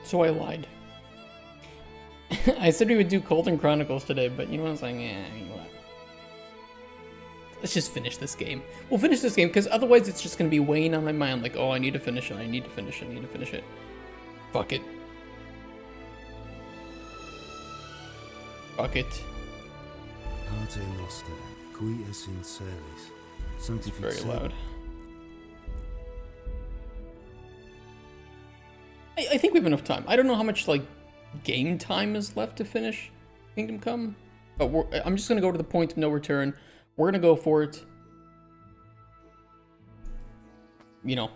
So I lied. I said we would do Colton Chronicles today, but you know what I'm saying? Yeah, you know what? Let's just finish this game. We'll finish this game, because otherwise it's just going to be weighing on my mind, like, oh, I need to finish it, I need to finish it, I need to finish it. Fuck it. Fuck it. It's very loud. I think we have enough time. I don't know how much, like, game time is left to finish Kingdom Come, but I'm just going to go to the point of no return. We're going to go for it. You know,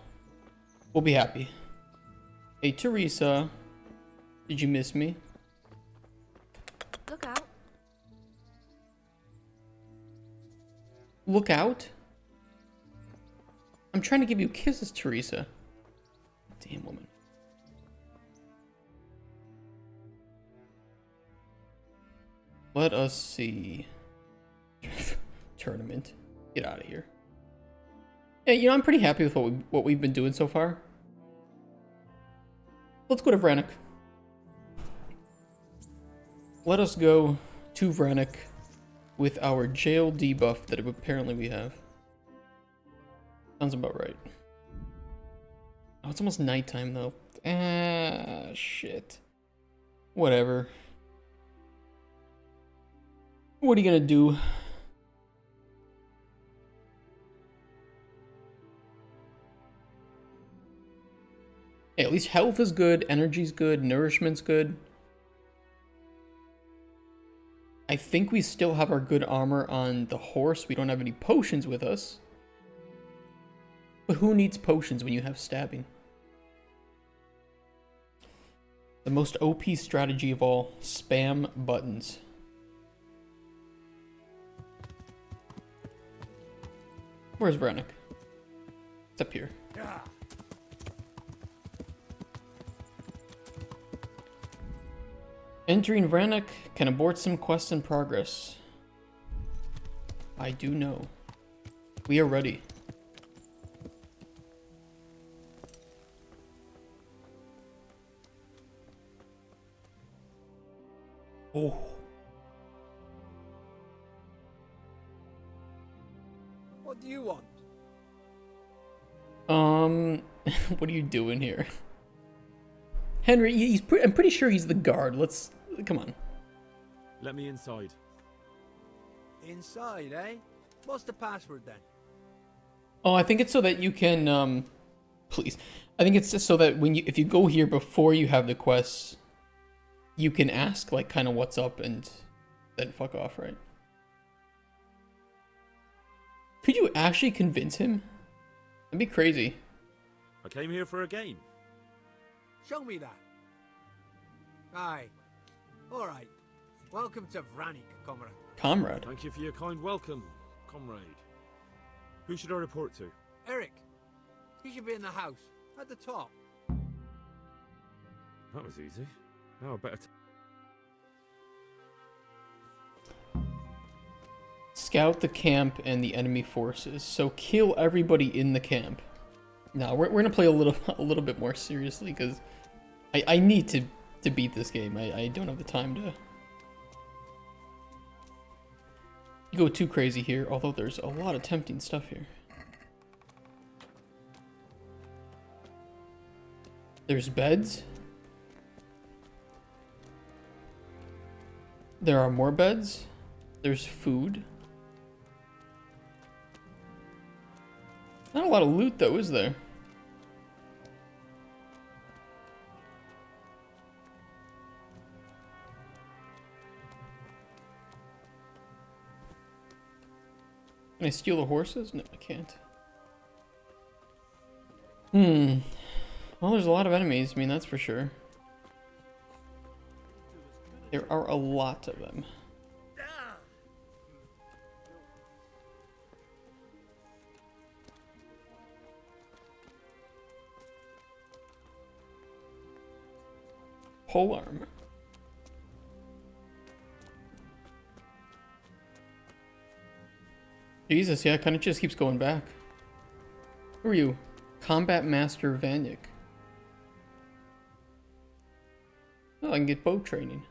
we'll be happy. Hey, Teresa, did you miss me? Look out. Look out? I'm trying to give you kisses, Teresa. Damn woman. Let us see. Tournament. Get out of here. Yeah, you know, I'm pretty happy with what we've been doing so far. Let's go to Vranek. Let us go to Vranek with our jail debuff that apparently we have. Sounds about right. Oh, it's almost nighttime though. Ah, shit. Whatever. What are you gonna do? Hey, at least health is good, energy's good, nourishment's good. I think we still have our good armor on the horse. We don't have any potions with us. But who needs potions when you have stabbing? The most OP strategy of all, spam buttons. Where's Vranek? It's up here. Entering Vranek can abort some quests in progress. I do know. We are ready. Oh. What do you want? What are you doing here? Henry, I'm pretty sure he's the guard. Come on. Let me inside. Inside, eh? What's the password then? Oh, I think it's so that you can, please. I think it's just so that if you go here before you have the quests, you can ask, like, kind of what's up and then fuck off, right? Could you actually convince him? That'd be crazy. I came here for a game. Show me that. Aye. All right. Welcome to Vranek, comrade. Comrade. Thank you for your kind welcome, comrade. Who should I report to? Eric. He should be in the house, at the top. That was easy. Now I better... Scout the camp and the enemy forces. So kill everybody in the camp. Now we're gonna play a little bit more seriously because I need to beat this game. I don't have the time to go too crazy here, although there's a lot of tempting stuff here. There's beds. There are more beds. There's food. Not a lot of loot though, is there? Can I steal the horses? No, I can't. Well, there's a lot of enemies, I mean, that's for sure. There are a lot of them. Polearm. Jesus, yeah, it kind of just keeps going back. Who are you? Combat Master Vanyik. Oh, I can get bow training.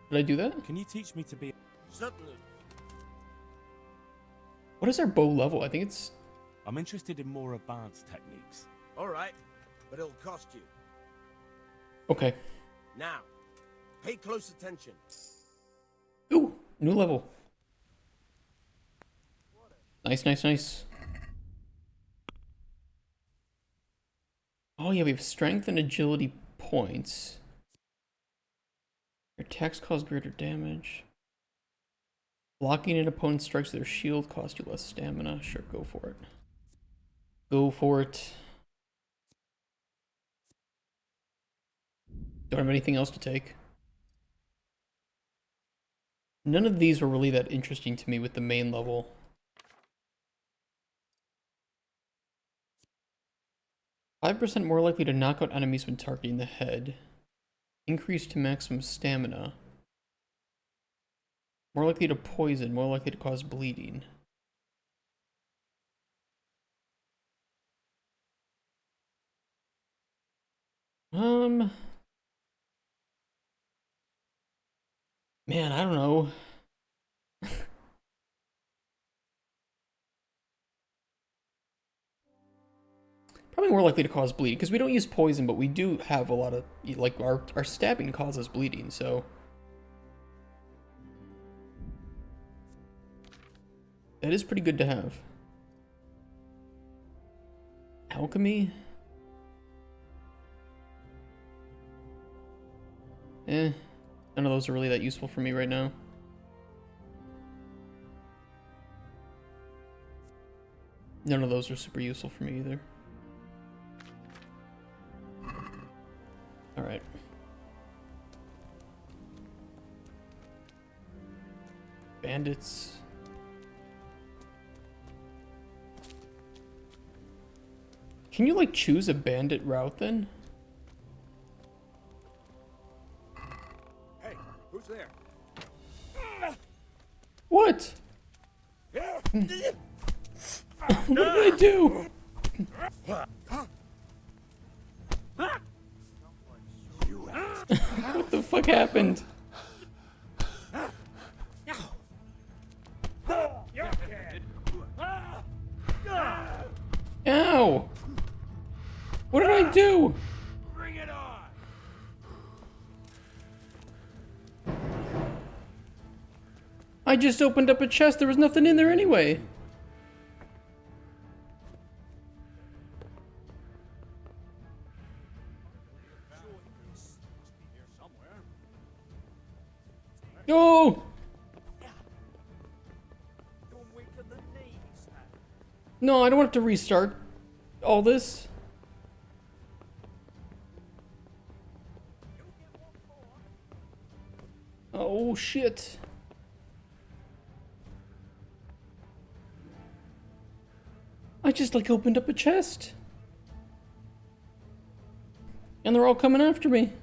Did I do that? Can you teach me to be? Certainly. What is our bow level? I think it's... I'm interested in more advanced techniques. All right, but it'll cost you. Okay. Now, pay close attention. Ooh, new level. Nice, nice, nice. Oh yeah, we have strength and agility points. Your attacks cause greater damage. Blocking an opponent's strikes with their shield costs you less stamina. Sure, go for it. Go for it. Don't have anything else to take. None of these were really that interesting to me with the main level. %5 more likely to knock out enemies when targeting the head. Increase to maximum stamina. More likely to poison, more likely to cause bleeding. Man, I don't know. Probably more likely to cause bleeding, because we don't use poison, but we do have a lot of, like, our stabbing causes bleeding, so. That is pretty good to have. Alchemy? None of those are really that useful for me right now. None of those are super useful for me either. Alright. Bandits. Can you, like, choose a bandit route then? Hey, who's there? What? What did I do? What the fuck happened? Ow! What did I do? Bring it on! I just opened up a chest. There was nothing in there anyway. No! No, I don't have to restart all this. Oh shit. I just like opened up a chest. And they're all coming after me.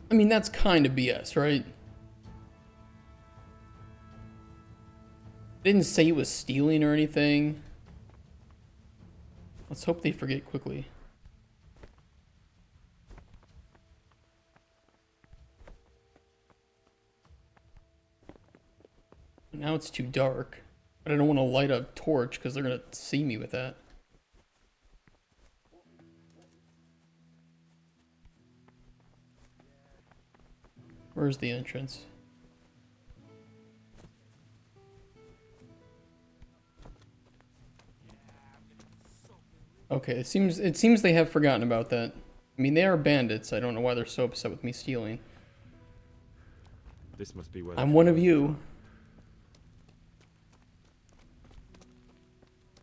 I mean, that's kind of BS, right? Didn't say he was stealing or anything. Let's hope they forget quickly. Now it's too dark. But I don't want to light a torch because they're going to see me with that. Where's the entrance? Okay, it seems they have forgotten about that. I mean, they are bandits. I don't know why they're so upset with me stealing. This must be where I'm one of you.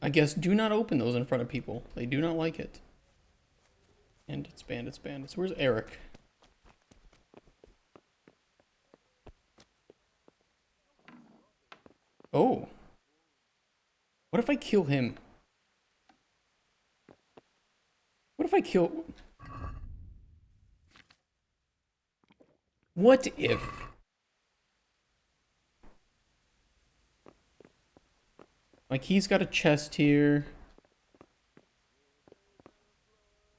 I guess do not open those in front of people. They do not like it. Bandits, bandits, bandits. Where's Eric? Oh. What if I kill him? What if I kill... What if... Like, he's got a chest here.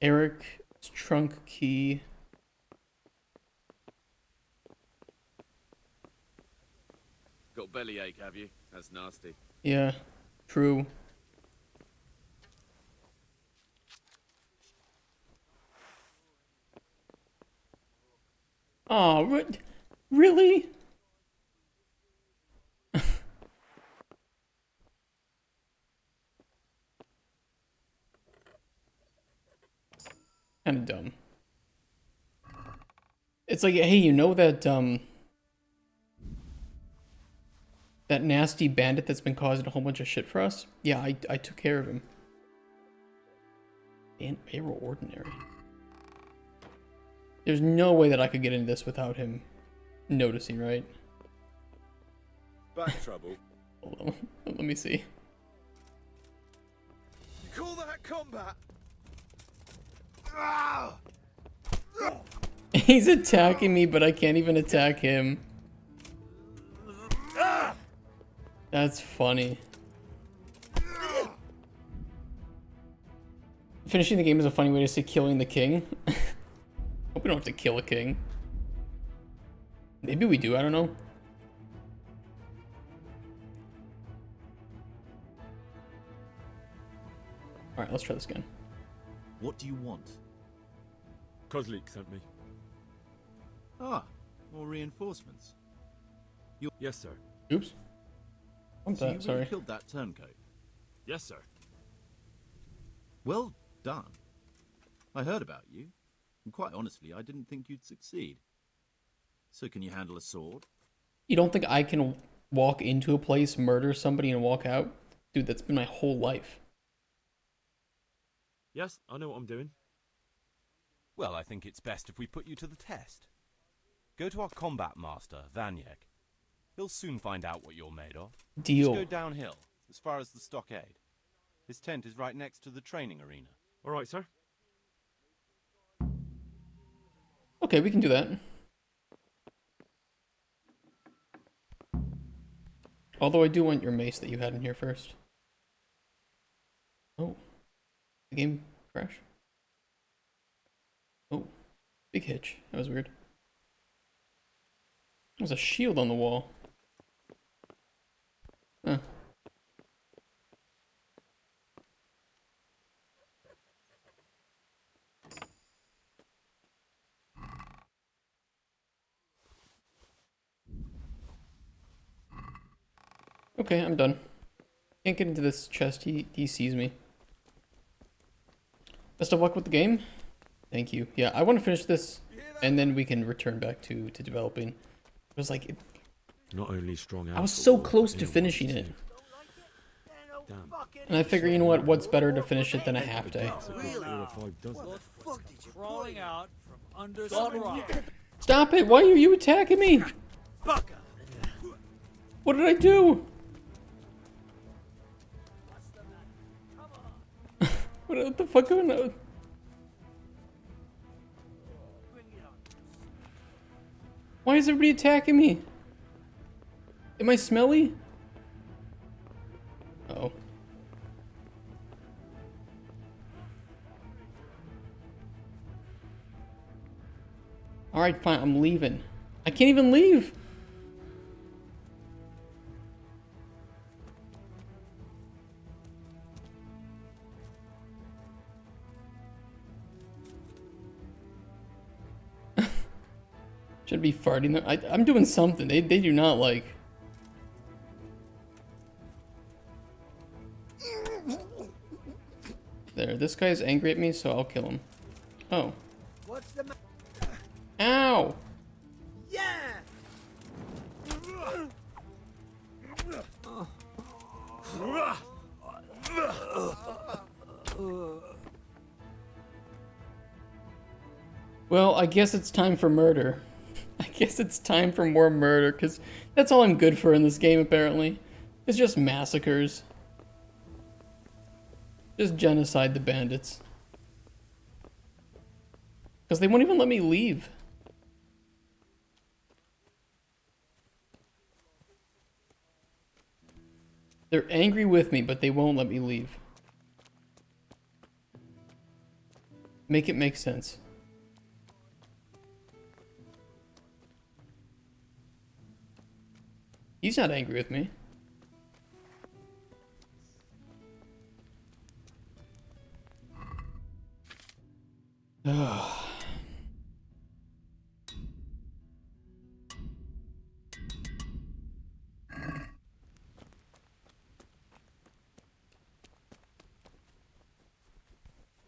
Eric's trunk key. Got bellyache, have you? That's nasty. Yeah, true. Oh, really? Kind of dumb. It's like, hey, you know that that nasty bandit that's been causing a whole bunch of shit for us? Yeah, I took care of him. And Arrow Ordinary. There's no way that I could get into this without him noticing, right? Back trouble. Hold on. Let me see. You call that combat? He's attacking me, but I can't even attack him. That's funny. Finishing the game is a funny way to say killing the king. Hope we don't have to kill a king. Maybe we do, I don't know. Alright, let's try this again. What do you want? Kozlik sent me. Ah, more reinforcements. Yes, sir. Oops. What's So you that? really Sorry. killed that turncoat. Yes, sir. Well done. I heard about you, and quite honestly, I didn't think you'd succeed. So can you handle a sword? You don't think I can walk into a place, murder somebody, and walk out? Dude, that's been my whole life. Yes, I know what I'm doing. Well, I think it's best if we put you to the test. Go to our combat master, Vanyek. He'll soon find out what you're made of. Deal. Just go downhill, as far as the stockade. His tent is right next to the training arena. All right, sir. Okay, we can do that. Although I do want your mace that you had in here first. Oh. The game crash? Oh. Big hitch. That was weird. There's a shield on the wall. Huh. Okay, I'm done. Can't get into this chest, he sees me. Best of luck with the game. Thank you. Yeah, I want to finish this, and then we can return back to developing. It was like, Not only strong. I was so close to finishing it. Damn. And I figure, you know what, what's better to finish it than a half day? Really? 4 or 5 dozen. What the fuck did you crawling out from under some rock? Stop it! Why are you attacking me? Bucka! What did I do? What the fuck going on? Why is everybody attacking me? Am I smelly? Uh-oh. Alright, fine, I'm leaving. I can't even leave! Should be farting there. I'm doing something. They do not like. There, this guy's angry at me, so I'll kill him. Oh. What's the Ow! Yeah! Well, I guess it's time for murder. I guess it's time for more murder, because that's all I'm good for in this game, apparently. It's just massacres. Just genocide the bandits. Because they won't even let me leave. They're angry with me, but they won't let me leave. Make it make sense. He's not angry with me. Ugh.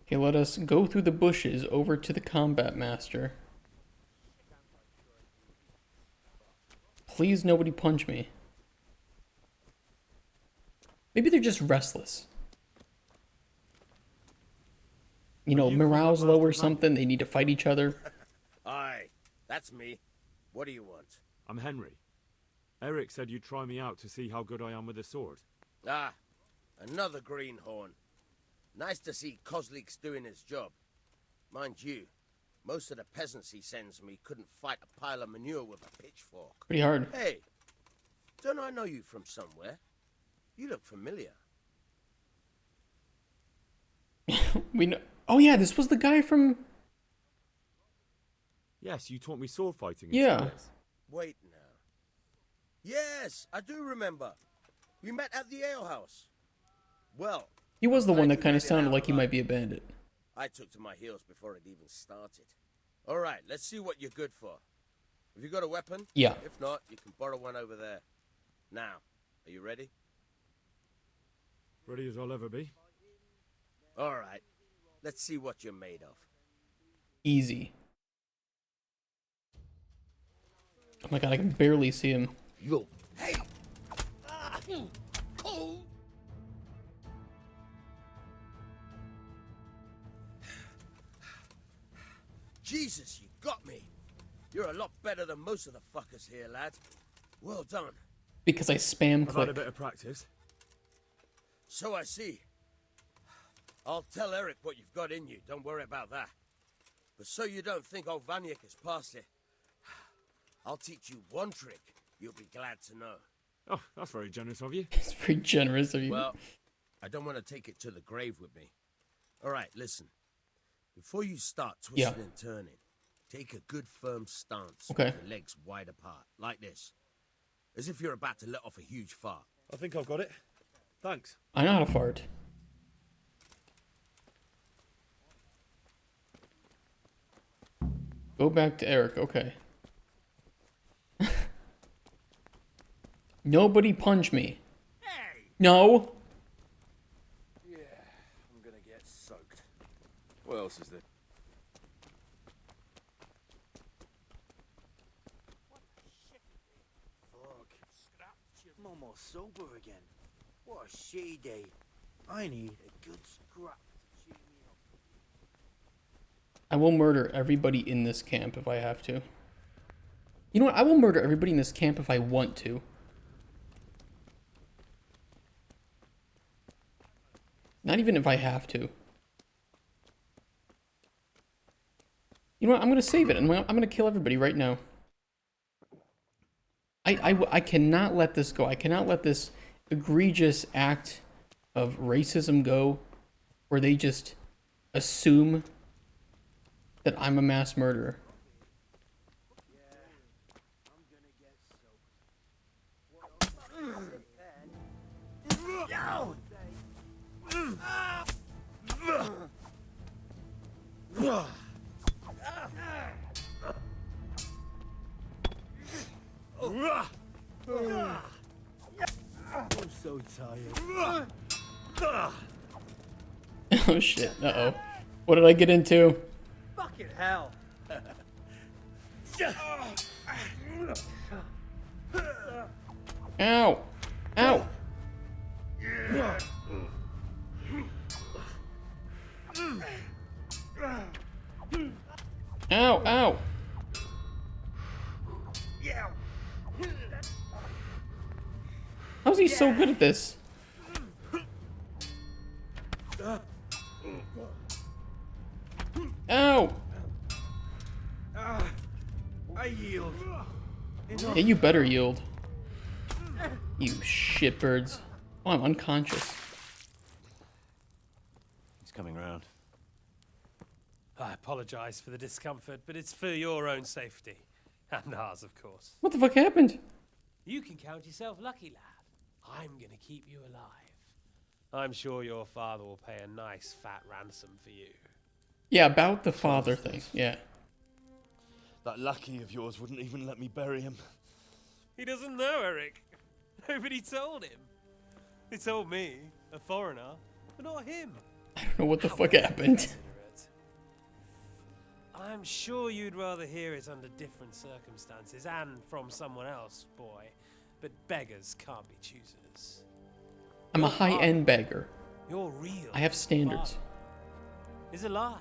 Okay, let us go through the bushes over to the combat master. Please nobody punch me. Maybe they're just restless. You know, morale's low or something. They need to fight each other. Aye, that's me. What do you want? I'm Henry. Eric said you'd try me out to see how good I am with a sword. Ah, another greenhorn. Nice to see Kozlik's doing his job. Mind you, most of the peasants he sends me couldn't fight a pile of manure with a pitchfork. Pretty hard. Hey, don't I know you from somewhere? You look familiar. We know. Oh yeah, this was the guy from. Yes, you taught me sword fighting. in Yeah. Spires. Wait now. Yes, I do remember. We met at the alehouse. Well, He was the I'm one glad that you kind made of it sounded out like he alive. might be a bandit. I took to my heels before it even started. All right, let's see what you're good for. Have you got a weapon? Yeah. If not, you can borrow one over there. Now, are you ready? Ready as I'll ever be. All right, let's see what you're made of. Easy. Oh my god, I can barely see him. Yo, hey! Cold! Jesus, you got me. You're a lot better than most of the fuckers here, lad. Well done. Because I spam I've had a click. bit of practice. So I see. I'll tell Eric what you've got in you. Don't worry about that. But so you don't think old Vanyek has passed it, I'll teach you one trick you'll be glad to know. Oh, that's very generous of you. It's very generous of you. Well, I don't want to take it to the grave with me. All right, listen. Before you start twisting and turning, take a good firm stance Okay. with your legs wide apart, like this. As if you're about to let off a huge fart. I think I've got it. Thanks. I know how to fart. Go back to Eric, okay. Nobody punch me. No. Yeah, I'm gonna get soaked. What else is there? Fuck. I'm almost sober again. What a shitty day. I need a good scrap to cheer me up. I will murder everybody in this camp if I have to. You know what? I will murder everybody in this camp if I want to. Not even if I have to. You know what? I'm going to save it. I'm going to kill everybody right now. I cannot let this go. I cannot let this egregious act of racism go where they just assume that I'm a mass murderer. I'm so tired. Oh shit. Uh-oh. What did I get into? Fucking hell. Ow. Ow. Ow, ow. How's he so good at this? Ow. I yield. Yeah, you better yield. You shitbirds. Oh, I'm unconscious. He's coming round. I apologize for the discomfort, but it's for your own safety. And ours, of course. What the fuck happened? You can count yourself lucky, lad. I'm gonna keep you alive. I'm sure your father will pay a nice fat ransom for you. Yeah, about the father thing. Yeah. That lackey of yours wouldn't even let me bury him. He doesn't know, Eric. Nobody told him. He told me, a foreigner, but not him. I don't know what the fuck happened. Considerate. I'm sure you'd rather hear it under different circumstances and from someone else, boy. But beggars can't be choosers. I'm a high-end beggar. Your real I have standards. father is alive.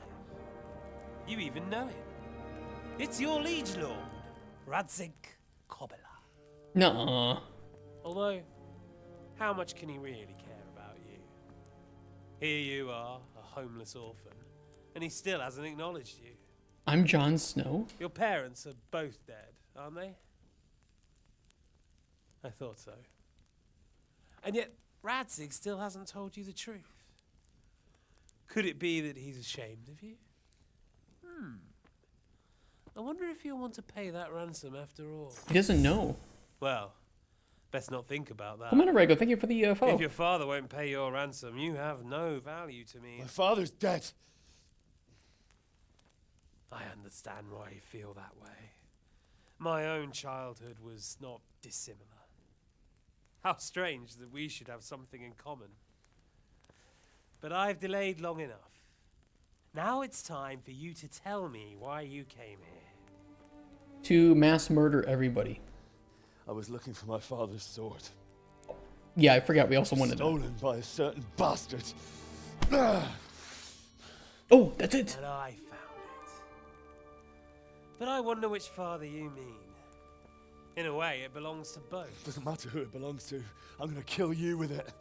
You even know him. It's your liege lord, Radzik Kobela. Nuh-uh. Although, how much can he really care about you? Here you are, a homeless orphan, and he still hasn't acknowledged you. I'm Jon Snow? Your parents are both dead, aren't they? I thought so. And yet, Radzik still hasn't told you the truth. Could it be that he's ashamed of you? I wonder if you'll want to pay that ransom after all. He doesn't know. Well, best not think about that. Commander Rego, thank you for the follow. If your father won't pay your ransom, you have no value to me. My father's dead. I understand why you feel that way. My own childhood was not dissimilar. How strange that we should have something in common. But I've delayed long enough. Now it's time for you to tell me why you came here. To mass murder everybody. I was looking for my father's sword. Yeah, I forgot we also wanted to. Stolen by a certain bastard. Oh, that's it. And I found it. But I wonder which father you mean. In a way, it belongs to both. Doesn't matter who it belongs to. I'm gonna kill you with it.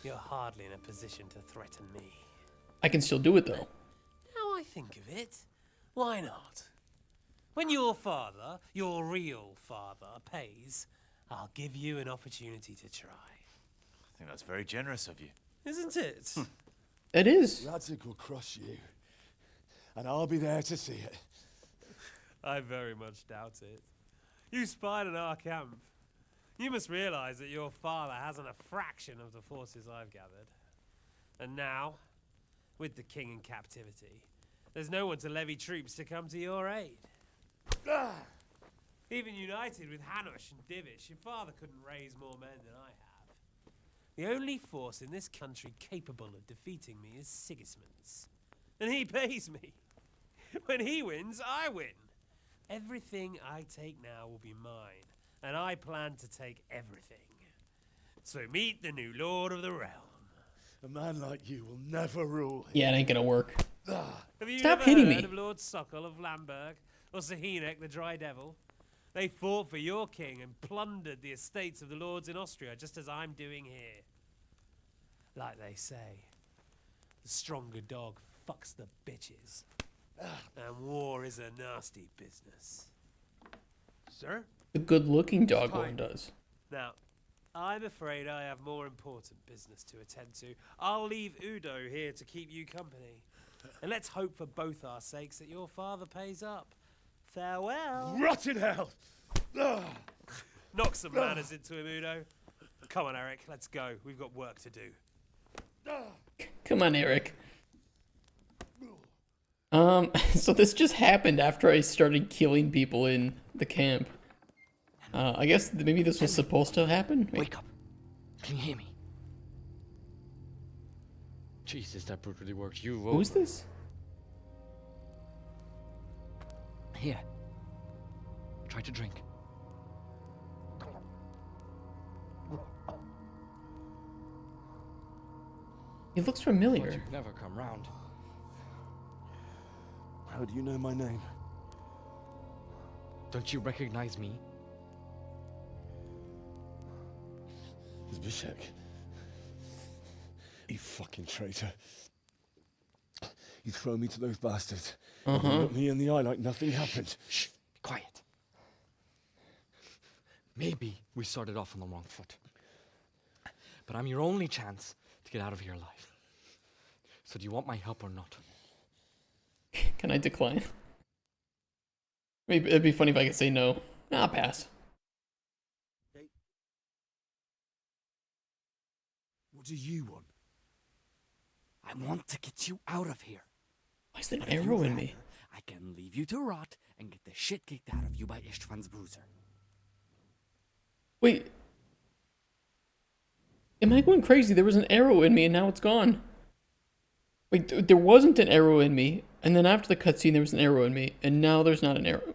You're hardly in a position to threaten me. I can still do it, though. Now I think of it, why not? When your father, your real father, pays, I'll give you an opportunity to try. I think that's very generous of you. Isn't it? It is. Radzik will crush you. And I'll be there to see it. I very much doubt it. You spied on our camp. You must realize that your father hasn't a fraction of the forces I've gathered. And now, with the king in captivity, there's no one to levy troops to come to your aid. Even united with Hanush and Divish, your father couldn't raise more men than I have. The only force in this country capable of defeating me is Sigismund's. And he pays me. When he wins, I win. Everything I take now will be mine, and I plan to take everything. So meet the new lord of the realm. A man like you will never rule. Yeah, it ain't gonna work. Have you Stop ever hitting heard me. of Lord Sokol of Lamberg or Sahinek the Dry Devil? They fought for your king and plundered the estates of the lords in Austria, just as I'm doing here. Like they say, the stronger dog fucks the bitches. And war is a nasty business. Sir? The good-looking dog one does. Now, I'm afraid I have more important business to attend to. I'll leave Udo here to keep you company. And let's hope for both our sakes that your father pays up. Farewell. Rot in hell! Knock some manners into him, Udo. Come on, Eric, let's go. We've got work to do. Come on, Eric. So this just happened after I started killing people in the camp. I guess maybe this was supposed to happen? Wake up. Can you hear me? Jesus, that brutally worked you over. Who's this? Here. Try to drink. He looks Thought familiar. you'd never come round. How do you know my name? Don't you recognize me? Zbyszek. You fucking traitor. You throw me to those bastards. And you look me in the eye like nothing happened. Shh, be quiet. Maybe we started off on the wrong foot. but I'm your only chance to get out of here alive. So do you want my help or not? Can I decline? Maybe it'd be funny if I could say no. I'll pass. What do you want? I want to get you out of here. Why is there an But if arrow you'd in me? rather, I can leave you to rot and get the shit kicked out of you by Ishtvan's bruiser. Wait. Am I going crazy? There was an arrow in me and now it's gone. Wait, there wasn't an arrow in me, and then after the cutscene there was an arrow in me, and now there's not an arrow.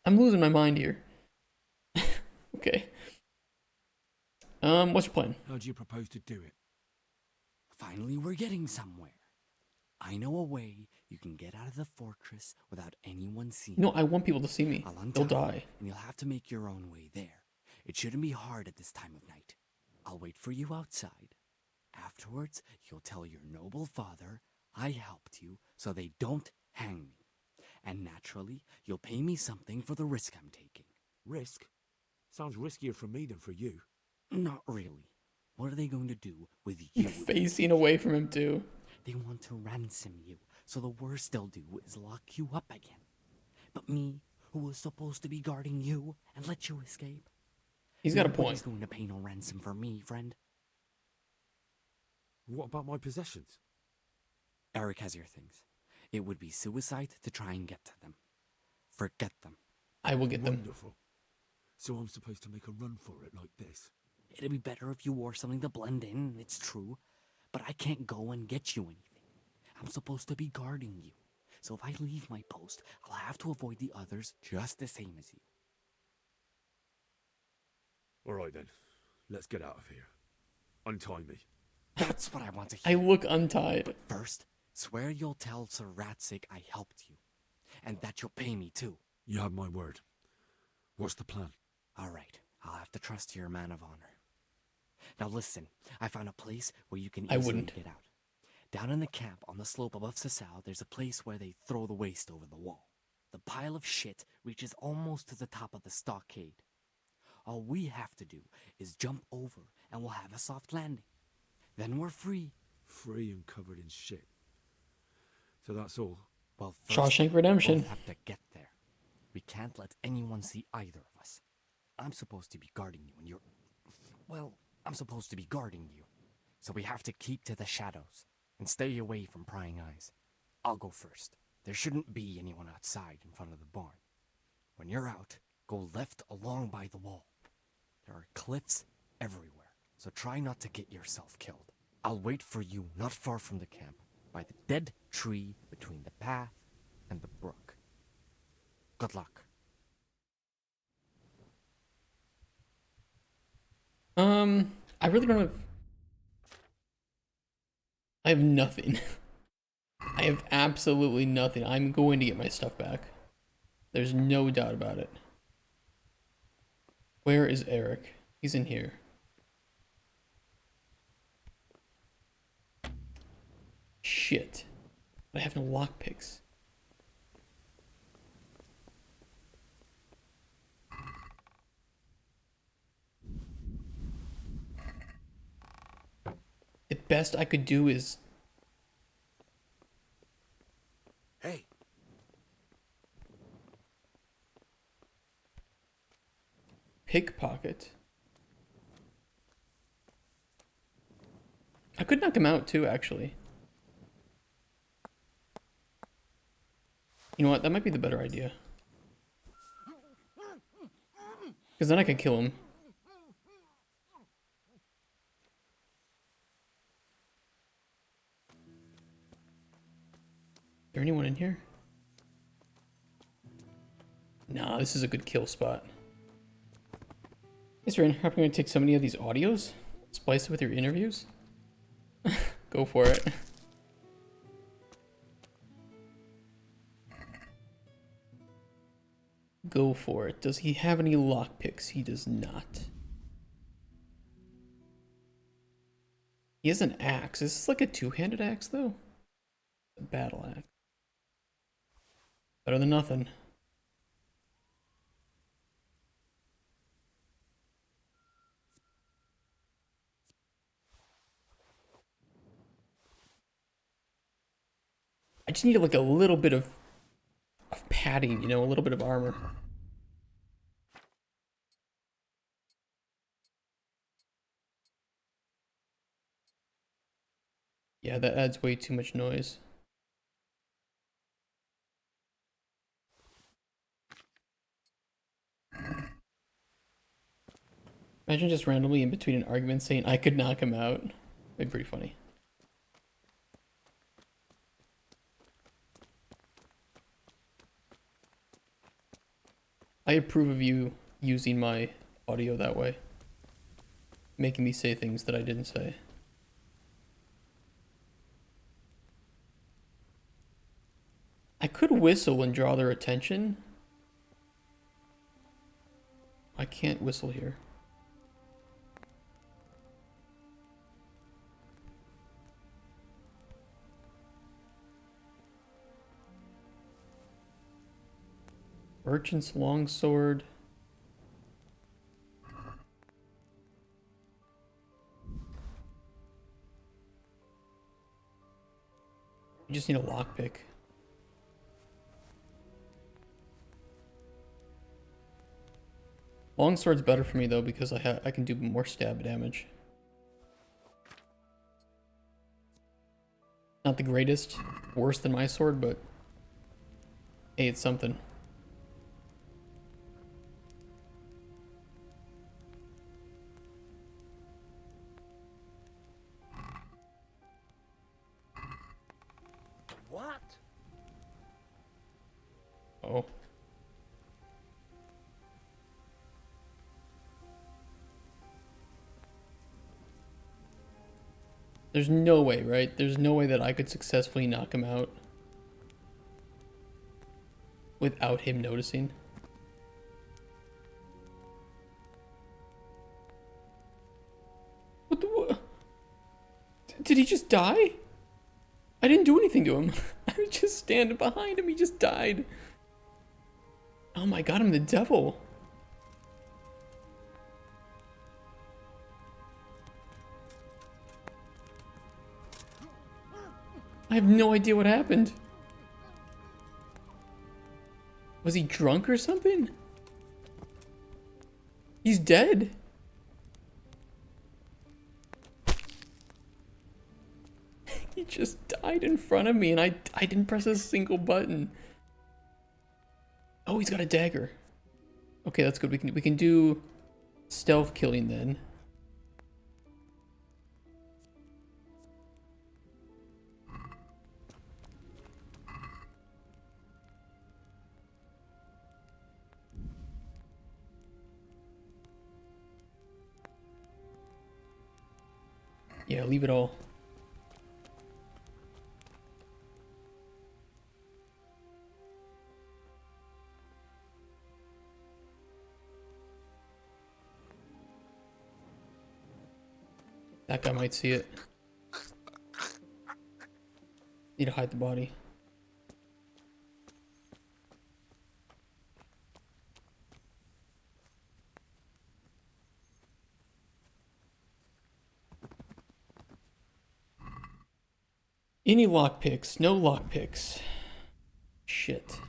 I'm losing my mind here. Okay. What's your plan? How do you propose to do it? Finally, we're getting somewhere. I know a way you can get out of the fortress without anyone seeing No, I want people to see me. I'll They'll untie you, die. and you'll have to make your own way there. It shouldn't be hard at this time of night. I'll wait for you outside. Afterwards, you'll tell your noble father I helped you so they don't hang me. And naturally, you'll pay me something for the risk I'm taking. Risk? Sounds riskier for me than for you. Not really. What are they going to do with you? Facing away from him too. They want to ransom you, so the worst they'll do is lock you up again. But me, who was supposed to be guarding you and let you escape? He's got a Nobody's point. going to pay no ransom for me, friend. What about my possessions? Eric has your things. It would be suicide to try and get to them. Forget them. I will get them. Wonderful. So I'm supposed to make a run for it like this? It'd be better if you wore something to blend in, it's true. But I can't go and get you anything. I'm supposed to be guarding you. So if I leave my post, I'll have to avoid the others just the same as you. All right then. Let's get out of here. Untie me. That's what I want to I hear. look untied. First, swear you'll tell Sir Ratsig I helped you. And that you'll pay me too. You have my word. What's the plan? All right, I'll have to trust you're a man of honor. Now listen, I found a place where you can I easily wouldn't. get out. Down in the camp on the slope above Sasau, there's a place where they throw the waste over the wall. The pile of shit reaches almost to the top of the stockade. All we have to do is jump over and we'll have a soft landing. Then we're free. Free and covered in shit. So that's all. Well, first, Shawshank we Redemption. both have to get there. We can't let anyone see either of us. I'm supposed to be guarding you and you're... Well, I'm supposed to be guarding you. So we have to keep to the shadows and stay away from prying eyes. I'll go first. There shouldn't be anyone outside in front of the barn. When you're out, go left along by the wall. There are cliffs everywhere, so try not to get yourself killed. I'll wait for you not far from the camp, by the dead tree between the path and the brook. Good luck. I really don't have... I have nothing. I have absolutely nothing. I'm going to get my stuff back. There's no doubt about it. Where is Eric? He's in here. Shit. I have no lockpicks. The best I could do is... Hey, pickpocket. I could knock him out too, actually. You know what? That might be the better idea. Because then I could kill him. Is there anyone in here? Nah, this is a good kill spot. Hey, Seren, how are you going to take so many of these audios? Splice it with your interviews? Go for it. Go for it. Does he have any lockpicks? He does not. He has an axe. Is this like a two-handed axe, though? A battle axe. Better than nothing. just need like a little bit of padding, you know, a little bit of armor. Yeah, that adds way too much noise. Imagine just randomly in between an argument saying I could knock him out. That'd be pretty funny. I approve of you using my audio that way. Making me say things that I didn't say. I could whistle and draw their attention. I can't whistle here. Merchant's longsword. You just need a lockpick. Longsword's better for me though because I can do more stab damage. Not the greatest, worse than my sword, but hey, it's something. What? Oh. There's no way, right? There's no way that I could successfully knock him out without him noticing. What the? Did he just die? I didn't do anything to him. I was just standing behind him. He just died. Oh my god, I'm the devil. I have no idea what happened. Was he drunk or something? He's dead. He just died in front of me and I didn't press a single button. Oh, he's got a dagger. Okay, that's good. We can do stealth killing then. Yeah, leave it all. That guy might see it. Need to hide the body. Any lockpicks? No lockpicks. Shit.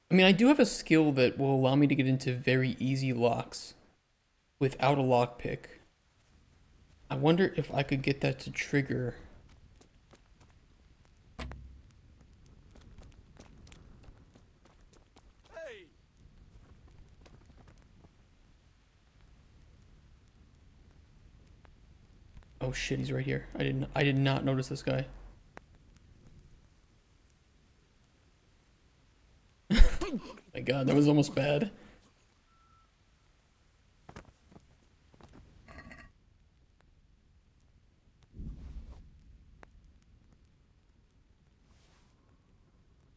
I mean, I do have a skill that will allow me to get into very easy locks without a lockpick. I wonder if I could get that to trigger. Hey! Oh shit, he's right here. I did not notice this guy. My god, that was almost bad.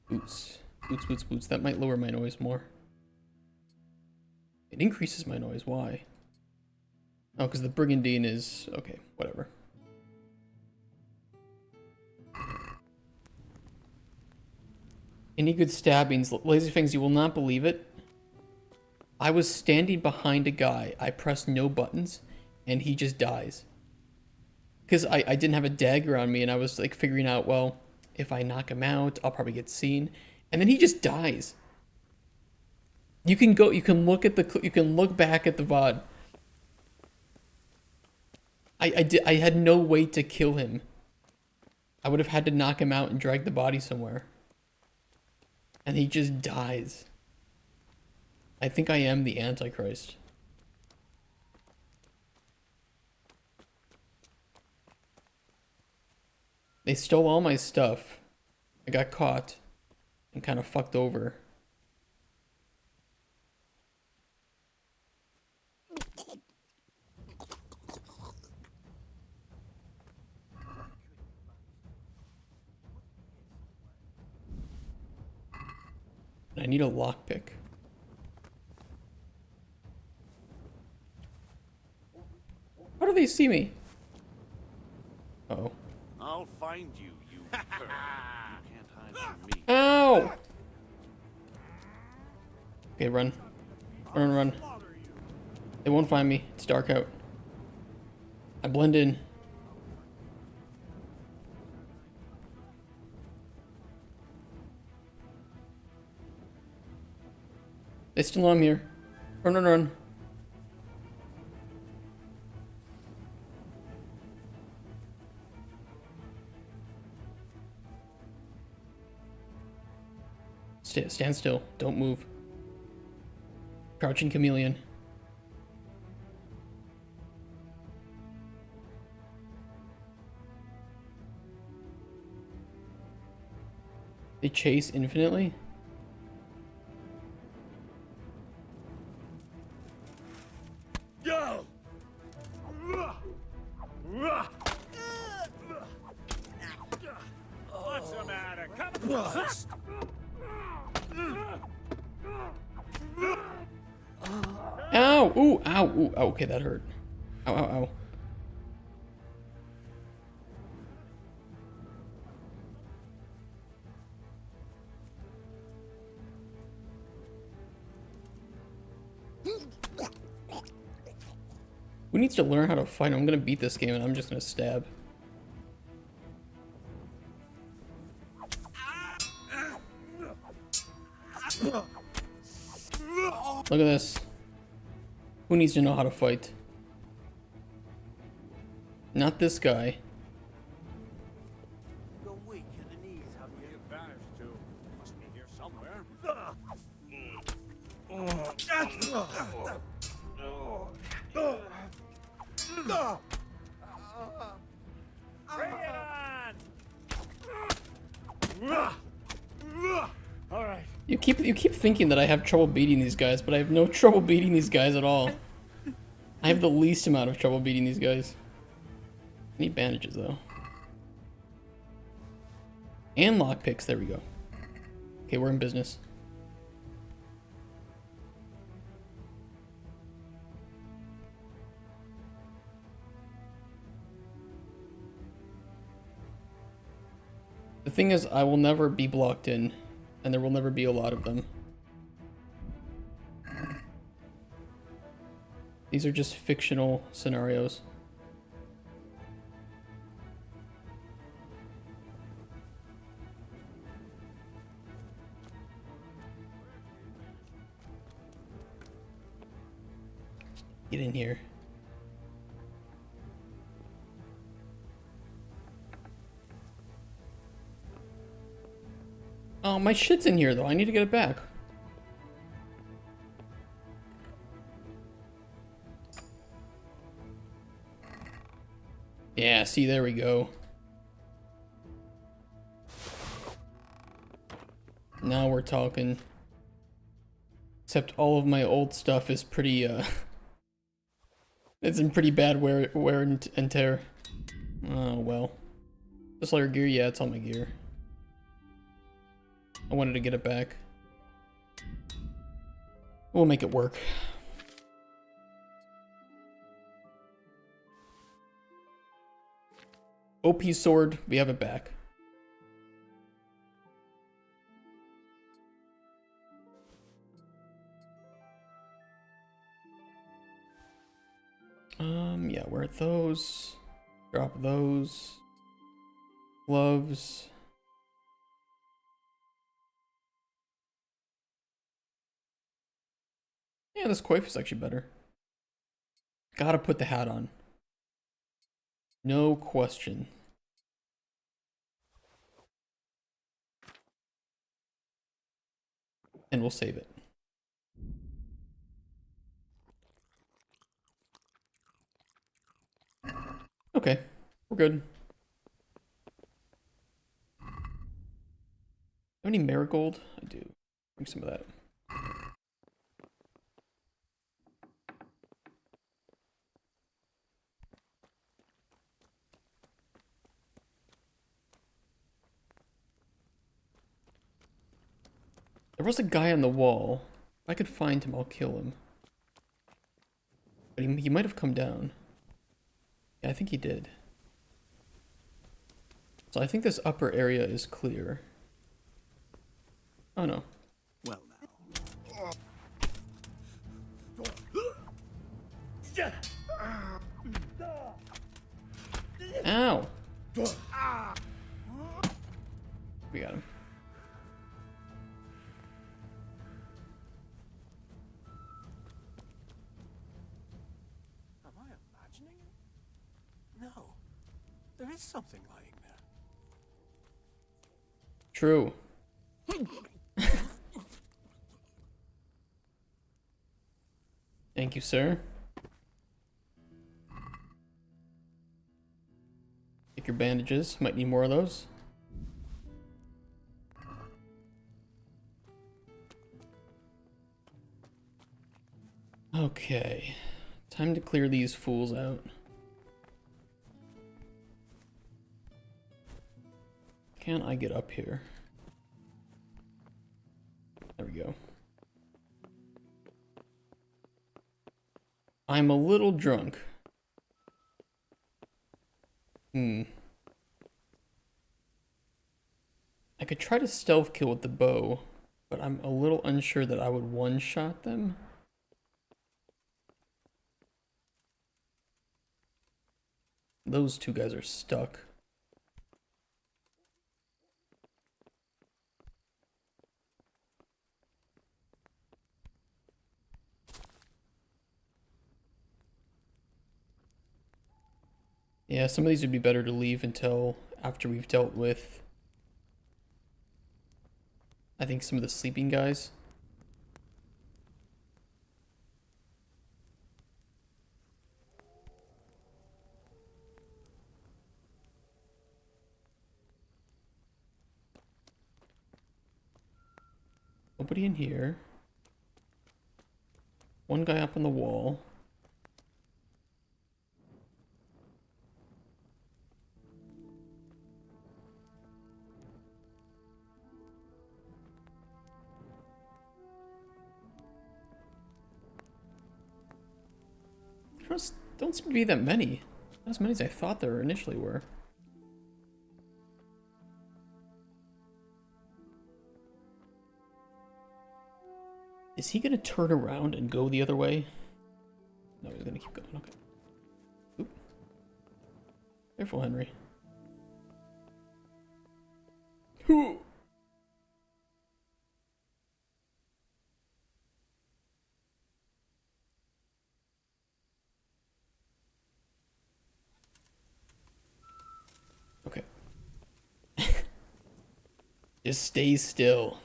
Boots. Boots, boots, boots. That might lower my noise more. It increases my noise. Why? Oh, because the Brigandine is... Okay, whatever. Any good stabbings? Laserfangs, you will not believe it. I was standing behind a guy. I pressed no buttons, and he just dies. Because I didn't have a dagger on me, and I was like figuring out, well, if I knock him out, I'll probably get seen. And then he just dies. You can look back at the VOD. I had no way to kill him. I would have had to knock him out and drag the body somewhere. And he just dies. I think I am the Antichrist. They stole all my stuff. I got caught and kind of fucked over. I need a lockpick. How do they see me? Uh-oh. I'll find you, you cur. You can't hide from me. Ow! Okay, run. Run, run. They won't find me. It's dark out. I blend in. They still know I'm here. Run, run, run. Stand still. Don't move. Crouching chameleon. They chase infinitely? Go! What's the matter? Come on! Ow! Ooh! Ow! Ooh! Oh, okay, that hurt. Ow! Ow! Ow! Who needs to learn how to fight? I'm gonna beat this game and I'm just gonna stab. Look at this. Who needs to know how to fight? Not this guy. You're weak at the knees, have you? You vanished too. Must be here somewhere. Bring it on! All right. You keep thinking that I have trouble beating these guys, but I have no trouble beating these guys at all. I have the least amount of trouble beating these guys. I need bandages though. And lockpicks, there we go. Okay, we're in business. The thing is, I will never be blocked in, and there will never be a lot of them. These are just fictional scenarios. Get in here. Oh, my shit's in here though. I need to get it back. Yeah, see, there we go. Now we're talking. Except all of my old stuff is pretty, it's in pretty bad wear and tear. Oh, well. This layer gear? Yeah, it's all my gear. I wanted to get it back. We'll make it work. OP sword, we have it back. Yeah, where are those? Drop those. Gloves. Yeah, this coif is actually better. Gotta put the hat on. No question. And we'll save it. Okay, we're good. Have any marigold? I do. Bring some of that. There was a guy on the wall. If I could find him, I'll kill him. But he might have come down. Yeah, I think he did. So I think this upper area is clear. Oh no. Well Ow! We got him. Am I imagining it? No. There is something lying there. True. Thank you, sir. Take your bandages. Might need more of those. Okay. Time to clear these fools out. Can I get up here? There we go. I'm a little drunk. I could try to stealth kill with the bow, but I'm a little unsure that I would one-shot them. Those two guys are stuck. Yeah, some of these would be better to leave until after we've dealt with, I think, some of the sleeping guys. Nobody in here. One guy up on the wall. Don't seem to be that many. Not as many as I thought there initially were. Is he gonna turn around and go the other way? No, he's gonna keep going. Okay. Oop. Careful, Henry. Ooh. Okay. Just stay still.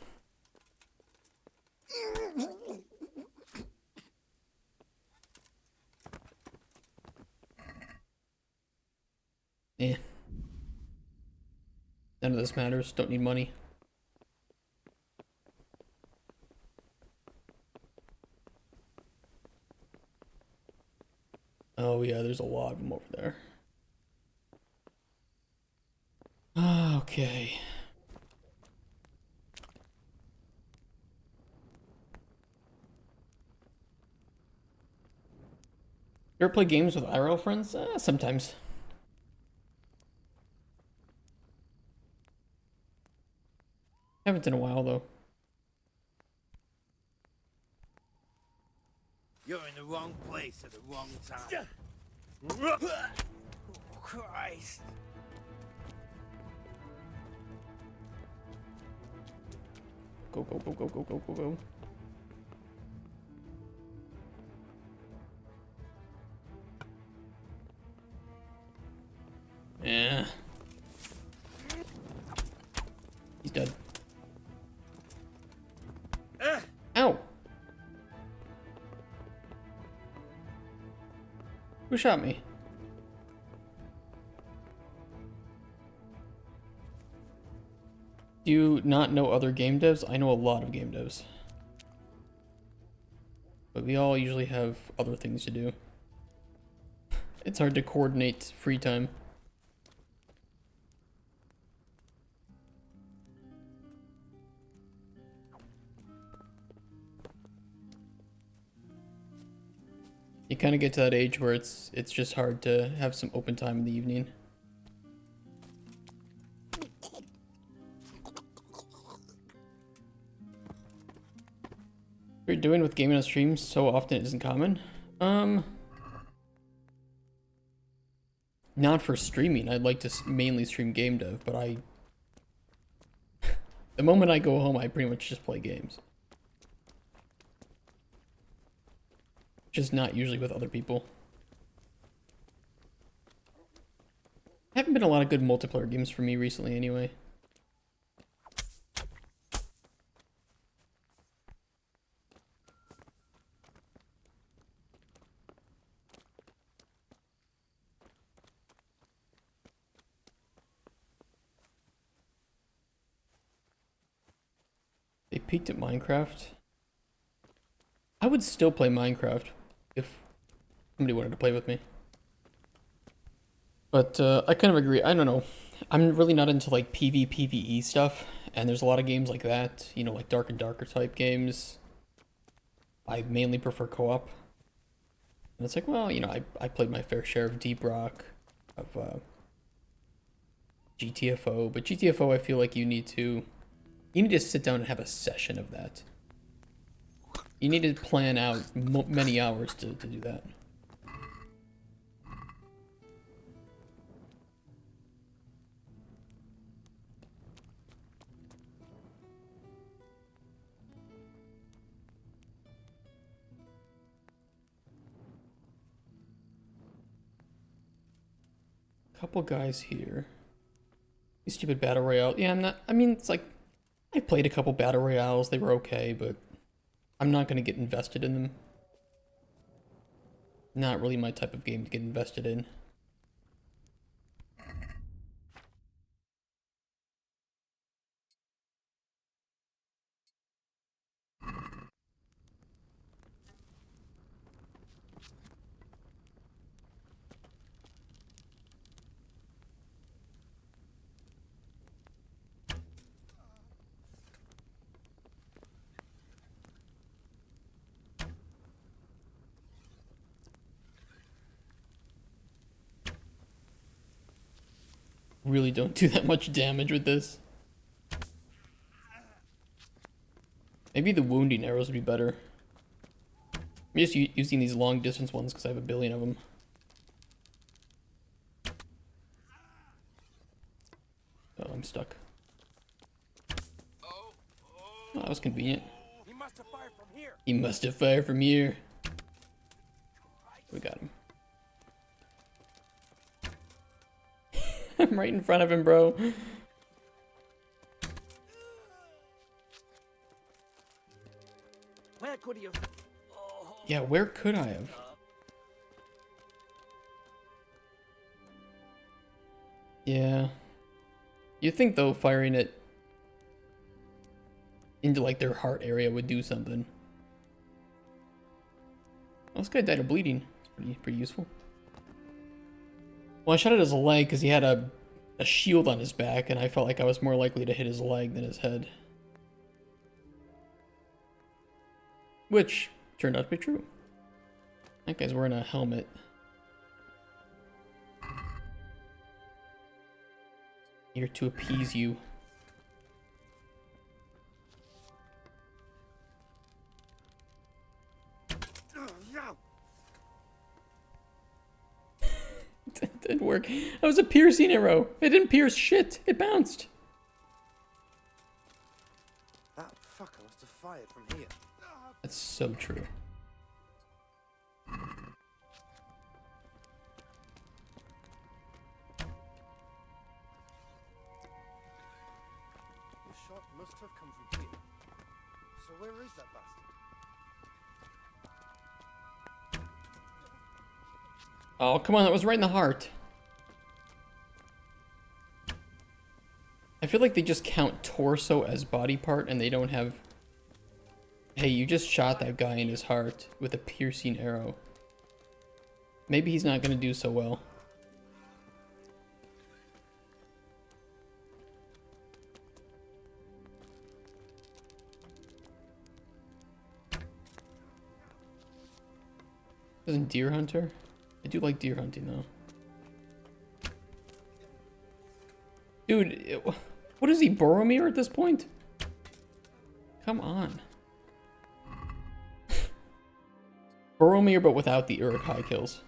Eh. None of this matters. Don't need money. Oh yeah, there's a lot of them over there. Okay. You ever play games with IRL friends? Sometimes. Haven't in a while though. You're in the wrong place at the wrong time. Christ. Go, go, go, go, go, go, go, go. Yeah. He's dead. Ow! Who shot me? Do you not know other game devs? I know a lot of game devs. But we all usually have other things to do. It's hard to coordinate free time. You kind of get to that age where it's just hard to have some open time in the evening. What you're doing with gaming on stream so often it isn't common? Not for streaming. I'd like to mainly stream game dev, but the moment I go home, I pretty much just play games. Just not usually with other people. Haven't been a lot of good multiplayer games for me recently anyway. They peaked at Minecraft. I would still play Minecraft if somebody wanted to play with me. But I kind of agree. I don't know. I'm really not into like PvE stuff, and there's a lot of games like that, you know, like Dark and Darker type games. I mainly prefer co-op. And it's like, well, you know, I played my fair share of Deep Rock, of GTFO, but GTFO I feel like you need to sit down and have a session of that. You need to plan out many hours to do that. Couple guys here. These stupid battle royale. Yeah, I'm not. I mean, it's like I played a couple battle royales. They were okay, but I'm not gonna get invested in them. Not really my type of game to get invested in. Really don't do that much damage with this. Maybe the wounding arrows would be better. I'm just using these long distance ones because I have a billion of them. Oh, I'm stuck. Oh, that was convenient. He must have fired from here. He must have fired from here. We got him. I'm right in front of him, bro. Where could he have? Yeah, where could I have? Yeah. You'd think, though, firing it into, like, their heart area would do something. Well, this guy died of bleeding. It's pretty useful. Well, I shot at his leg because he had a shield on his back, and I felt like I was more likely to hit his leg than his head. Which turned out to be true. That guy's wearing a helmet. Here to appease you. Didn't work. That was a piercing arrow. It didn't pierce shit. It bounced. That fucker must have fired from here. That's so true. The shot must have come from here. So where is that bastard? Oh, come on. That was right in the heart. I feel like they just count torso as body part and they don't have... Hey, you just shot that guy in his heart with a piercing arrow. Maybe he's not going to do so well. Isn't Deer Hunter? I do like deer hunting though. Dude, what is he, Boromir at this point? Come on. Boromir, but without the Uruk high kills.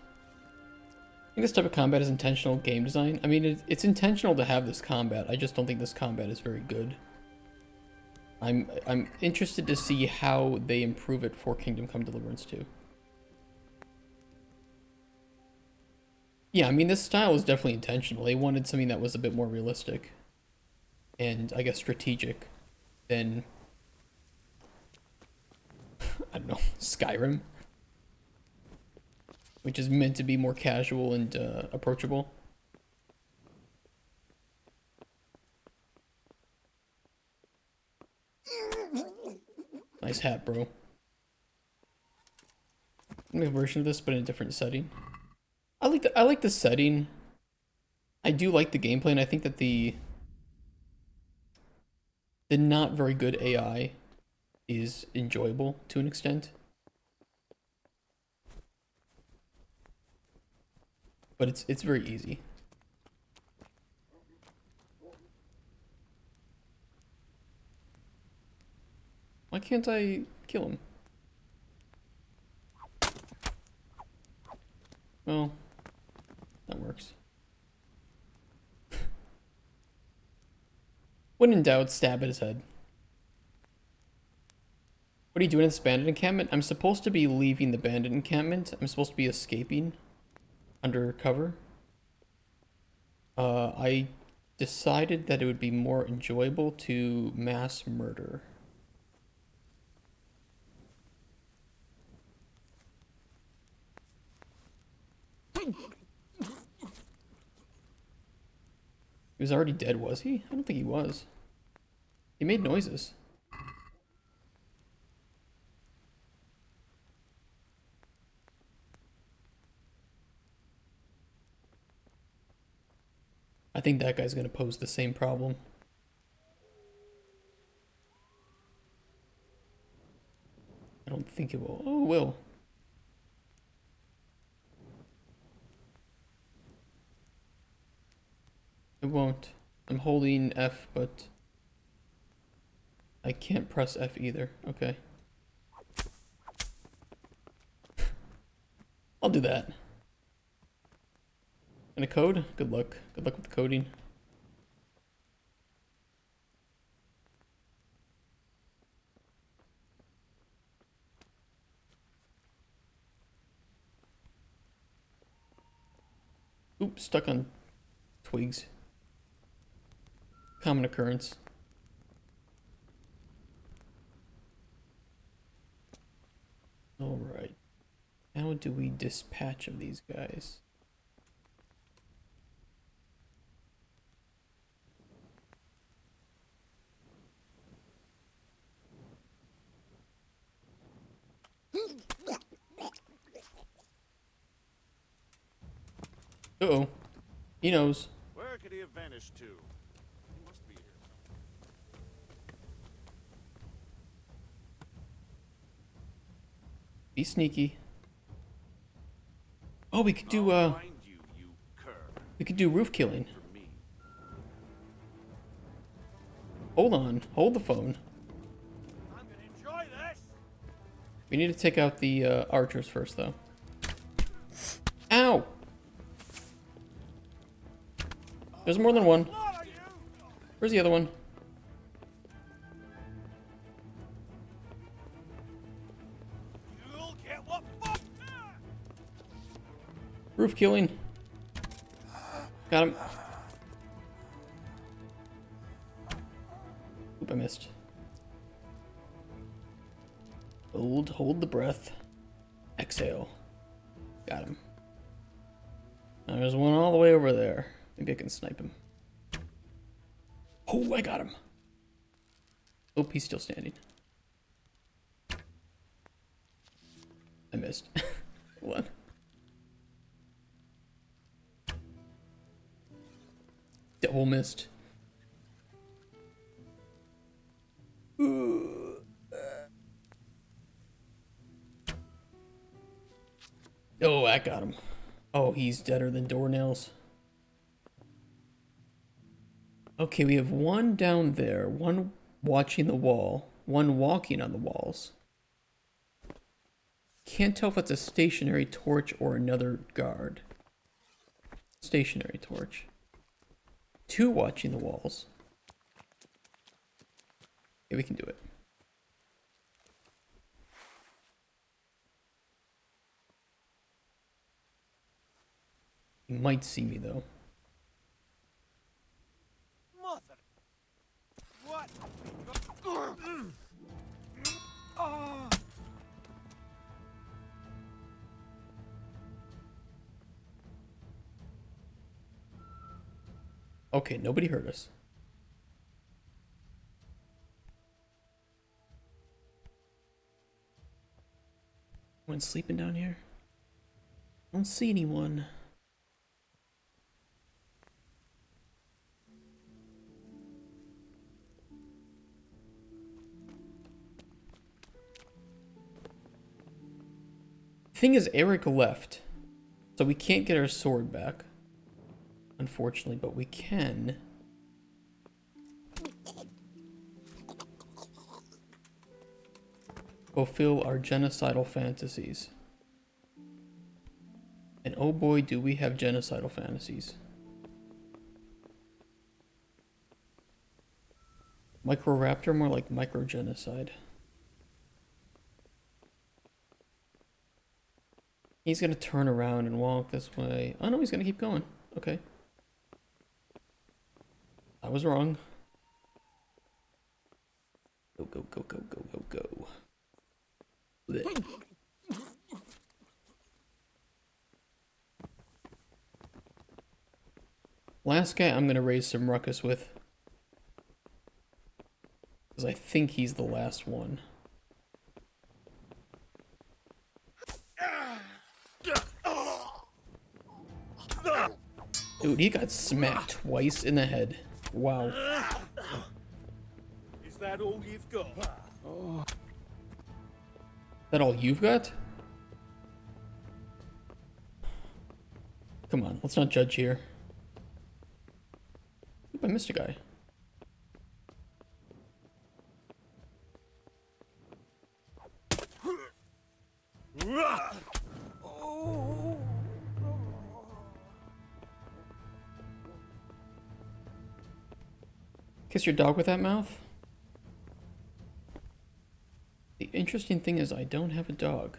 I think this type of combat is intentional game design. I mean, it's intentional to have this combat. I just don't think this combat is very good. I'm interested to see how they improve it for Kingdom Come Deliverance 2. Yeah, I mean, this style is definitely intentional. They wanted something that was a bit more realistic and, I guess, strategic than, I don't know, Skyrim, which is meant to be more casual and approachable. Nice hat, bro. Make a version of this, but in a different setting. I like the setting. I do like the gameplay, and I think that the not very good AI is enjoyable to an extent. But it's very easy. Why can't I kill him? Well, that works. When in doubt, stab at his head. What are you doing in this bandit encampment? I'm supposed to be leaving the bandit encampment. I'm supposed to be escaping under cover. I decided that it would be more enjoyable to mass murder. He was already dead, was he? I don't think he was. He made noises. I think that guy's gonna pose the same problem. I don't think it will. Oh, it will. It won't. I'm holding F, but I can't press F either. Okay. I'll do that. And a code? Good luck. Good luck with the coding. Oops, stuck on twigs. Common occurrence. Alright. How do we dispatch of these guys? Uh-oh. He knows. Where could he have vanished to? He must be here somewhere. Be sneaky. Oh, we could do we could do roof killing. Hold on. Hold the phone. I'm gonna enjoy this. We need to take out the archers first, though. Ow! There's more than one. Where's the other one? Roof killing. Got him. Oop, I missed. Hold the breath. Exhale. Got him. Now there's one all the way over there. Maybe I can snipe him. Oh, I got him. Oh, he's still standing. I missed. One. Double missed. Oh, I got him. Oh, he's deader than doornails. Okay, we have one down there, one watching the wall, one walking on the walls. Can't tell if it's a stationary torch or another guard. Stationary torch. Two watching the walls. Okay, we can do it. He might see me though. Mother. What? Okay, nobody heard us. Anyone sleeping down here? I don't see anyone. Thing is, Eric left, so we can't get our sword back, unfortunately, but we can fulfill our genocidal fantasies. And oh boy, do we have genocidal fantasies. Microraptor, more like microgenocide. He's gonna turn around and walk this way. Oh no, he's gonna keep going. Okay. I was wrong. Go, go, go, go, go, go, go. Blech. Last guy I'm gonna raise some ruckus with. Because I think he's the last one. Dude, he got smacked twice in the head. Wow. Is that all you've got? That all you've got? Come on, let's not judge here. Oop, I missed a guy. Kiss your dog with that mouth? The interesting thing is I don't have a dog.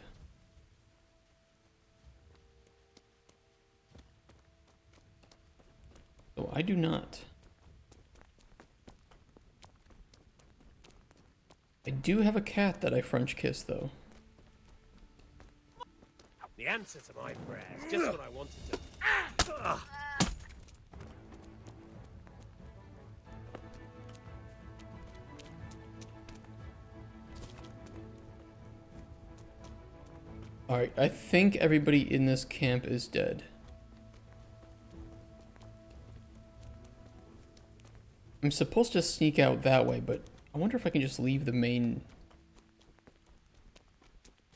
So I do not. I do have a cat that I French kiss though. The answer to my prayers, just what I wanted to. Alright, I think everybody in this camp is dead. I'm supposed to sneak out that way, but I wonder if I can just leave the main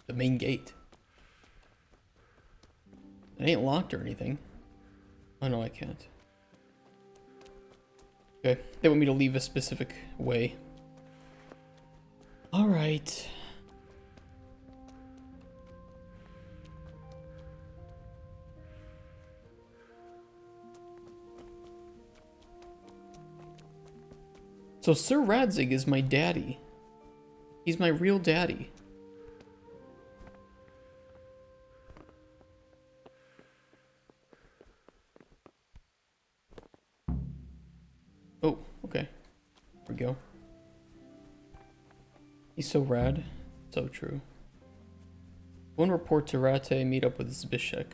gate. It ain't locked or anything. Oh no, I can't. Okay, they want me to leave a specific way. Alright. So Sir Radzig is my daddy. He's my real daddy. Oh, okay. There we go. He's so rad. So true. One report to Rate, meet up with Zbyszek.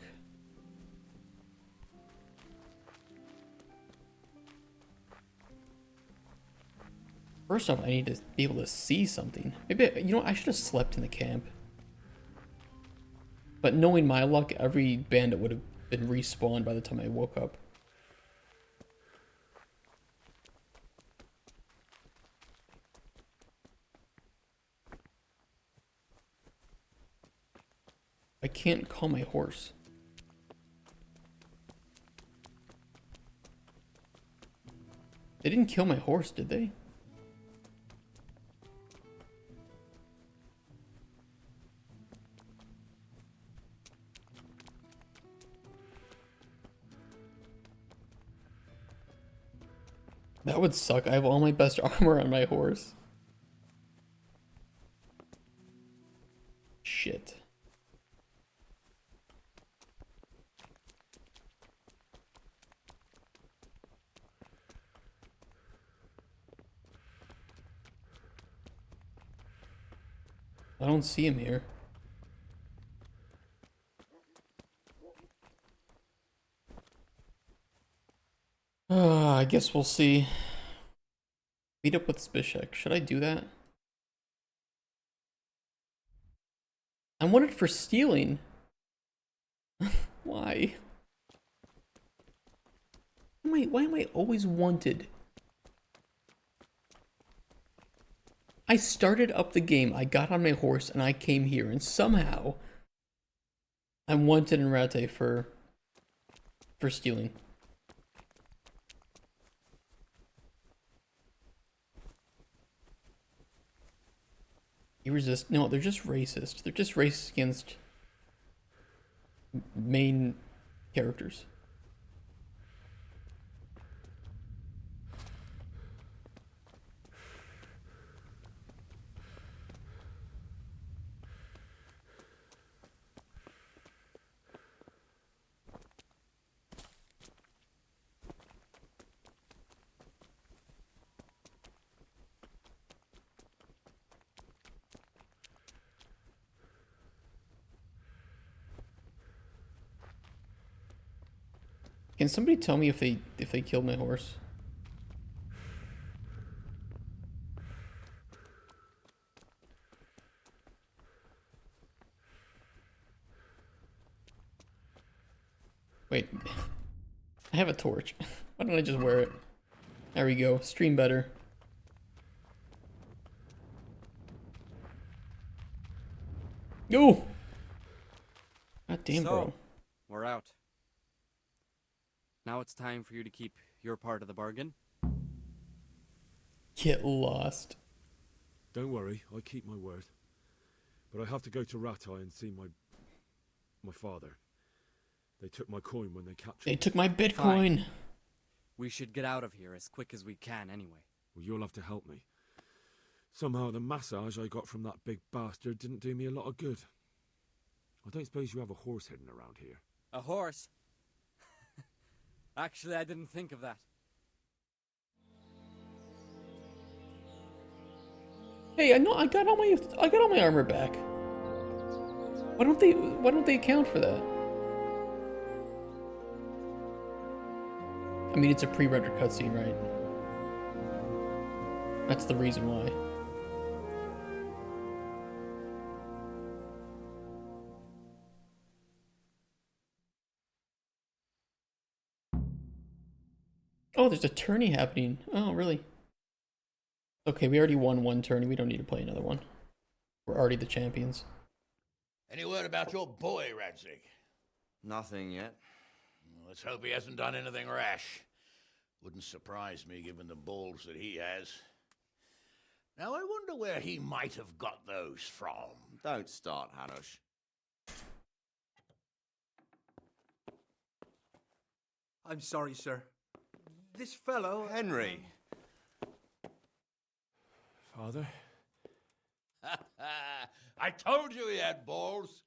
First off, I need to be able to see something. Maybe, you know, I should have slept in the camp. But knowing my luck, every bandit would have been respawned by the time I woke up. I can't call my horse. They didn't kill my horse, did they? That would suck. I have all my best armor on my horse. Shit. I don't see him here. I guess we'll see. Meet up with Zbyszek. Should I do that? I'm wanted for stealing. Why? Why am I always wanted? I started up the game, I got on my horse, and I came here, and somehow I'm wanted in Rate for stealing. You resist? No, they're just racist. They're just racist against main characters. Can somebody tell me if they killed my horse? Wait. I have a torch. Why don't I just wear it? There we go. Stream better. Go! God damn, bro. We're out. Now it's time for you to keep your part of the bargain. Get lost. Don't worry, I keep my word. But I have to go to Ratai and see my father. They took my coin when they captured me. They took my Bitcoin. Fine. We should get out of here as quick as we can anyway. Well, you'll have to help me. Somehow the massage I got from that big bastard didn't do me a lot of good. I don't suppose you have a horse hidden around here. A horse? Actually, I didn't think of that. Hey, I know I got all my armor back. Why don't they account for that? I mean, it's a pre-rendered cutscene, right? That's the reason why. Oh, there's a tourney happening. Oh, really? Okay, we already won one tourney. We don't need to play another one. We're already the champions. Any word about your boy, Radzig? Nothing yet. Let's hope he hasn't done anything rash. Wouldn't surprise me given the balls that he has. Now, I wonder where he might have got those from. Don't start, Hanush. I'm sorry, sir. This fellow... Henry. Father? I told you he had balls.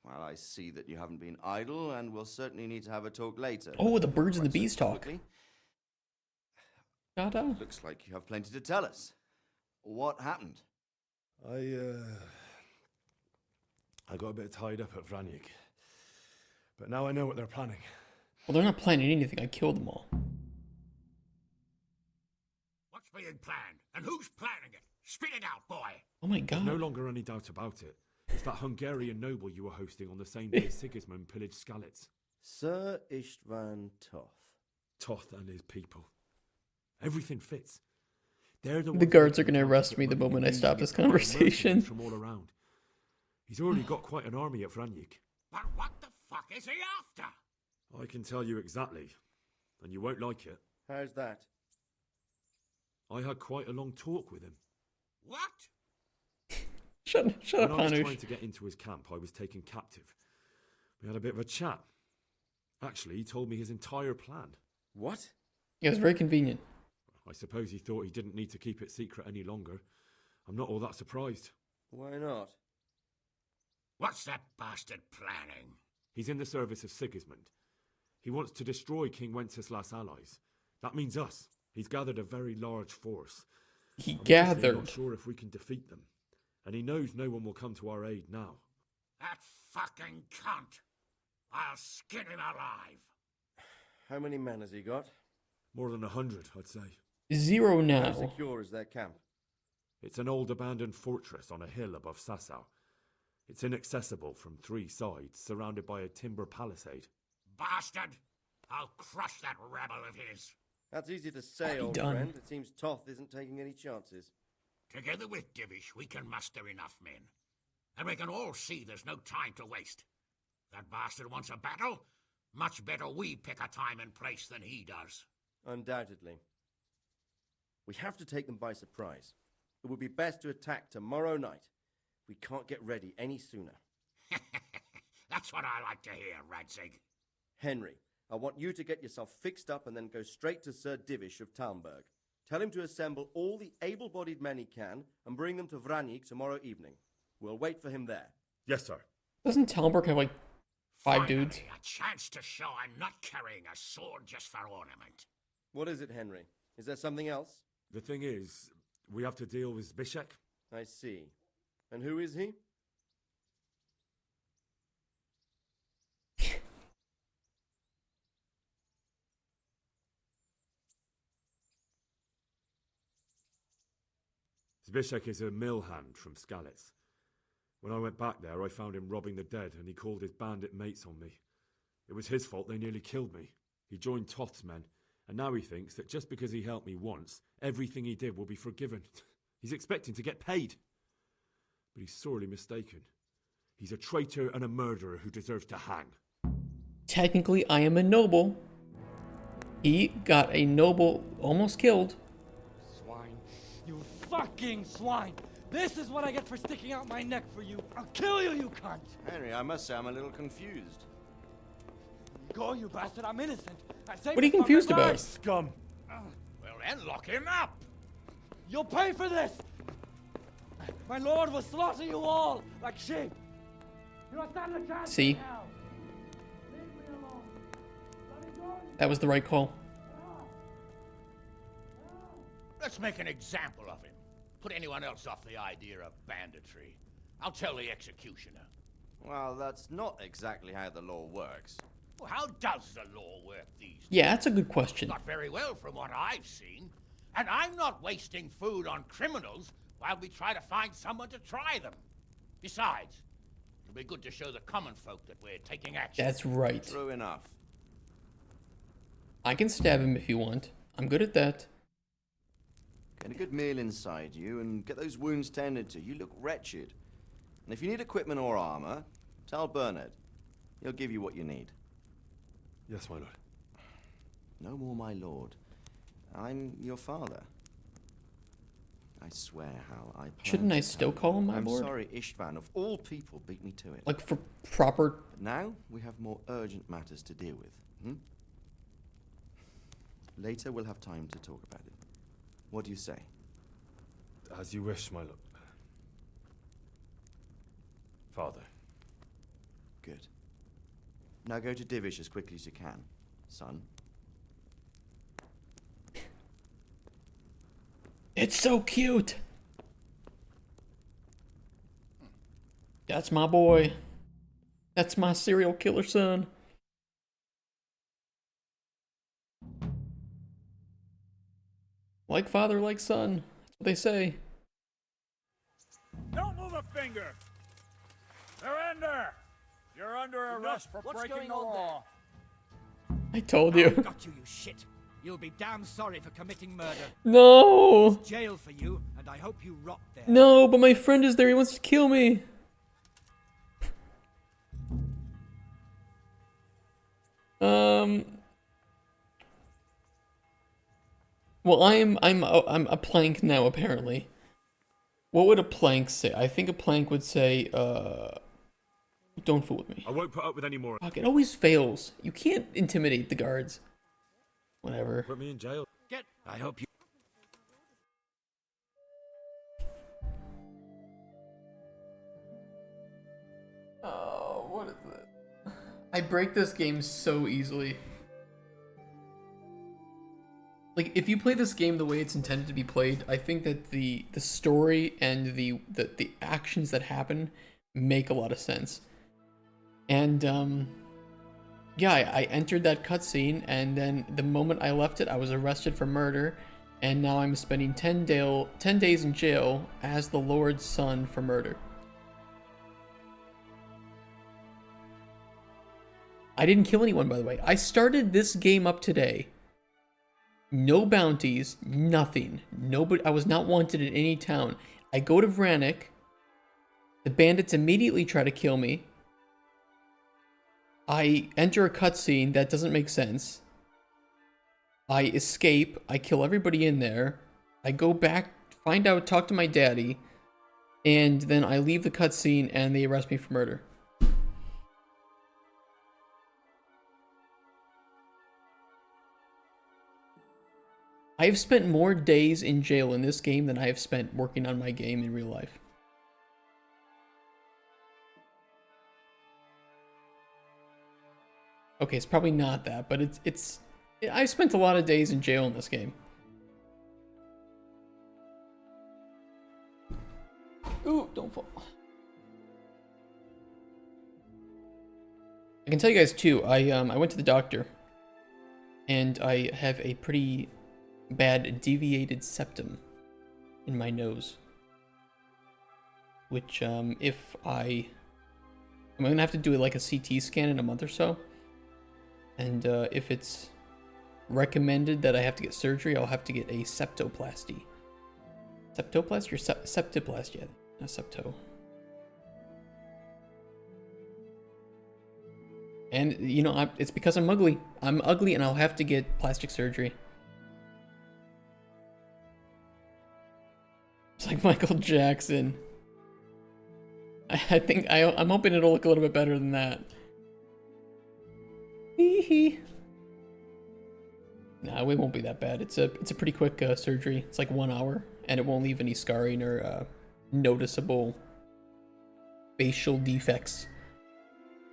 Well, I see that you haven't been idle, and we'll certainly need to have a talk later. Oh, the birds and the bees talk. Quickly. Ta-da. Looks like you have plenty to tell us. What happened? I got a bit tied up at Vranyik. But now I know what they're planning. Well, they're not planning anything. I killed them all. What's being planned? And who's planning it? Spit it out, boy. Oh my god. There's no longer any doubt about it. It's that Hungarian noble you were hosting on the same day Sigismund pillaged Skalitz. Sir Istvan Toth. Toth and his people. Everything fits. They're The guards are going to arrest me the moment I stop this conversation. From all around. He's already got quite an army at Vranyik. But what the fuck is he after? I can tell you exactly, and you won't like it. How's that? I had quite a long talk with him. What? Shut up, When I was Hanush. trying to get into his camp, I was taken captive. We had a bit of a chat. Actually, he told me his entire plan. What? Yeah, it was very convenient. I suppose he thought he didn't need to keep it secret any longer. I'm not all that surprised. Why not? What's that bastard planning? He's in the service of Sigismund. He wants to destroy King Wenceslas' allies. That means us. He's gathered a very large force. He I'm honestly gathered. not sure if we can defeat them. And he knows no one will come to our aid now. That fucking cunt. I'll skin him alive. How many men has he got? More than 100, I'd say. 0 How now. secure is their camp? It's an old abandoned fortress on a hill above Sasau. It's inaccessible from 3 sides, surrounded by a timber palisade. Bastard! I'll crush that rebel of his. That's easy to say, old done? friend. It seems Toth isn't taking any chances. Together with Divish, we can muster enough men. And we can all see there's no time to waste. That bastard wants a battle. Much better we pick a time and place than he does. Undoubtedly. We have to take them by surprise. It would be best to attack tomorrow night. We can't get ready any sooner. That's what I like to hear, Radzig. Henry, I want you to get yourself fixed up and then go straight to Sir Divish of Talmberg. Tell him to assemble all the able-bodied men he can and bring them to Vranyik tomorrow evening. We'll wait for him there. Yes, sir. Doesn't Talmberg have like 5 Finally, dudes? a chance to show I'm not carrying a sword just for ornament. What is it, Henry? Is there something else? The thing is, we have to deal with Zbyszek. I see. And who is he? Zbyszek is a mill hand from Skalitz. When I went back there, I found him robbing the dead, and he called his bandit mates on me. It was his fault they nearly killed me. He joined Toth's men, and now he thinks that just because he helped me once, everything he did will be forgiven. He's expecting to get paid. But he's sorely mistaken. He's a traitor and a murderer who deserves to hang. Technically, I am a noble. He got a noble almost killed. Swine. You fucking swine! This is what I get for sticking out my neck for you. I'll kill you, you cunt! Henry, I must say I'm a little confused. Go, you bastard, I'm innocent. I saved What are you this fucker's confused about? life. Scum! Well then, lock him up! You'll pay for this! My lord will slaughter you all like sheep! You don't stand a chance See? now. Leave me alone. Let me go. That was the right call. Let's make an example of him. Put anyone else off the idea of banditry. I'll tell the executioner. Well, that's not exactly how the law works. Well, how does the law work these days? Yeah, that's a good question. Not very well from what I've seen. And I'm not wasting food on criminals while we try to find someone to try them. Besides, it'll be good to show the common folk that we're taking action. That's right. True enough. I can stab him if you want. I'm good at that. Get a good meal inside you and get those wounds tended to. You look wretched. And if you need equipment or armor, tell Bernard. He'll give you what you need. Yes, my lord. No more, my lord. I'm your father. I swear, Hal, I plan Shouldn't I to still tell call you. him my I'm lord? sorry Istvan, of all people, beat me to it. Like for proper... But now, we have more urgent matters to deal with. Later, we'll have time to talk about it. What do you say? As you wish, my lord. Father. Good. Now go to Divish as quickly as you can, son. It's so cute. That's my boy. That's my serial killer son. Like father, like son. That's what they say. Don't move a finger! Surrender! You're under arrest for breaking the law. I told you. I've got you, you shit. You'll be damn sorry for committing murder. No! It's jail for you, and I hope you rot there. No, but my friend is there. He wants to kill me. Well, I'm a plank now, apparently. What would a plank say? I think a plank would say, don't fool with me. I won't put up with any more. Fuck, it always fails. You can't intimidate the guards. Whatever. Put me in jail. I hope you... Oh, what is it? I break this game so easily. Like, if you play this game the way it's intended to be played, I think that the story and the actions that happen make a lot of sense. And, yeah, I entered that cutscene, and then the moment I left it, I was arrested for murder, and now I'm spending 10 days in jail as the Lord's son for murder. I didn't kill anyone, by the way. I started this game up today. No bounties, nothing. Nobody. I was not wanted in any town. I go to Vranik. The bandits immediately try to kill me. I enter a cutscene that doesn't make sense. I escape. I kill everybody in there. I go back, find out, talk to my daddy, and then I leave the cutscene and they arrest me for murder. I have spent more days in jail in this game than I have spent working on my game in real life. Okay, it's probably not that, but I spent a lot of days in jail in this game. Ooh, don't fall. I can tell you guys too, I went to the doctor and I have a pretty bad deviated septum in my nose, which I'm gonna have to do like a CT scan in a month or so, and if it's recommended that I have to get surgery, I'll have to get a septoplasty. Septoplasty or septoplasty? Yeah, not septo. And you know, it's because I'm ugly. I'm ugly, and I'll have to get plastic surgery. It's like Michael Jackson. I think I'm hoping it'll look a little bit better than that. Hee. No, it won't be that bad. It's a pretty quick surgery. It's like 1 hour, and it won't leave any scarring or noticeable facial defects.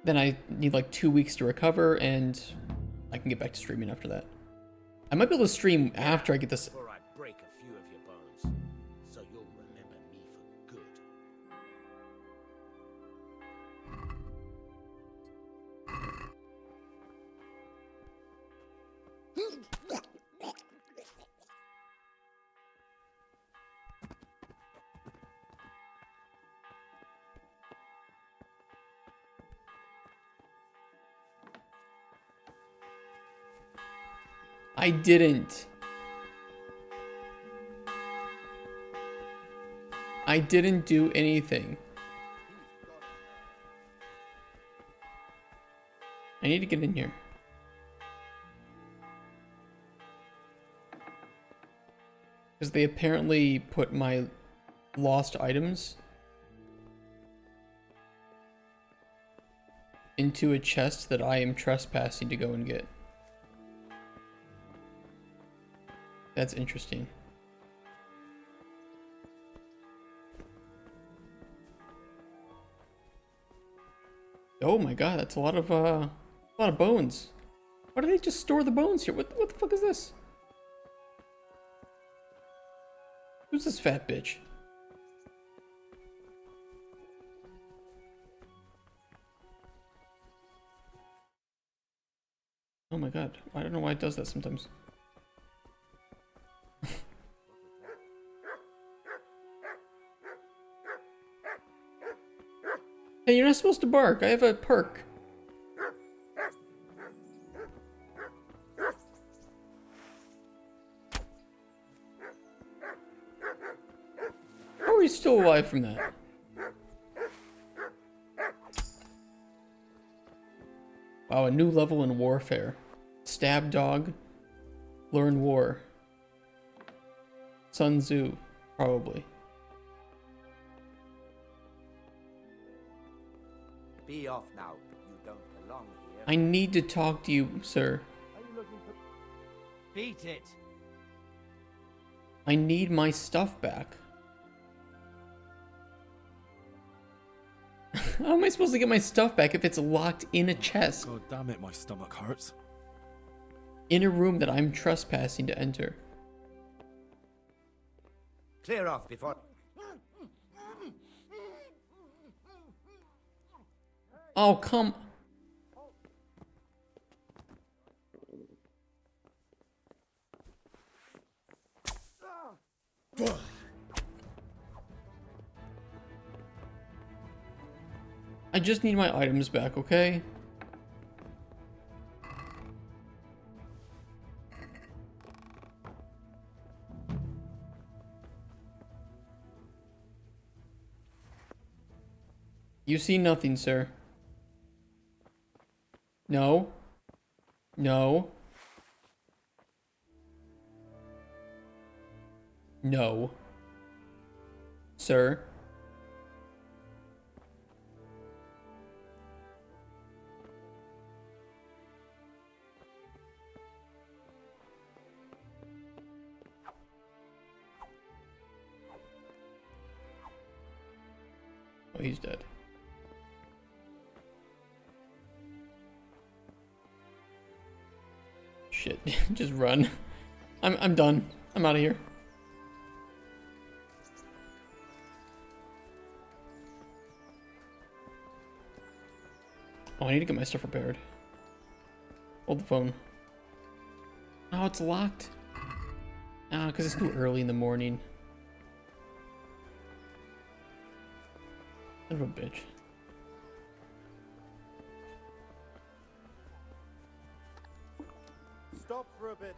Then I need like 2 weeks to recover, and I can get back to streaming after that. I might be able to stream after I get this. Before I break a few of your bones, so you'll remember me for good. I didn't. I didn't do anything. I need to get in here. Because they apparently put my lost items into a chest that I am trespassing to go and get. That's interesting. Oh my god, that's a lot of bones. Why do they just store the bones here? What the fuck is this? Who's this fat bitch? Oh my god, I don't know why it does that sometimes. Hey, you're not supposed to bark. I have a perk. How are you still alive from that? Wow, a new level in warfare. Stab dog. Learn war. Sun Tzu, probably. Be off now. You don't belong here. I need to talk to you, sir. Are you looking for... Beat it. I need my stuff back. How am I supposed to get my stuff back if it's locked in a chest? God damn it, my stomach hurts. In a room that I'm trespassing to enter. Clear off before... Oh, come... I just need my items back, okay? You see nothing, sir. No. No. No. Sir. Oh, he's dead. Shit, just run. I'm done. I'm out of here. Oh, I need to get my stuff repaired. Hold the phone. Oh, it's locked. Ah, because it's too early in the morning. Son of a bitch. Stop for a bit.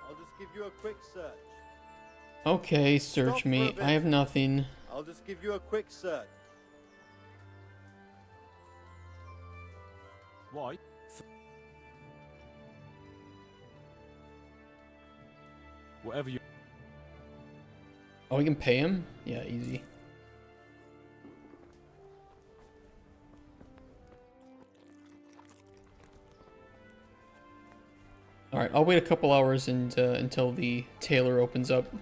I'll just give you a quick search. Okay, search Stop for me. a bit. I have nothing. I'll just give you a quick search. Why? Whatever you... Oh, we can pay him? Yeah, easy. Alright, I'll wait a couple hours and until the tailor opens up.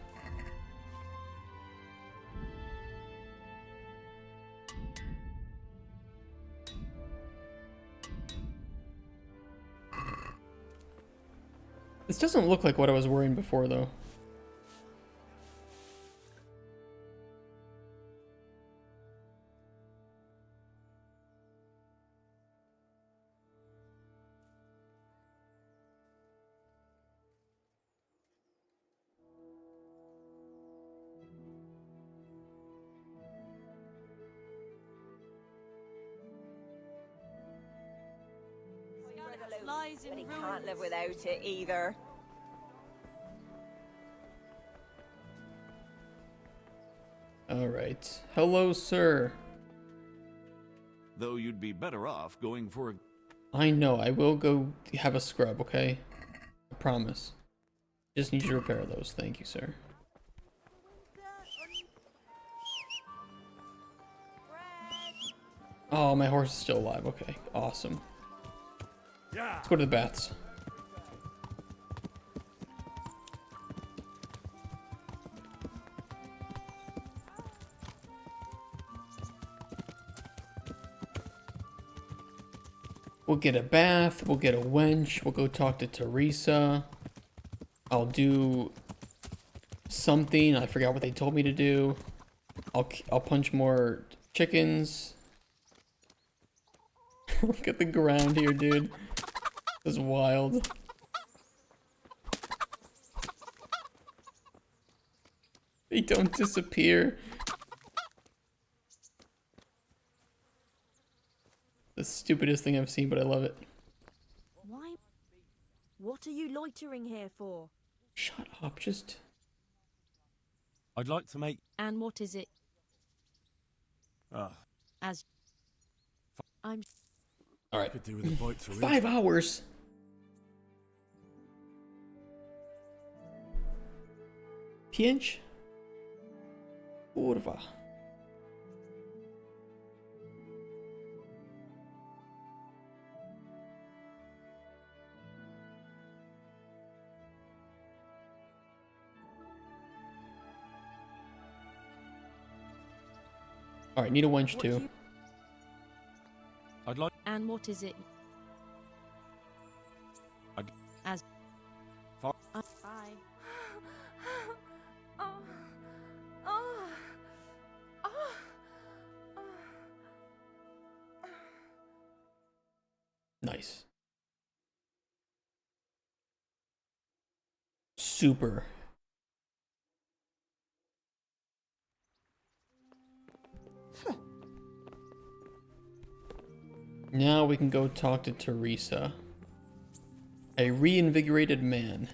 This doesn't look like what I was wearing before, though. Lies in ruins. Can't live without it either. Alright. Hello, sir. Though you'd be better off going for a... I know, I will go have a scrub, okay? I promise. Just need you to repair those. Thank you, sir. Oh, my horse is still alive. Okay, awesome. Let's go to the baths. We'll get a bath. We'll get a wench. We'll go talk to Teresa. I'll do something. I forgot what they told me to do. I'll punch more chickens. Look at the ground here, dude. This is wild. They don't disappear. The stupidest thing I've seen, but I love it. Why? What are you loitering here for? Shut up, just... I'd like to make... And what is it? As... I'm... Alright. Could do with a bite to eat. 5 hours! Pięć? Kurwa. Alright, need a wench too. I'd like... And what is it? I'd... As... Far... I... Nice. Super. Now we can go talk to Teresa. A reinvigorated man.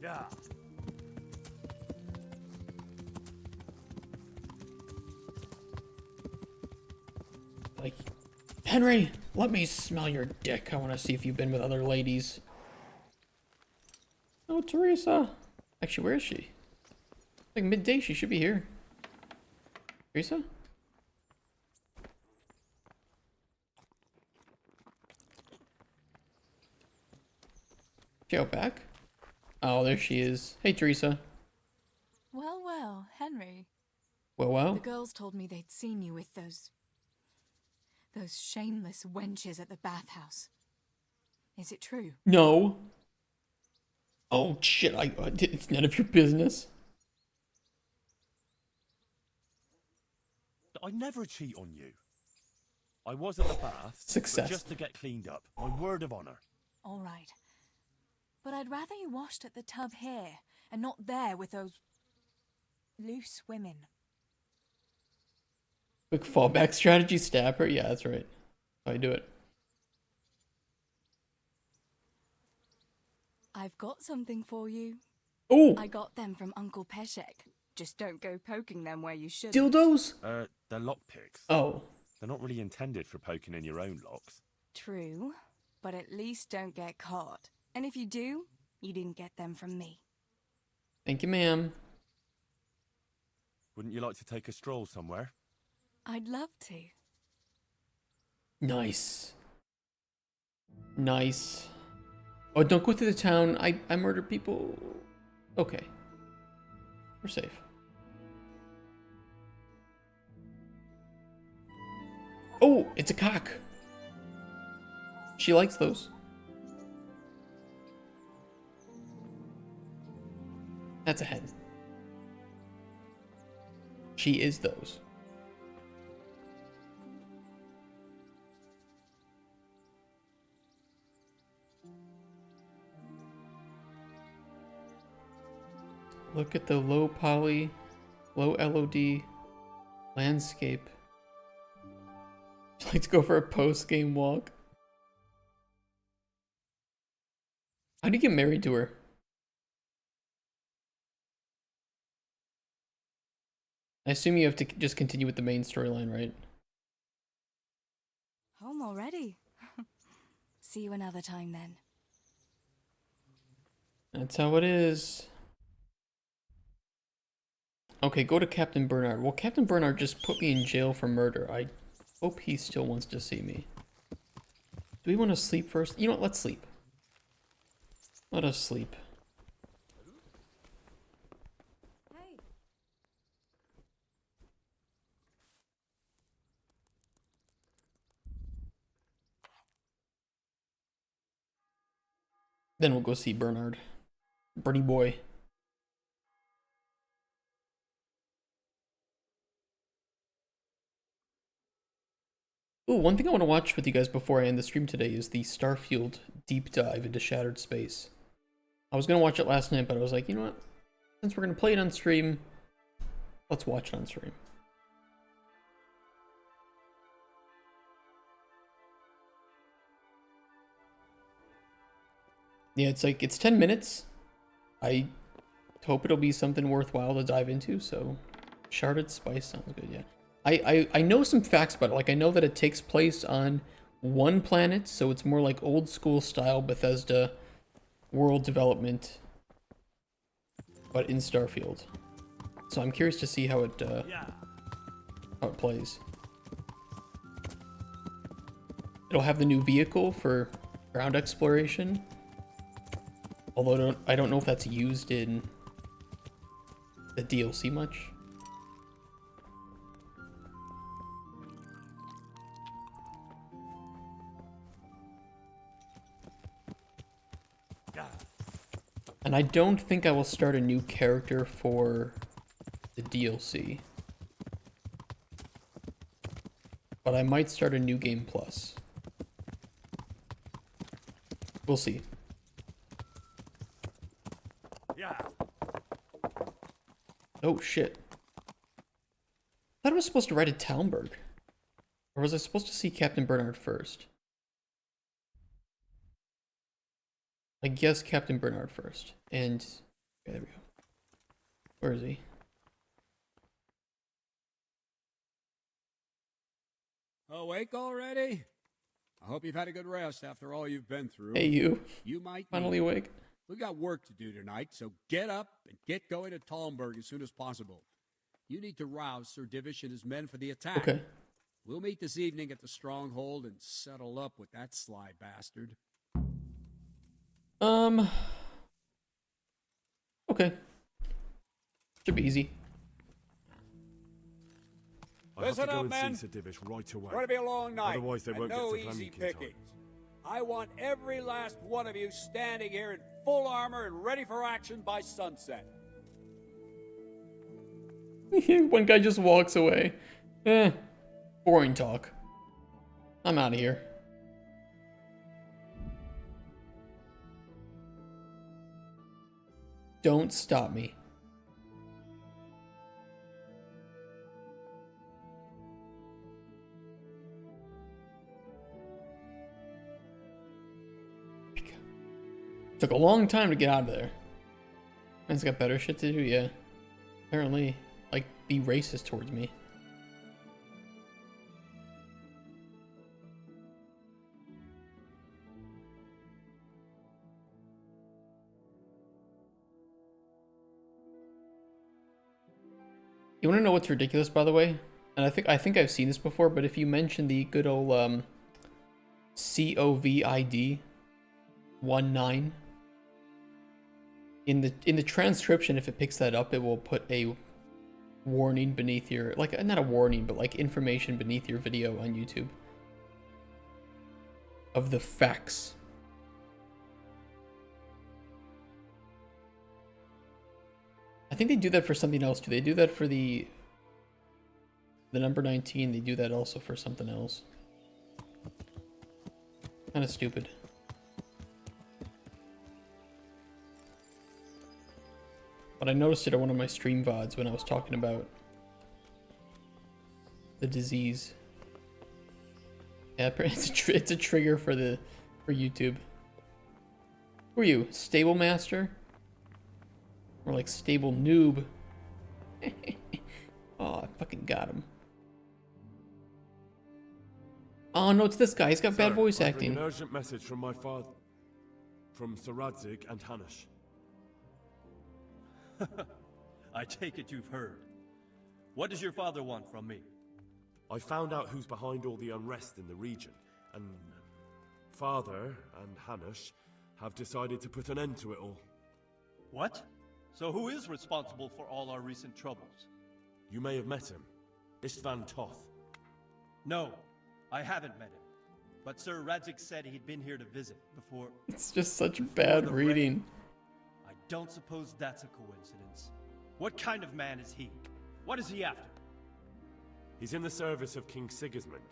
Yeah. Like, Henry, let me smell your dick. I want to see if you've been with other ladies. Oh, Teresa. Actually, where is she? Like midday, she should be here. Teresa? She out back? Oh, there she is. Hey, Teresa. Well, well, Henry. Well. The girls told me they'd seen you with those shameless wenches at the bathhouse. Is it true? No. Oh, shit. It's none of your business. I never cheat on you. I was at the bath. Success. Just to get cleaned up. My word of honor. All right. But I'd rather you washed at the tub here and not there with those loose women. Quick fallback strategy, stab her. Yeah, that's right. How you do it. I've got something for you. Oh! I got them from Uncle Peshek. Just don't go poking them where you should. Dildos? They're lockpicks. Oh. They're not really intended for poking in your own locks. True, but at least don't get caught. And if you do, you didn't get them from me. Thank you, ma'am. Wouldn't you like to take a stroll somewhere? I'd love to. Nice. Nice. Oh, don't go through the town. I murder people. Okay. We're safe. Oh, it's a cock. She likes those. That's a hen. She is those. Look at the low poly, low LOD landscape. Let's go for a post-game walk. How do you get married to her? I assume you have to just continue with the main storyline, right? Home already. See you another time then. That's how it is. Okay, go to Captain Bernard. Well, Captain Bernard just put me in jail for murder. I hope he still wants to see me. Do we want to sleep first? You know what? Let's sleep. Let us sleep. Then we'll go see Bernard. Bernie boy. Ooh, one thing I want to watch with you guys before I end the stream today is the Starfield deep dive into Shattered Space. I was going to watch it last night, but I was like, you know what? Since we're going to play it on stream, let's watch it on stream. Yeah, it's 10 minutes. I hope it'll be something worthwhile to dive into, so Shattered Space sounds good, yeah. I know some facts about it. Like, I know that it takes place on one planet, so it's more like old school style Bethesda world development, but in Starfield. So I'm curious to see how it plays. It'll have the new vehicle for ground exploration, although I don't know if that's used in the DLC much. And I don't think I will start a new character for the DLC. But I might start a new game plus. We'll see. Yeah. Oh shit. I thought I was supposed to ride to Talmberg. Or was I supposed to see Captain Bernard first? I guess Captain Bernard first. And okay, there we go. Where is he? Awake already? I hope you've had a good rest after all you've been through. Hey, you. You might Finally need it. awake. We've got work to do tonight, so get up and get going to Talmberg as soon as possible. You need to rouse Sir Divish and his men for the attack. Okay. We'll meet this evening at the stronghold and settle up with that sly bastard. Okay. Should be easy. I have to Listen go up, and men. see Sir Divish right away. It's going to be a long night. Otherwise they and won't no get to easy Vannick in time. pickings. I want every last one of you standing here in full armor and ready for action by sunset. One guy just walks away. Boring talk. I'm out of here. Don't stop me. Took a long time to get out of there. Man's got better shit to do, yeah. Apparently, like, be racist towards me. You want to know what's ridiculous, by the way? And I think I've seen this before, but if you mention the good old COVID 19 in the transcription, if it picks that up, it will put a warning beneath your, like, not a warning, but like information beneath your video on YouTube of the facts. I think they do that for something else too. They do that for the number 19. They do that also for something else. Kind of stupid. But I noticed it on one of my stream VODs when I was talking about the disease. Yeah, it's a trigger for YouTube. Who are you? Stable Master? Or like Stable Noob? Oh, I fucking got him. Oh no, it's this guy. He's got bad voice I bring acting. An urgent message from my father, from Sir Radzig and Hanish. I take it you've heard. What does your father want from me? I found out who's behind all the unrest in the region, and Father and Hanish have decided to put an end to it all. What? So who is responsible for all our recent troubles? You may have met him. Istvan Toth. No, I haven't met him. but Sir Radzik said he'd been here to visit before... It's just such bad reading. I don't suppose that's a coincidence. What kind of man is he? What is he after? He's in the service of King Sigismund,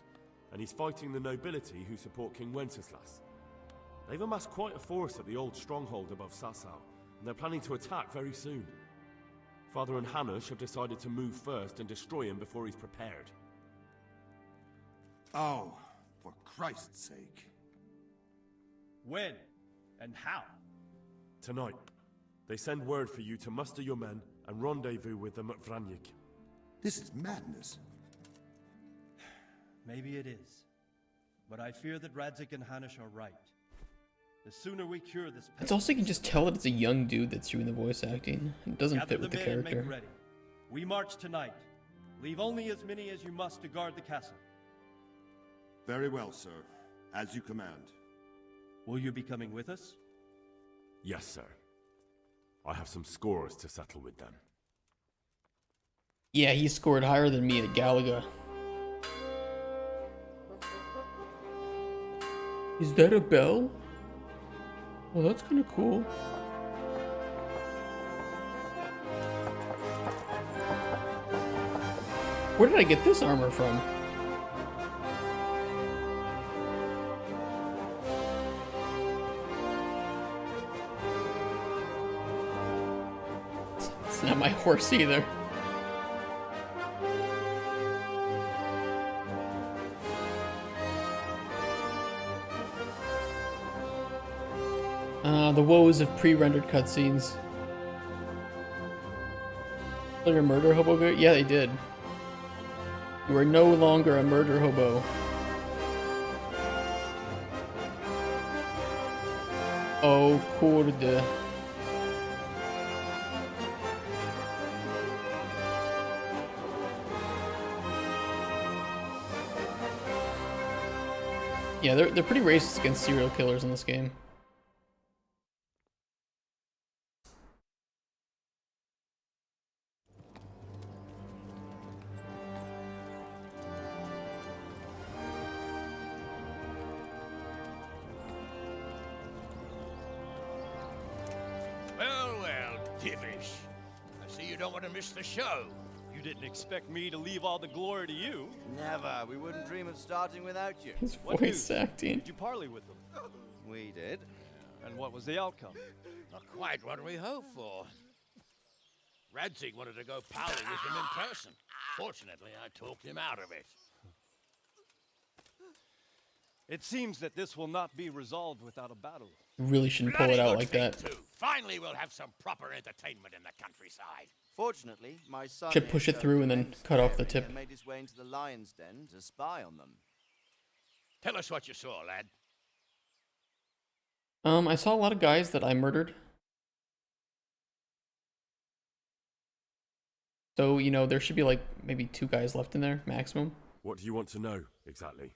and he's fighting the nobility who support King Wenceslas. They've amassed quite a force at the old stronghold above Sasau, and they're planning to attack very soon. Father and Hanush have decided to move first and destroy him before he's prepared. Oh, for Christ's sake. When? And how? Tonight. They send word for you to muster your men and rendezvous with them at Vranyik. This is madness. Maybe it is. But I fear that Radzik and Hanush are right. The sooner we cure this... It's also, you can just tell that it's a young dude that's doing the voice acting. It doesn't fit with the character. Make ready. We march tonight. Leave only as many as you must to guard the castle. Very well, sir. As you command. Will you be coming with us? Yes, sir. I have some scores to settle with them. Yeah, he scored higher than me at Galaga. Is that a bell? Well, that's kind of cool. Where did I get this armor from? It's not my horse either. The woes of pre-rendered cutscenes. Did a murder hobo go? Yeah, they did. You are no longer a murder hobo. Oh, kurde. Yeah, they're pretty racist against serial killers in this game. Miss the show. You didn't expect me to leave all the glory to you. Never. We wouldn't dream of starting without you. His voice acting. Did you parley with them? We did. And what was the outcome? Not quite what we hoped for. Radzik wanted to go parley with him in person. Fortunately, I talked him out of it. It seems that this will not be resolved without a battle. You really shouldn't pull it out like that. Too. Finally, we'll have some proper entertainment in the countryside. Fortunately, my son should push it through and then cut off the tip. And made his way into the lion's den to spy on them. Tell us what you saw, lad. I saw a lot of guys that I murdered. So, you know, there should be like maybe 2 guys left in there, maximum. What do you want to know, exactly?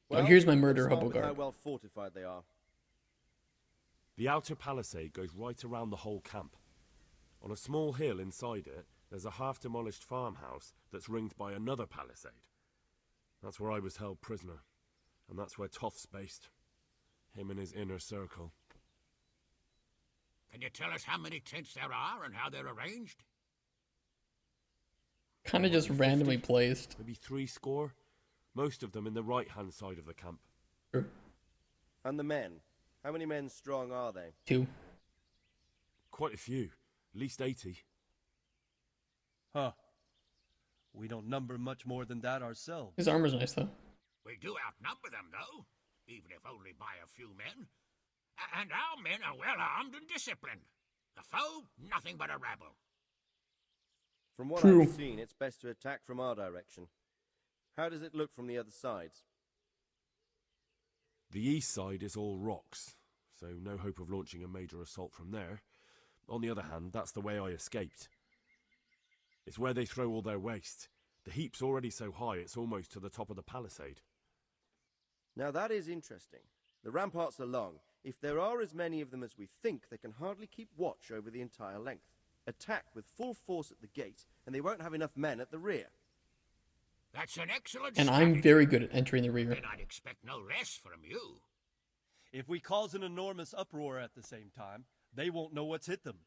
Well, here's my murder hobo guard. How well fortified they are. The outer palisade goes right around the whole camp. On a small hill inside it, there's a half-demolished farmhouse that's ringed by another palisade. That's where I was held prisoner, and that's where Toth's based. Him and his inner circle. Can you tell us how many tents there are and how they're arranged? Kind of just randomly placed. Maybe 3 score. Most of them in the right-hand side of the camp. Sure. And the men? How many men strong are they? 2. Quite a few. At least 80. Huh. We don't number much more than that ourselves. His armor's nice, though. We do outnumber them, though, even if only by a few men. And our men are well armed and disciplined. The foe, nothing but a rabble. From what I've seen, it's best to attack from our direction. How does it look from the other sides? The east side is all rocks, so no hope of launching a major assault from there. On the other hand, that's the way I escaped. It's where they throw all their waste. The heap's already so high it's almost to the top of the palisade. Now that is interesting. The ramparts are long. If there are as many of them as we think, they can hardly keep watch over the entire length. Attack with full force at the gate, and they won't have enough men at the rear. That's an excellent And I'm strategy. very good at entering the rear. Then I'd expect no less from you. If we cause an enormous uproar at the same time, they won't know what's hit them.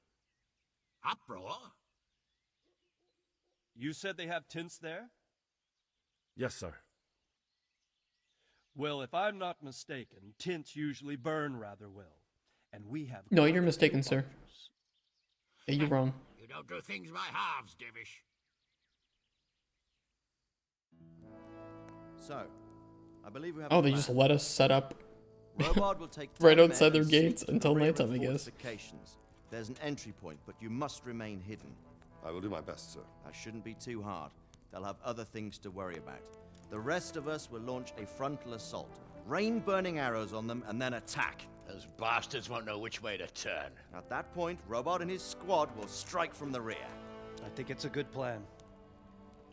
Uproar? You said they have tents there? Yes, sir. Well, if I'm not mistaken, tents usually burn rather well. And we have... No, you're mistaken, sir. Yeah, you're wrong. You don't do things by halves, Divish. So, I believe we have. Oh, they just let us set up Robard will take right 10 outside men their and gates seek the until rear nighttime, I of guess. fortifications. There's an entry point, but you must remain hidden. I will do my best, sir. That shouldn't be too hard. They'll have other things to worry about. The rest of us will launch a frontal assault, rain burning arrows on them, and then attack. Those bastards won't know which way to turn. At that point, Robard and his squad will strike from the rear. I think it's a good plan.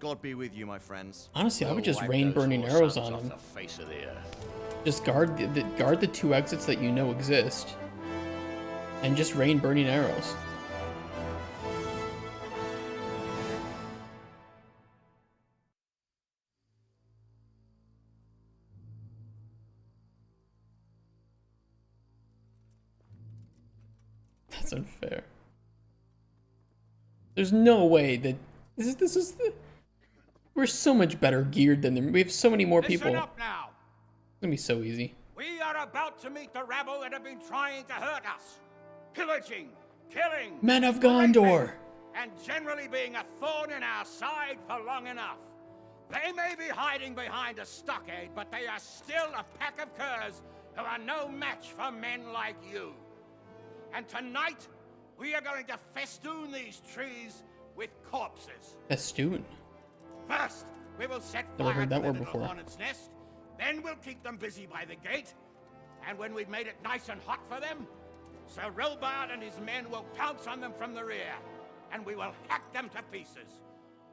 God be with you, my friends. Honestly, I would just Wipe rain those burning four arrows sons on off them. the face of the earth. Just guard the two exits that you know exist, and just rain burning arrows. That's unfair. There's no way that this is the. We're so much better geared than them. We have so many more people. Listen up now. It's gonna be so easy. We are about to meet the rabble that have been trying to hurt us. Pillaging, killing, Men of Gondor! and generally being a thorn in our side for long enough. They may be hiding behind a stockade, but they are still a pack of curs who are no match for men like you. And tonight, we are going to festoon these trees with corpses. Festoon. First, we will set Never fire heard that to the word little before. hornet's nest. Then we'll keep them busy by the gate. And when we've made it nice and hot for them, Sir Robard and his men will pounce on them from the rear. And we will hack them to pieces.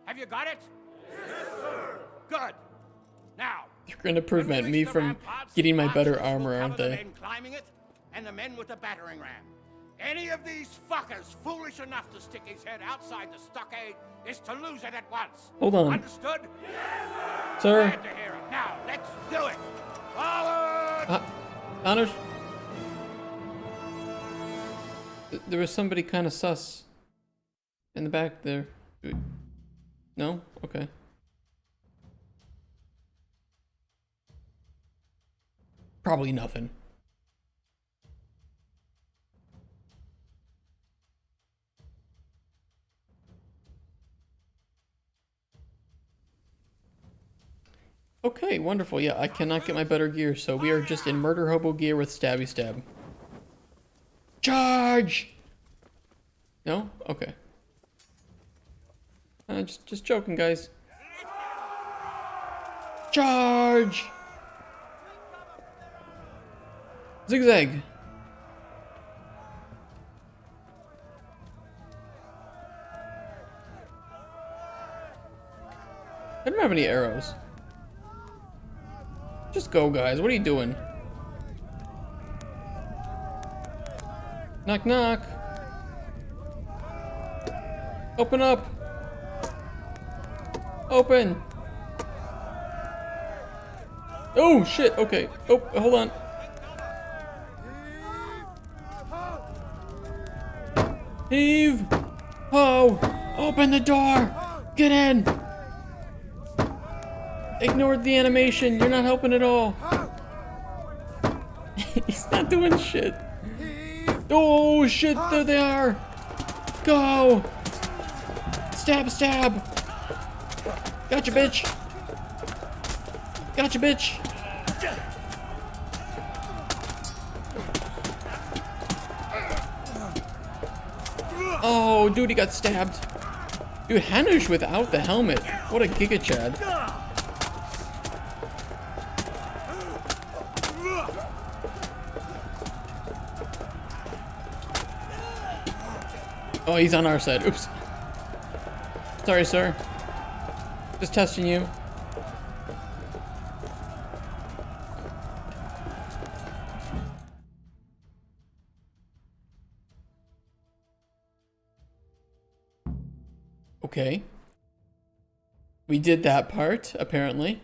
Have you got it? Yes, sir. Good. Now, They're gonna prevent me from getting my better armor, aren't the they? men climbing it, and the men with the battering ram. Any of these fuckers foolish enough to stick his head outside the stockade is to lose it at once. Hold on. Understood? Yes, sir. Glad to hear it. Now, let's do it. Forward! Honors. There was somebody kind of sus in the back there. No? Okay. Probably nothing. Okay, wonderful. Yeah, I cannot get my better gear, so we are just in murder hobo gear with stabby stab. Charge! No? Okay. Just joking, guys. Charge! Zigzag. I don't have any arrows. Just go, guys. What are you doing? Knock, knock. Open up. Open. Oh, shit. Okay. Oh, hold on. Heave. Oh, open the door. Get in. Ignored the animation. You're not helping at all. He's not doing shit. Oh, shit. There they are. Go. Stab, stab. Gotcha, bitch. Gotcha, bitch. Oh, dude, he got stabbed. Dude, Hanush without the helmet. What a Giga Chad. Oh, he's on our side. Oops. Sorry, sir. Just testing you. Okay. We did that part, apparently.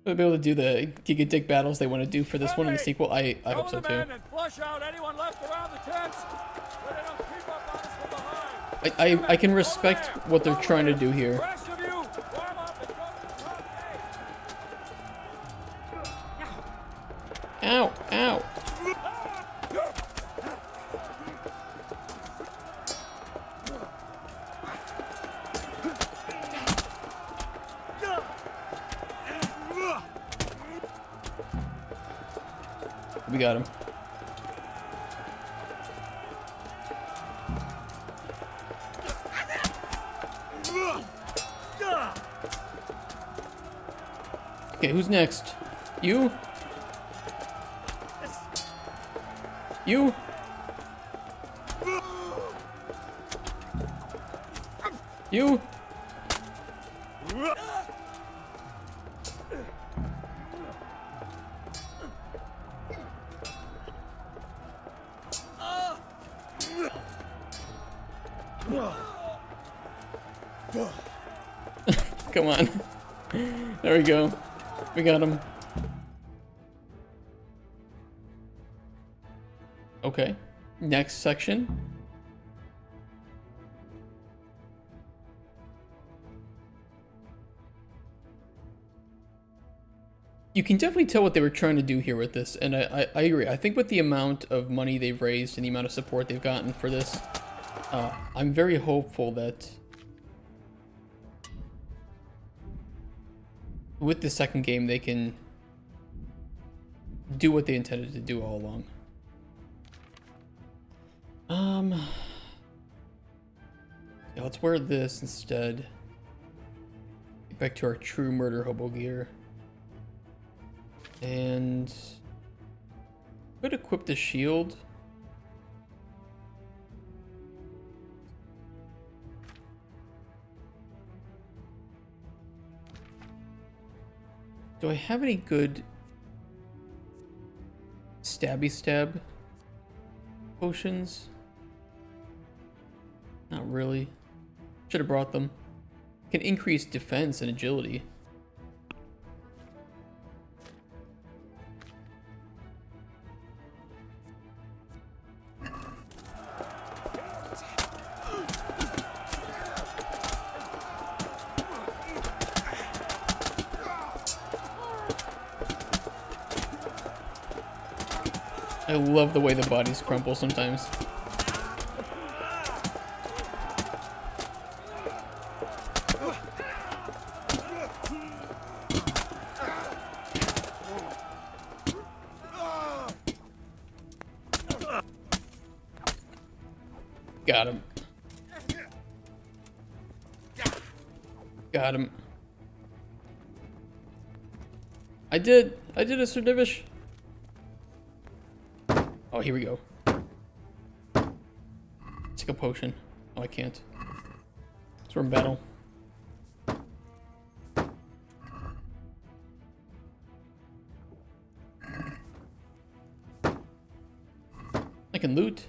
We'll be able to do the Giga Dick battles they want to do for this one in the sequel. I hope so too. And flush out anyone left around the tents, so they don't creep up on us from behind. I can respect what they're trying to do here. Rest of you, warm up and go to the top gate. Ow, ow. We got him. Okay, who's next? You? You? You? Come on. There we go. We got him. Okay. Next section. You can definitely tell what they were trying to do here with this, and I agree. I think with the amount of money they've raised and the amount of support they've gotten for this, I'm very hopeful that with the second game they can do what they intended to do all along. Yeah, let's wear this instead. Get back to our true murder hobo gear. And could equip the shield. Do I have any good stabby stab potions? Not really. Should have brought them. Can increase defense and agility. I love the way the bodies crumple sometimes. Got him. Got him. I did a Sir Divish. Oh, here we go. Take a potion. Oh, I can't. So we're in battle. I can loot.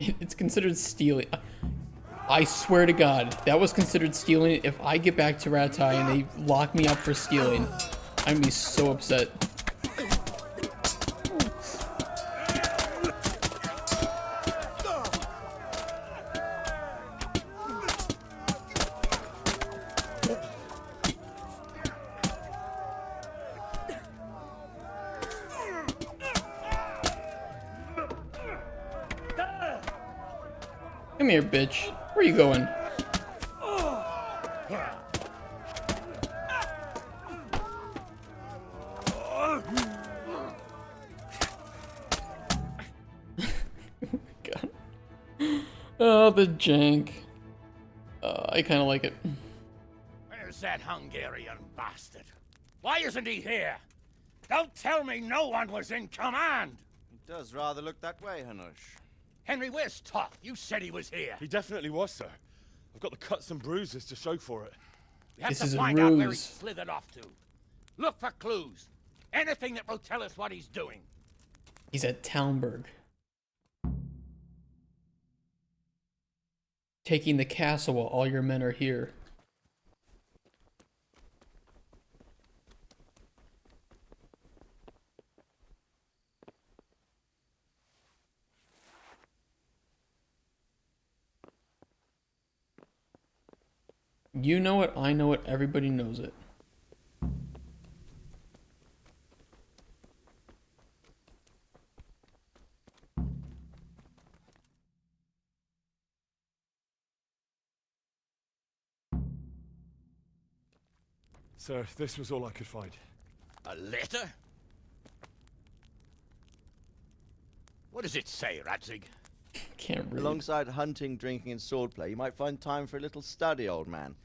It's considered stealing. I swear to God, that was considered stealing. If I get back to Ratai and they lock me up for stealing, I'm gonna be so upset. Come here, bitch. Where are you going? God. Oh, the jank. I kind of like it. Where's that Hungarian bastard? Why isn't he here? Don't tell me no one was in command! It does rather look that way, Hanush. Henry, where's Toth? You said he was here. He definitely was, sir. I've got the cuts and bruises to show for it. We have to find out where he slithered off to. Look for clues. Anything that will tell us what he's doing. He's at Talmberg. taking the castle while all your men are here. You know it, I know it, everybody knows it. Sir, this was all I could find. A letter? What does it say, Radzig? Can't read. Alongside hunting, drinking, and swordplay, you might find time for a little study, old man.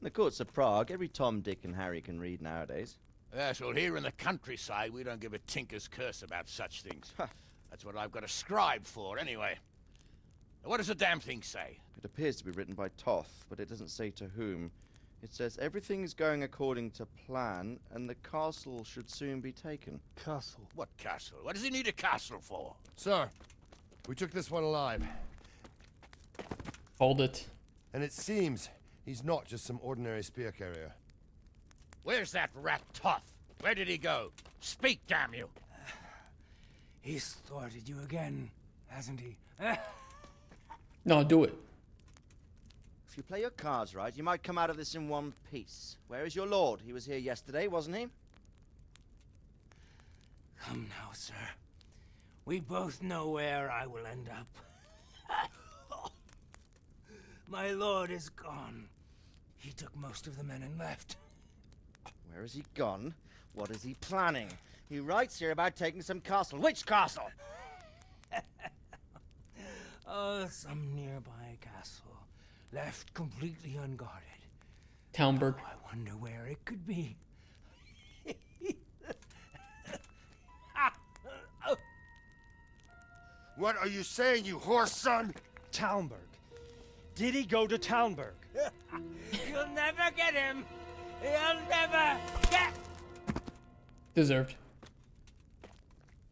In the courts of Prague, every Tom, Dick, and Harry can read nowadays. Yes, well, here in the countryside, we don't give a tinker's curse about such things. That's what I've got a scribe for, anyway. What does the damn thing say? It appears to be written by Toth, but it doesn't say to whom. It says everything is going according to plan, and the castle should soon be taken. Castle? What castle? What does he need a castle for? Sir, we took this one alive. Hold it. And it seems he's not just some ordinary spear carrier. Where's that rat Toth? Where did he go? Speak, damn you! He's thwarted you again, hasn't he? No, do it. If you play your cards right, you might come out of this in one piece. Where is your lord? He was here yesterday, wasn't he? Come now, sir. We both know where I will end up. My lord is gone. He took most of the men and left. Where has he gone? What is he planning? He writes here about taking some castle. Which castle? Oh, some nearby castle. Left completely unguarded. Talmberg. Oh, I wonder where it could be. What are you saying, you horse son? Talmberg. Did he go to Talmberg? You'll never get him. You'll never get... Deserved.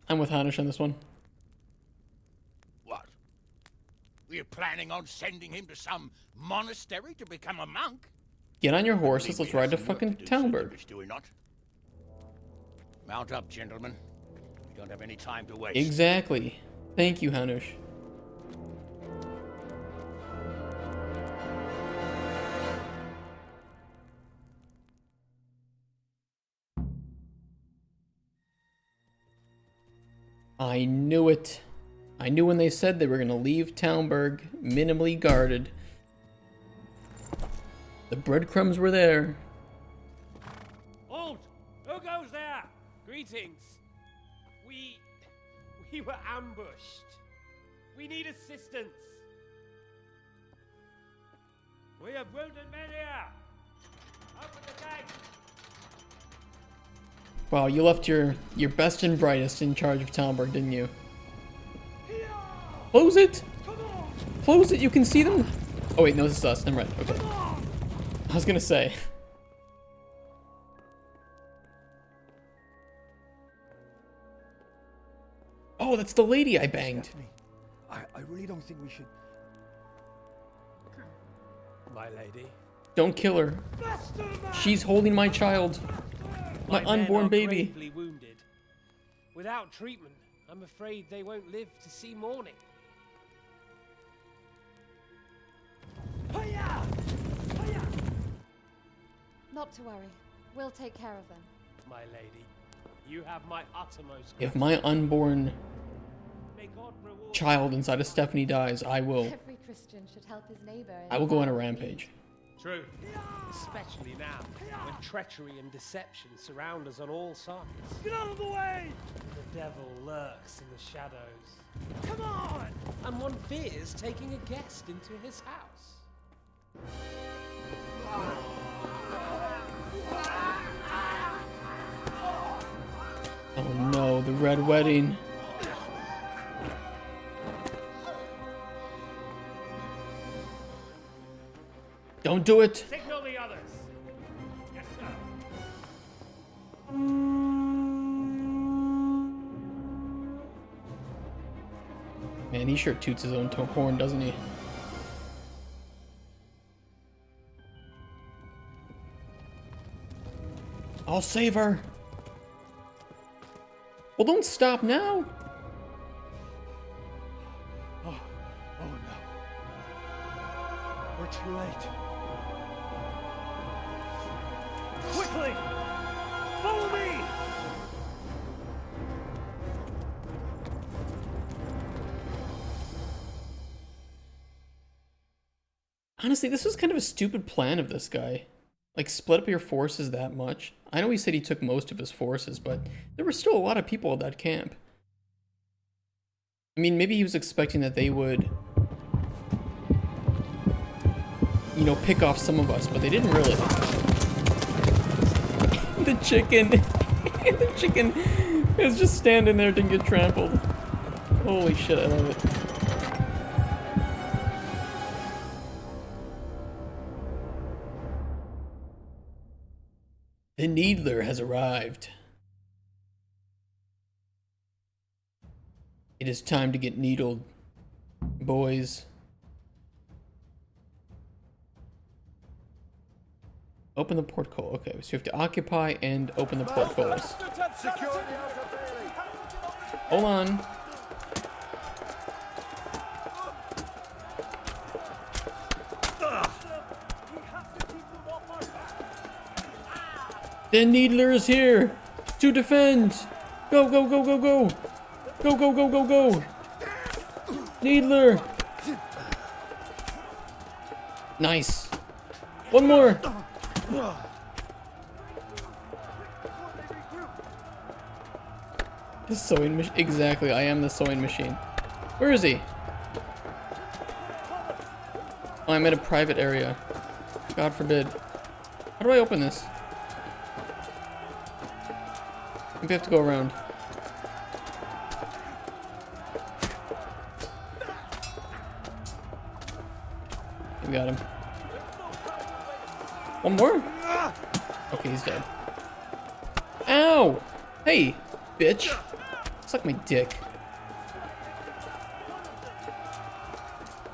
I'm with Hanish on this one. What? Were you planning on sending him to some monastery to become a monk? Get on your horses, let's ride to fucking Talmberg. Do we not? Mount up, gentlemen. We don't have any time to waste. Exactly. Thank you, Hanush. I knew it. I knew when they said they were going to leave Talmberg minimally guarded. The breadcrumbs were there. Halt! Who goes there? Greetings. We were ambushed. We need assistance. We have wounded men here. Open the gate. Wow, you left your best and brightest in charge of Talmberg, didn't you? Close it! Close it, you can see them! Oh wait, no, this is us, never mind, okay. I was gonna say. Oh, that's the lady I banged. I really don't think we should... My lady. Don't kill her. She's holding my child. My unborn baby. Gravely wounded. Without treatment, I'm afraid they won't live to see morning. Not to worry. We'll take care of them. My lady, you have my uttermost... If my unborn May God reward... child inside of Stephanie dies, I will. Every Christian should help his neighbor. I will go on a rampage. True. Especially now, when treachery and deception surround us on all sides. Get out of the way! The devil lurks in the shadows. Come on! And one fears taking a guest into his house. Oh no, the red wedding. Don't do it. Signal the others. Yes, sir. Man, he sure toots his own horn, doesn't he? I'll save her. Well, don't stop now. Oh no. We're too late. Quickly! Follow me! Honestly, this was kind of a stupid plan of this guy. Like, split up your forces that much. I know he said he took most of his forces, but there were still a lot of people at that camp. I mean, maybe he was expecting that they would, you know, pick off some of us, but they didn't really. The chicken. The chicken is just standing there, didn't get trampled. Holy shit, I love it. The Needler has arrived. It is time to get needled, boys. Open the porthole. Okay, so you have to occupy and open the portholes. Hold on. The Needler is here to defend. Go, go, go, go, go. Go, go, go, go, go. Needler. Nice. One more. The sewing machine. Exactly, I am the sewing machine. Where is he? Oh, I'm in a private area. God forbid. How do I open this? Maybe I have to go around. We got him. One more? Okay, he's dead. Ow! Hey, bitch. Suck my dick.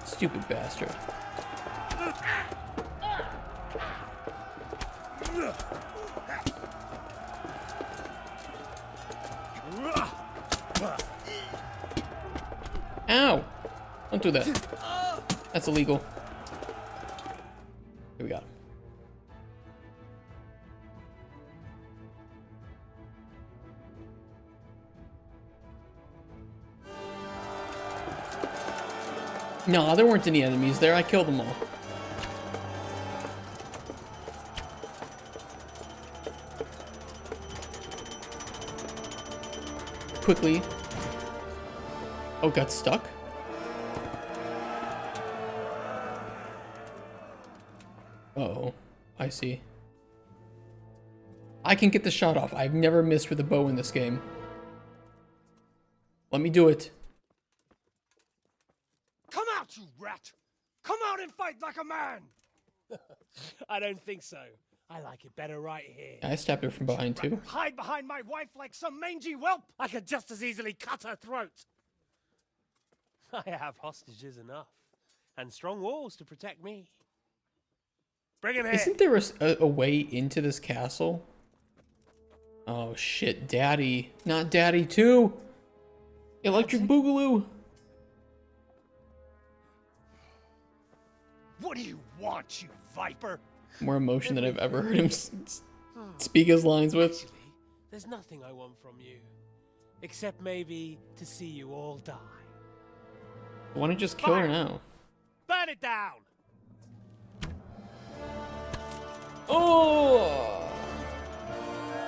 Stupid bastard. Ow! Don't do that. That's illegal. Here we got him. No, there weren't any enemies there. I killed them all. Quickly. Oh, got stuck? Uh-oh. I see. I can get the shot off. I've never missed with a bow in this game. Let me do it. Come out, you rat! Come out and fight like a man! I don't think so. I like it better right here. I stabbed her from behind too. Hide behind my wife like some mangy whelp. I could just as easily cut her throat. I have hostages enough, and strong walls to protect me. Bring him here. Isn't there a way into this castle? Oh shit, Daddy. Not Daddy 2! Electric Boogaloo! What do you want, you viper? More emotion than I've ever heard him speak his lines with. Actually, there's nothing I want from you, except maybe to see you all die. Why don't you just kill her now? Burn it down! Oh!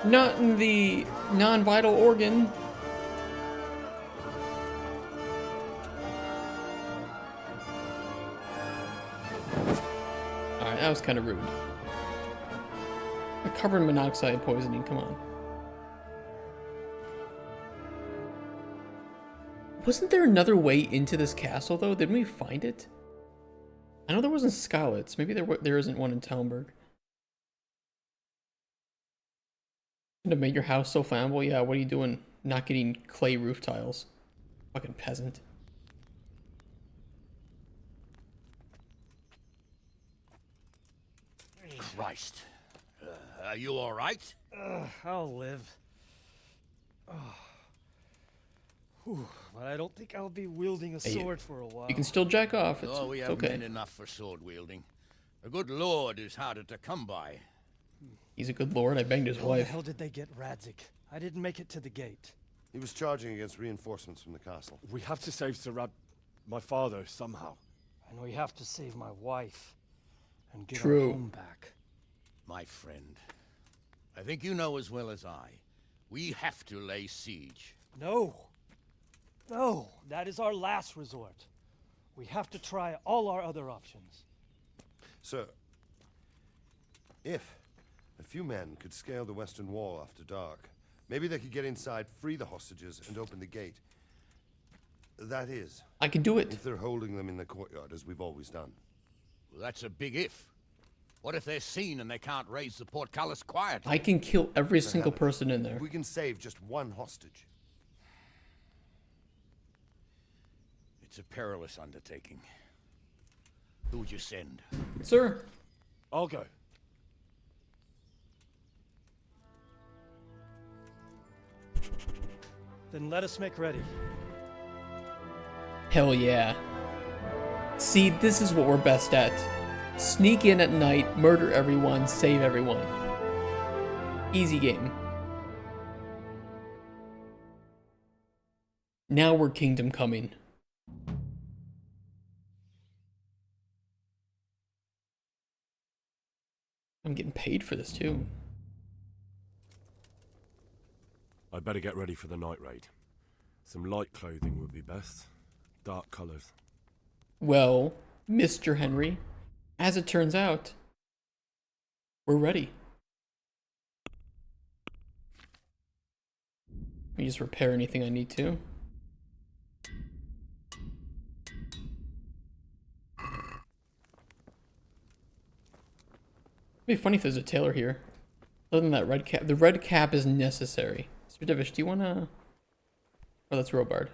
Not in the non-vital organ. Alright, that was kind of rude. A carbon monoxide poisoning, come on. Wasn't there another way into this castle, though? Didn't we find it? I know there wasn't Skalitz. Maybe there isn't one in Talmberg. To make your house so flammable? Yeah, what are you doing? Not getting clay roof tiles. Fucking peasant. Christ. Are you all right? I'll live. Whew, but I don't think I'll be wielding a Hey, sword for a while. You can still jack off. It's, Oh, we it's have okay. men enough for sword wielding. A good lord is harder to come by. He's a good lord. I banged his How the wife. hell did they get Radzik? I didn't make it to the gate. He was charging against reinforcements from the castle. We have to save Sir my father, somehow. And we have to save my wife and get True. our home back. My friend, I think you know as well as I. We have to lay siege. No. No, that is our last resort. We have to try all our other options. Sir, if a few men could scale the western wall after dark, maybe they could get inside, free the hostages, and open the gate. That is, I can do it. if they're holding them in the courtyard, as we've always done. Well, that's a big if. What if they're seen and they can't raise the portcullis quietly? I can kill every single person in there. We can save just one hostage. It's a perilous undertaking. Who would you send? Sir. I'll go. Then let us make ready. Hell yeah. See, this is what we're best at. Sneak in at night, murder everyone, save everyone. Easy game. Now we're kingdom coming. I'm getting paid for this too. I'd better get ready for the night raid. Some light clothing would be best. Dark colours. Well, Mr. Henry, as it turns out, we're ready. Let me just repair anything I need to. It'd be funny if there's a tailor here. Other than that red cap. The red cap is necessary. Mr. Divish, do you want to... Oh, that's Robard.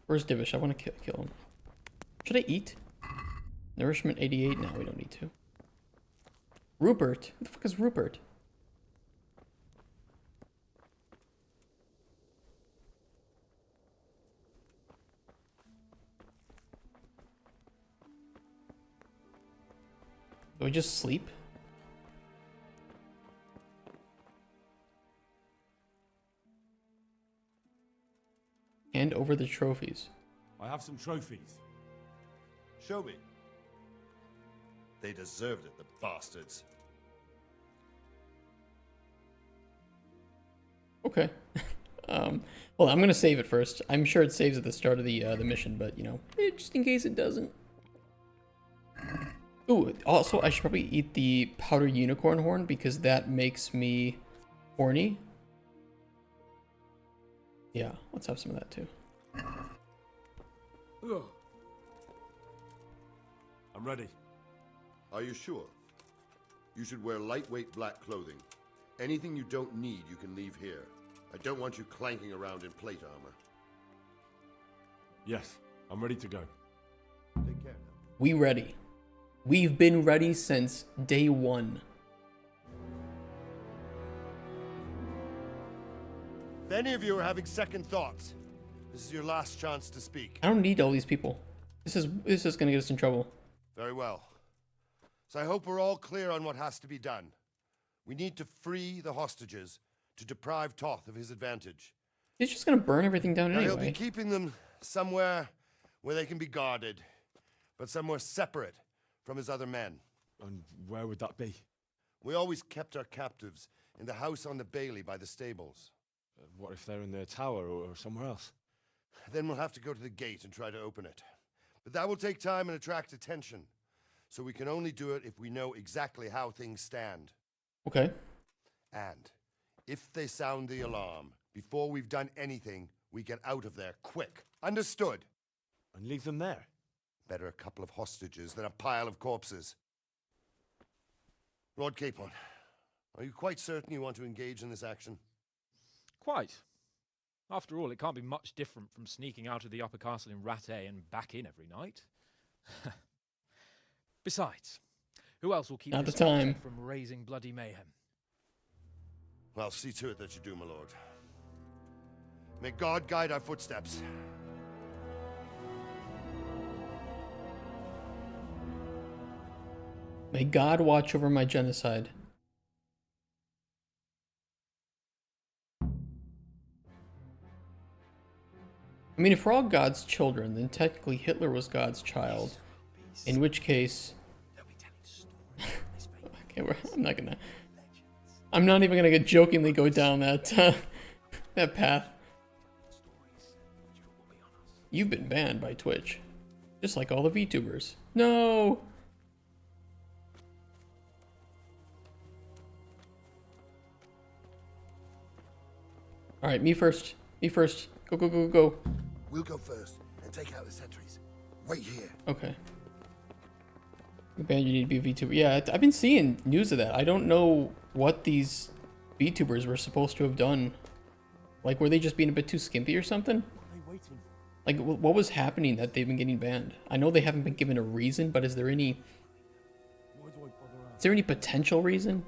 Where's Divish? I want to kill him. Should I eat? Nourishment 88? No, we don't need to. Rupert? Who the fuck is Rupert? Do we just sleep? Hand over the trophies. I have some trophies. Show me. They deserved it, the bastards. Okay. Well, I'm gonna save it first. I'm sure it saves at the start of the mission, but you know, just in case it doesn't. Ooh, also I should probably eat the powdered unicorn horn because that makes me horny. Yeah, let's have some of that too. I'm ready. Are you sure? You should wear lightweight black clothing. Anything you don't need, you can leave here. I don't want you clanking around in plate armor. Yes, I'm ready to go. Take care now. We ready. We've been ready since day one. If any of you are having second thoughts, this is your last chance to speak. I don't need all these people. This is gonna get us in trouble. Very well. So I hope we're all clear on what has to be done. We need to free the hostages to deprive Toth of his advantage. He's just gonna burn everything down Now, he'll anyway. be keeping them somewhere where they can be guarded, but somewhere separate from his other men. And where would that be? We always kept our captives in the house on the Bailey by the stables. What if they're in their tower or somewhere else? Then we'll have to go to the gate and try to open it. But that will take time and attract attention. So we can only do it if we know exactly how things stand. Okay. And if they sound the alarm, before we've done anything, we get out of there quick. Understood? And leave them there? Better a couple of hostages than a pile of corpses. Lord Capon, are you quite certain you want to engage in this action? Quite. After all, it can't be much different from sneaking out of the upper castle in Rattay and back in every night. Besides, Who else will keep Not this the time. quartet from raising bloody mayhem? I'll see to it that you do, my lord. May God guide our footsteps. May God watch over my genocide. I mean, if we're all God's children, then technically Hitler was God's child. In which case... okay, I'm not even gonna jokingly go down that, that path. You've been banned by Twitch. Just like all the VTubers. No! Alright, me first. Me first. Go, go, go, go. We'll go first and take out the sentries. Wait here. Okay. Man, you need to be a VTuber. Yeah, I've been seeing news of that. I don't know what these VTubers were supposed to have done. Like, were they just being a bit too skimpy or something? Like, what was happening that they've been getting banned? I know they haven't been given a reason, but is there any potential reason?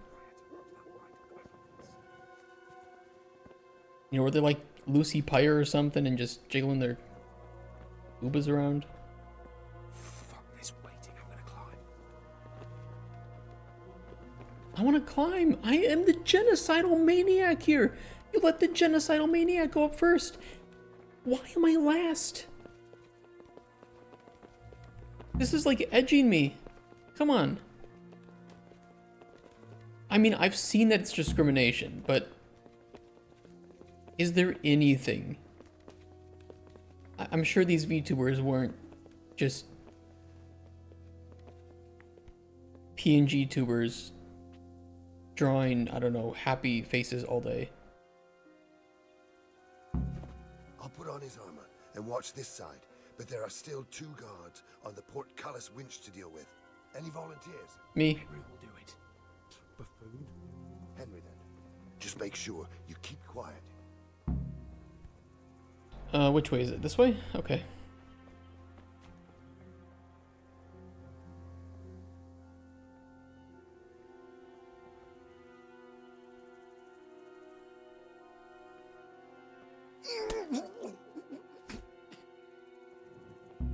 You know, were they like Lucy Pyre or something and just jiggling their boobas around? Fuck this waiting, I'm gonna climb. I want to climb. I am the genocidal maniac here. You let the genocidal maniac go up first. Why am I last? This is like edging me. Come on. I mean, I've seen that it's discrimination, but is there anything? I'm sure these VTubers weren't just PNG tubers drawing, I don't know, happy faces all day. I'll put on his armor and watch this side, but there are still 2 guards on the portcullis winch to deal with. Any volunteers? Me. Henry will do it. Buffoon. Henry, then. Just make sure you keep quiet. Which way is it? This way? Okay.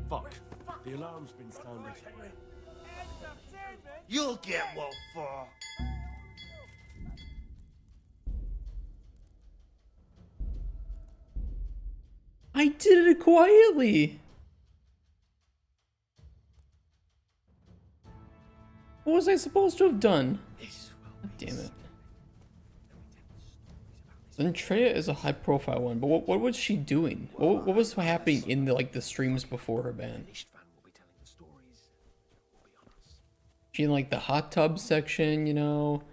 Fuck. The alarm's been sounded. You'll get what for. I did it quietly. What was I supposed to have done? Damn it. Zentreya is a high-profile one, but what was she doing? What was happening in the streams before her ban? She in like the hot tub section, you know?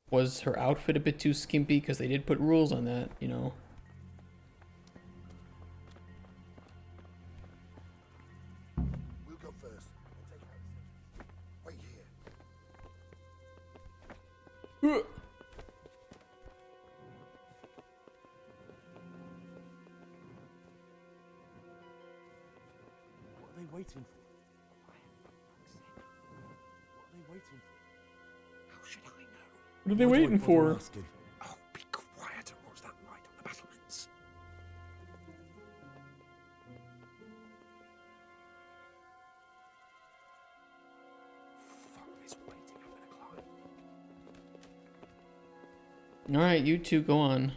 Was her outfit a bit too skimpy? Because they did put rules on that, you know? We'll go first and take out the sentries. Wait here. What are they waiting for? What are they waiting for? How should I know? What are they waiting for? Oh, be quiet and watch that light on the battlements. Fuck this waiting, I'm gonna climb. Alright, you two, go on.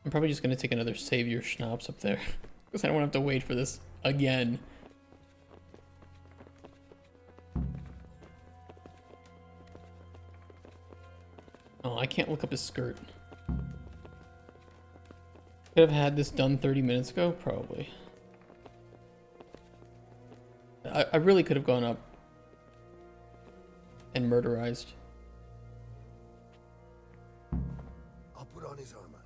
I'm probably just gonna take another savior schnapps up there. Because I don't want to have to wait for this again. Oh, I can't look up his skirt. Could have had this done 30 minutes ago? Probably. I really could have gone up and murderized. I'll put on his armor.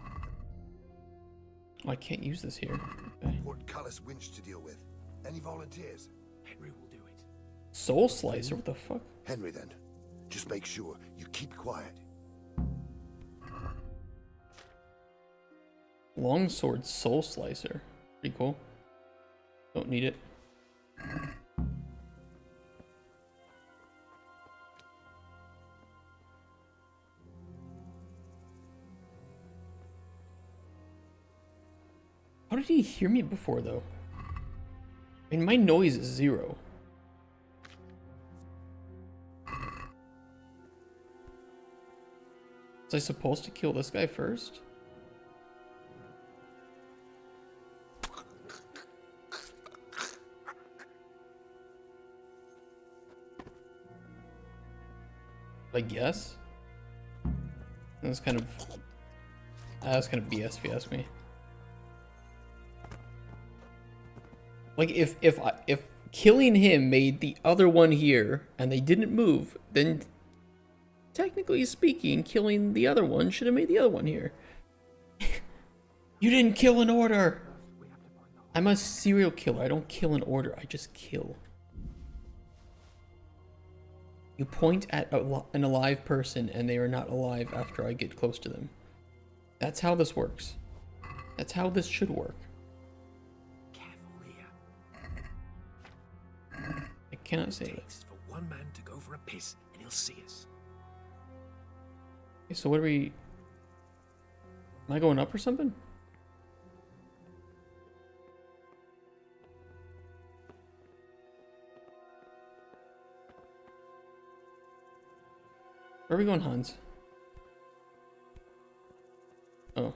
Oh, I can't use this here. Okay. Portcullis winch to deal with. Any volunteers? Henry will do it. Soul Slicer? What the fuck? Henry, then. Just make sure you keep quiet. Longsword Soul Slicer. Pretty cool. Don't need it. How did he hear me before, though? I mean, my noise is 0. Was I supposed to kill this guy first? I guess. That's kind of BS if you ask me. Like if killing him made the other one here and they didn't move, then technically speaking, killing the other one should have made the other one here. You didn't kill in order. I'm a serial killer. I don't kill in order. I just kill. You point at an alive person and they are not alive after I get close to them. That's how this works. That's how this should work. I cannot say that. For one man to go for a piss and he'll see us. Okay, so what are we... Am I going up or something? Where are we going, Hans? Oh.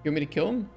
You want me to kill him?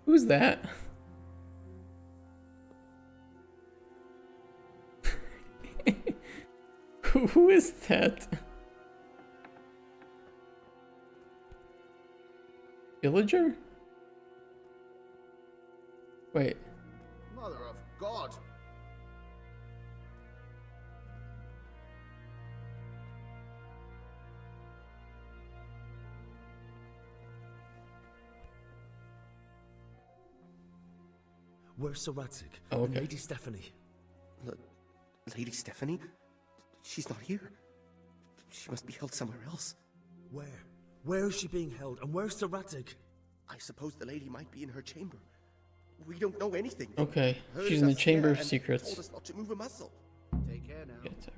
Who's that? Who is that? Villager? Wait. Mother of God! Where's Sir Radzik? Oh, and okay. Lady Stephanie? Lady Stephanie? She's not here. She must be held somewhere else. Where? Where is she being held? And where's Sir Radzik? I suppose the lady might be in her chamber. We don't know anything. Okay, Heard she's in the us Chamber there of and Secrets. Told us not to move a muscle. Take care now. Get there.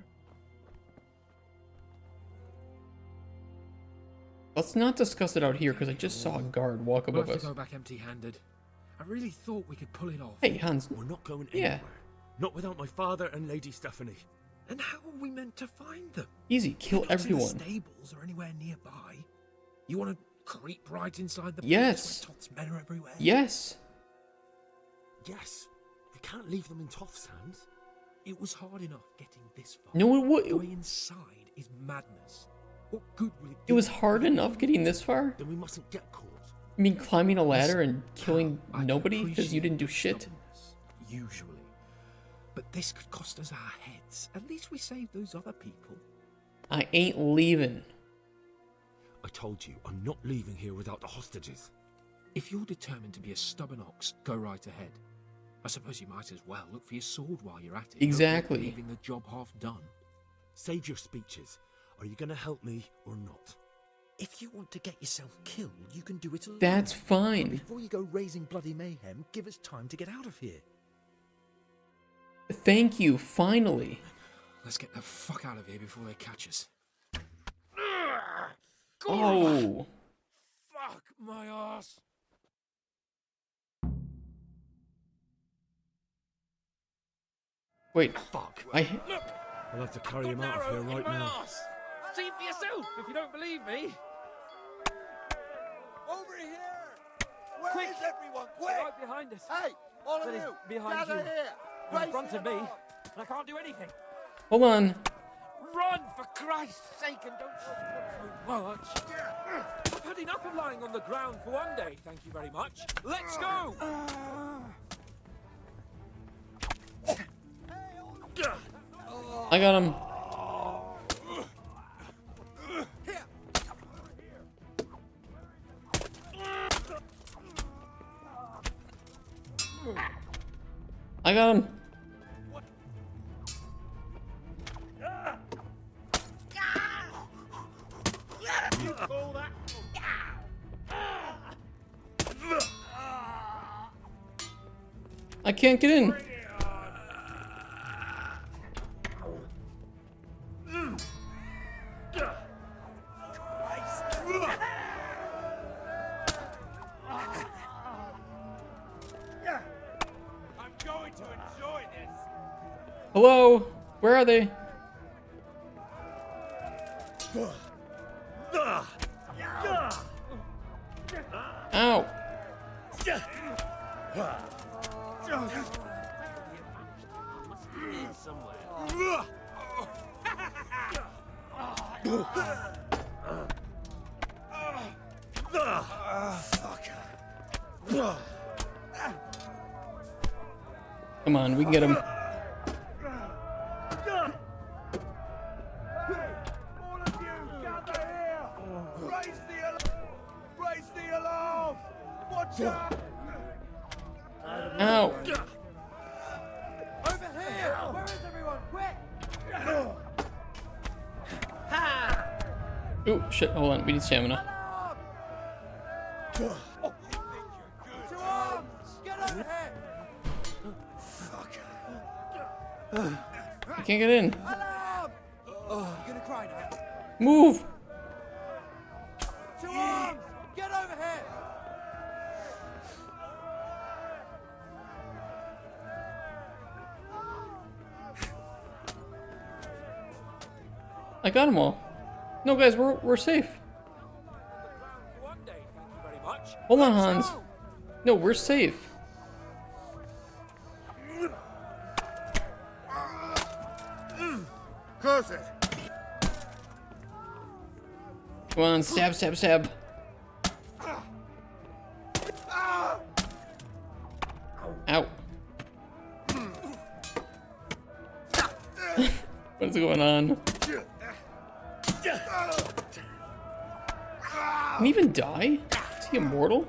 Let's not discuss it out here because I just saw a guard walk We'll above have us. to go back empty-handed. I really thought we could pull it off. Hey, Hans. We're not going Yeah. anywhere. Not without my father and Lady Stephanie. And how are we meant to find them? Easy, kill They're not everyone. in the stables or anywhere nearby. You want to creep right inside the Yes. place where Toth's men are everywhere? Yes. Yes. We can't leave them in Toth's hands. It was hard enough getting this far. No, it would. Going inside is madness. What good will it do? It was hard enough getting this far. Then we mustn't get caught. I mean, climbing a ladder and killing nobody because you didn't do shit. Usually. But this could cost us our heads. At least we saved those other people. I ain't leaving. I told you, I'm not leaving here without the hostages. If you're determined to be a stubborn ox, go right ahead. I suppose you might as well look for your sword while you're at it. Exactly. Leaving the job half done. Save your speeches. Are you going to help me or not? If you want to get yourself killed, you can do it alone. That's fine. Before you go raising bloody mayhem, give us time to get out of here. Thank you, finally. Let's get the fuck out of here before they catch us. Oh. Fuck my ass. Wait. Fuck. I... Look, I'll have to carry him out of here right my now. ass. See for yourself if you don't believe me. Over here! everyone? Quick! Right behind us. Hey, all of That is you, behind gather you. here. In front of me. And I can't do anything. Hold on. Run, for Christ's sake, and don't so much. I've had enough of lying on the ground for one day, thank you very much. Let's go! I got him. I got him. I can't get in. I'm going to enjoy this. Hello? Where are they? Ow. Come on, we can get him. Raise the alarm! Watch out! Ow. Over here! Where is everyone? Quick! Oh, shit. Hold on. We need stamina. To arms! Get over here! I can't get in. Alarm! You gonna cry now? Move. To arms! Get over here! I got them all. No, guys, we're safe. Hold on, Hans. No, we're safe. Close it! Come on, stab, stab, stab. Ow. What's going on? Can he even die? Is he immortal?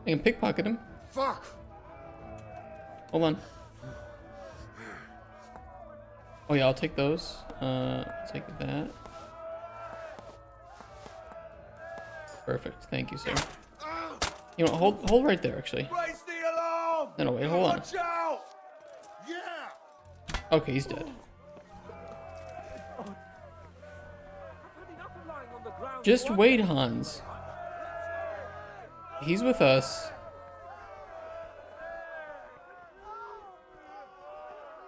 I can pickpocket him. Fuck! Hold on. Oh yeah, I'll take those. I'll take that. Perfect. Thank you, sir. You know, hold right there, actually. Raise the alarm! No, wait, hold on. Watch out! Yeah! Okay, he's dead. Just wait, Hans. He's with us.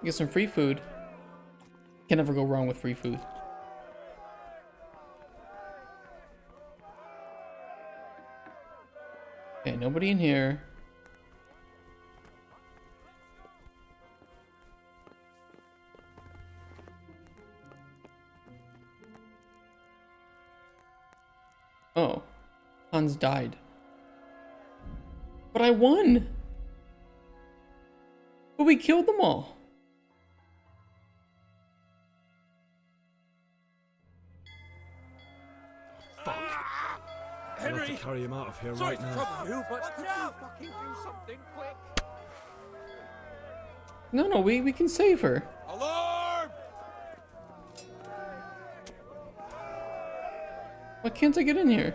Get some free food. Can never go wrong with free food. Okay, nobody in here. Oh, Hans died. But I won! But we killed them all. Fuck. I'll have to carry him out of here Sorry right to now. trouble you, but could you fucking do something quick? No, we can save her. Alarm! Why can't I get in here?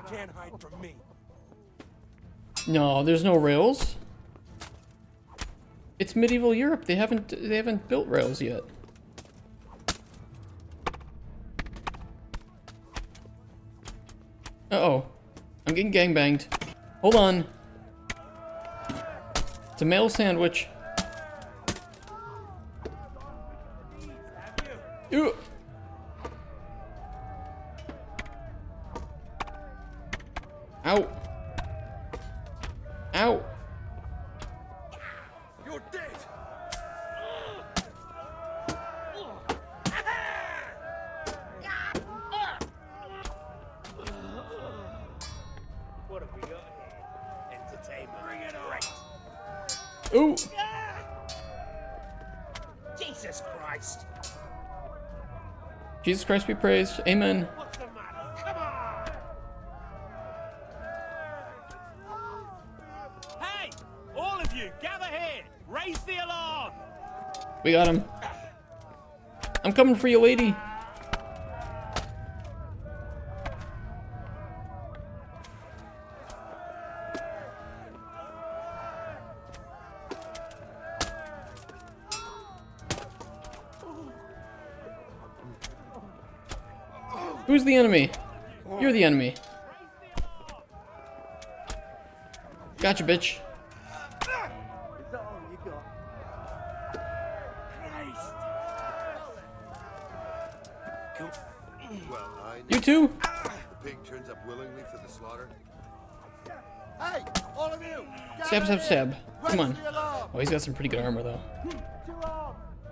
Can't hide from me. No, there's no rails. It's medieval Europe. They haven't built rails yet. Uh-oh. I'm getting gangbanged. Hold on. It's a male sandwich. Ew. Ow. Ow. You're dead. What have we got here? Entertainment. Bring it on. Ooh. Jesus Christ. Jesus Christ be praised. Amen. What's the matter? Come on. Hey! All of you, gather here! Raise the alarm! We got him. I'm coming for you, lady. Who's the enemy? You're the enemy. Gotcha, bitch. Well, I know. You too? The pig turns up willingly for the slaughter. Hey, all of you! Stab, stab, stab. Come on. Raise the alarm! Oh, he's got some pretty good armor, though.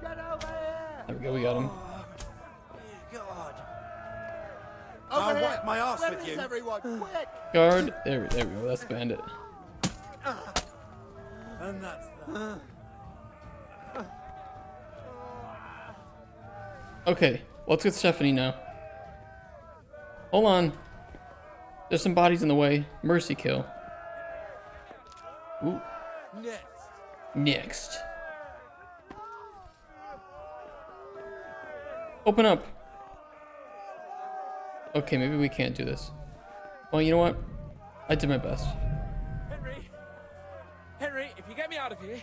Get over here! There we go, we got him. God. Over I'll here! wipe my arse Where with is you. everyone? Quick! Guard. There we go. That's the bandit. And that's that. Okay, let's get Stephanie now. Hold on. There's some bodies in the way. Mercy kill. Ooh. Next. Open up. Okay, maybe we can't do this. Well, you know what? I did my best. Henry, if you get me out of here,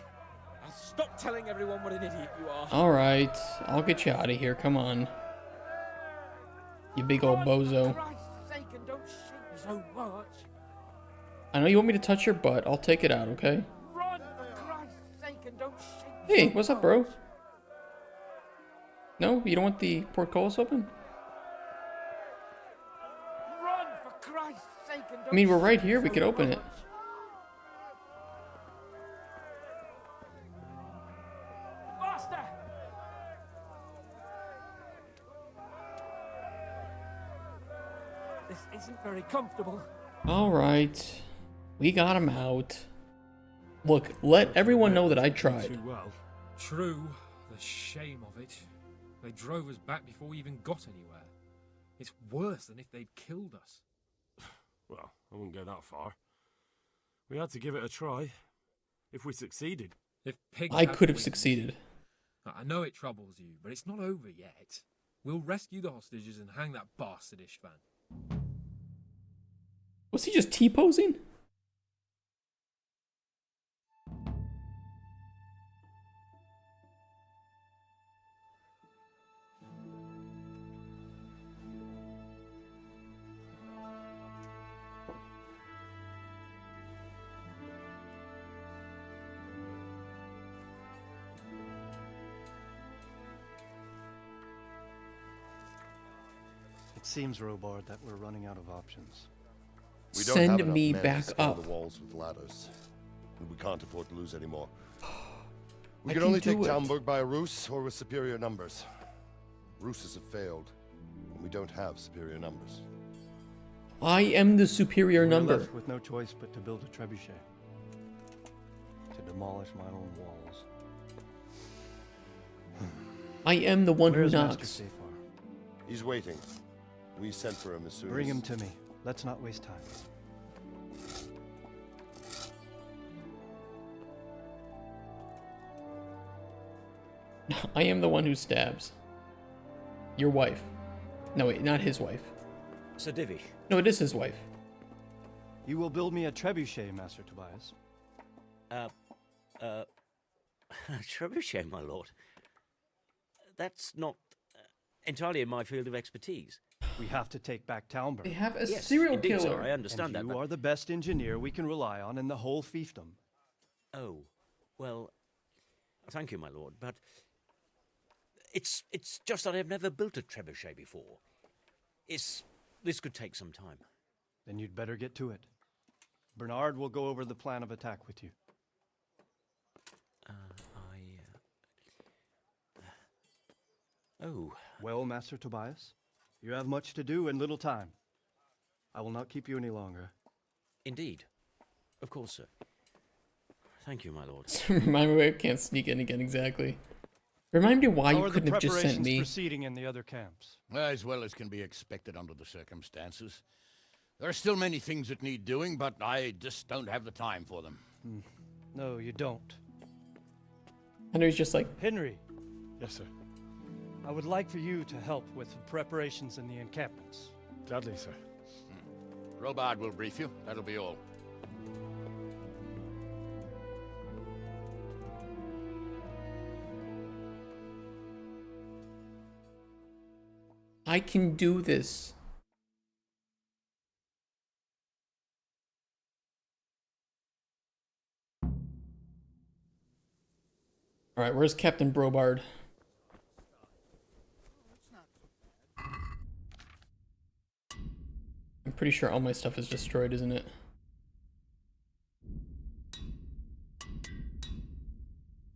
I'll stop telling everyone what an idiot you are. Alright, I'll get you out of here. Come on. You big old bozo. For Christ's sake, and don't shake me so much. I know you want me to touch your butt. I'll take it out, okay? Run, for Christ's sake, and don't shake me Hey, so what's up, much. bro? No? You don't want the portcullis open? Run, for Christ's sake, and don't I mean, we're right shake me here. We so could open it. much. Faster! This isn't very comfortable. Alright. We got him out. Look, let everyone know that I tried. Too well. True. The shame of it. They drove us back before we even got anywhere. It's worse than if they'd killed us. Well, I wouldn't go that far. We had to give it a try. If we succeeded. If pigs I had could have wings- succeeded. I know it troubles you, but it's not over yet. We'll rescue the hostages and hang that bastard Istvan. Was he just T-posing? It seems, Robard, that we're running out of options. We don't Send have enough me men back to scale up. the walls with ladders, and we can't afford to lose any more. We I can can only do take it. Talmberg by a ruse or with superior numbers. Ruses have failed, and we don't have superior numbers. I am the superior We're number. left with no choice but to build a trebuchet. To demolish my own walls. I am the one Where's who Master knocks. Safar? He's waiting. We sent for him as soon Bring as... him to me. Let's not waste time. I am the one who stabs. Your wife. No, wait, not his wife. Sir Divish. No, it is his wife. You will build me a trebuchet, Master Tobias. Trebuchet, my lord. That's not entirely in my field of expertise. We have to take back Talmberg. They have a Yes, serial indeed, killer. sir, I understand that. You but- are the best engineer we can rely on in the whole fiefdom. Oh, well, thank you, my lord, but it's just that I've never built a trebuchet before. This could take some time. Then you'd better get to it. Bernard will go over the plan of attack with you. Oh. Well, Master Tobias, you have much to do and little time. I will not keep you any longer. Indeed. Of course, sir. Thank you, my lord. Remind me why I can't sneak in again exactly. Remind me why How you are the couldn't have just sent preparations me. proceeding in the other camps? As well as can be expected under the circumstances. There are still many things that need doing, but I just don't have the time for them. No, you don't. Henry's just like, Henry. Yes, sir. I would like for you to help with the preparations in the encampments. Gladly, sir. Robard will brief you. That'll be all. I can do this. Alright, where's Captain Brobard? I'm pretty sure all my stuff is destroyed, isn't it?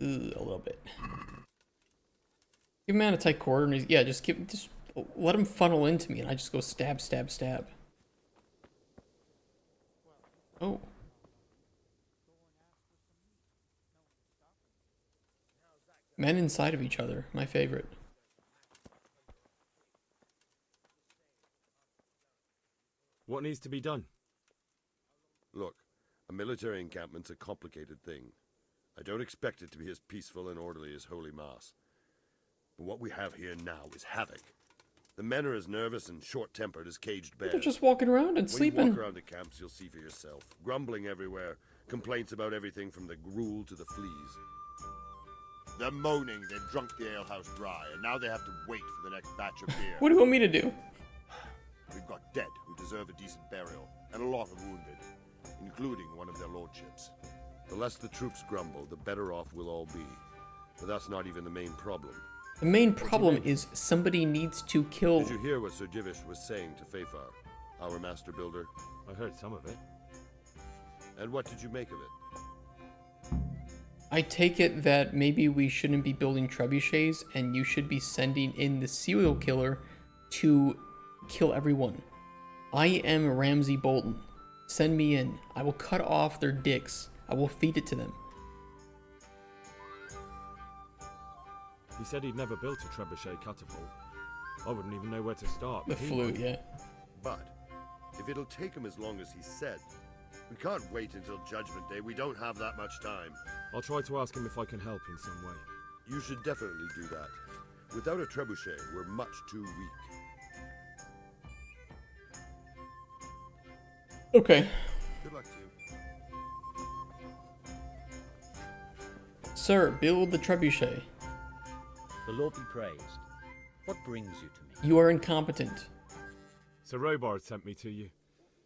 Ugh, a little bit. Give him out a tight quarter and yeah, just let him funnel into me and I just go stab, stab, stab. Oh. Men inside of each other, my favorite. What needs to be done? Look, a military encampment's a complicated thing. I don't expect it to be as peaceful and orderly as Holy Mass. But what we have here now is havoc. The men are as nervous and short-tempered as caged bears. They're just walking around and sleeping. When you walk around the camps, you'll see for yourself. Grumbling everywhere. Complaints about everything from the gruel to the fleas. They're moaning they've drunk the alehouse dry, and now they have to wait for the next batch of beer. What do you want me to do? We've got dead who deserve a decent burial, and a lot of wounded, including one of their lordships. The less the troops grumble, the better off we'll all be. But that's not even the main problem. The main problem is somebody needs to kill... Did you hear what Sir Divish was saying to Fafar, our master builder? I heard some of it. And what did you make of it? I take it that maybe we shouldn't be building trebuchets and you should be sending in the serial killer to kill everyone. I am Ramsay Bolton. Send me in. I will cut off their dicks. I will feed it to them. He said he'd never built a trebuchet catapult. I wouldn't even know where to start. The flute, yeah. But if it'll take him as long as he said, we can't wait until Judgment Day. We don't have that much time. I'll try to ask him if I can help in some way. You should definitely do that. Without a trebuchet, we're much too weak. Okay. Good luck to you. Sir, build the trebuchet. The Lord be praised. What brings you to me? You are incompetent. Sir Robard sent me to you.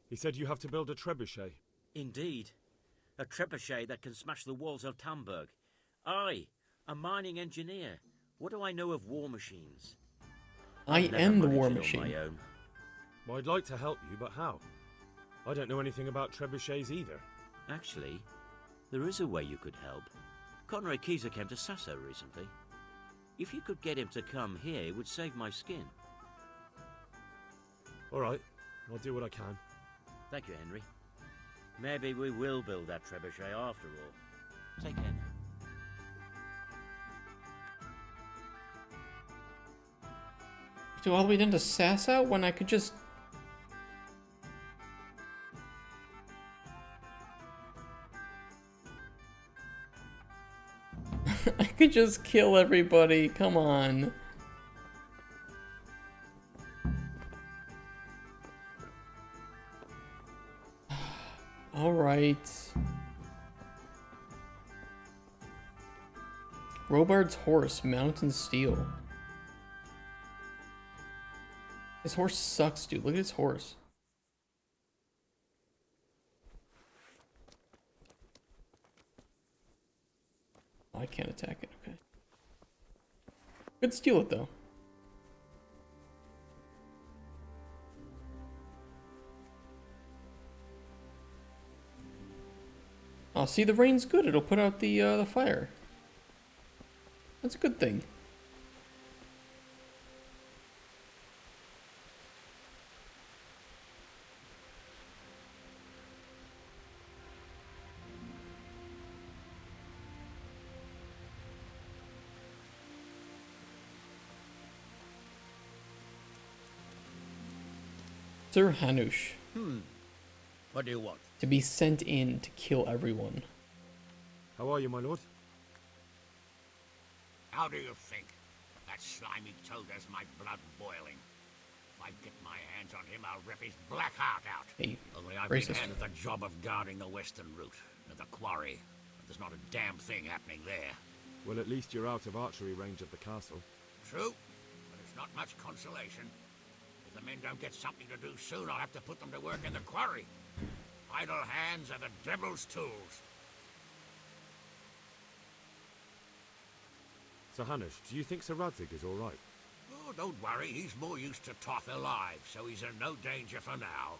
He said you have to build a trebuchet. Indeed. A trebuchet that can smash the walls of Talmberg. I, a mining engineer. What do I know of war machines? I I've never am the managed war it on machine. my own. Well, I'd like to help you, but how? I don't know anything about trebuchets either. Actually, there is a way you could help. Conrad Keyser came to Sasso recently. If you could get him to come here, it would save my skin. All right, I'll do what I can. Thank you, Henry. Maybe we will build that trebuchet after all. Take care now. Do all the way down to Sasau when I could just... I could just kill everybody, come on. Alright. Robard's horse, mountain steel. His horse sucks, dude. Look at his horse. Oh, I can't attack it, okay. Could steal it though. Oh, see, the rain's good. It'll put out the fire. That's a good thing. Sir Hanush. What do you want? To be sent in to kill everyone. How are you, my lord? How do you think? That slimy toad has my blood boiling. If I get my hands on him, I'll rip his black heart out. Hey, Only I've racist. been handed the job of guarding the western route, at the quarry. But there's not a damn thing happening there. Well, at least you're out of archery range of the castle. True, but it's not much consolation. If the men don't get something to do soon, I'll have to put them to work in the quarry. Idle hands are the devil's tools. Sir Hanush, do you think Sir Radzig is all right? Oh, don't worry, he's more used to Toth alive, so he's in no danger for now.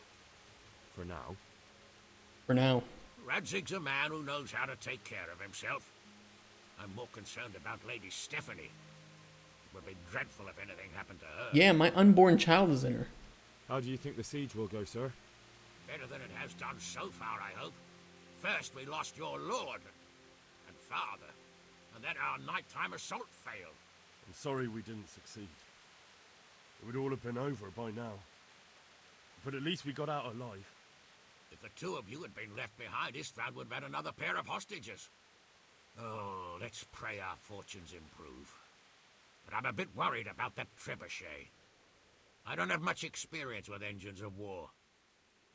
For now? For now. Radzig's a man who knows how to take care of himself. I'm more concerned about Lady Stephanie. It would be dreadful if anything happened to her. Yeah, my unborn child is in her. How do you think the siege will go, sir? Better than it has done so far, I hope. First we lost your lord and father, and then our nighttime assault failed. I'm sorry we didn't succeed. It would all have been over by now. But at least we got out alive. If the two of you had been left behind, Istvan would have had another pair of hostages. Oh, let's pray our fortunes improve. But I'm a bit worried about that trebuchet. I don't have much experience with engines of war.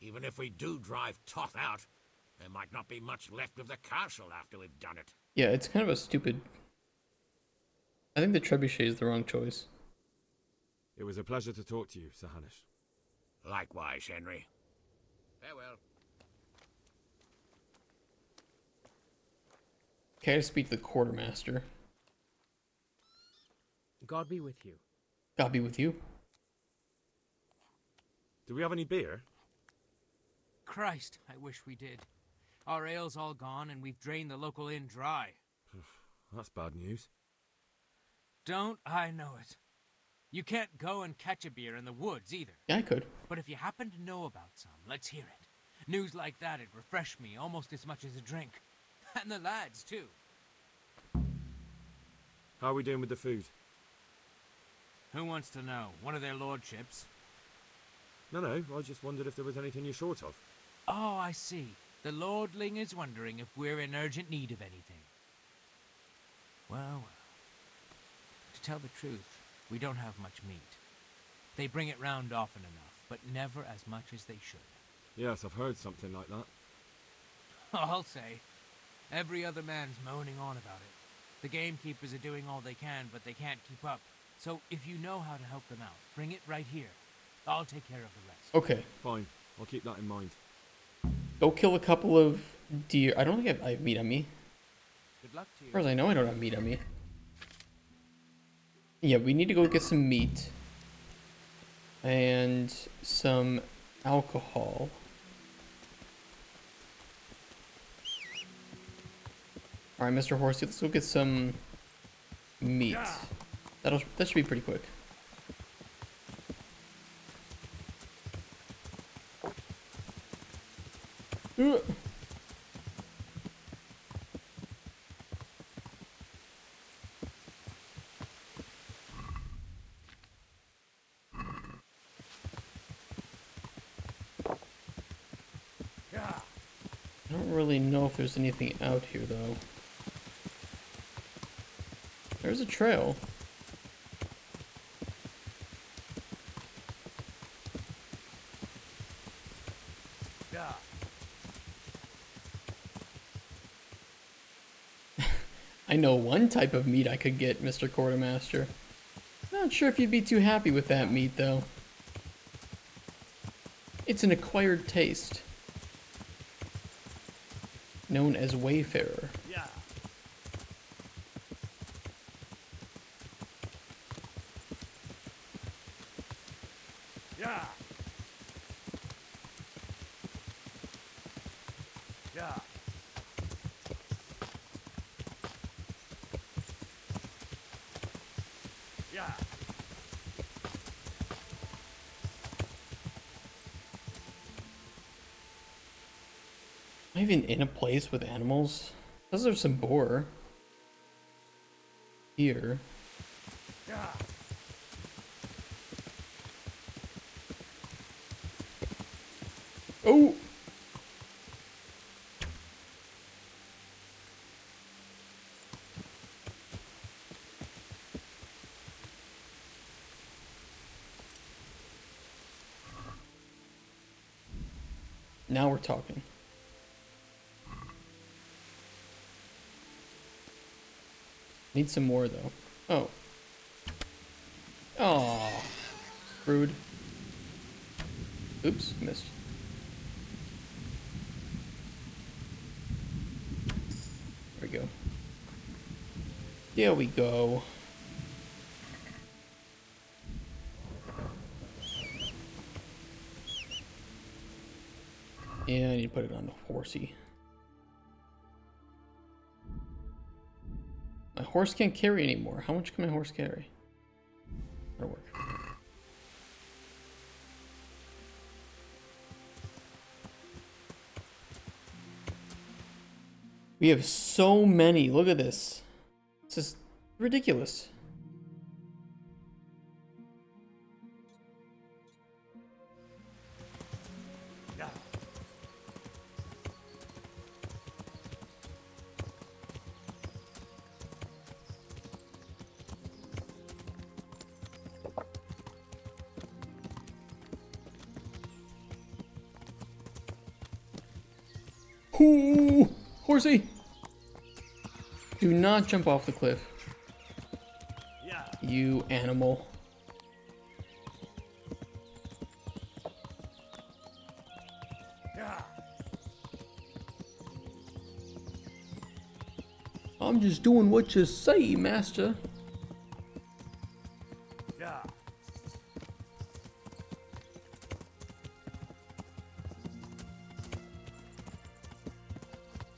Even if we do drive Toth out, there might not be much left of the castle after we've done it. Yeah, it's kind of a stupid... I think the trebuchet is the wrong choice. It was a pleasure to talk to you, Sir Hanush. Likewise, Henry. Farewell. Okay, I speak to the quartermaster. God be with you. God be with you. Do we have any beer? Christ, I wish we did. Our ale's all gone and we've drained the local inn dry. That's bad news. Don't I know it? You can't go and catch a beer in the woods either. Yeah, I could. But if you happen to know about some, let's hear it. News like that'd refresh me almost as much as a drink. And the lads, too. How are we doing with the food? Who wants to know? One of their lordships? No, I just wondered if there was anything you're short of. Oh, I see. The lordling is wondering if we're in urgent need of anything. Well, to tell the truth, we don't have much meat. They bring it round often enough, but never as much as they should. Yes, I've heard something like that. I'll say. Every other man's moaning on about it. The gamekeepers are doing all they can, but they can't keep up. So if you know how to help them out, bring it right here. I'll take care of the rest. Okay. Fine. I'll keep that in mind. Go kill a couple of deer. I don't think I have meat on me. Good luck to you. As far as I know, I don't have meat on me. Yeah, we need to go get some meat. And some alcohol. Alright, Mr. Horsey, let's go get some meat. That should be pretty quick. I don't really know if there's anything out here, though. There's a trail. I know one type of meat I could get, Mr. Quartermaster. Not sure if you'd be too happy with that meat, though. It's an acquired taste, known as Wayfarer. Yeah. Yeah. Yeah. Yeah. Am I even in a place with animals? Says there's some boar. Here. Yeah. Oh! Now we're talking. Need some more though. Oh. Oh. Rude. Oops, missed. There we go. There we go. Yeah, I need to put it on the horsey. My horse can't carry anymore. How much can my horse carry? That'll work. We have so many. Look at this. This is ridiculous. Yeah. Ooh, horsey! Do not jump off the cliff. Yeah. You animal. Yeah. I'm just doing what you say, master. Yeah.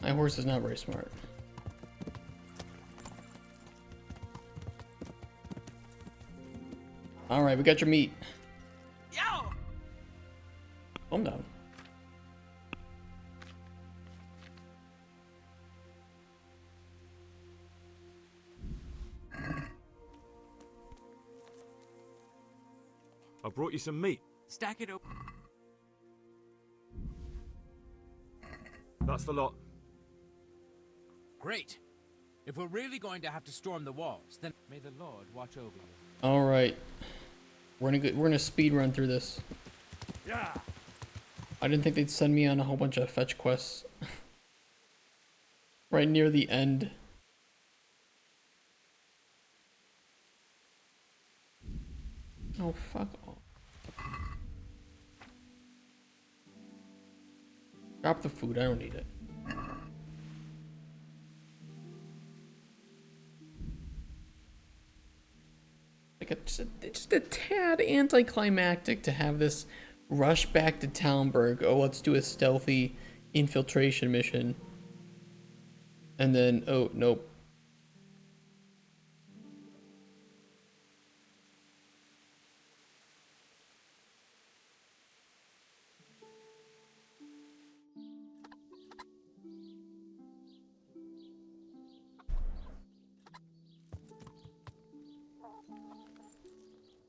My horse is not very smart. Alright, we got your meat. Yo! Calm down. I brought you some meat. Stack it up. That's the lot. Great. If we're really going to have to storm the walls, then may the Lord watch over you. Alright. We're gonna speed run through this. Yeah. I didn't think they'd send me on a whole bunch of fetch quests. Right near the end. Oh, fuck off. Drop the food, I don't need it. Like just a tad anticlimactic to have this rush back to Talmberg. Oh, let's do a stealthy infiltration mission. And then, oh, nope.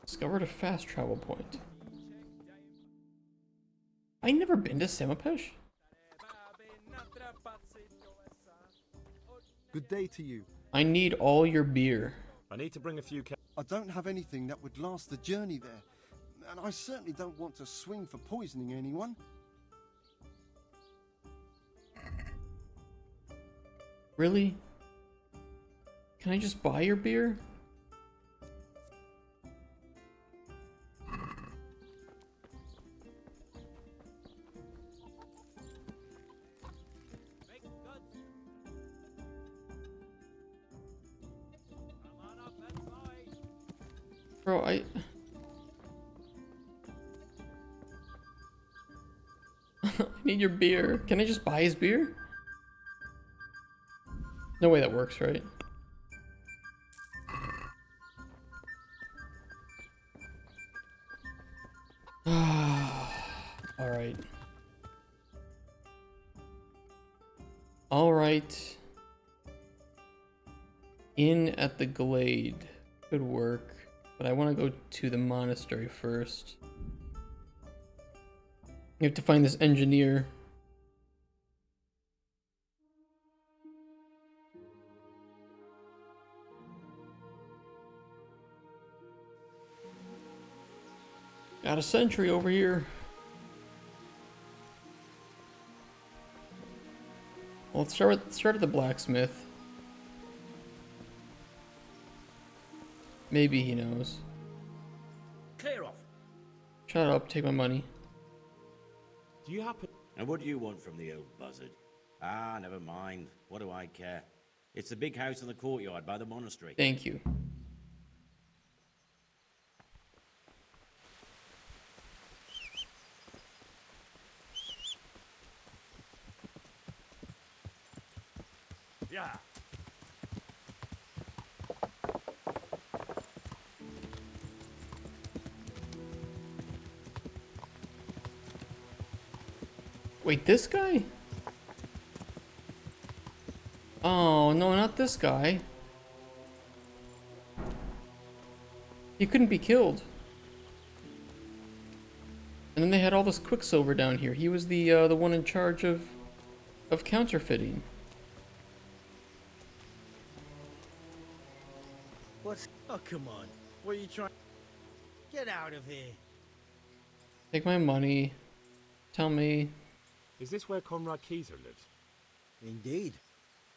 Discovered a fast travel point. I never been to Samapesh. Good day to you. I need all your beer. I need to bring a few I don't have anything that would last the journey there, and I certainly don't want to swing for poisoning anyone. Really? Can I just buy your beer? Bro, I need your beer. Can I just buy his beer? No way that works, right? Alright. Alright. In at the Glade. Could work. But I want to go to the monastery first. You have to find this engineer. Got a sentry over here. Well, let's start at the blacksmith. Maybe he knows. Clear off. Shut up, take my money. Do you happen... And what do you want from the old buzzard? Ah, never mind. What do I care? It's the big house in the courtyard by the monastery. Thank you. Yeah. Wait, this guy? Oh, no, not this guy. He couldn't be killed. And then they had all this Quicksilver down here. He was the one in charge of counterfeiting. What's... Oh, come on. What are you trying... Get out of here. Take my money. Tell me. Is this where Conrad Keyser lives? Indeed.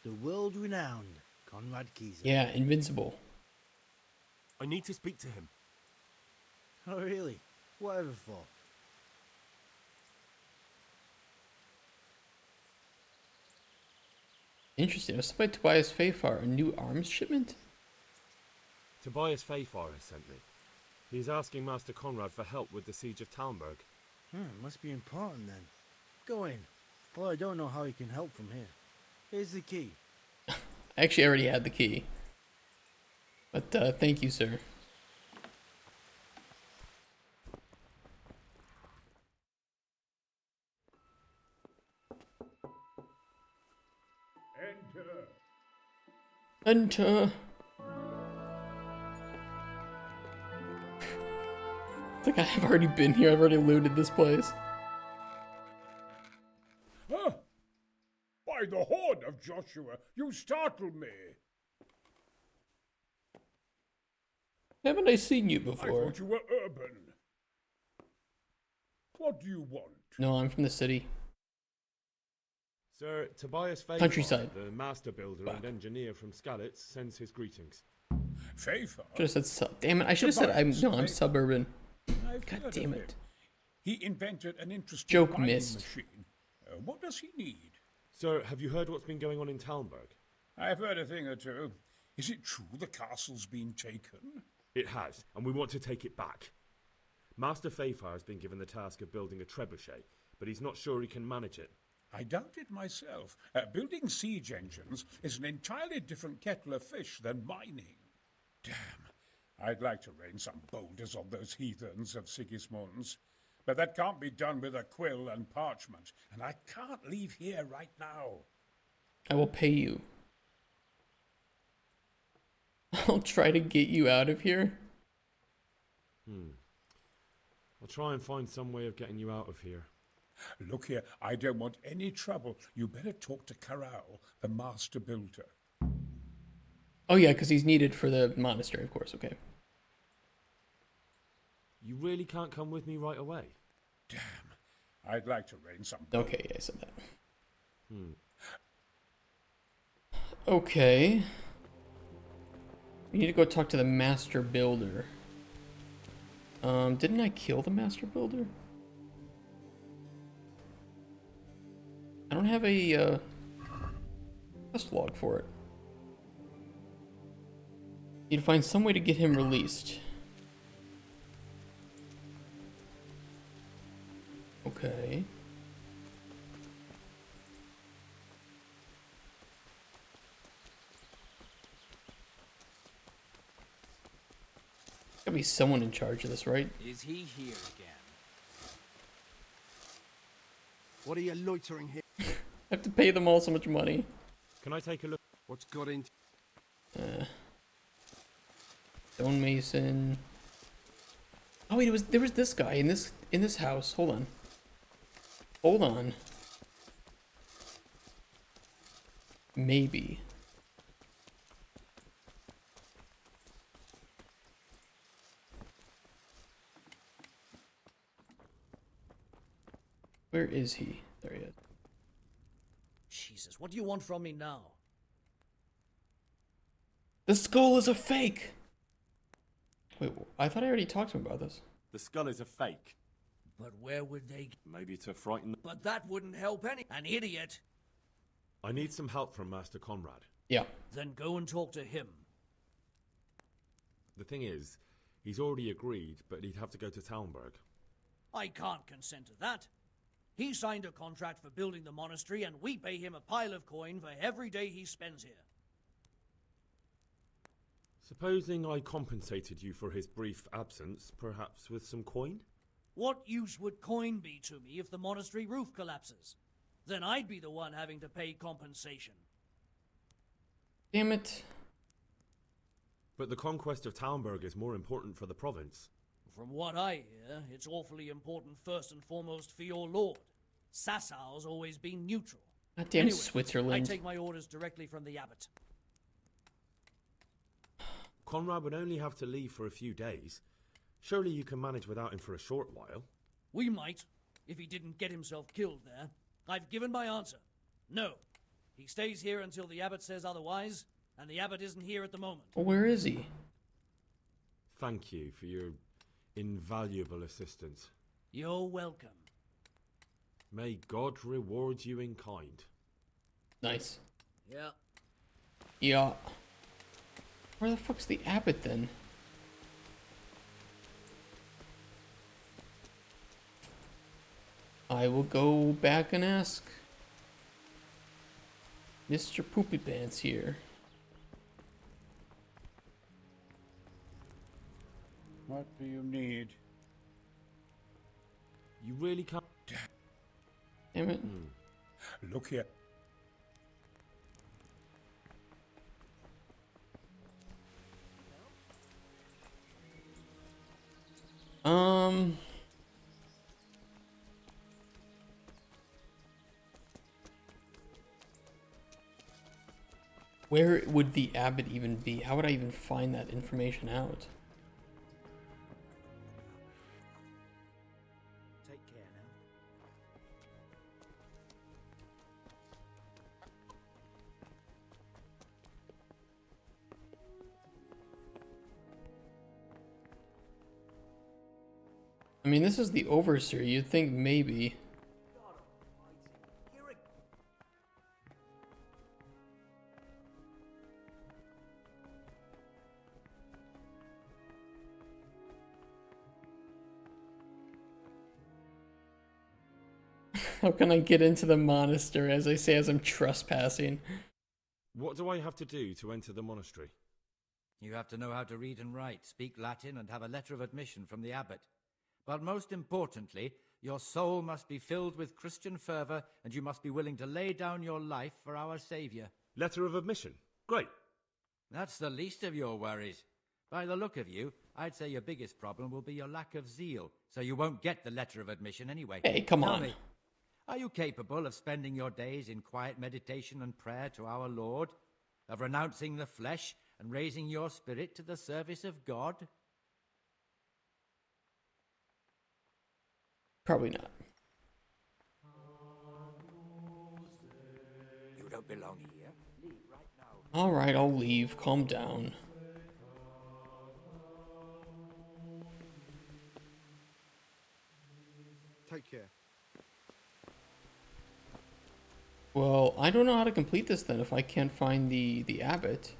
The world-renowned Conrad Keyser. Yeah, invincible. I need to speak to him. Oh, really? Whatever for? Interesting. Was somebody Tobias Fayfar a new arms shipment? Tobias Fayfar has sent me. He's asking Master Conrad for help with the siege of Talmberg. Must be important then. Go in. Well, I don't know how he can help from here. Here's the key. I actually already had the key. But thank you, sir. Enter. It's like I've already been here. I've already looted this place. Huh? By the horn of Joshua, you startled me. Haven't I seen you I before? thought you were urban. What do you want? No, I'm from the city. Sir, Tobias Fayfar, Countryside. the master builder and engineer from Skalitz, sends his greetings. Fayfar? Should have said damn it, I should have said I'm suburban. I've God heard damn of it. him. He invented an interesting Joke mining missed. machine. What does he need? Sir, have you heard what's been going on in Talmberg? I've heard a thing or two. Is it true the castle's been taken? It has, and we want to take it back. Master Fayfar has been given the task of building a trebuchet, but he's not sure he can manage it. I doubt it myself. Building siege engines is an entirely different kettle of fish than mining. Damn, I'd like to rain some boulders on those heathens of Sigismund's. But that can't be done with a quill and parchment, and I can't leave here right now. I will pay you. I'll try to get you out of here. I'll try and find some way of getting you out of here. Look here, I don't want any trouble. You better talk to Corral, the master builder. Oh yeah, because he's needed for the monastery, of course. Okay. You really can't come with me right away? Damn, I'd like to rain some... Okay, yeah, I said that. Hmm. Okay. We need to go talk to the master builder. Didn't I kill the master builder? I don't have a quest log for it. Need to find some way to get him released. Okay. Gotta be someone in charge of this, right? Is he here again? What are you loitering here? I have to pay them all so much money. Can I take a look? What's got into? Stonemason. Oh wait, there was this guy in this house. Hold on. Hold on. Maybe. Where is he? There he is. Jesus, what do you want from me now? The skull is a fake! Wait, I thought I already talked to him about this. The skull is a fake. But where would they... Maybe to frighten... But that wouldn't help any... An idiot! I need some help from Master Conrad. Yeah. Then go and talk to him. The thing is, he's already agreed, but he'd have to go to Talmberg. I can't consent to that. He signed a contract for building the monastery, and we pay him a pile of coin for every day he spends here. Supposing I compensated you for his brief absence, perhaps with some coin? What use would coin be to me if the monastery roof collapses? Then I'd be the one having to pay compensation. Damn it. But the conquest of Talmberg is more important for the province. From what I hear, it's awfully important first and foremost for your lord. Sassau's always been neutral. Goddamn Anyway, Switzerland. I take my orders directly from the abbot. Conrad would only have to leave for a few days. Surely you can manage without him for a short while. We might, if he didn't get himself killed there. I've given my answer. No. He stays here until the abbot says otherwise, and the abbot isn't here at the moment. Well, where is he? Thank you for your invaluable assistance. You're welcome. May God reward you in kind. Nice. Yeah. Yeah. Where the fuck's the abbot then? I will go back and ask Mr. Poopy Pants here. What do you need? You really can't... Damn it. Look here. Where would the abbot even be? How would I even find that information out? Take care now. I mean, this is the overseer. You'd think maybe. How can I get into the monastery, as I say, as I'm trespassing? What do I have to do to enter the monastery? You have to know how to read and write, speak Latin, and have a letter of admission from the abbot. But most importantly, your soul must be filled with Christian fervor, and you must be willing to lay down your life for our Savior. Letter of admission? Great. That's the least of your worries. By the look of you, I'd say your biggest problem will be your lack of zeal, so you won't get the letter of admission anyway. Hey, come Tell on. me, are you capable of spending your days in quiet meditation and prayer to our Lord? Of renouncing the flesh and raising your spirit to the service of God? Probably not. You don't belong here. Leave right now. Alright, I'll leave. Calm down. you. Well, I don't know how to complete this then if I can't find the abbot.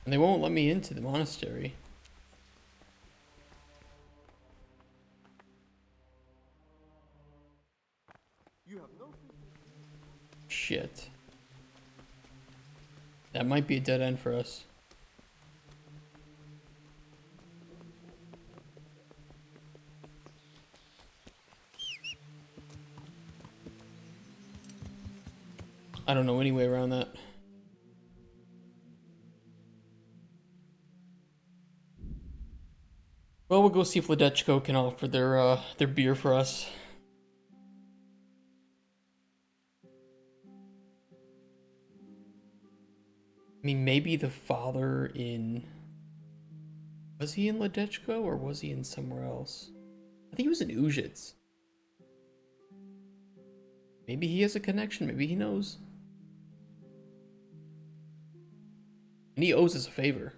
And they won't let me into the monastery. Shit. That might be a dead end for us. I don't know any way around that. Well, we'll go see if Ledechko can offer their beer for us. I mean, maybe the father in... Was he in Ledechko or was he in somewhere else? I think he was in Ujits. Maybe he has a connection. Maybe he knows. And he owes us a favor.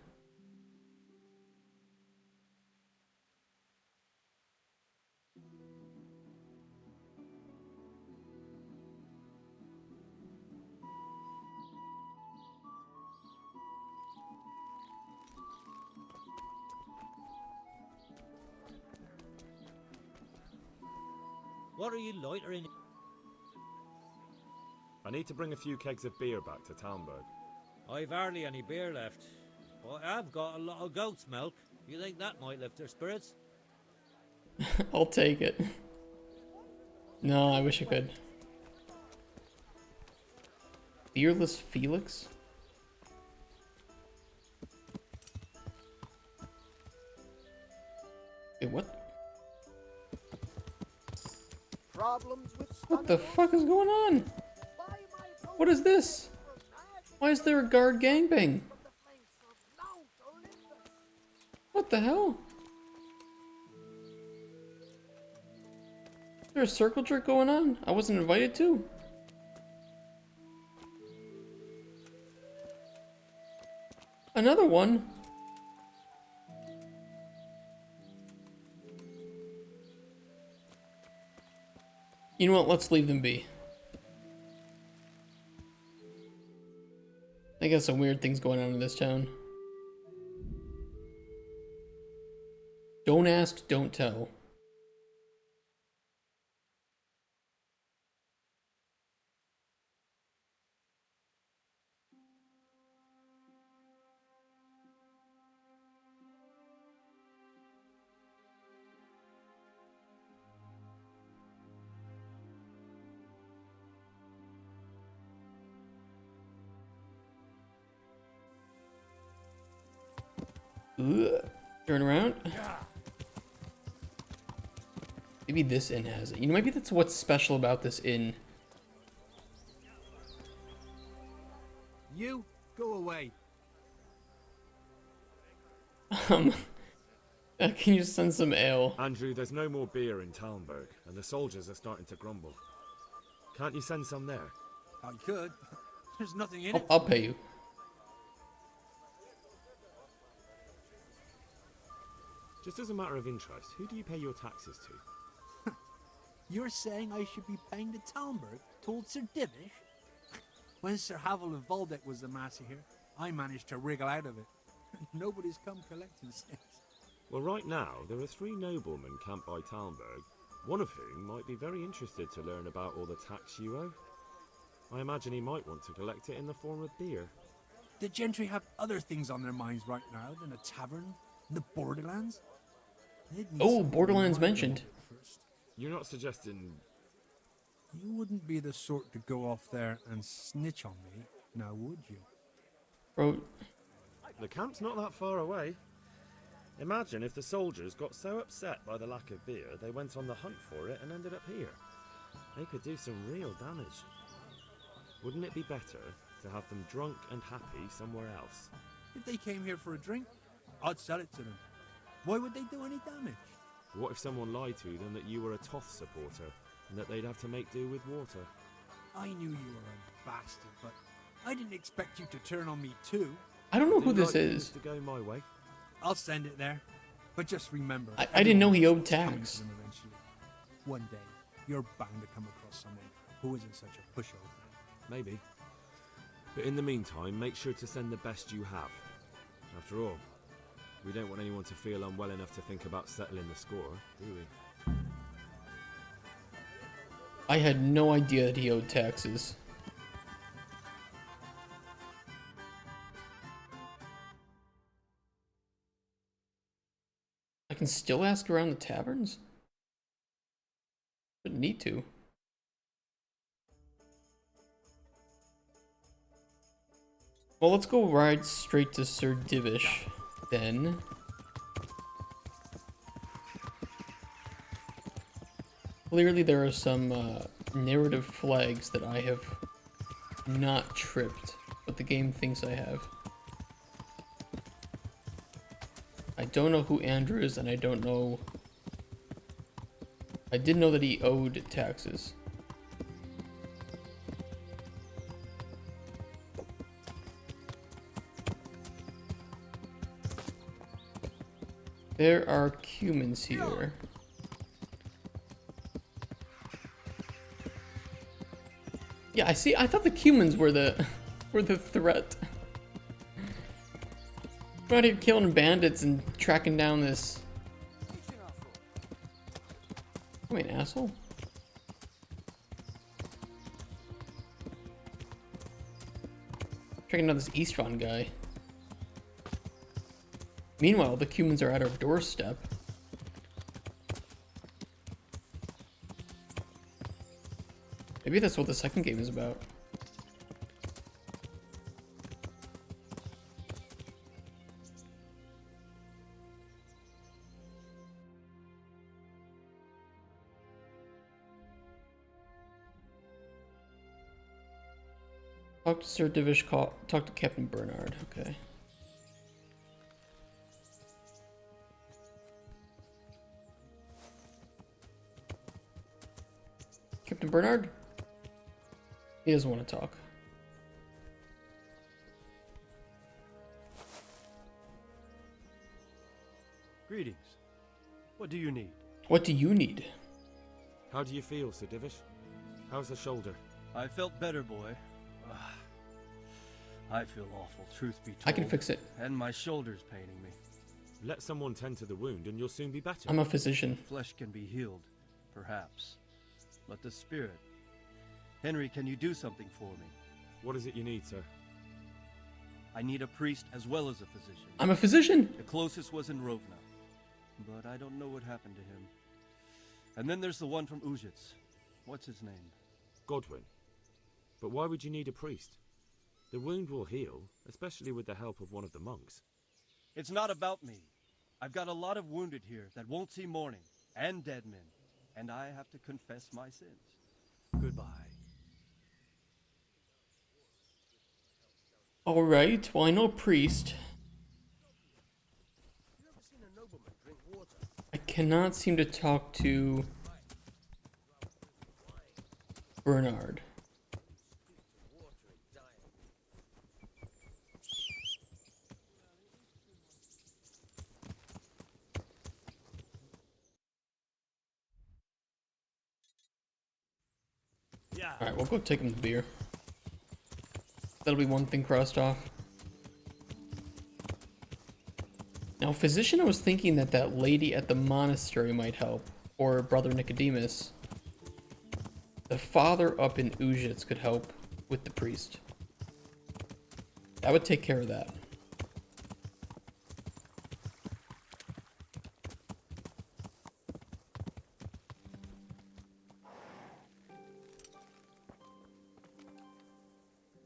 What are you loitering? I need to bring a few kegs of beer back to Talmberg. I've hardly any beer left. But I've got a lot of goat's milk. You think that might lift their spirits? I'll take it. No, I wish I could. Fearless Felix? Wait, what? Problems with What the fuck is going on? What is this? Why is there a guard gangbang? What the hell? Is there a circle jerk going on? I wasn't invited to. Another one? You know what? Let's leave them be. They got some weird things going on in this town. Don't ask, don't tell. Ugh. Turn around. Maybe this inn has it. You know, maybe that's what's special about this inn. You go away. Can you send some ale? Andrew, there's no more beer in Talmberg, and the soldiers are starting to grumble. Can't you send some there? I could. There's nothing in it. I'll pay you. Just as a matter of interest, who do you pay your taxes to? You're saying I should be paying the Talmberg told Sir Divish? When Sir Havel of Waldeck was the master here, I managed to wriggle out of it. Nobody's come collecting since. Well, right now, there are 3 noblemen camped by Talmberg, one of whom might be very interested to learn about all the tax you owe. I imagine he might want to collect it in the form of beer. The gentry have other things on their minds right now than a tavern in the Borderlands. Oh, Borderlands mentioned. You're not suggesting... You wouldn't be the sort to go off there and snitch on me, now would you? Bro. The camp's not that far away. Imagine if the soldiers got so upset by the lack of beer, they went on the hunt for it and ended up here. They could do some real damage. Wouldn't it be better to have them drunk and happy somewhere else? If they came here for a drink, I'd sell it to them. Why would they do any damage? What if someone lied to them that you were a Toth supporter and that they'd have to make do with water? I knew you were a bastard, but I didn't expect you to turn on me too. I don't know who this Like is. To go my way. I'll send it there. But just remember, I didn't know he owed everyone is coming tax. to them eventually. One day, you're bound to come across someone who isn't such a pushover. Maybe. But in the meantime, make sure to send the best you have. After all, we don't want anyone to feel unwell enough to think about settling the score, do we? I had no idea that he owed taxes. I can still ask around the taverns? But need to. Well, let's go ride straight to Sir Divish, then. Clearly there are some narrative flags that I have not tripped, but the game thinks I have. I don't know who Andrew is, and I don't know... I did know that he owed taxes. There are humans here. Yeah, I see. I thought the humans were the threat. We're out here killing bandits and tracking down this. Am I an asshole? Tracking down this Eastron guy. Meanwhile, the humans are at our doorstep. Maybe that's what the second game is about. Talk to Sir Divish, talk to Captain Bernard, okay. Captain Bernard? He doesn't want to talk. Greetings. What do you need? What do you need? How do you feel, Sir Divish? How's the shoulder? I felt better, boy. I feel awful, truth be told. I can fix it. And my shoulder's paining me. Let someone tend to the wound and you'll soon be better. I'm a physician. Flesh can be healed, perhaps. But the spirit... Henry, can you do something for me? What is it you need, sir? I need a priest as well as a physician. I'm a physician! The closest was in Rovna, but I don't know what happened to him. And then there's the one from Ujits. What's his name? Godwin. But why would you need a priest? The wound will heal, especially with the help of one of the monks. It's not about me. I've got a lot of wounded here that won't see morning, and dead men, and I have to confess my sins. Goodbye. Alright, well I know a priest. I cannot seem to talk to Bernard. Alright, we'll go take him the beer. That'll be one thing crossed off. Now, physician, I was thinking that that lady at the monastery might help, or Brother Nicodemus. The father up in Ujits could help with the priest. That would take care of that.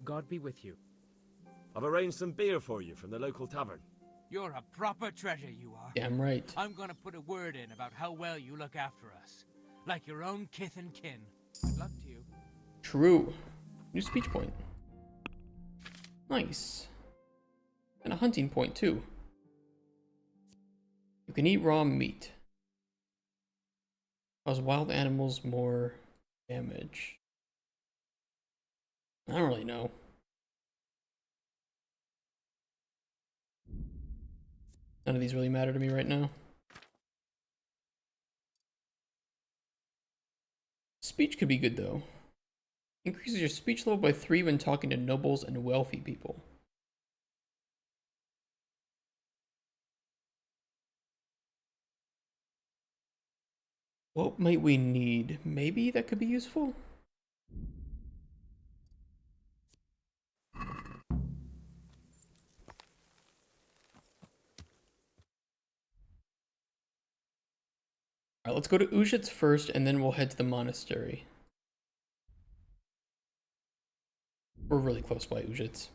God be with you. I've arranged some beer for you from the local tavern. You're a proper treasure, you are. Damn right. I'm gonna put a word in about how well you look after us. Like your own kith and kin. Good luck to you. True. New speech point. Nice. And a hunting point, too. You can eat raw meat. Cause wild animals more damage. I don't really know. None of these really matter to me right now. Speech could be good though. Increases your speech level by 3 when talking to nobles and wealthy people. What might we need? Maybe that could be useful? Alright, let's go to Ujits first, and then we'll head to the monastery. We're really close by Ujits.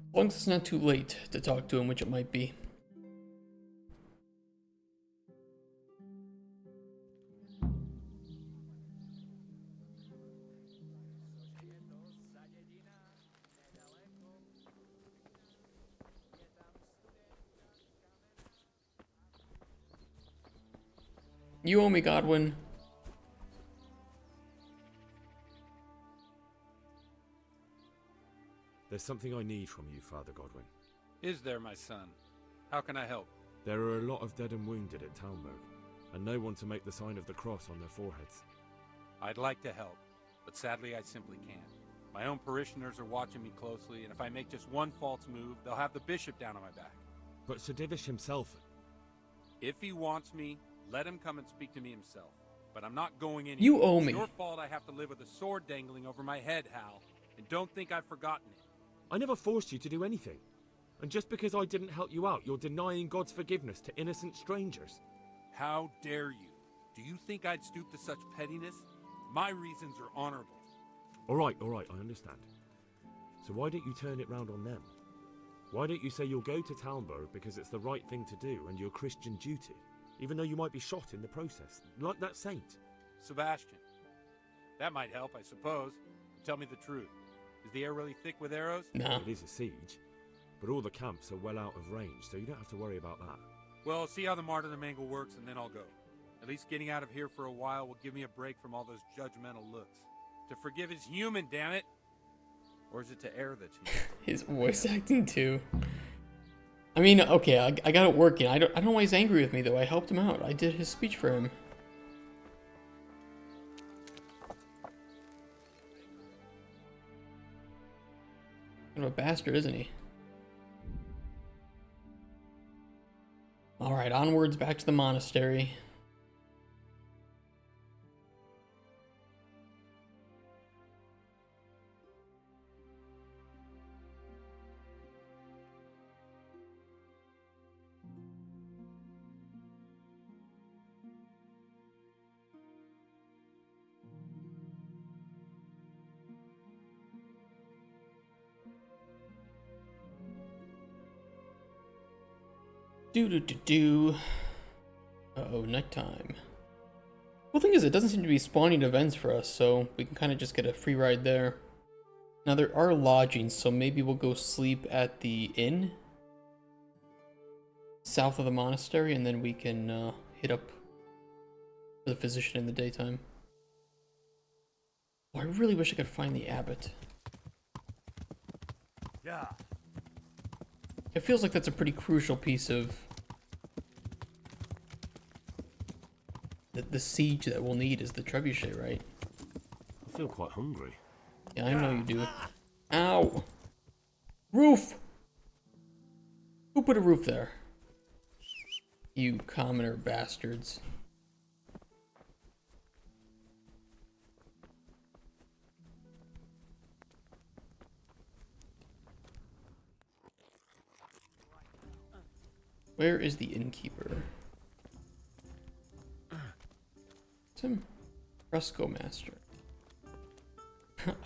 As long as it's not too late to talk to him, which it might be. You owe me, Godwin. There's something I need from you, Father Godwin. Is there, my son? How can I help? There are a lot of dead and wounded at Talmberg, and no one to make the sign of the cross on their foreheads. I'd like to help, but sadly I simply can't. My own parishioners are watching me closely, and if I make just one false move, they'll have the bishop down on my back. But Sir Divish himself... If he wants me, let him come and speak to me himself. But I'm not going anywhere. You owe me. It's your fault I have to live with a sword dangling over my head, Hal. And don't think I've forgotten it. I never forced you to do anything. And just because I didn't help you out, you're denying God's forgiveness to innocent strangers. How dare you? Do you think I'd stoop to such pettiness? My reasons are honorable. All right, I understand. So why don't you turn it round on them? Why don't you say you'll go to Talmberg because it's the right thing to do and your Christian duty, even though you might be shot in the process, like that saint? Sebastian. That might help, I suppose. Tell me the truth. Is the air really thick with arrows? No. It is a siege, but all the camps are well out of range, so you don't have to worry about that. Well, see how the martyrdom angle works, and then I'll go. At least getting out of here for a while will give me a break from all those judgmental looks. To forgive is human, damn it! Or is it to err that's human? His voice acting too. I mean, okay, I got it working. I don't know why he's angry with me though. I helped him out. I did his speech for him. Kind of a bastard, isn't he? Alright, onwards back to the monastery. Uh-oh, nighttime. Cool thing is, it doesn't seem to be spawning events for us, so we can kind of just get a free ride there. Now, there are lodgings, so maybe we'll go sleep at the inn south of the monastery, and then we can hit up the physician in the daytime. Oh, I really wish I could find the abbot. Yeah. It feels like that's a pretty crucial piece of the siege that we'll need is the trebuchet, right? I feel quite hungry. Yeah, I know you do. Ow! Roof! Who put a roof there? You commoner bastards. Where is the innkeeper? Some fresco master.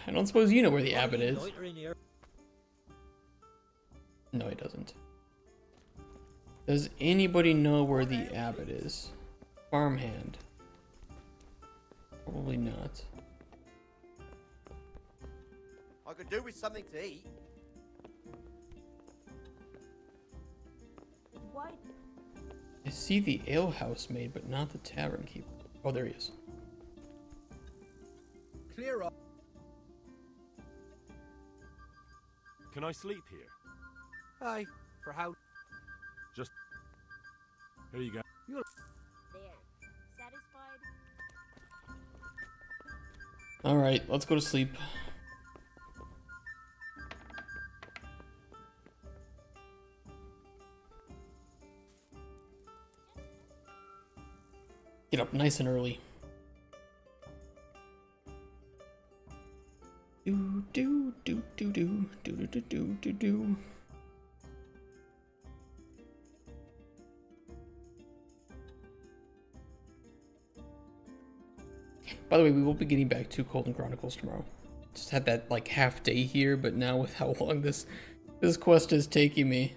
I don't suppose you know where the abbot is. No, he doesn't. Does anybody know where the abbot is? Farmhand. Probably not. I could do with something to eat. Why? I see the alehouse maid, but not the tavern keeper. Oh, there he is. Clear up. Can Can I sleep here? Aye, for how? Just... Here you go. You're... There. Satisfied? Alright, let's go to sleep. Get up nice and early. Do do do do do do do do do do. By the way, we will be getting back to Colton Chronicles tomorrow. Just had that like half day here, but now with how long this quest is taking me.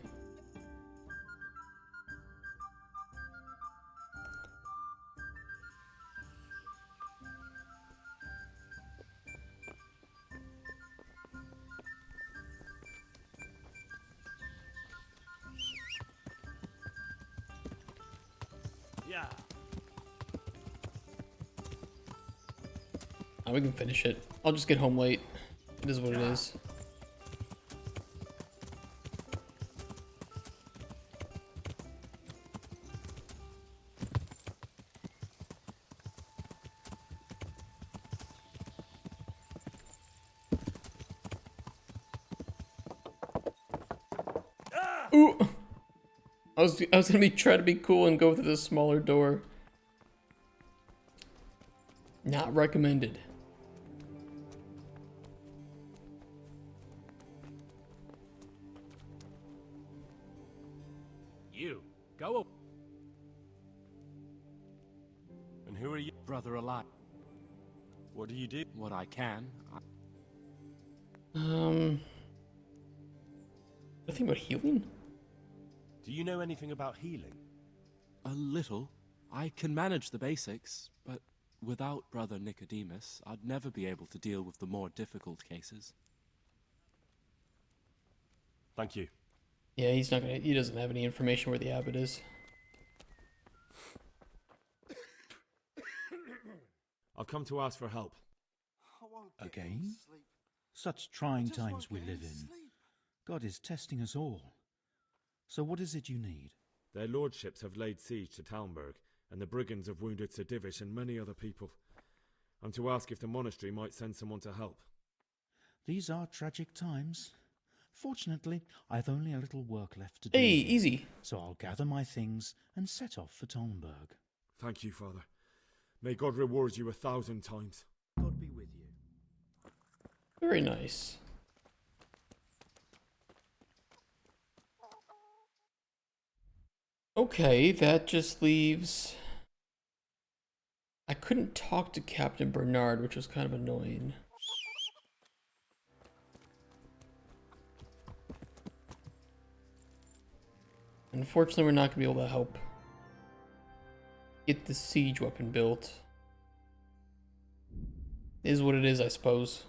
Yeah. We can finish it. I'll just get home late. It is what it is. Ooh! I was gonna try to be cool and go through the smaller door. Not recommended. You, go. And who are you? Brother alive. What do you do? What I can. Nothing about healing? Do you know anything about healing? A little. I can manage the basics, but without Brother Nicodemus, I'd never be able to deal with the more difficult cases. Thank you. Yeah, he doesn't have any information where the abbot is. I've come to ask for help. Again? Such trying times we live in. God is testing us all. So what is it you need? Their lordships have laid siege to Talmberg, and the brigands have wounded Sir Divish and many other people. I'm to ask if the monastery might send someone to help. These are tragic times. Fortunately, I've only a little work left to do. Hey, easy. So I'll gather my things and set off for Talmberg. Thank you, Father. May God reward you 1,000 times. God be with you. Very nice. Okay, that just leaves... I couldn't talk to Captain Bernard, which was kind of annoying. Unfortunately, we're not going to be able to help get the siege weapon built. Is what it is, I suppose.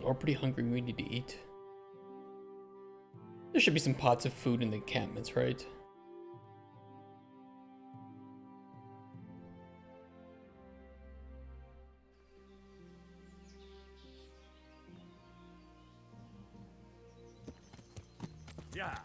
We're pretty hungry, we need to eat. There should be some pots of food in the encampments, right? Yeah.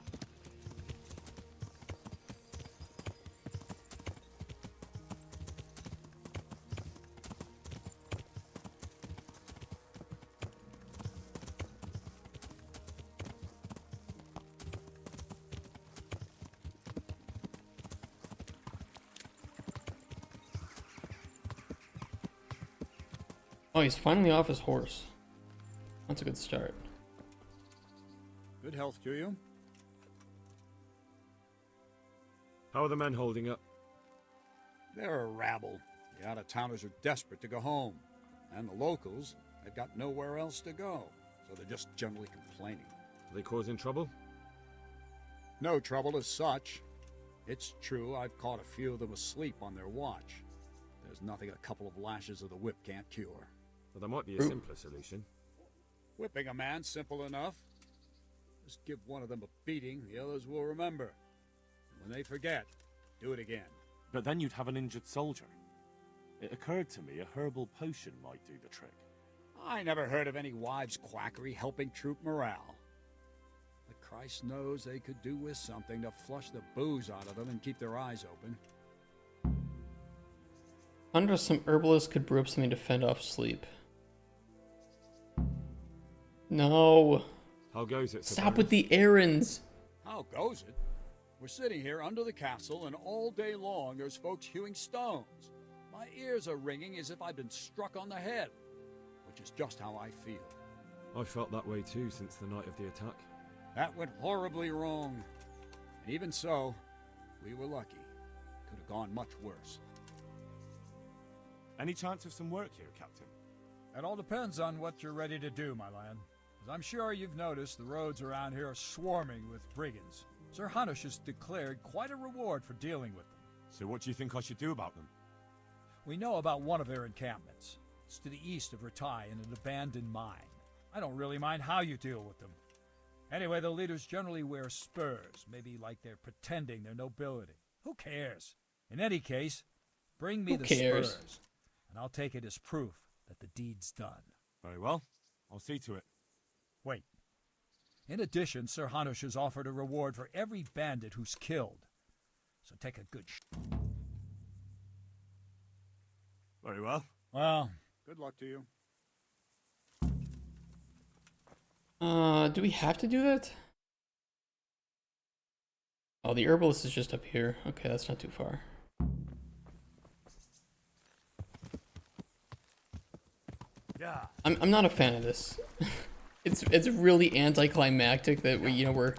Oh, he's finally off his horse. That's a good start. Good health to you. How are the men holding up? They're a rabble. The out-of-towners are desperate to go home. And the locals, they've got nowhere else to go. So they're just generally complaining. Are they causing trouble? No trouble as such. It's true I've caught a few of them asleep on their watch. There's nothing a couple of lashes of the whip can't cure. Well, there might be a simpler solution. Whipping a man, simple enough. Just give one of them a beating, the others will remember. And when they forget, do it again. But then you'd have an injured soldier. It occurred to me a herbal potion might do the trick. I never heard of any wives' quackery helping troop morale. But Christ knows they could do with something to flush the booze out of them and keep their eyes open. I wonder if some herbalist could brew up something to fend off sleep. No. How goes it, Sir Stop Baron? with the errands. How goes it? We're sitting here under the castle, and all day long there's folks hewing stones. My ears are ringing as if I'd been struck on the head, which is just how I feel. I felt that way too since the night of the attack. That went horribly wrong. And even so, we were lucky. Could have gone much worse. Any chance of some work here, Captain? It all depends on what you're ready to do, my lad. As I'm sure you've noticed, the roads around here are swarming with brigands. Sir Hanush has declared quite a reward for dealing with them. So what do you think I should do about them? We know about one of their encampments. It's to the east of Ratai in an abandoned mine. I don't really mind how you deal with them. Anyway, the leaders generally wear spurs, maybe like they're pretending they're nobility. Who cares? In any case, bring me the spurs, and I'll take it as proof that the deed's done. Very well. I'll see to it. Wait. In addition, Sir Hanush has offered a reward for every bandit who's killed. So take a good Very well. Well, good luck to you. Do we have to do that? Oh, the herbalist is just up here. Okay, that's not too far. Yeah. I'm not a fan of this. It's really anticlimactic that we're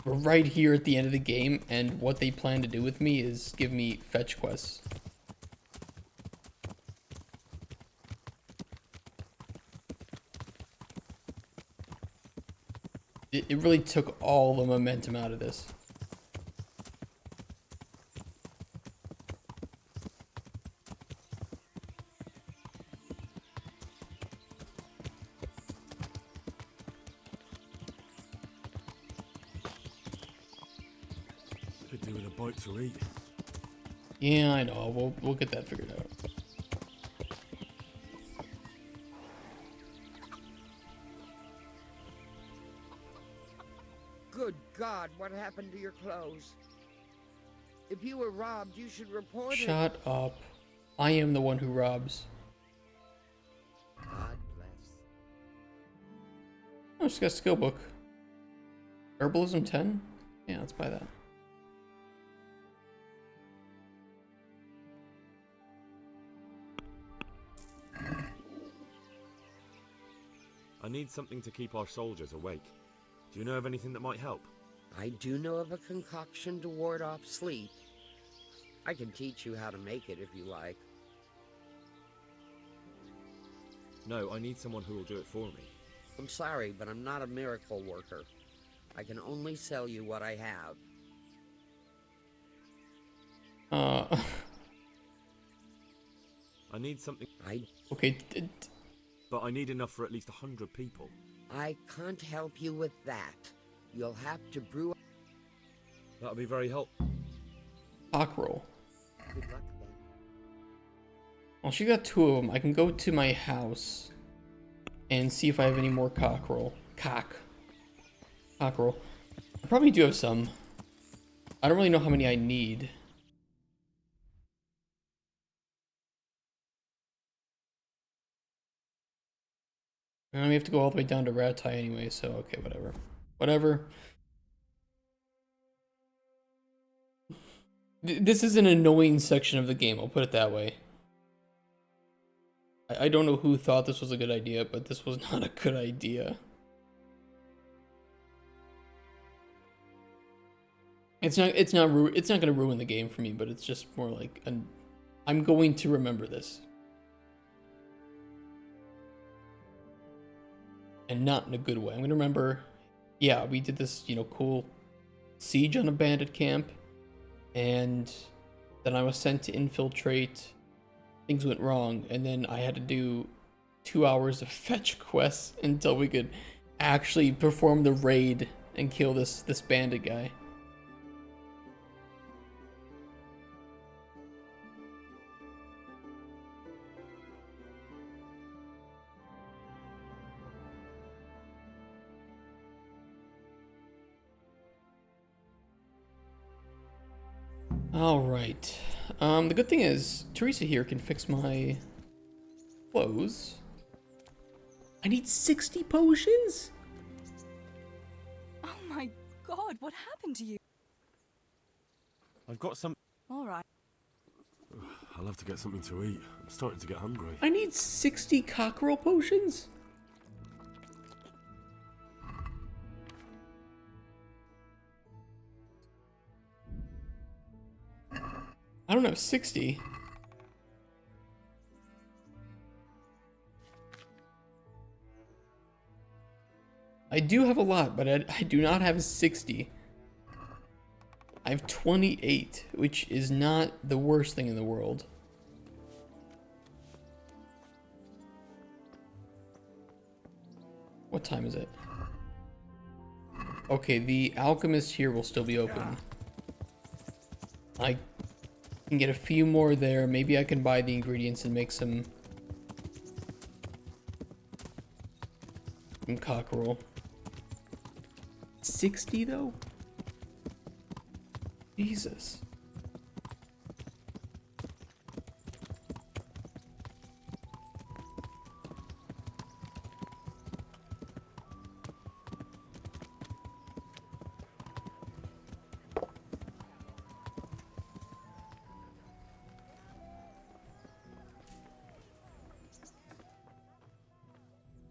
right here at the end of the game, and what they plan to do with me is give me fetch quests. It really took all the momentum out of this. Could do with a bite to eat. Yeah, I know. We'll get that figured out. Good God, what happened to your clothes? If you were robbed, you should report it. Shut up. I am the one who robs. God bless. Oh, just got a skill book. Herbalism 10? Yeah, let's buy that. I need something to keep our soldiers awake. Do you know of anything that might help? I do know of a concoction to ward off sleep. I can teach you how to make it if you like. No, I need someone who will do it for me. I'm sorry, but I'm not a miracle worker. I can only sell you what I have. I need something... Okay. But I need enough for at least 100 people. I can't help you with that. You'll have to brew... That'll be very helpful. Cockerel. Good luck then. Well, she got 2 of them. I can go to my house and see if I have any more cockerel. Cockerel. I probably do have some. I don't really know how many I need. And we have to go all the way down to Ratai anyway, so okay, whatever. Whatever. This is an annoying section of the game, I'll put it that way. I don't know who thought this was a good idea, but this was not a good idea. It's not going to ruin the game for me, but it's just more like I'm going to remember this. And not in a good way. I'm going to remember yeah, we did this, you know, cool siege on a bandit camp, and then I was sent to infiltrate. Things went wrong, and then I had to do 2 hours of fetch quests until we could actually perform the raid and kill this bandit guy. All right. The good thing is Teresa here can fix my clothes. I need 60 potions? Oh my god, what happened to you? I've got some. All right. I'll have to get something to eat. I'm starting to get hungry. I need 60 cockerel potions? I don't have 60. I do have a lot, but I do not have 60. I have 28, which is not the worst thing in the world. What time is it? Okay, the alchemist here will still be open. I can get a few more there. Maybe I can buy the ingredients and make some cockerel. 60 though? Jesus.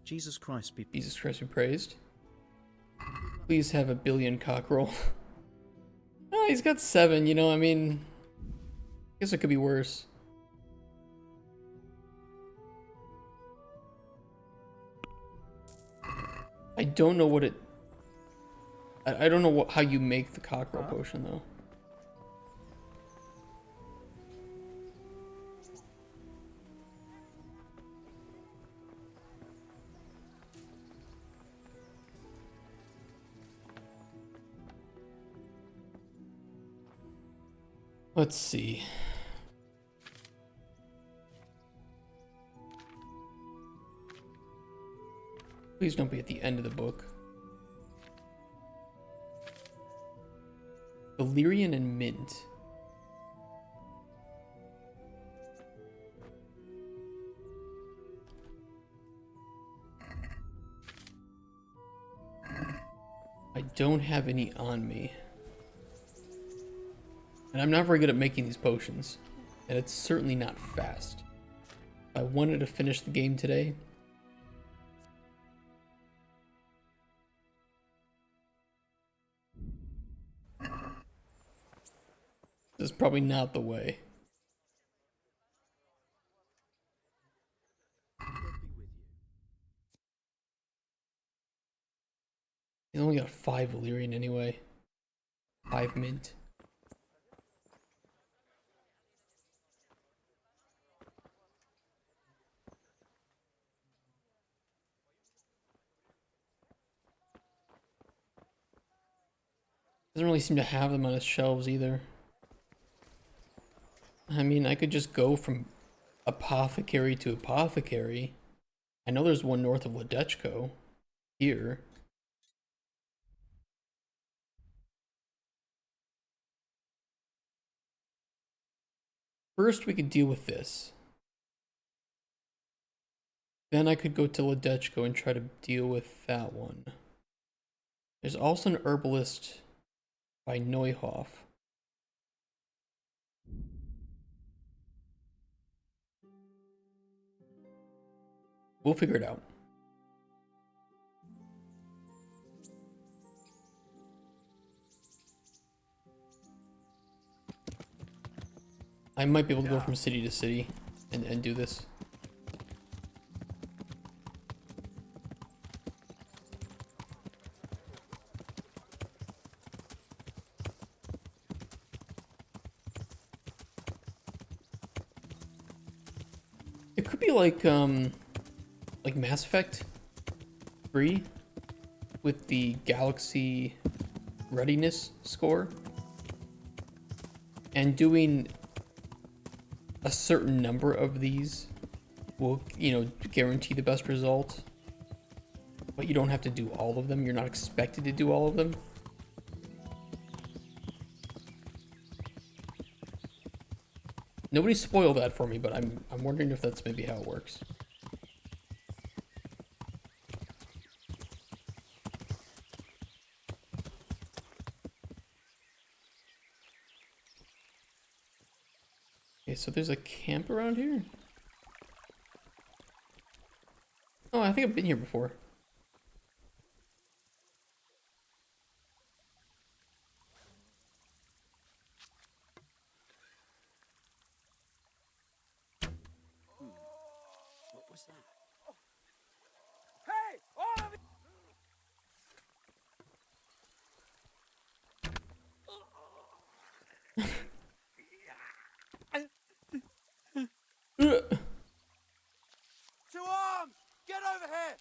Jesus Christ be praised. Please have a billion cockerel. Oh, he's got 7, you know, I mean, I guess it could be worse. I don't know what it... I don't know how you make the cockerel potion, though. Let's see. Please don't be at the end of the book. Valerian and mint. I don't have any on me. And I'm not very good at making these potions. And it's certainly not fast. If I wanted to finish the game today, this is probably not the way. He's only got 5 Valyrian anyway. 5 mint. Doesn't really seem to have them on his shelves either. I mean, I could just go from apothecary to apothecary. I know there's one north of Ledechko. Here. First, we could deal with this. Then I could go to Ledechko and try to deal with that one. There's also an herbalist by Neuhoff. We'll figure it out. I might be able to go from city to city and do this. could be like Mass Effect 3 with the galaxy readiness score, and doing a certain number of these will, you know, guarantee the best result. But you don't have to do all of them. You're not expected to do all of them. Nobody spoiled that for me, but I'm wondering if that's maybe how it works. Okay, so there's a camp around here? Oh, I think I've been here before. What was that? Hey, all of you! To arms! Get over here!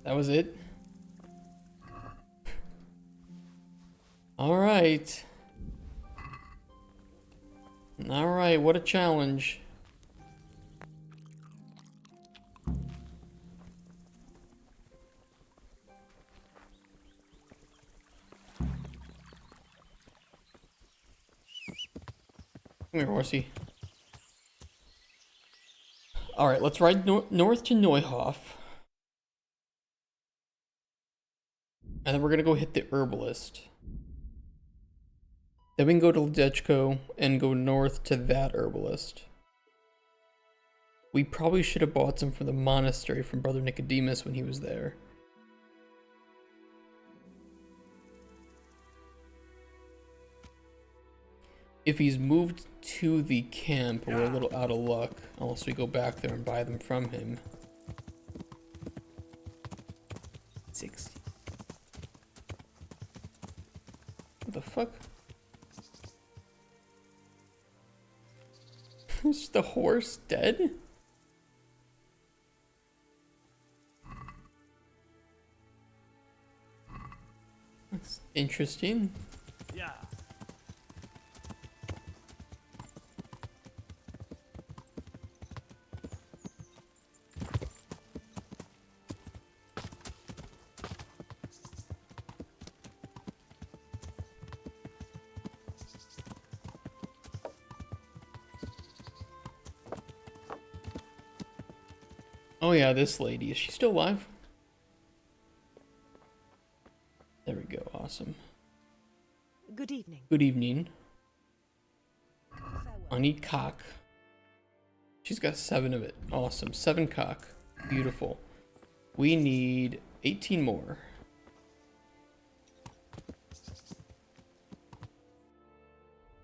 That was it? Alright. Alright, what a challenge. Come here, horsey. Alright, let's ride north to Neuhof. And then we're gonna go hit the herbalist. Then we can go to Ledechko and go north to that herbalist. We probably should have bought some from the monastery from Brother Nicodemus when he was there. If he's moved to the camp, we're a little out of luck, unless we go back there and buy them from him. 60. What the fuck? Is the horse dead? That's interesting. Yeah. Oh yeah, this lady. Is she still alive? There we go. Awesome. Good evening. Good evening. I need cock. She's got 7 of it. Awesome. 7 cock. Beautiful. We need 18 more.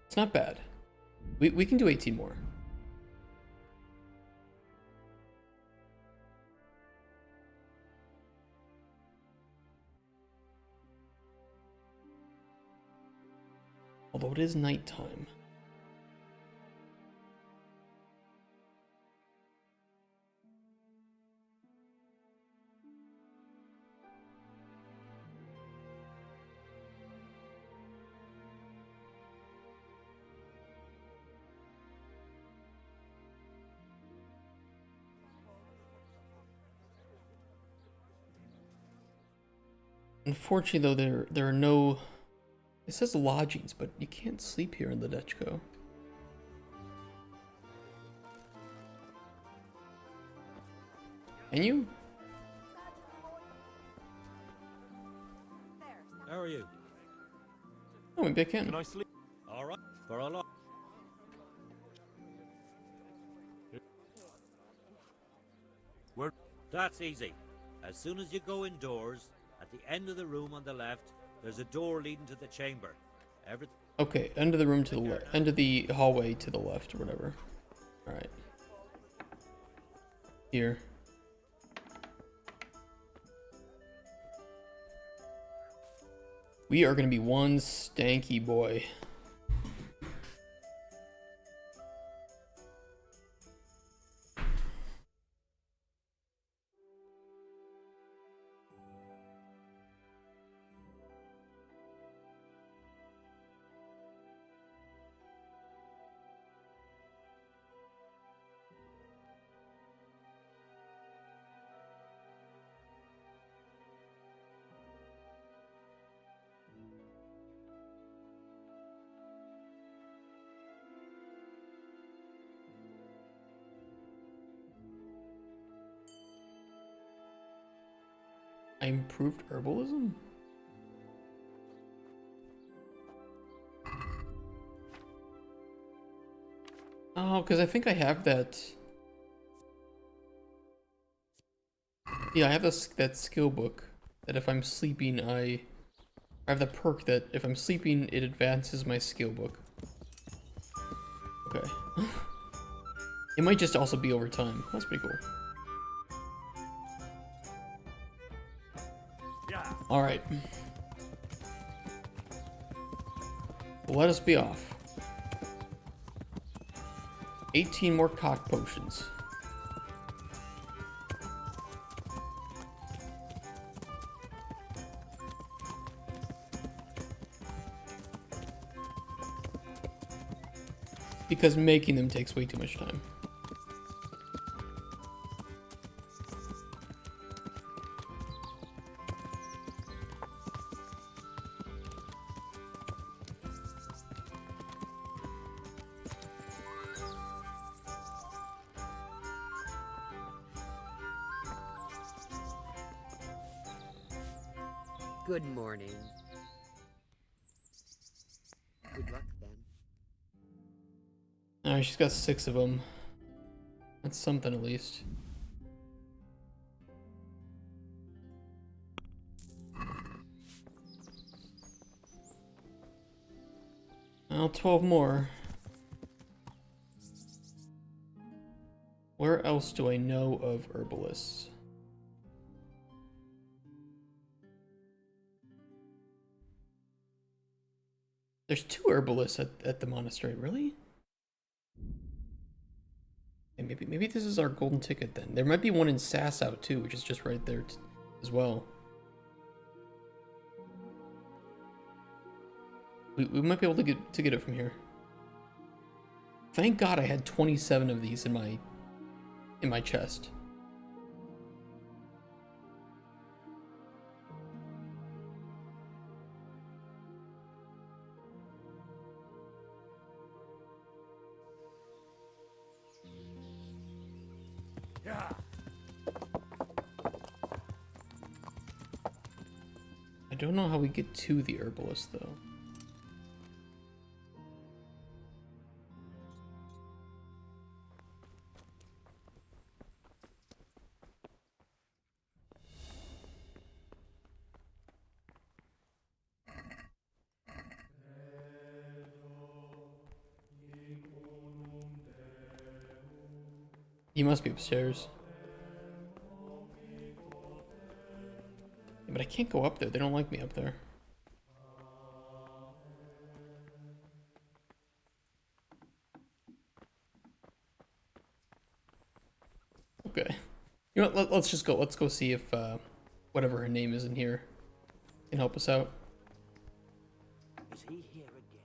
It's not bad. We can do 18 more. Although it is nighttime. Unfortunately, though, there are no... It says lodgings, but you can't sleep here in the Ledechko. Can you? How are you? Oh, maybe I can. Can I sleep? All right, for a lot. Where? That's easy. As soon as you go indoors, at the end of the room on the left, there's a door leading to the chamber. Everything. Okay, end of the room to the left, end of the hallway to the left, or whatever. All right. Here. We are gonna be one stanky boy. I improved herbalism? Oh, because I think I have that. Yeah, I have that skill book that if I'm sleeping, I have the perk that if I'm sleeping, it advances my skill book. Okay. It might just also be over time. That's pretty cool. Alright. Let us be off. 18 more cock potions. Because making them takes way too much time. Good morning. Good luck then. Alright, she's got 6 of them. That's something at least. Well, 12 more. Where else do I know of herbalists? There's 2 herbalists at the monastery, really? And maybe this is our golden ticket then. There might be one in Sassow too, which is just right there as well. We might be able to get it from here. Thank God I had 27 of these in my chest. Yeah. I don't know how we get to the herbalist though. He must be upstairs. Yeah, but I can't go up there. They don't like me up there. Okay. You know what? Let's just go. Let's go see if whatever her name is in here can help us out. Is he here again?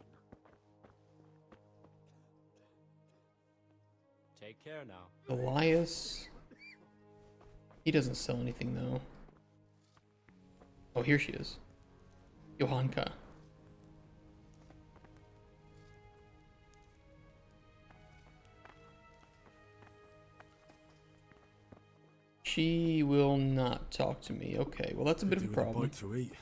Take care now. Elias. He doesn't sell anything though. Oh, here she is. Johanka. She will not talk to me. Okay, well that's a bit of a problem. To eat.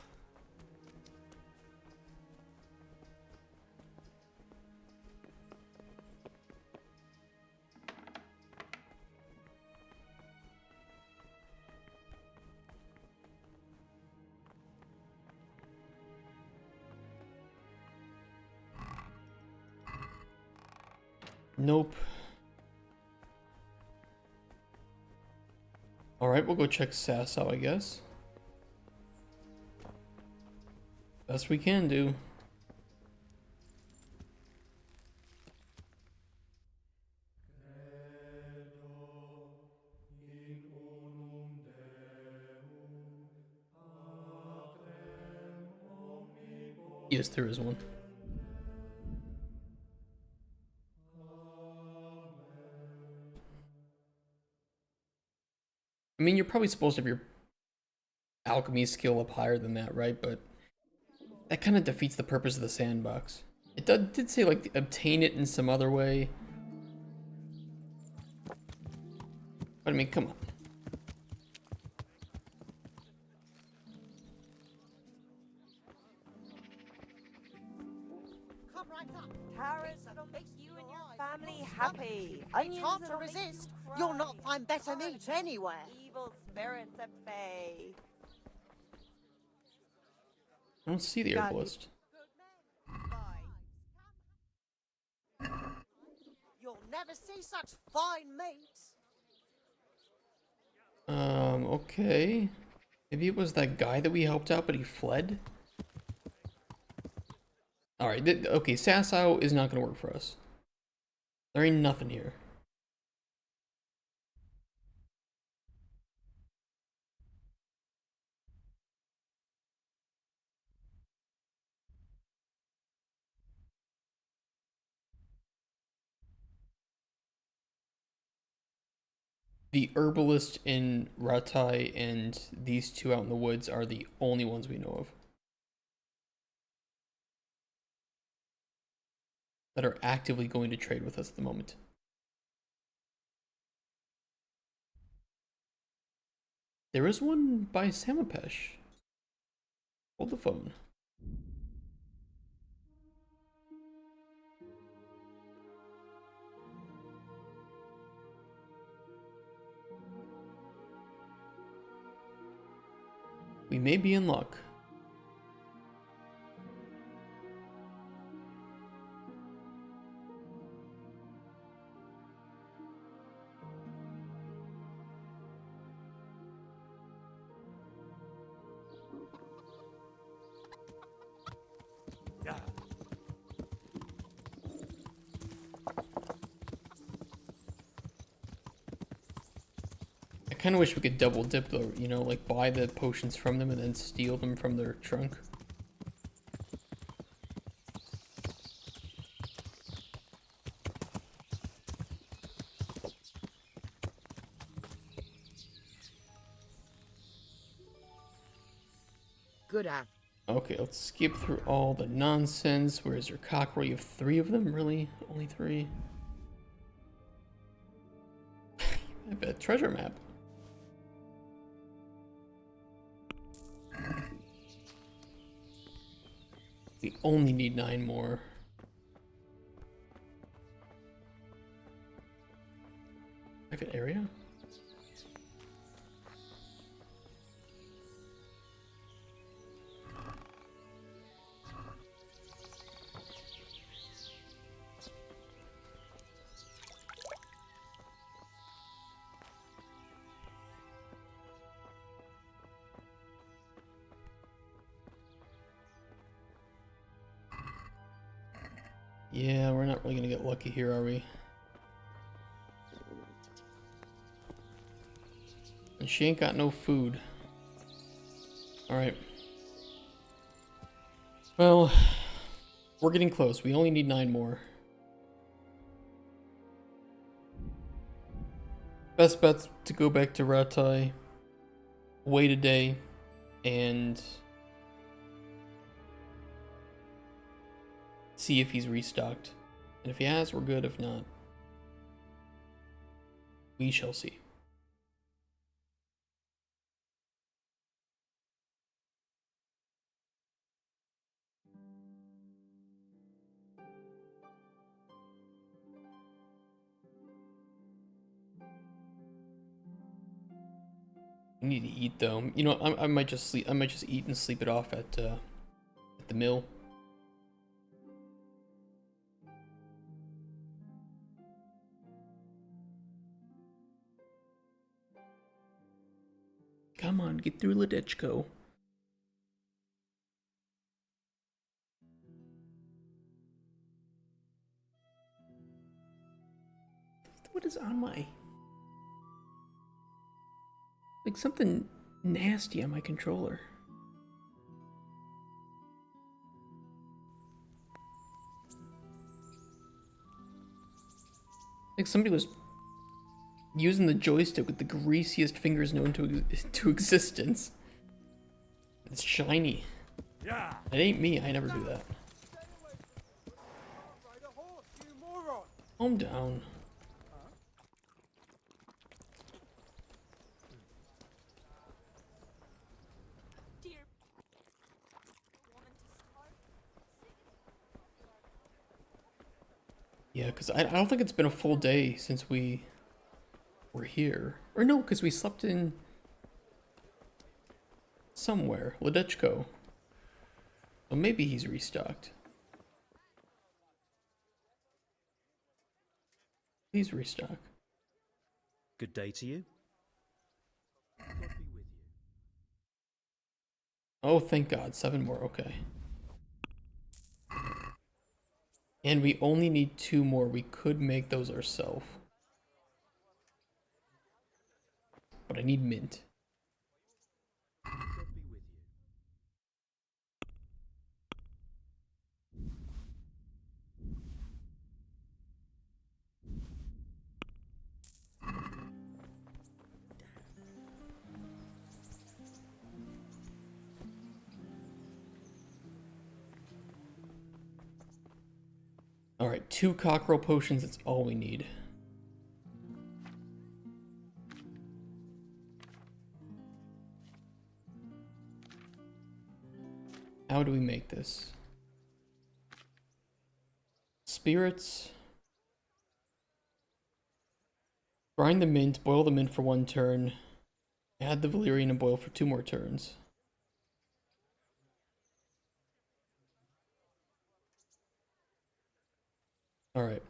Nope. Alright, we'll go check Sasau, I guess. Best we can do. Yes, there is one. I mean, you're probably supposed to have your alchemy skill up higher than that, right? But that kind of defeats the purpose of the sandbox. It did say, like, obtain it in some other way. But I mean, come on. Carrots that'll make you and your family happy. Onions It's hard to that'll make you resist. cry. You'll not find better meat anywhere. Evil spirits at bay. I don't see the herbalist. You'll never see such fine meat. Okay. Maybe it was that guy that we helped out, but he fled? Alright, okay, Sasau is not gonna work for us. There ain't nothing here. The herbalist in Ratai and these two out in the woods are the only ones we know of that are actively going to trade with us at the moment. There is one by Samapesh. Hold the phone. We may be in luck. I kind of wish we could double dip though, you know, like buy the potions from them and then steal them from their trunk. Good afternoon. Okay, let's skip through all the nonsense. Where's your cockerel? You have 3 of them? Really? Only 3? I have a treasure map. We only need 9 more. Private area? Yeah, we're not really gonna get lucky here, are we? And she ain't got no food. Alright. Well, we're getting close. We only need 9 more. Best bet's to go back to Ratai, wait a day, and see if he's restocked. And if he has, we're good. If not, we shall see. I need to eat though. You know, I might just sleep. I might just eat and sleep it off at the mill. Come on, get through Ledechko. What is on my... Like something nasty on my controller. Like somebody was using the joystick with the greasiest fingers known to existence. It's shiny. Yeah. It ain't me, I never do that. Calm down. Yeah, because I don't think it's been a full day since we were here. Or no, because we slept in somewhere. Ledechko. So maybe he's restocked. Please restock. Good day to you. Oh, thank God. 7 more. Okay. And we only need 2 more. We could make those ourselves. But I need mint. Alright, 2 cockerel potions. That's all we need. How do we make this? Spirits. Grind the mint, boil the mint for 1 turn. Add the valerian and boil for 2 more turns. Alright.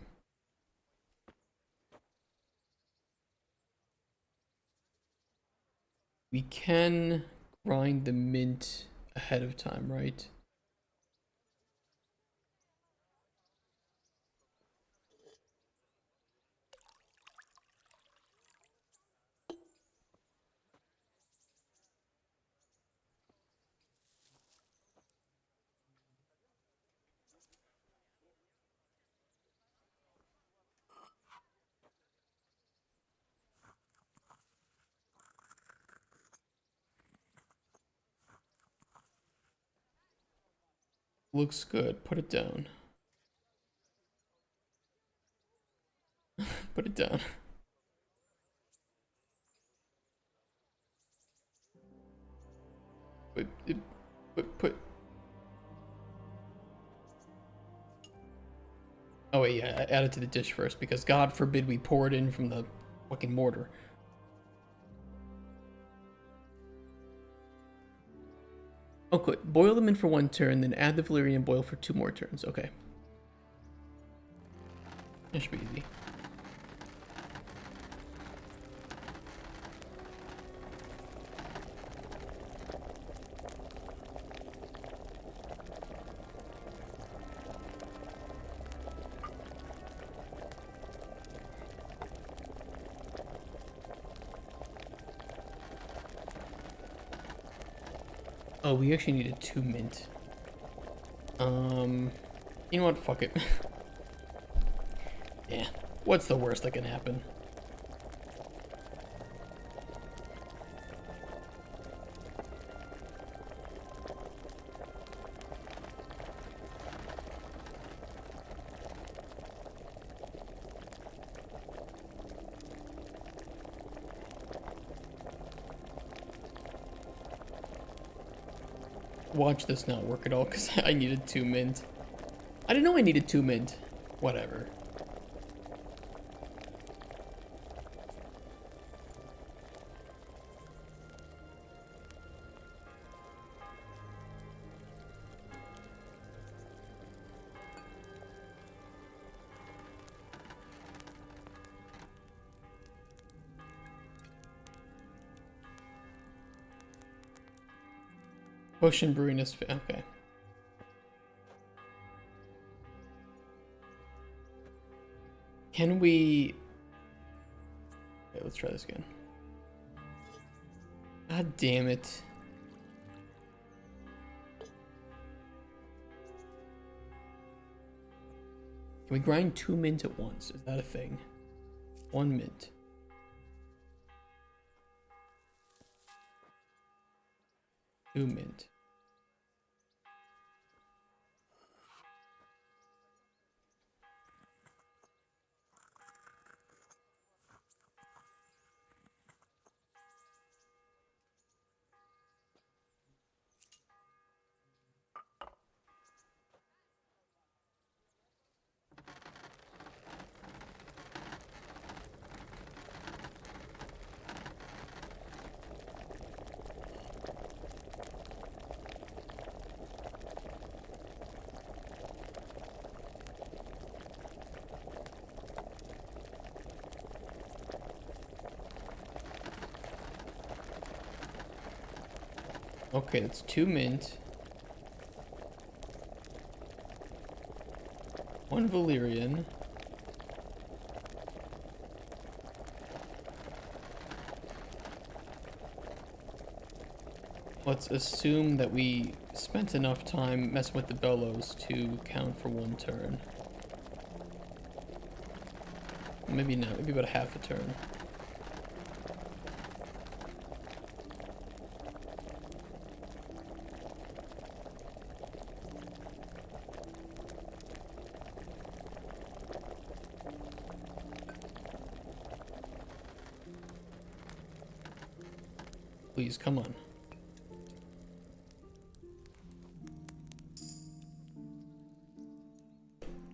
We can grind the mint ahead of time, right? Looks good. Put it down. Put it down. Put. Oh wait, yeah, add it to the dish first because God forbid we pour it in from the fucking mortar. Okay, boil them in for 1 turn, then add the valerian and boil for 2 more turns. Okay. That should be easy. Oh, we actually needed 2 mint. You know what? Fuck it. Yeah. What's the worst that can happen? Watch this not work at all because I needed 2 mint. I didn't know I needed 2 mint. Whatever. Potion brewing is okay. Can we? Okay, let's try this again. God damn it. Can we grind 2 mint at once? Is that a thing? 1 mint. 2 mint. Okay, that's 2 mint. 1 Valyrian. Let's assume that we spent enough time messing with the bellows to count for 1 turn. Maybe not, maybe about half a turn. Please, come on.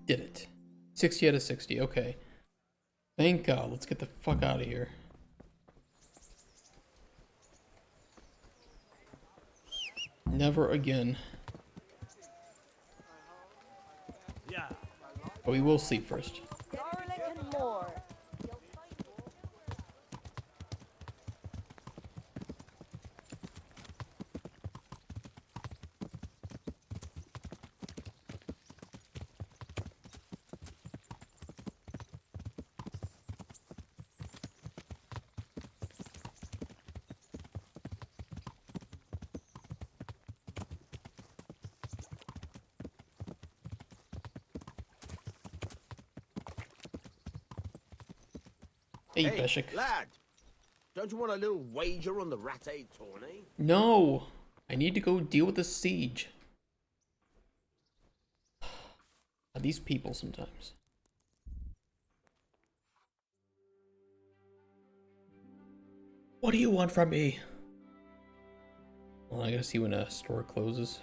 Did it. 60 out of 60, okay. Thank God, let's get the fuck out of here. Never again. But we will sleep first. Garlic and more. Hey, Beshik. Lad, don't you want a little wager on the Rattay tourney? No! I need to go deal with the siege. These people sometimes. What do you want from me? Well, I gotta see when a store closes.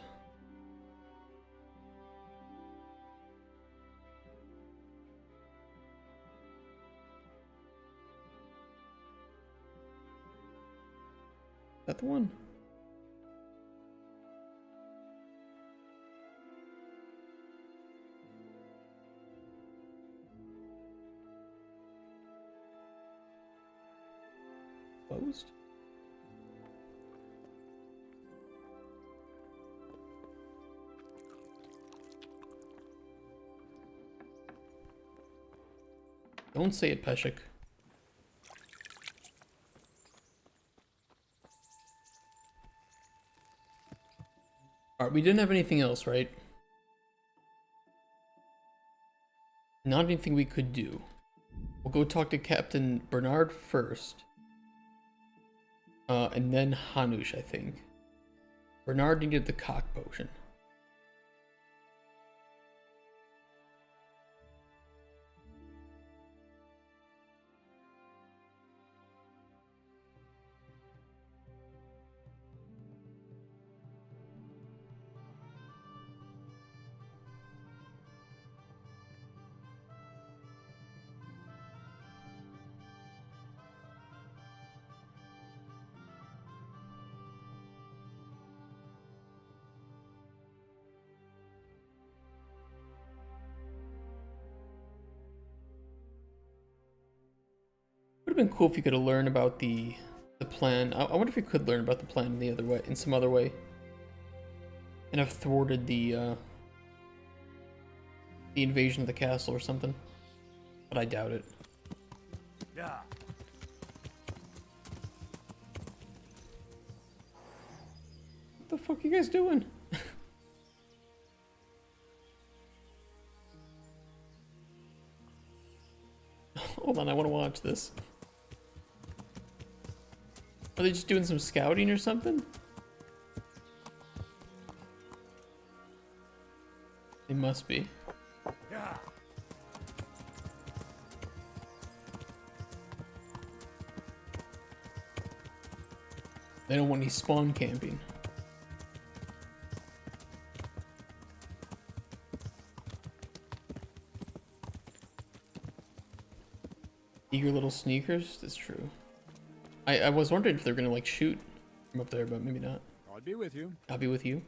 Is that the one? Closed? Don't say it, Peshik. Alright, we didn't have anything else, right? Not anything we could do. We'll go talk to Captain Bernard first. And then Hanush, I think. Bernard needed the cock potion. Would have been cool if you could have learned about the plan. I wonder if you could learn about the plan in the other way, in some other way. and have thwarted the invasion of the castle or something. But I doubt it. Yeah. What the fuck are you guys doing? Hold on, I want to watch this. Are they just doing some scouting or something? They must be. Yeah. They don't want any spawn camping. Eager little sneakers? That's true. I was wondering if they're gonna like shoot from up there, but maybe not. I'll be with you. I'll be with you.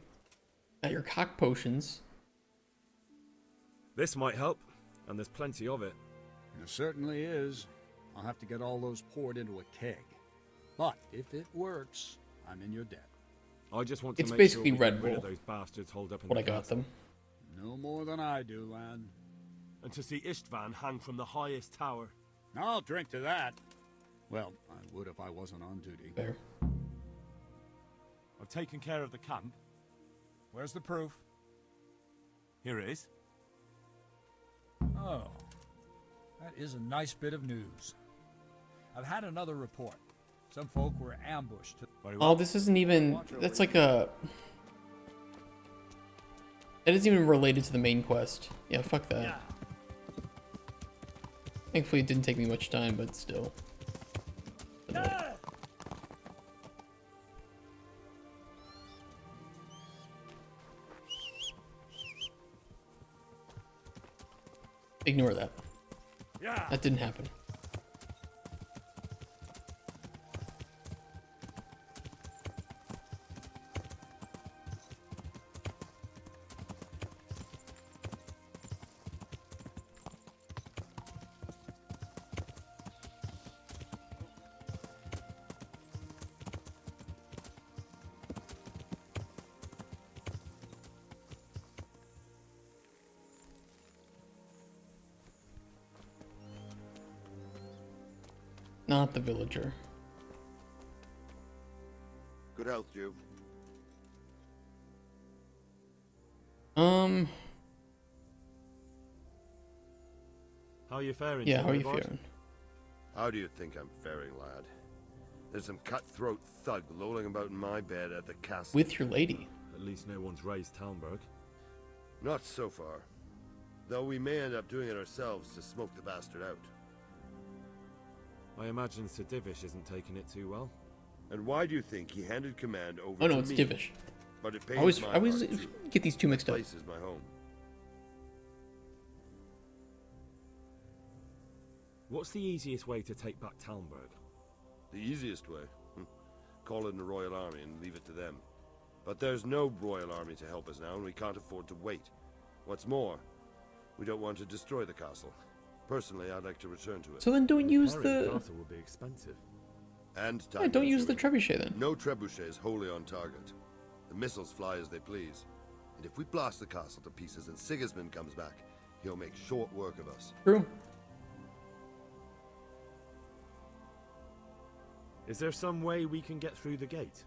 Got your cock potions. This might help, and there's plenty of it. It certainly is. I'll have to get all those poured into a keg. But if it works, I'm in your debt. I just want to It's make basically sure we Red get rid Bull. of those bastards holed up in What the I got castle. them. No more than I do, lad. And to see Istvan hang from the highest tower. I'll drink to that. Well, I would if I wasn't on duty. There. I've taken care of the camp. Where's the proof? Here it is. Oh, that is a nice bit of news. I've had another report. Some folk were ambushed. Oh, this isn't even... That's like a... That isn't even related to the main quest. Yeah, fuck that. Yeah. Thankfully it didn't take me much time, but still. Ignore that. Yeah. That didn't happen. Not the villager. Good health, Jew. How are you faring? Yeah, Sir how are you Robert? faring? How do you think I'm faring, lad? There's some cutthroat thug lolling about in my bed at the castle. With your lady. At least no one's raised Talmberg. Not so far. Though we may end up doing it ourselves to smoke the bastard out. I imagine Sir Divish isn't taking it too well. And why do you think he handed command over Oh to no, it's me? Divish. But it I pains always, my I always heart, too. get these two mixed up. This place is my home. What's the easiest way to take back Talmberg? The easiest way? Call in the Royal Army and leave it to them. But there's no Royal Army to help us now, and we can't afford to wait. What's more, we don't want to destroy the castle. Personally, I'd like to return to it. So then don't use Repairing the... castle will be expensive. And time Yeah, don't use the consuming. trebuchet then. No trebuchet is wholly on target. The missiles fly as they please. And if we blast the castle to pieces and Sigismund comes back, he'll make short work of us. True. Is there some way we can get through the gate?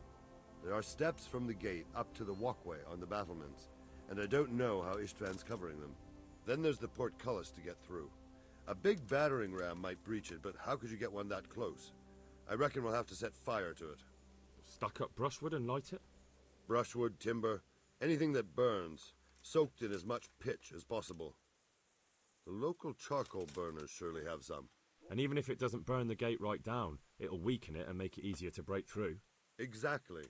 There are steps from the gate up to the walkway on the battlements, and I don't know how Istvan's covering them. Then there's the portcullis to get through. A big battering ram might breach it, but how could you get one that close? I reckon we'll have to set fire to it. Stuck up brushwood and light it? Brushwood, timber, anything that burns, soaked in as much pitch as possible. The local charcoal burners surely have some. And even if it doesn't burn the gate right down, it'll weaken it and make it easier to break through. Exactly.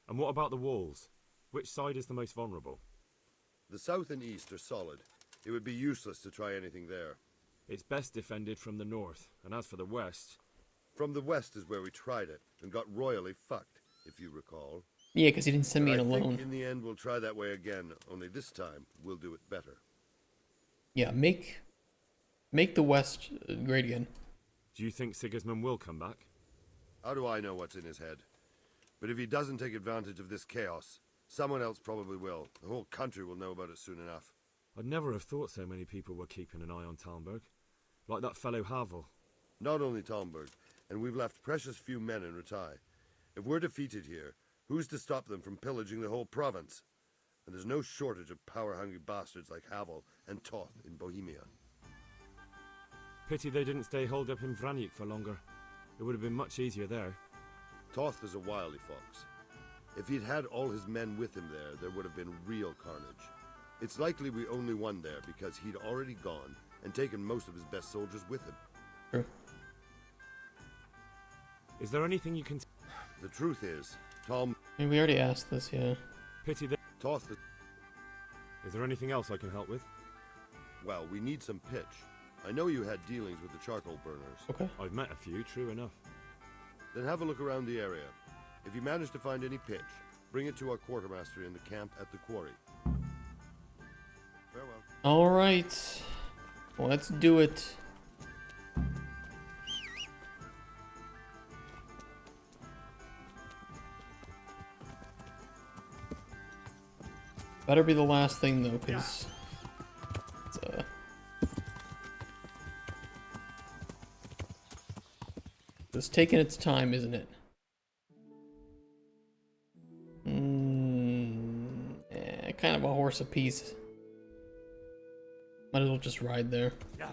And what about the walls? Which side is the most vulnerable? The south and east are solid. It would be useless to try anything there. It's best defended from the north, and as for the west... From the west is where we tried it, and got royally fucked, if you recall. Yeah, because he didn't send me in But I alone. think in the end we'll try that way again, only this time we'll do it better. Yeah, make the West great again. Do you think Sigismund will come back? How do I know what's in his head? But if he doesn't take advantage of this chaos, someone else probably will. The whole country will know about it soon enough. I'd never have thought so many people were keeping an eye on Talmberg. Like that fellow Havel. Not only Talmberg, and we've left precious few men in Ratai. If we're defeated here, who's to stop them from pillaging the whole province? And there's no shortage of power-hungry bastards like Havel and Toth in Bohemia. Pity they didn't stay holed up in Vranic for longer. It would have been much easier there. Toth is a wily fox. If he'd had all his men with him there would have been real carnage. It's likely we only won there because he'd already gone and taken most of his best soldiers with him. True. Is there anything you can... The truth is, Tom... I mean, we already asked this, yeah. Pity that... Toth... Is there anything else I can help with? Well, we need some pitch. I know you had dealings with the charcoal burners. Okay. I've met a few, true enough. Then have a look around the area. If you manage to find any pitch, bring it to our quartermaster in the camp at the quarry. Farewell. Alright. Let's do it. Better be the last thing though, because it's taking its time, isn't it? Kind of a horse apiece. Might as well just ride there. Yeah.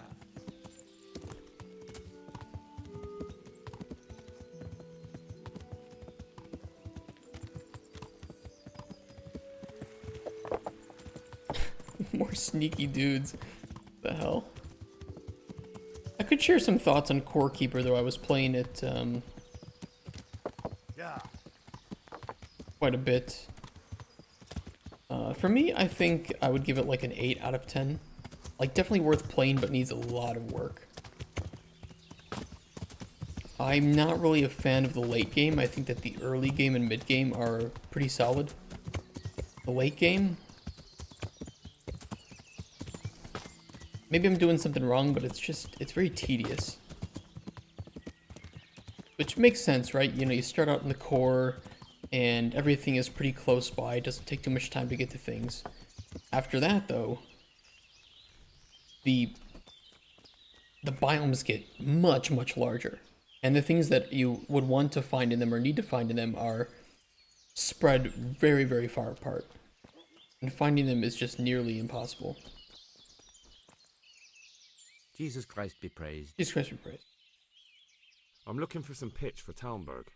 More sneaky dudes. The hell? I could share some thoughts on Core Keeper, though I was playing it quite a bit. For me, I think I would give it like an 8 out of 10. Like, definitely worth playing, but needs a lot of work. I'm not really a fan of the late game. I think that the early game and mid game are pretty solid. The late game... Maybe I'm doing something wrong, but it's very tedious. Which makes sense, right? You know, you start out in the core, and everything is pretty close by. It doesn't take too much time to get to things. After that, though, the biomes get much, much larger. And the things that you would want to find in them or need to find in them are spread very, very far apart. And finding them is just nearly impossible. Jesus Christ be praised. Jesus Christ be praised. I'm looking for some pitch for Talmberg.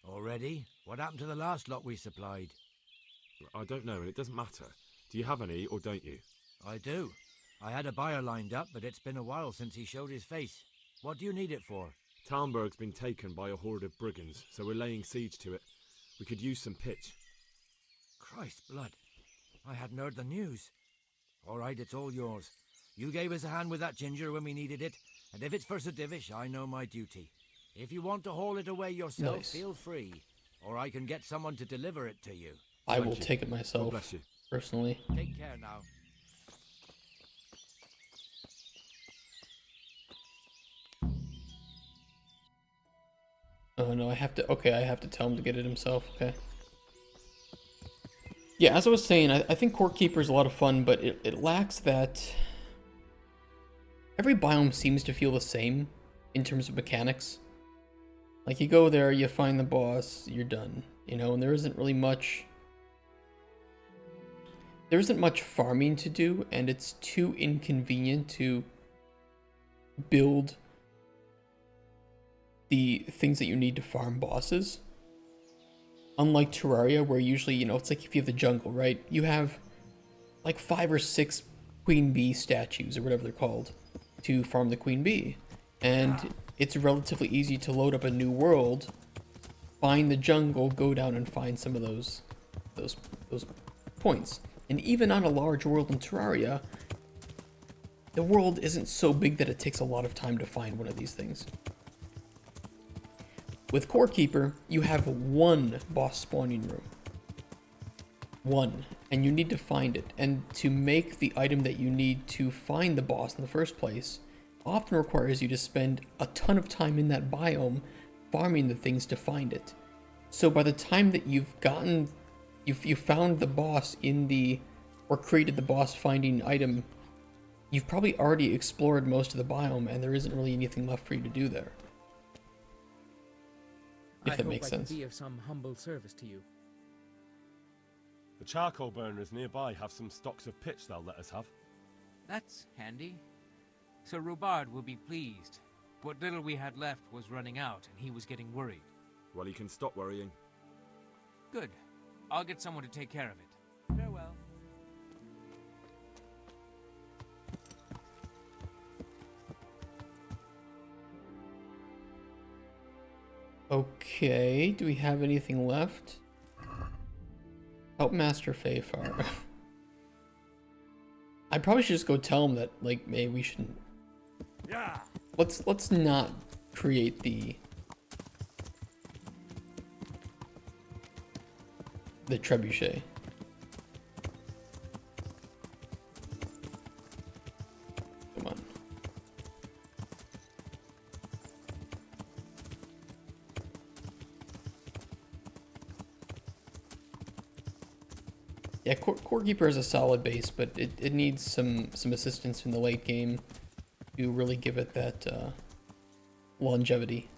Already? What happened to the last lot we supplied? I don't know, and it doesn't matter. Do you have any, or don't you? I do. I had a buyer lined up, but it's been a while since he showed his face. What do you need it for? Talmberg's been taken by a horde of brigands, so we're laying siege to it. We could use some pitch. Christ's blood. I hadn't heard the news. All right, it's all yours. You gave us a hand with that ginger when we needed it, and if it's for Sir Divish, I know my duty. If you want to haul it away yourself, Nice. feel free, or I can get someone to deliver it to you. I will take it myself, God bless you. personally. Take care now. Oh no, I have to, okay, I have to tell him to get it himself, okay. Yeah, as I was saying, I think Core Keeper is a lot of fun, but it lacks that... Every biome seems to feel the same in terms of mechanics. Like, you go there, you find the boss, you're done, you know, and there isn't really much... There isn't much farming to do, and it's too inconvenient to build the things that you need to farm bosses. Unlike Terraria, where usually, you know, it's like if you have the jungle, right? You have like 5 or 6 queen bee statues, or whatever they're called, to farm the queen bee. And it's relatively easy to load up a new world, find the jungle, go down and find some of those points. And even on a large world in Terraria, the world isn't so big that it takes a lot of time to find one of these things. With Core Keeper, you have one boss spawning room. One. And you need to find it. And to make the item that you need to find the boss in the first place often requires you to spend a ton of time in that biome farming the things to find it. So by the time that you've found the boss in the, or created the boss finding item, you've probably already explored most of the biome, and there isn't really anything left for you to do there. If that makes sense. I can be of some humble service to you. The charcoal burners nearby have some stocks of pitch they'll let us have. That's handy. Sir Robard will be pleased. What little we had left was running out, and he was getting worried. Well, he can stop worrying. Good. I'll get someone to take care of it. Farewell. Okay, do we have anything left? Help Master Fayfar. I probably should just go tell him that, like, maybe we shouldn't. Yeah. Let's not create the trebuchet. Come on. Yeah, Core Keeper is a solid base, but it needs some assistance in the late game to really give it that longevity.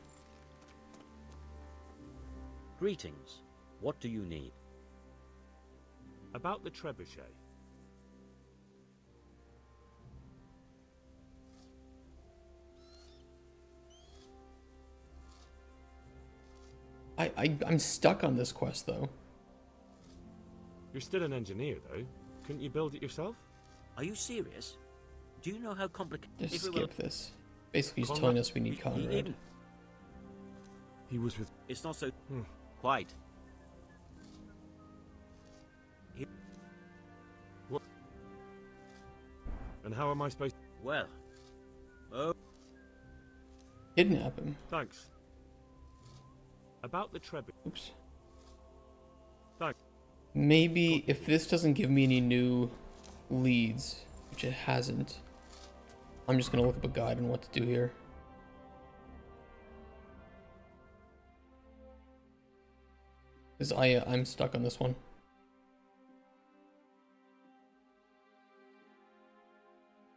Greetings. What do you need? About the trebuchet. I'm stuck on this quest though. You're still an engineer though. Couldn't you build it yourself? Are you serious? Do you know how complicated... Just skip this. Basically he's telling us we need Conrad. He was with... It's not so... Quite. What? And how am I supposed... Well... Oh... Kidnap him. Thanks. About the trebuchet. Oops. Thanks. Maybe if this doesn't give me any new leads, which it hasn't, I'm just gonna look up a guide on what to do here. Because I'm stuck on this one.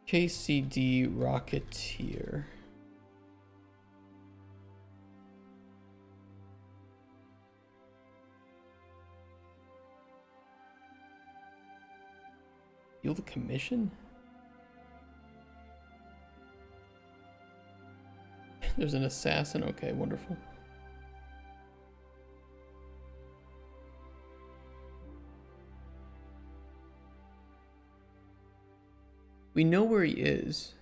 KCD Rocketeer. Yield a commission? There's an assassin. Okay, wonderful. We know where he is.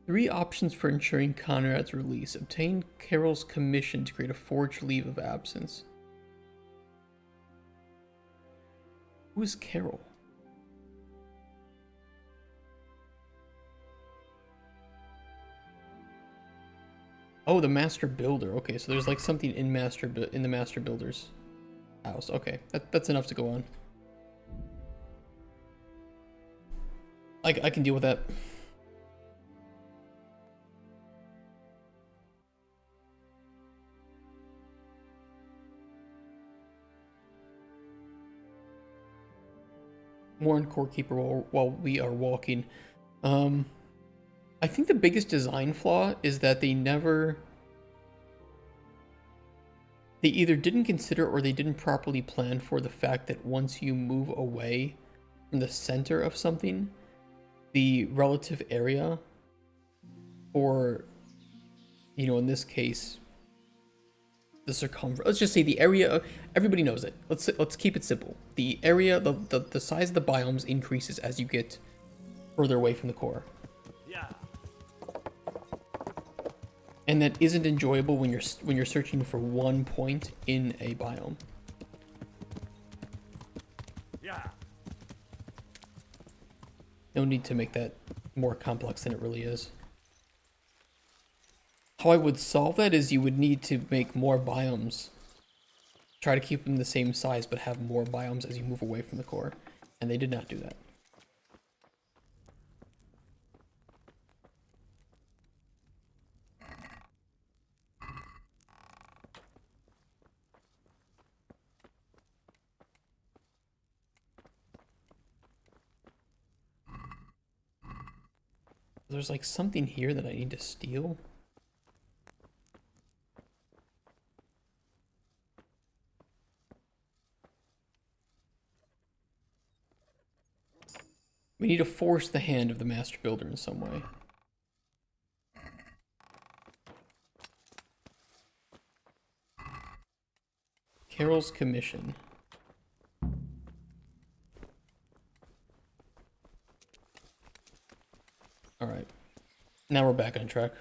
Three options for ensuring Conrad's release. Obtain Carol's commission to create a forged leave of absence. Who is Carol? Oh, the Master Builder. Okay, so there's like something in the Master Builder's house. Okay, that's enough to go on. I can deal with that. More on Core Keeper while we are walking. I think the biggest design flaw is that they either didn't consider or they didn't properly plan for the fact that once you move away from the center of something, the relative area, or, you know, in this case, the circumference, let's just say the area, everybody knows it. Let's keep it simple. The area, the size of the biomes increases as you get further away from the core. Yeah. And that isn't enjoyable when you're searching for one point in a biome. Yeah. No need to make that more complex than it really is. How I would solve that is you would need to make more biomes. Try to keep them the same size, but have more biomes as you move away from the core. And they did not do that. There's like something here that I need to steal. We need to force the hand of the master builder in some way. Carol's commission. Alright. Now we're back on track.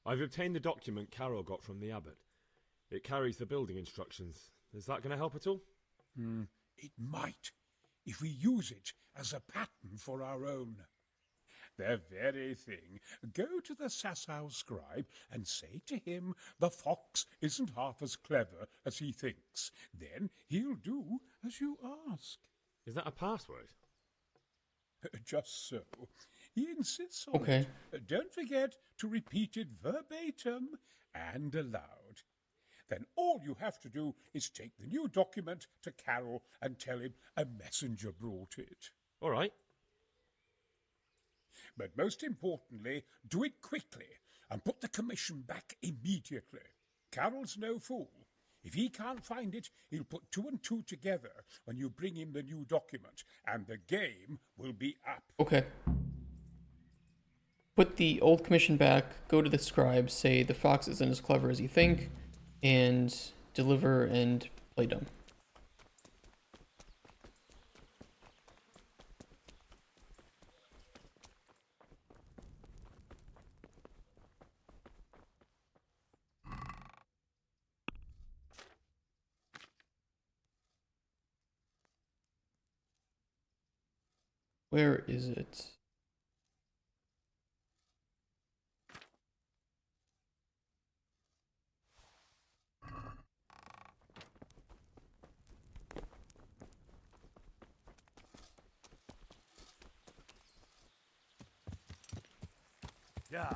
I've obtained the document Carol got from the abbot. It carries the building instructions. Is that going to help at all? It might, if we use it as a pattern for our own. The very thing. Go to the Sasau scribe and say to him, the fox isn't half as clever as he thinks. Then he'll do as you ask. Is that a password? Just so. He insists on Okay. it. Don't forget to repeat it verbatim and aloud. Then all you have to do is take the new document to Carol and tell him a messenger brought it. All right. But most importantly, do it quickly and put the commission back immediately. Carol's no fool. If he can't find it, he'll put 2 and 2 together when you bring him the new document, and the game will be up. Okay. Put the old commission back, go to the scribe, say the fox isn't as clever as you think, and deliver and play dumb. Where is it? Yeah.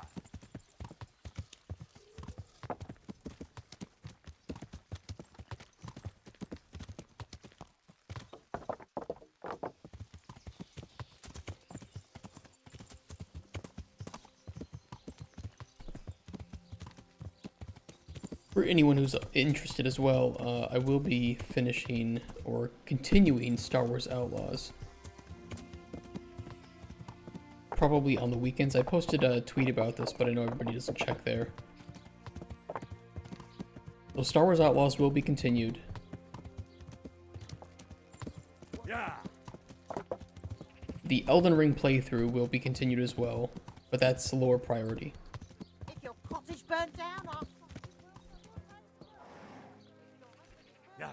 For anyone who's interested as well, I will be finishing or continuing Star Wars Outlaws. Probably on the weekends. I posted a tweet about this, but I know everybody doesn't check there. So Star Wars Outlaws will be continued. Yeah. The Elden Ring playthrough will be continued as well, but that's lower priority. If your cottage burned down, I'll... Yeah.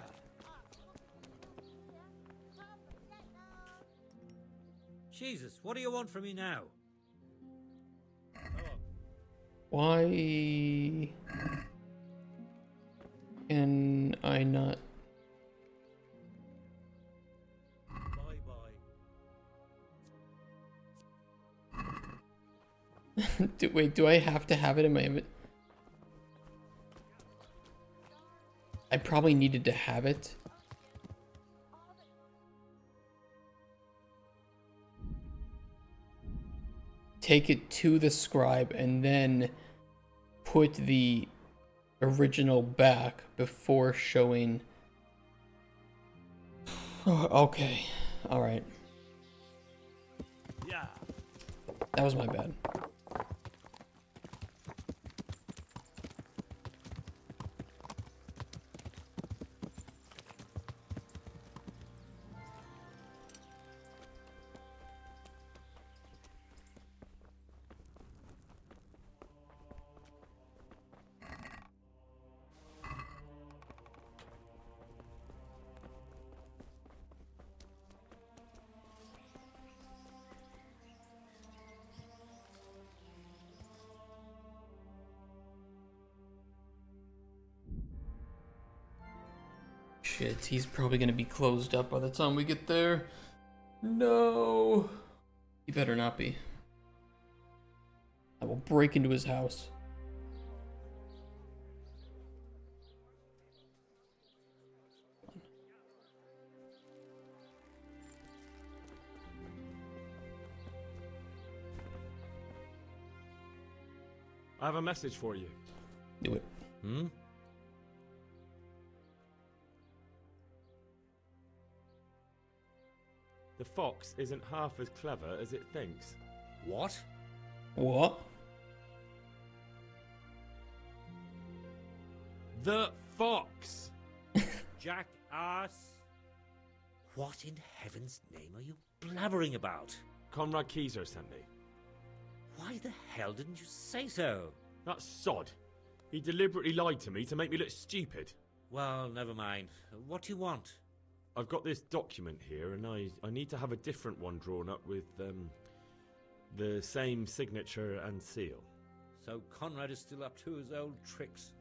Jesus, what do you want from me now? Why can I not? Wait, do I have to have it in my inventory? I probably needed to have it. Take it to the scribe and then put the original back before showing. Okay, all right. Yeah. That was my bad. Shit, he's probably gonna be closed up by the time we get there. No. He better not be. I will break into his house. I have a message for you. Do it. Hmm? The fox isn't half as clever as it thinks. What? What? The fox! Jackass! What in heaven's name are you blabbering about? Conrad Keyser sent me. Why the hell didn't you say so? That sod. He deliberately lied to me to make me look stupid. Well, never mind. What do you want? I've got this document here, and I need to have a different one drawn up with the same signature and seal. So Conrad is still up to his old tricks.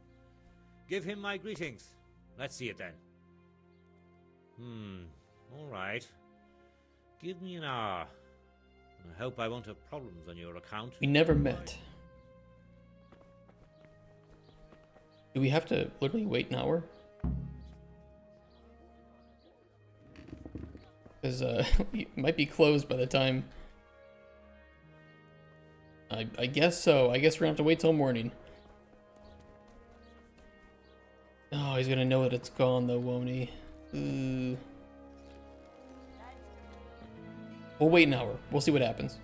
Give him my greetings. Let's see it then. All right. Give me an hour. I hope I won't have problems on your account. We never met. Do we have to literally wait an hour? Because it might be closed by the time. I guess so. I guess we're gonna have to wait till morning. Oh, he's gonna know that it's gone though, won't he? Ooh. We'll wait an hour. We'll see what happens.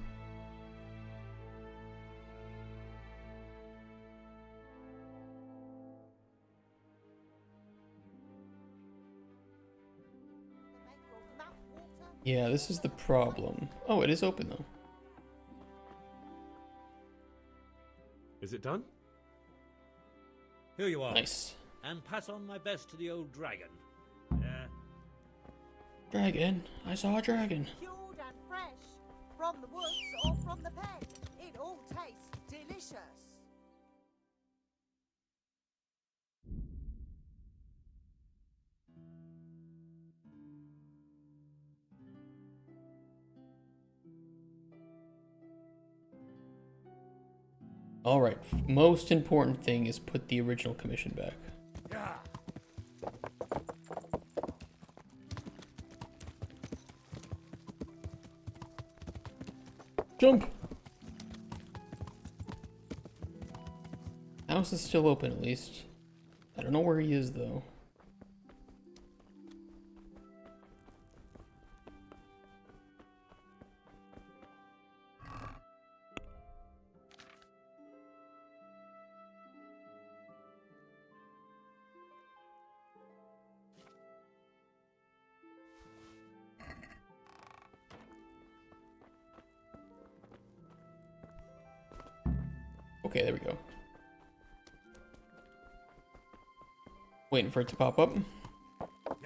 Yeah, this is the problem. Oh, it is open though. Is it done? Here you are. Nice. And pass on my best to the old dragon. Dragon? I saw a dragon. Cured and fresh. From the woods or from the pen. It all tastes delicious. Alright, most important thing is put the original commission back. Jump! House is still open at least. I don't know where he is though. Okay, there we go. Waiting for it to pop up. And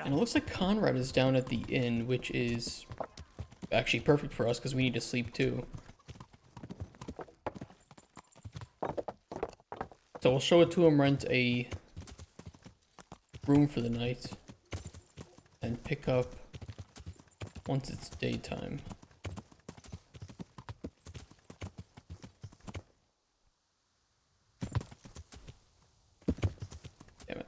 it looks like Conrad is down at the inn, which is actually perfect for us because we need to sleep too. So we'll show it to him, rent a room for the night, and pick up once it's daytime. Damn it.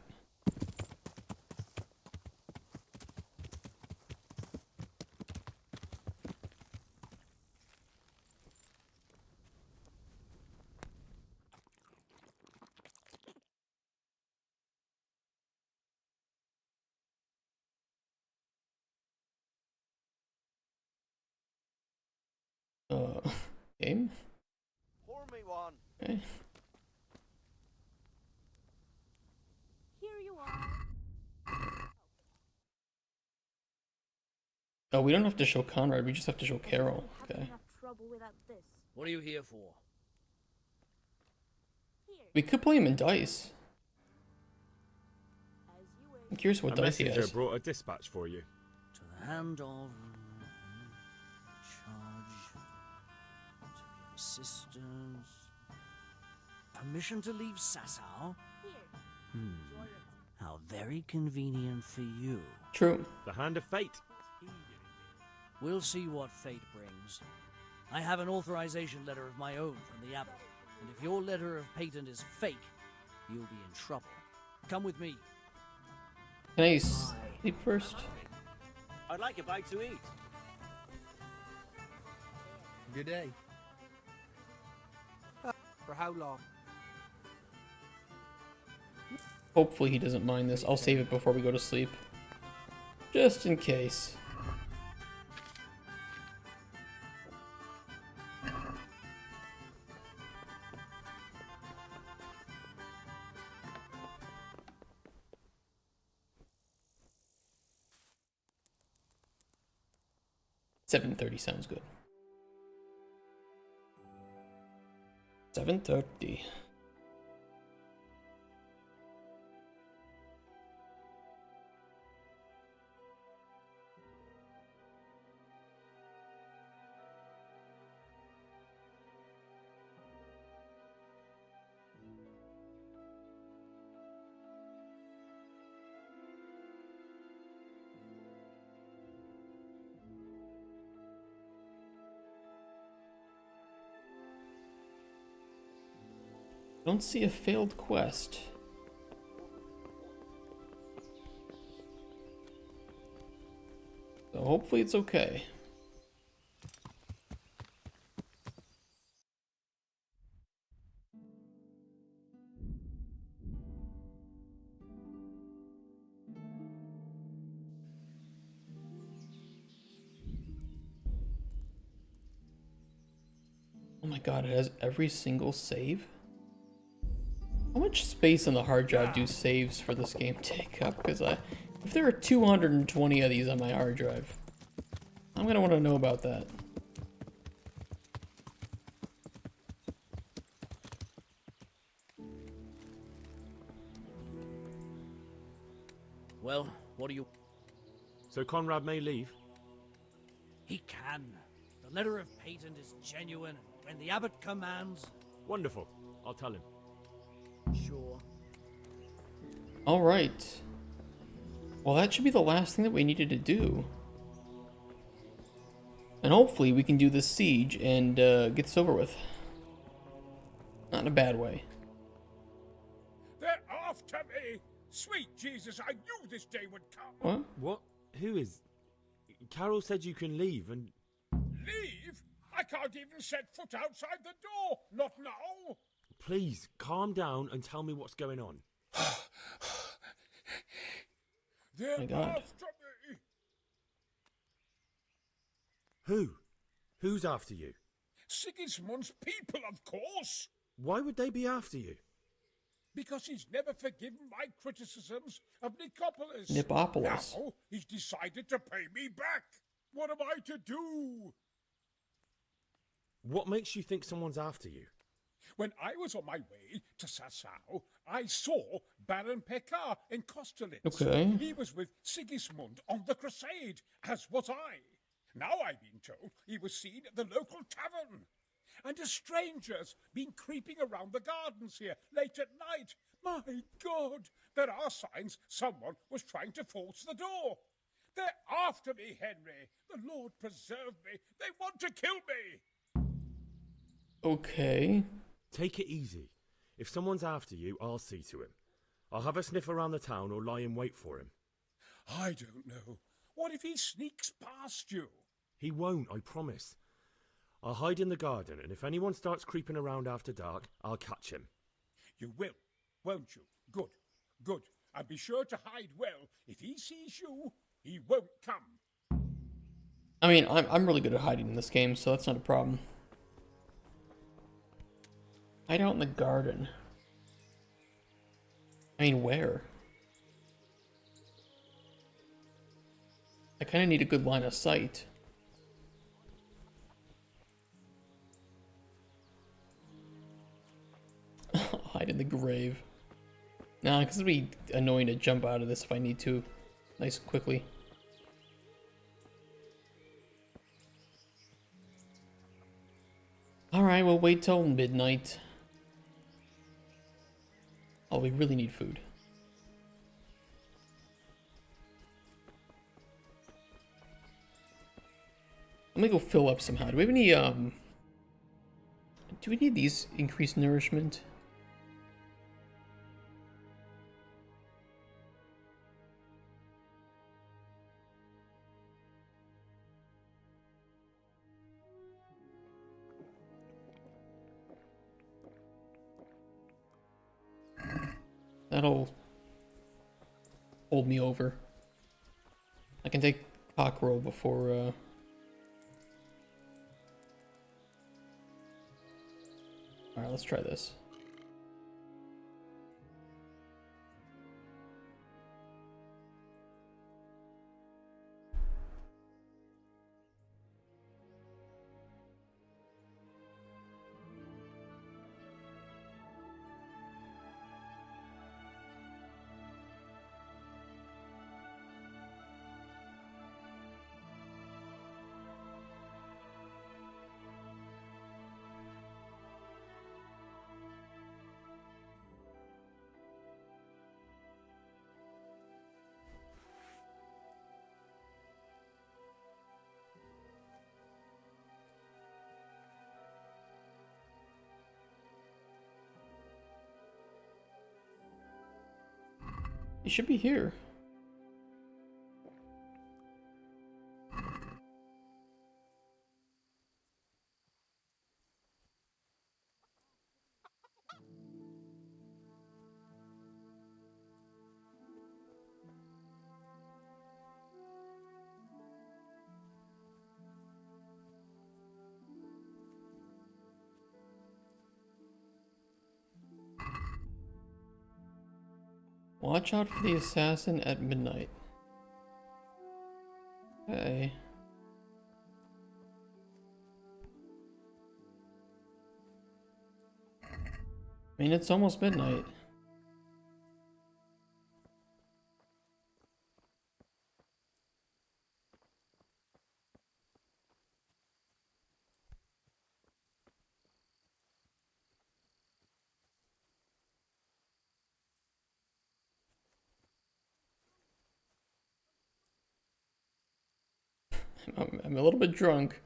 Game? Pour me one. Okay. Here you are. Oh, we don't have to show Conrad, we just have to show Carol. Okay. Trouble without this. What are you here for? We could play him in dice. I'm curious what a dice he messenger has. brought a dispatch for you. To the hand of charge to give assistance. Permission to leave Sasau? How very convenient for you. True. The hand of fate. We'll see what fate brings. I have an authorization letter of my own from the abbot, and if your letter of patent is fake, you'll be in trouble. Come with me. Can I sleep first? I'd like a bite to eat. Good day. For how long? Hopefully he doesn't mind this. I'll save it before we go to sleep. Just in case. $7:30 sounds good. 7:30. I don't see a failed quest. So hopefully it's okay. Oh my god, it has every single save? How much space on the hard drive do saves for this game take up? Because if there are 220 of these on my hard drive, I'm gonna want to know about that. Well, what do you... So Conrad may leave? He can. The letter of patent is genuine. When the abbot commands... Wonderful. I'll tell him. Sure. Alright. Well, that should be the last thing that we needed to do. And hopefully we can do this siege and get this over with. Not in a bad way. They're after me! Sweet Jesus, I knew this day would come! What? What? Who is... Carol said you can leave and... Leave? I can't even set foot outside the door! Not now! Please, calm down and tell me what's going on. They're my God. after me! Who? Who's after you? Sigismund's people, of course! Why would they be after you? Because he's never forgiven my criticisms of Nicopolis. Nicopolis. Now he's decided to pay me back. What am I to do? What makes you think someone's after you? When I was on my way to Sassau, I saw Baron Pekar in Kostelitz. Okay. He was with Sigismund on the crusade, as was I. Now I've been told he was seen at the local tavern. And a stranger's been creeping around the gardens here late at night. My God, there are signs someone was trying to force the door. They're after me, Henry. The Lord preserve me. They want to kill me. Okay. Take it easy. If someone's after you, I'll see to him. I'll have a sniff around the town or lie in wait for him. I don't know. What if he sneaks past you? He won't, I promise. I'll hide in the garden, and if anyone starts creeping around after dark, I'll catch him. You will, won't you? Good, good. And be sure to hide well. If he sees you, he won't come. I mean, I'm really good at hiding in this game, so that's not a problem. Hide out in the garden. I mean, where? I kind of need a good line of sight. Hide in the grave. Nah, because it'd be annoying to jump out of this if I need to. Nice and quickly. Alright, we'll wait till midnight. Oh, we really need food. Let me go fill up somehow. Do we have any, do we need these increased nourishment? That'll hold me over. I can take cockerel before, Alright, let's try this. He should be here. Watch out for the assassin at midnight. Okay. I mean, it's almost midnight. I'm a little bit drunk.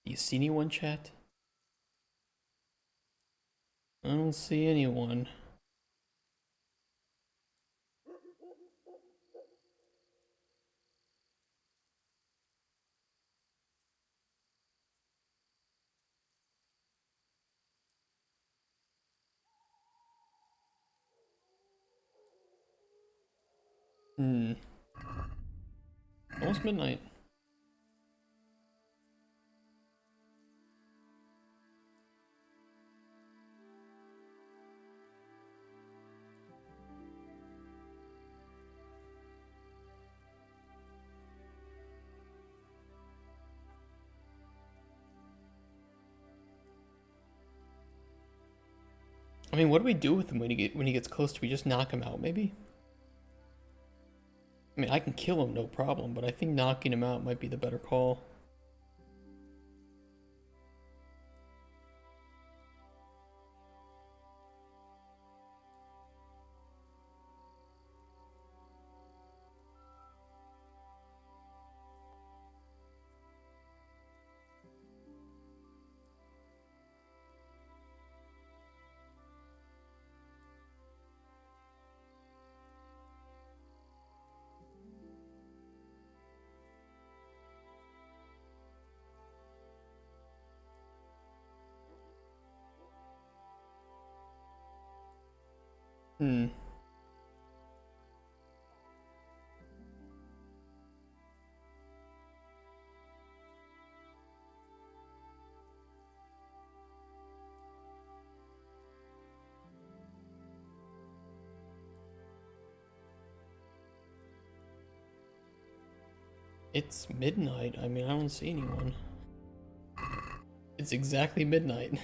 Do you see anyone, chat? I don't see anyone. Almost midnight. I mean, what do we do with him when he gets close to? We just knock him out, maybe? I mean, I can kill him, no problem, but I think knocking him out might be the better call. It's midnight. I mean, I don't see anyone. It's exactly midnight.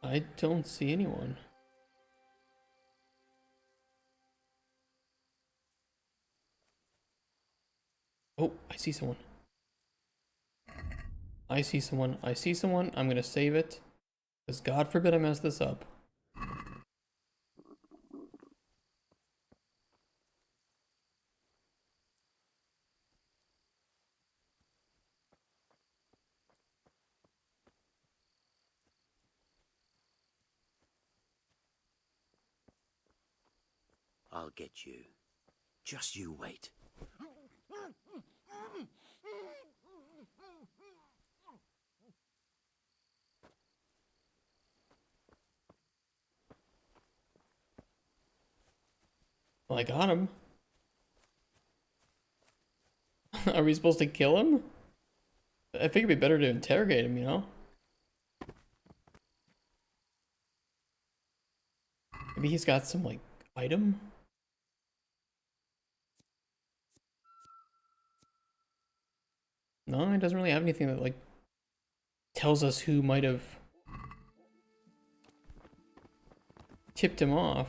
I don't see anyone. Oh, I see someone. I see someone. I see someone. I'm gonna save it. Because God forbid I mess this up. I'll get you. Just you wait. Well, I got him. Are we supposed to kill him? I think it'd be better to interrogate him, you know? Maybe he's got some, like, item? No, he doesn't really have anything that, like, tells us who might have tipped him off.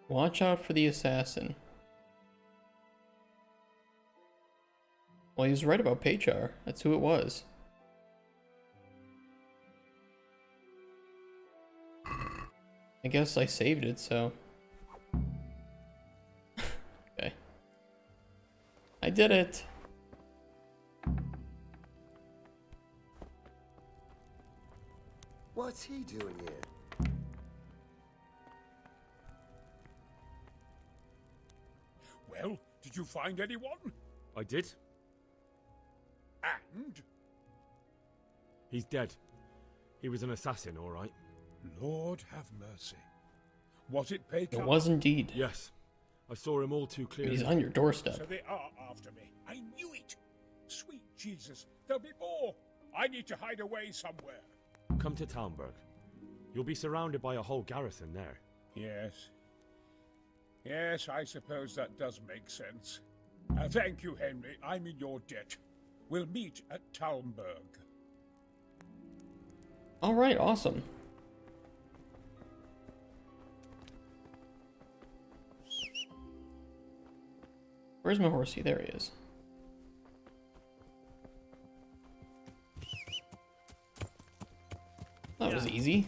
Watch out for the assassin. Well, he was right about Pachar. That's who it was. I guess I saved it, so... Okay. I did it! What's he doing here? Well, did you find anyone? I did. And? He's dead. He was an assassin, all right. Lord have mercy. Was it Paycar? It was indeed. Yes. I saw him all too clearly. He's on your doorstep. So they are after me. I knew it. Sweet Jesus, there'll be more. I need to hide away somewhere. Come to Talmberg. You'll be surrounded by a whole garrison there. Yes. Yes, I suppose that does make sense. Thank you, Henry. I'm in your debt. We'll meet at Talmberg. Alright, awesome. Where's my horsey? There he is. That was easy.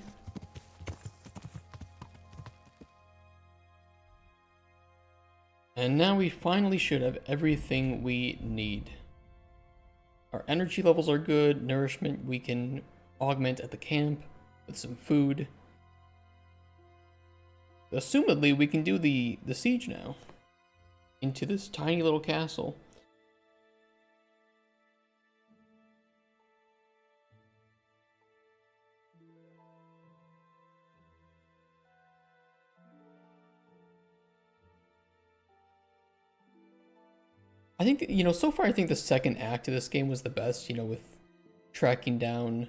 And now we finally should have everything we need. Our energy levels are good, nourishment we can augment at the camp with some food. Assumedly, we can do the siege now into this tiny little castle. I think, you know, so far I think the second act of this game was the best, you know, with tracking down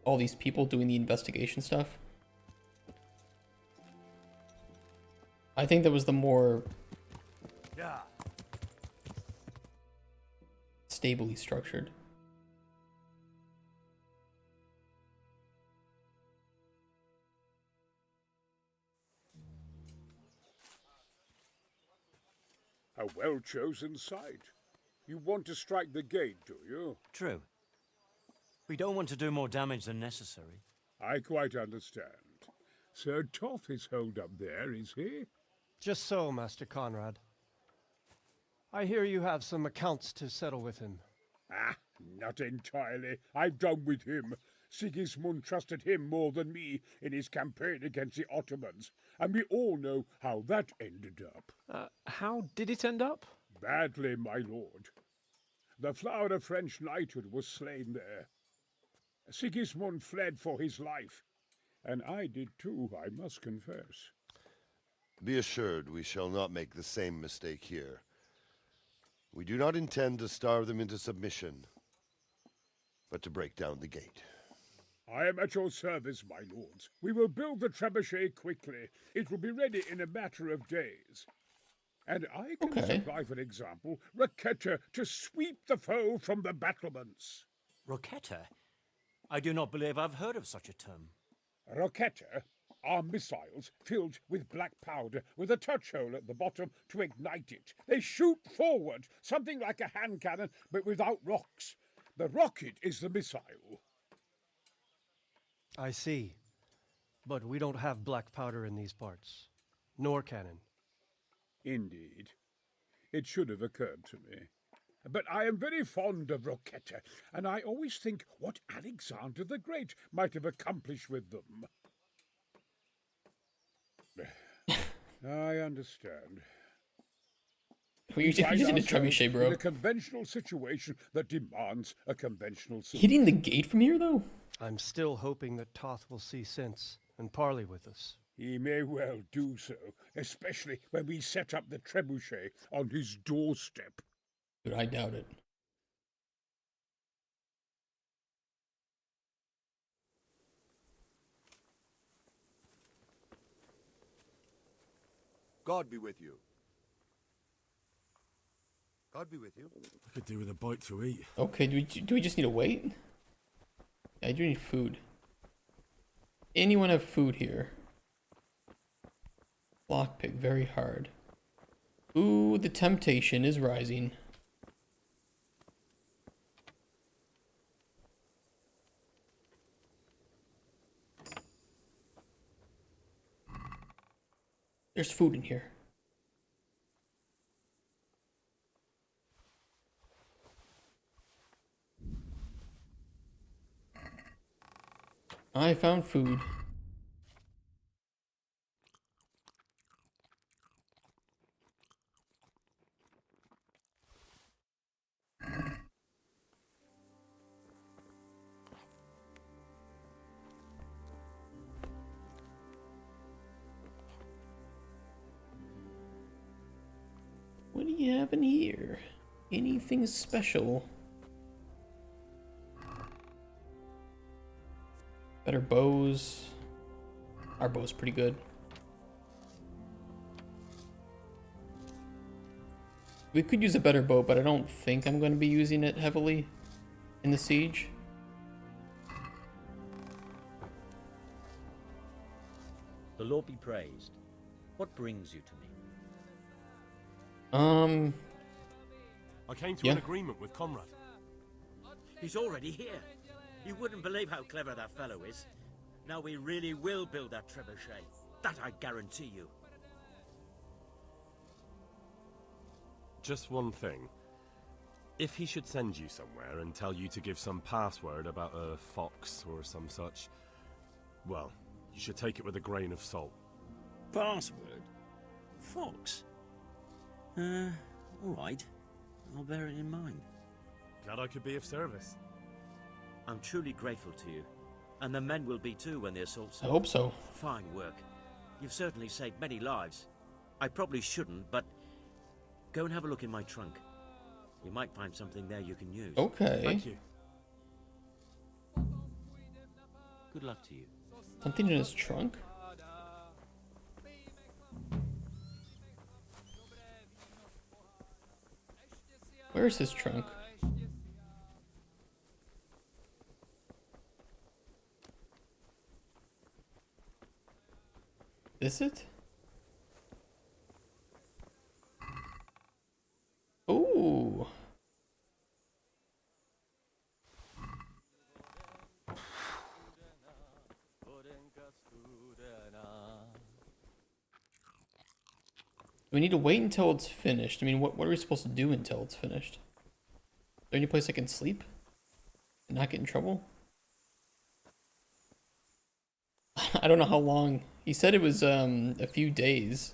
all these people doing the investigation stuff. I think that was the more stably structured. A well-chosen site. You want to strike the gate, do you? True. We don't want to do more damage than necessary. I quite understand. Sir Toth is holed up there, is he? Just so, Master Conrad. I hear you have some accounts to settle with him. Ah, not entirely. I've done with him. Sigismund trusted him more than me in his campaign against the Ottomans, and we all know how that ended up. How did it end up? Badly, my lord. The flower of French knighthood was slain there. Sigismund fled for his life, and I did too, I must confess. Be assured we shall not make the same mistake here. We do not intend to starve them into submission, but to break down the gate. I am at your service, my lords. We will build the trebuchet quickly. It will be ready in a matter of days. And I can supply, for example, Roketa to sweep the foe from the battlements. Roketa? I do not believe I've heard of such a term. Roketa are missiles filled with black powder with a touch hole at the bottom to ignite it. They shoot forward, something like a hand cannon, but without rocks. The rocket is the missile. I see. But we don't have black powder in these parts. Nor cannon. Indeed. It should have occurred to me. But I am very fond of Roketa, and I always think what Alexander the Great might have accomplished with them. I understand. You're using a trebuchet, bro. In a conventional situation that demands a conventional solution. Hitting the gate from here, though? I'm still hoping that Toth will see sense and parley with us. He may well do so, especially when we set up the trebuchet on his doorstep. Dude, I doubt it. God be with you. God be with you. I could do with a bite to eat. Okay, do we just need to wait? I do need food. Anyone have food here? Lockpick, very hard. Ooh, the temptation is rising. There's food in here. I found food. What do you have in here? Anything special? Better bows. Our bow's pretty good. We could use a better bow, but I don't think I'm going to be using it heavily in the siege. The Lord be praised. What brings you to me? I came to an agreement with Conrad. He's already here. You wouldn't believe how clever that fellow is. Now we really will build that trebuchet. That I guarantee you. Just one thing. If he should send you somewhere and tell you to give some password about a fox or some such, well, you should take it with a grain of salt. Password? Fox? Alright. I'll bear it in mind. Glad I could be of service. I'm truly grateful to you. And the men will be too when the assault's I hope so. Fine work. You've certainly saved many lives. I probably shouldn't, but go and have a look in my trunk. You might find something there you can use. Okay. Thank you. Good luck to you. Something in his trunk? Where's his trunk? Is it? Ooh. We need to wait until it's finished. I mean, what are we supposed to do until it's finished? Is there any place I can sleep and not get in trouble? I don't know how long. He said it was a few days.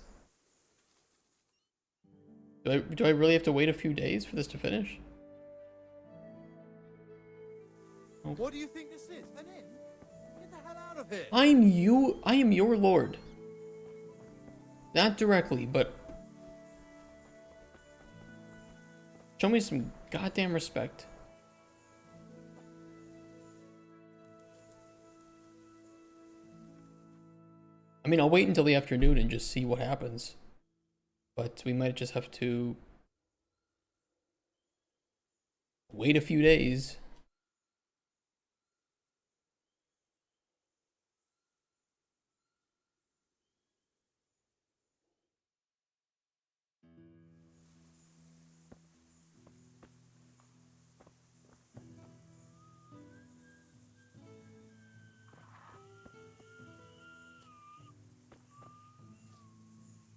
Do I really have to wait a few days for this to finish? Oh. What do you think this is? An inn? Get the hell out of here! I am your lord. Not directly, but show me some goddamn respect. I mean, I'll wait until the afternoon and just see what happens. But we might just have to wait a few days.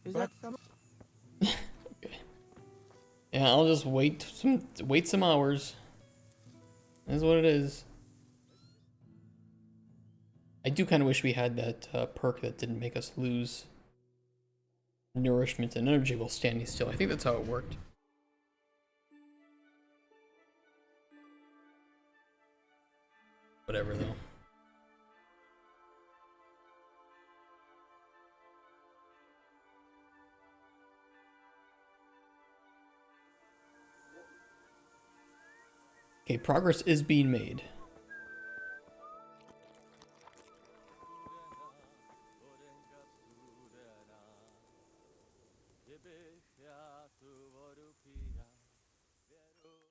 Is that some? Yeah, I'll just wait some hours. That's what it is. I do kind of wish we had that perk that didn't make us lose nourishment and energy while standing still. I think that's how it worked. Whatever though. Okay, progress is being made.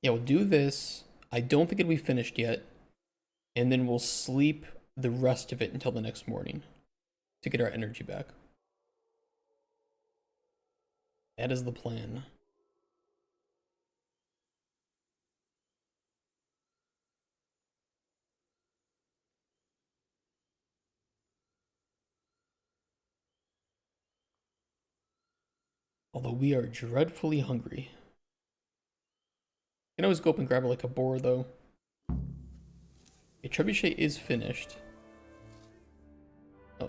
Yeah, we'll do this. I don't think it'll be finished yet. And then we'll sleep the rest of it until the next morning to get our energy back. That is the plan. Although we are dreadfully hungry. You can always go up and grab like a boar though. A trebuchet is finished. Oh.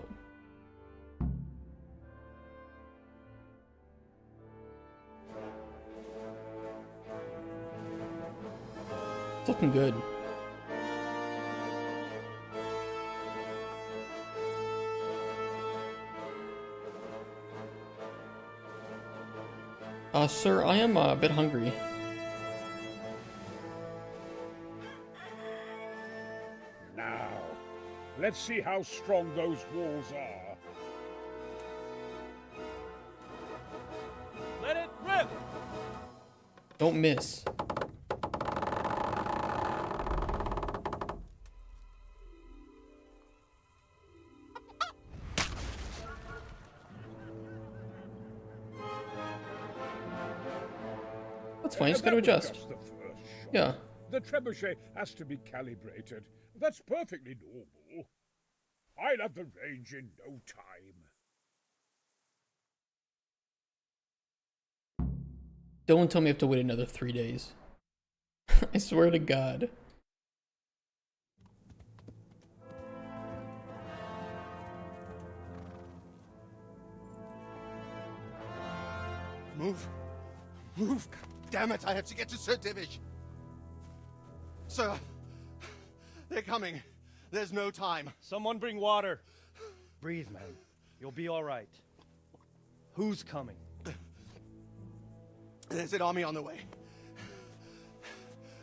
It's looking good. Sir, I am a bit hungry. Now, let's see how strong those walls are. Let it rip! Don't miss. That's fine, just gotta adjust. Just the first shot. Yeah. The trebuchet has to be calibrated. That's perfectly normal. I'll have the range in no time. Don't tell me I have to wait another 3 days. I swear to God. Move. Move. God damn it, I have to get to Sir Divish. Sir, they're coming. There's no time. Someone bring water. Breathe, man. You'll be all right. Who's coming? There's an army on the way.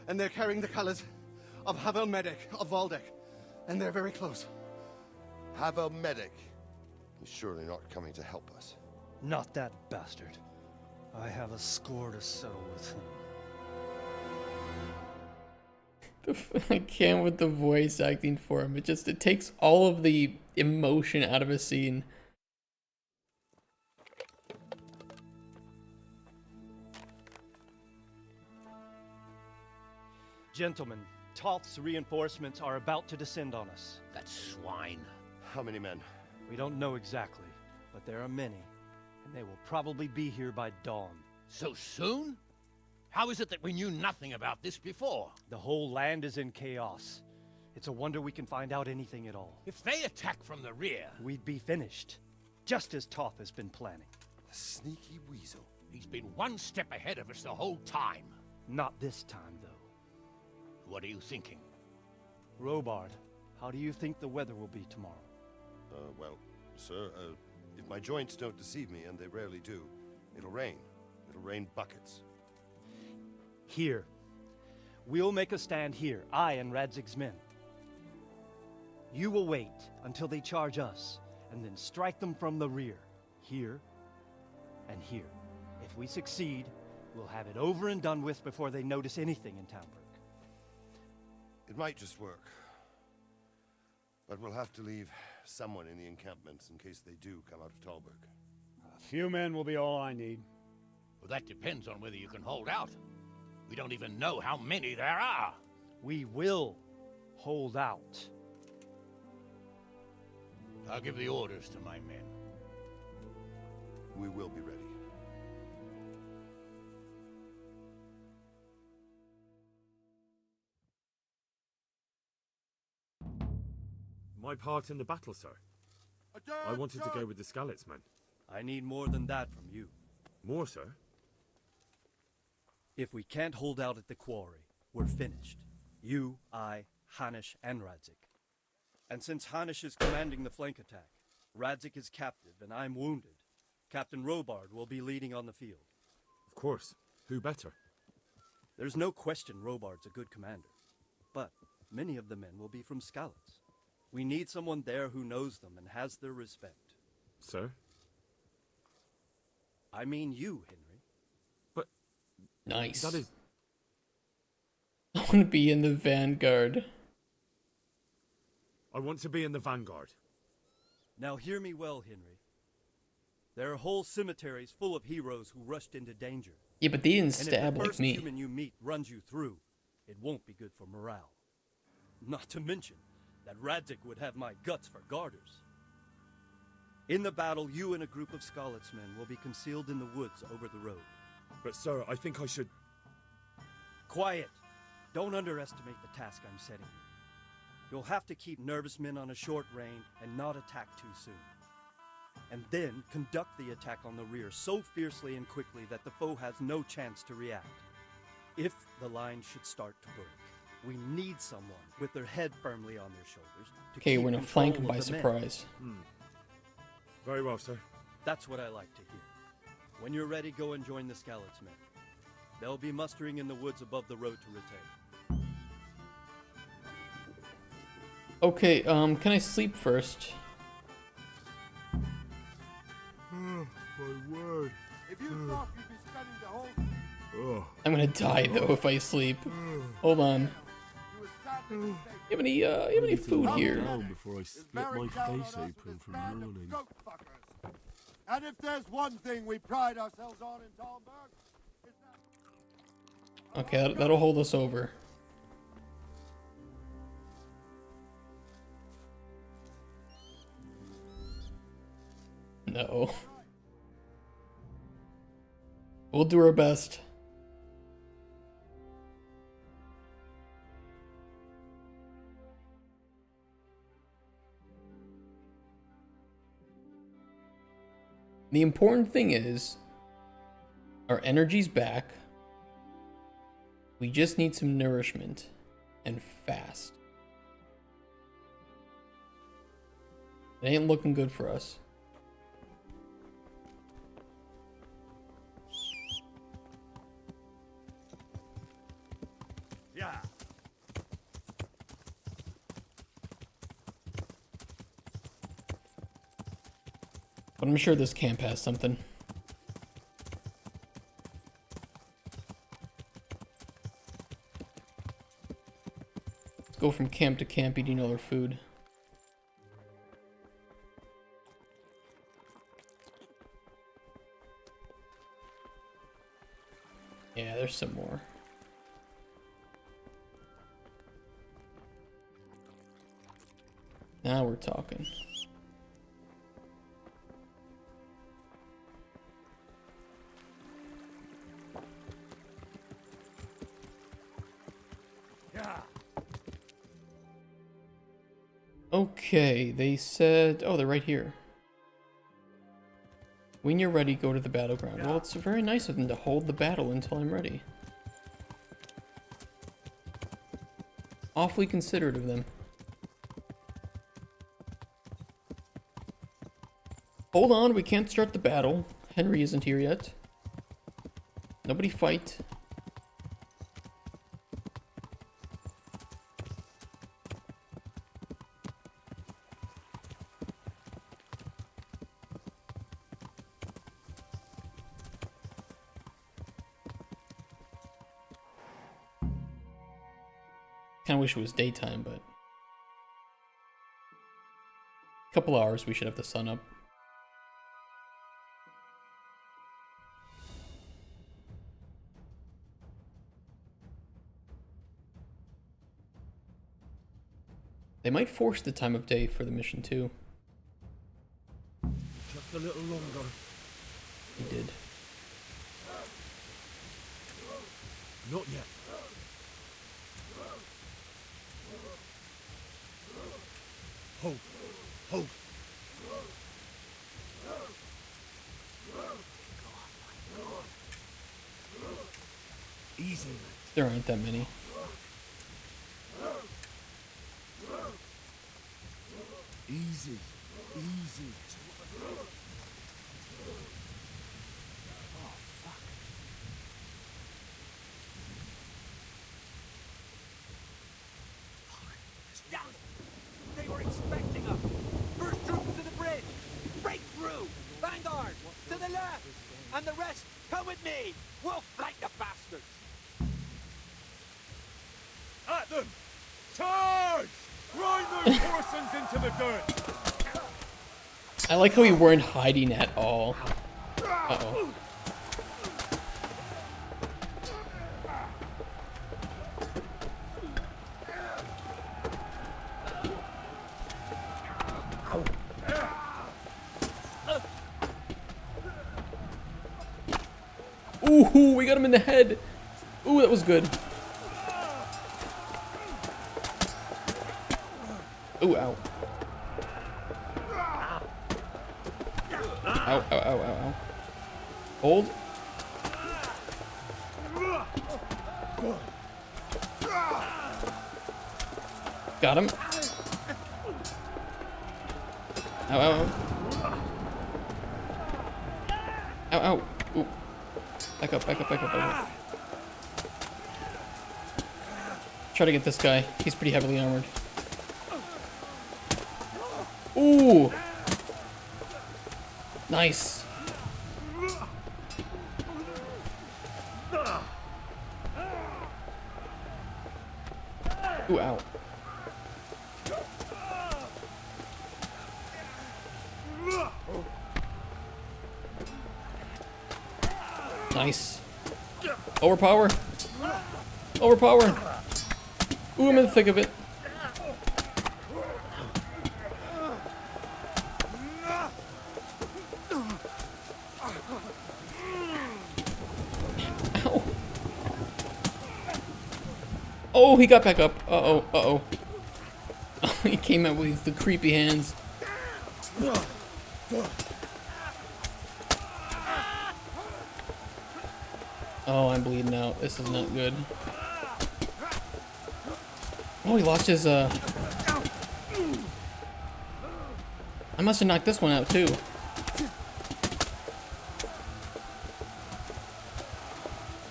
And they're carrying the colors of Havel Medic of Valdek. And they're very close. Havel Medic. He's surely not coming to help us. Not that bastard. I have a score to settle with him. I can't with the voice acting for him. It takes all of the emotion out of a scene. Gentlemen, Toth's reinforcements are about to descend on us. That swine. How many men? We don't know exactly, but there are many, and they will probably be here by dawn. So soon? How is it that we knew nothing about this before? The whole land is in chaos. It's a wonder we can find out anything at all. If they attack from the rear... We'd be finished, just as Toth has been planning. The sneaky weasel. He's been one step ahead of us the whole time. Not this time, though. What are you thinking? Robard, how do you think the weather will be tomorrow? Well, sir, if my joints don't deceive me, and they rarely do, it'll rain. It'll rain buckets. Here. We'll make a stand here, I and Radzig's men. You will wait until they charge us, and then strike them from the rear. Here and here. If we succeed, we'll have it over and done with before they notice anything in Talmberg. It might just work. But we'll have to leave someone in the encampments in case they do come out of Talberg. A few men will be all I need. Well, that depends on whether you can hold out. We don't even know how many there are. We will hold out. I'll give the orders to my men. We will be ready. My part in the battle, sir. I wanted to go with the Skalitz men. I need more than that from you. More, sir? If we can't hold out at the quarry, we're finished. You, I, Hanish, and Radzik. And since Hanish is commanding the flank attack, Radzik is captive and I'm wounded, Captain Robard will be leading on the field. Of course. Who better? There's no question Robard's a good commander. But many of the men will be from Skalitz. We need someone there who knows them and has their respect. Sir? I mean you, Henry. But... Nice. That is... I want to be in the vanguard. I want to be in the vanguard. Now hear me well, Henry. There are whole cemeteries full of heroes who rushed into danger. Yeah, but they didn't And stab if the like first me. human you meet runs you through, it won't be good for morale. Not to mention that Radzik would have my guts for garters. In the battle, you and a group of Skalitz men will be concealed in the woods over the road. But sir, I think I should... Quiet! Don't underestimate the task I'm setting you. You'll have to keep nervous men on a short range and not attack too soon. And then conduct the attack on the rear so fiercely and quickly that the foe has no chance to react. If the line should start to break, we need someone with their head firmly on their shoulders to Okay, keep we're gonna control flank them of by the men. surprise. Very well, sir. That's what I like to hear. When you're ready, go and join the Skalitz men. They'll be mustering in the woods above the road to Retay. Okay, can I sleep first? Oh, my word. If you thought you'd be spending the whole Oh. I'm gonna die though if I sleep. Hold on. You have any food here? Before I split my face open from yawning. And if there's one thing we pride ourselves on in Talmberg, it's that... Okay, that'll hold us over. No. We'll do our best. The important thing is, our energy's back. We just need some nourishment, and fast. It ain't looking good for us. Yeah. But I'm sure this camp has something. Let's go from camp to camp eating all our food. Yeah, there's some more. Now we're talking. Yeah. Okay, they said... Oh, they're right here. When you're ready, go to the battleground. Well, it's very nice of them to hold the battle until I'm ready. Awfully considerate of them. Hold on, we can't start the battle. Henry isn't here yet. Nobody fight. Kinda wish it was daytime, but... a couple hours we should have the sun up. They might force the time of day for the mission too. Just a little longer. He did. Not yet. Hope. Hope. Easy. There aren't that many. Easy. Easy. They were expecting us. First troops to the bridge. Break through. Vanguard, to the left. And the rest, come with me. We'll flank the bastards. At them! Charge! Grind those Corsons into the dirt! I like how we weren't hiding at all. Uh-oh. Ooh, we got him in the head. Ooh, that was good. Ooh, ow. Ow, ow, ow, ow, ow. Hold. Got him. Ow, ow, ow. Ow, ow. Ooh. Back up, back up, back up, back up. Try to get this guy. He's pretty heavily armored. Ooh! Nice. Ooh, ow. Nice. Overpower. Overpower. Ooh, I'm in the thick of it. Ow. Oh, he got back up. Uh-oh, uh-oh. He came out with the creepy hands. Oh, I'm bleeding out. This is not good. Oh, he lost his, I must have knocked this one out, too.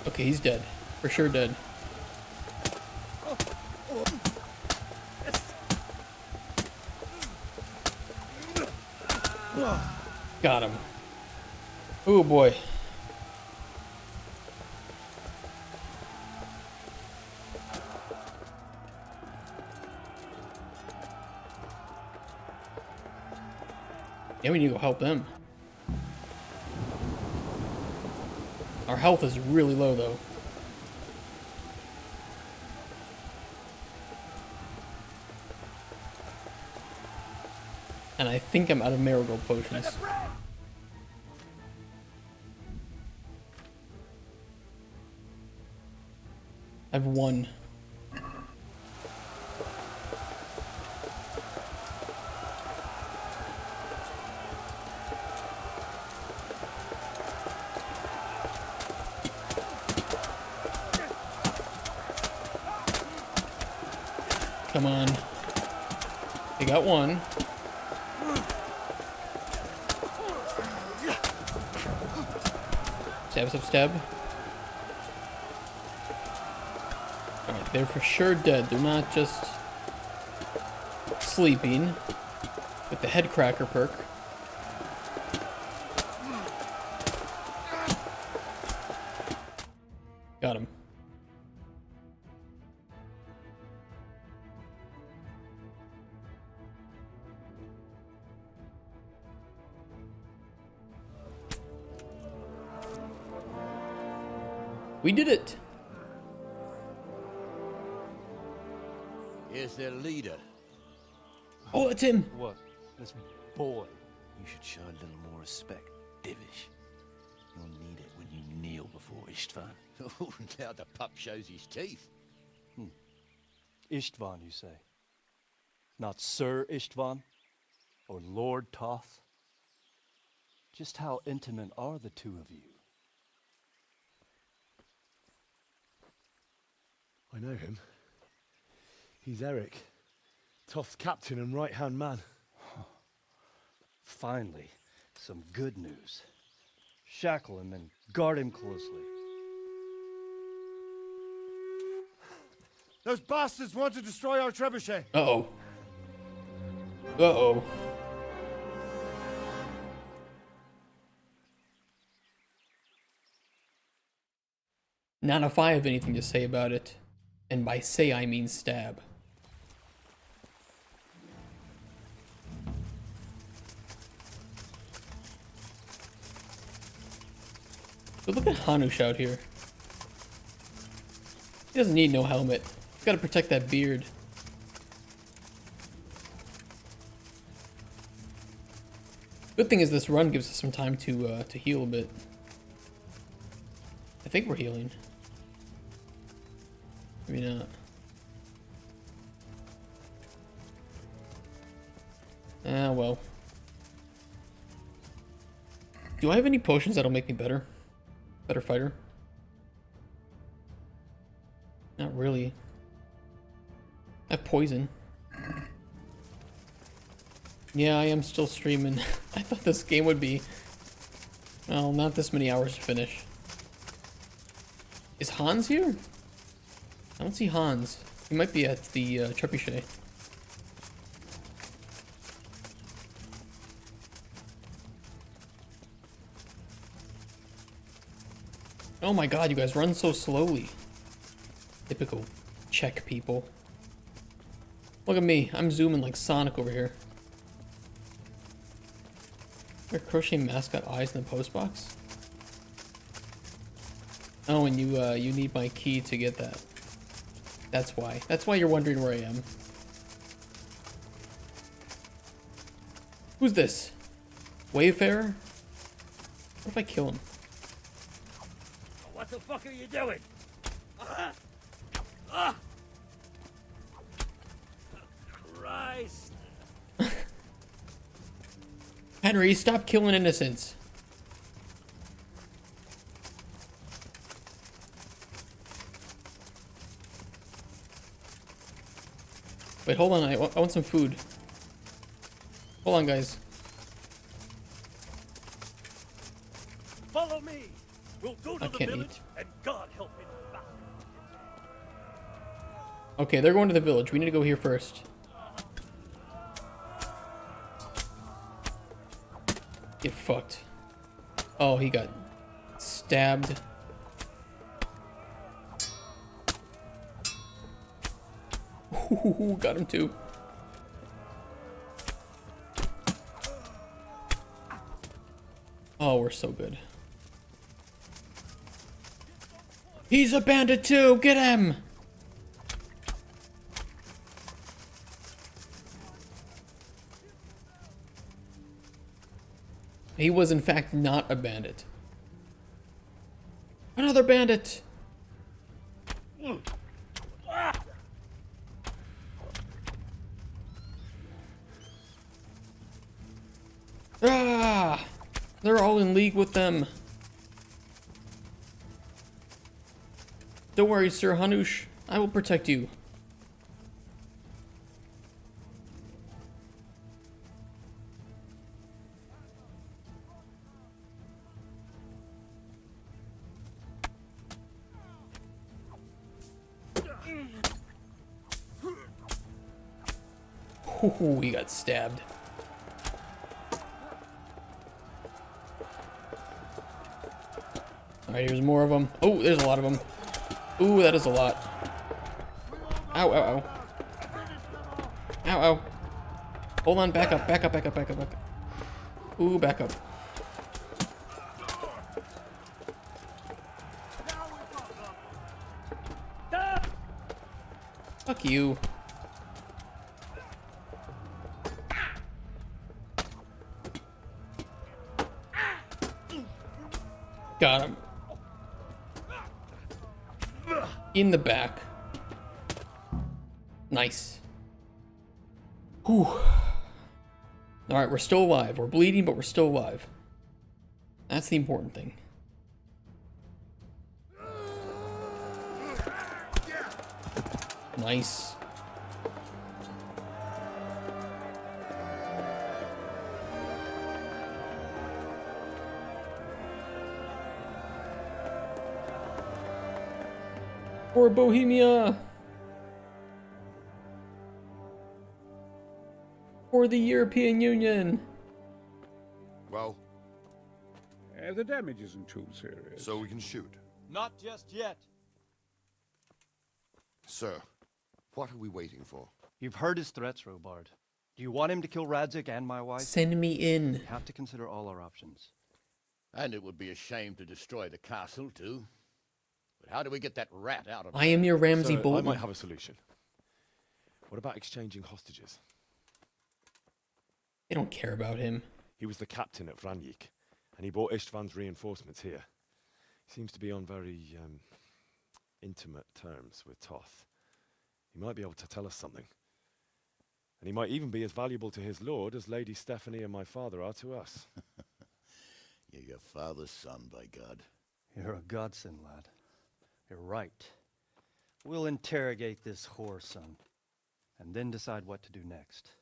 Okay, he's dead. For sure dead. Got him. Oh, boy. Yeah, we need to go help them. Our health is really low, though. And I think I'm out of marigold potions. I've one. Come on. I got one. Stab, stab, stab. Alright, they're for sure dead. They're not just sleeping with the head cracker perk. Got him. We did it! Here's their leader. Oh, it's him! What? This boy? You should show a little more respect, Divish. You'll need it when you kneel before Istvan. Oh, now the pup shows his teeth. Istvan, you say? Not Sir Istvan? Or Lord Toth? Just how intimate are the two of you? I know him. He's Eric, Toth's captain and right-hand man. Finally, some good news. Shackle him and guard him closely. Those bastards want to destroy our trebuchet. Uh-oh. Uh-oh. Not if I have anything to say about it. And by say, I mean stab. But look at Hanush out here. He doesn't need no helmet. He's gotta protect that beard. Good thing is this run gives us some time to heal a bit. I think we're healing. Maybe not. Ah, well. Do I have any potions that'll make me better? Better fighter? Not really. I have poison. Yeah, I am still streaming. I thought this game would be... well, not this many hours to finish. Is Hans here? I don't see Hans. He might be at the trebuchet. Oh my god, you guys run so slowly. Typical Czech people. Look at me, I'm zooming like Sonic over here. Your crochet mascot eyes in the post box? Oh, and you need my key to get that. That's why. That's why you're wondering where I am. Who's this? Wayfarer? What if I kill him? What the fuck are you doing? Christ! Henry, stop killing innocents. Wait, hold on. I want some food. Hold on, guys. Follow me. We'll go to I the can't village, eat. and God help me. Okay, they're going to the village. We need to go here first. Get fucked. Oh, he got stabbed. Ooh, got him too. Oh, we're so good. He's a bandit too! Get him! He was in fact not a bandit. Another bandit! Ah! They're all in league with them. Don't worry, Sir Hanush. I will protect you. Ooh, he got stabbed. Alright, here's more of them. Oh, there's a lot of them. Ooh, that is a lot. Ow, ow, ow. Ow, ow. Hold on, back up, back up, back up, back up, back up. Ooh, back up. Fuck you. Got him. In the back. Nice. Whew. Alright, we're still alive. We're bleeding, but we're still alive. That's the important thing. Nice. For Bohemia! For the European Union! Well? The damage isn't too serious. So we can shoot. Not just yet. Sir, what are we waiting for? You've heard his threats, Robard. Do you want him to kill Radzik and my wife? Send me in. You have to consider all our options. And it would be a shame to destroy the castle, too. But how do we get that rat out of I am your Ramsay Bolton. I might have a solution. What about exchanging hostages? They don't care about him. He was the captain at Vranjik, and he brought Istvan's reinforcements here. He seems to be on very, intimate terms with Toth. He might be able to tell us something. And he might even be as valuable to his lord as Lady Stephanie and my father are to us. You're your father's son, by God. You're a godsend, lad. You're right. We'll interrogate this whore, son, and then decide what to do next.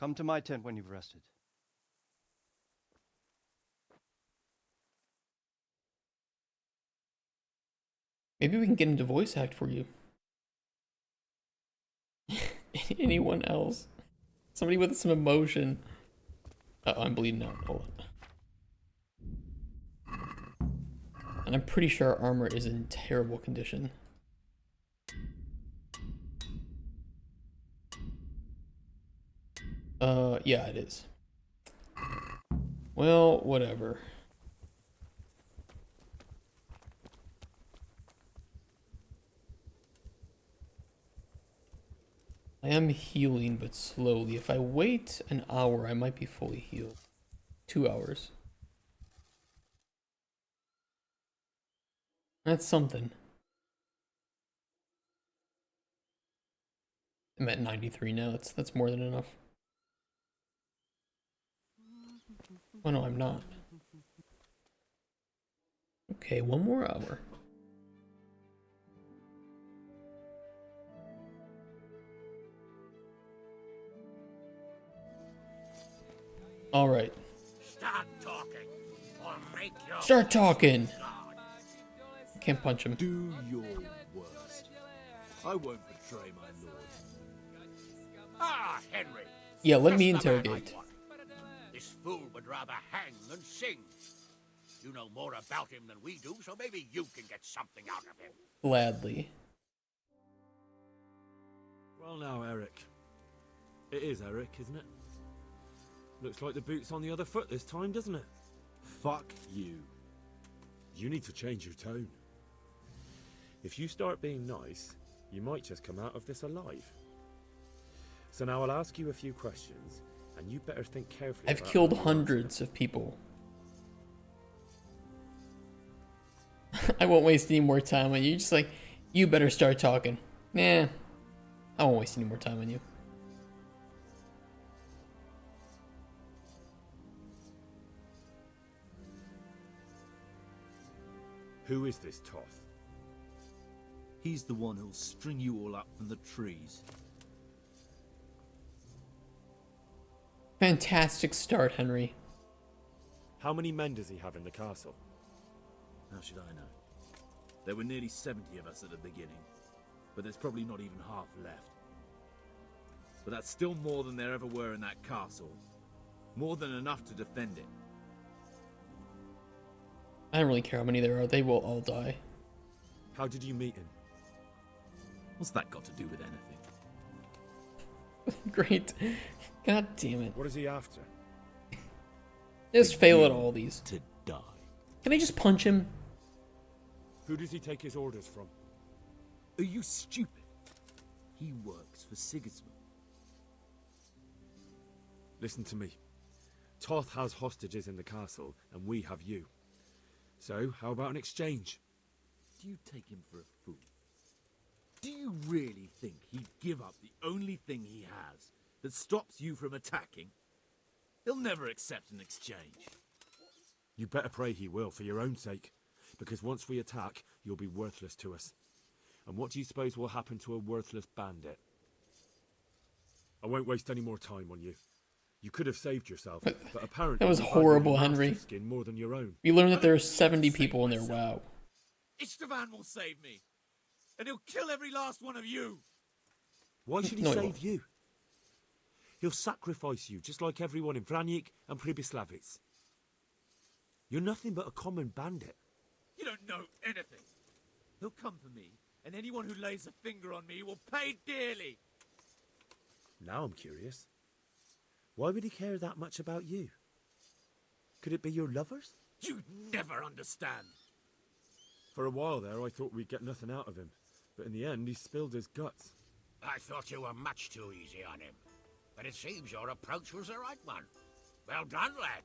Come to my tent when you've rested. Maybe we can get him to voice act for you. Anyone else? Somebody with some emotion. Uh-oh, I'm bleeding out. Hold on. And I'm pretty sure our armor is in terrible condition. Yeah, it is. Well, whatever. I am healing, but slowly. If I wait an hour, I might be fully healed. 2 hours. That's something. I'm at 93 now. That's more than enough. Oh no, I'm not. Okay, 1 more hour. All right. Start talking, or make your Start talking. Can't punch him. Do your worst. I won't betray my lord. Ah, Henry. Yeah, let me Just the man I interrogate. want. This fool would rather hang than sing. You know more about him than we do, so maybe you can get something out of him. Gladly. Well now, Eric. It is Eric, isn't it? Looks like the boot's on the other foot this time, doesn't it? Fuck you. You need to change your tone. If you start being nice, you might just come out of this alive. So now I'll ask you a few questions, and you better think carefully. I've about killed how you hundreds of people. I won't waste any more time on you. Just like, you better start talking. Nah, I won't waste any more time on you. Who is this Toth? He's the one who'll string you all up from the trees. Fantastic start, Henry. How many men does he have in the castle? How should I know? There were nearly 70 of us at the beginning, but there's probably not even half left. But that's still more than there ever were in that castle. More than enough to defend it. I don't really care how many there are. They will all die. How did you meet him? What's that got to do with anything? Great. God damn it. What is he after? Just fail at all these. To die. Can I just punch him? Who does he take his orders from? Are you stupid? He works for Sigismund. Listen to me. Toth has hostages in the castle, and we have you. So, how about an exchange? Do you take him for a fool? Do you really think he'd give up the only thing he has that stops you from attacking? He'll never accept an exchange. You better pray he will, for your own sake. Because once we attack, you'll be worthless to us. And what do you suppose will happen to a worthless bandit? I won't waste any more time on you. You could have saved yourself, but apparently that was you value horrible, your Henry. master's skin more than your own. You learn that there are 70 people in there. Wow. Istvan will save me, and he'll kill every last one of you. Why should he No, he save won't. you? He'll sacrifice you, just like everyone in Vranic and Pribyslavitz. You're nothing but a common bandit. You don't know anything. He'll come for me, and anyone who lays a finger on me will pay dearly. Now I'm curious. Why would he care that much about you? Could it be your lovers? You never understand. For a while there, I thought we'd get nothing out of him. But in the end, he spilled his guts. I thought you were much too easy on him. But it seems your approach was the right one. Well done, lad.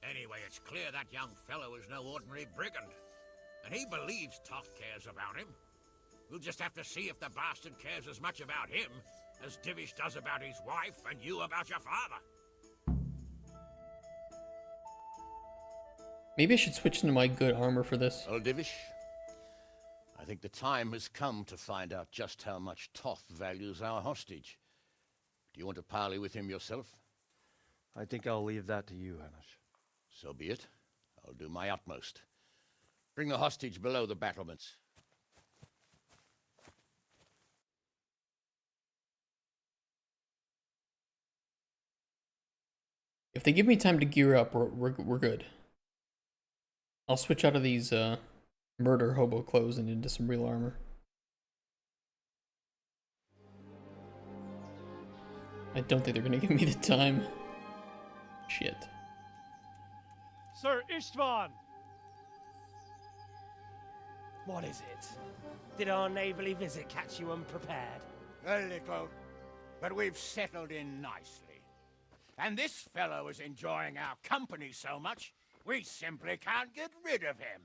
Anyway, it's clear that young fellow is no ordinary brigand. And he believes Toth cares about him. We'll just have to see if the bastard cares as much about him as Divish does about his wife and you about your father. Maybe I should switch into my good armor for this. Well, Divish, I think the time has come to find out just how much Toth values our hostage. Do you want to parley with him yourself? I think I'll leave that to you, Hanish. So be it. I'll do my utmost. Bring the hostage below the battlements. If they give me time to gear up, we're good. I'll switch out of these murder hobo clothes and into some real armor. I don't think they're gonna give me the time. Shit. Sir Istvan! What is it? Did our neighborly visit catch you unprepared? A little, but we've settled in nicely. And this fellow is enjoying our company so much, we simply can't get rid of him.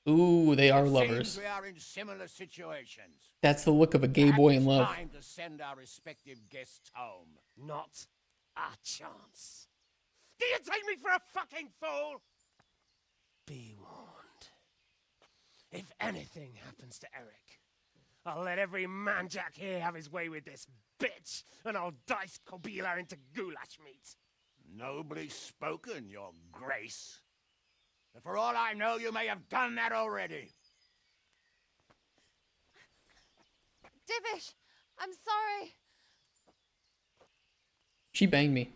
Ooh, they are It lovers. seems we are in similar situations. That's the look of a gay boy in Perhaps it's love. time to send our respective guests home. Not a chance. Do you take me for a fucking fool? Be warned. If anything happens to Eric, I'll let every manjack here have his way with this bitch, and I'll dice Kobila into goulash meat. Nobly spoken, your grace. And for all I know, you may have done that already. Divish, I'm sorry. She banged me.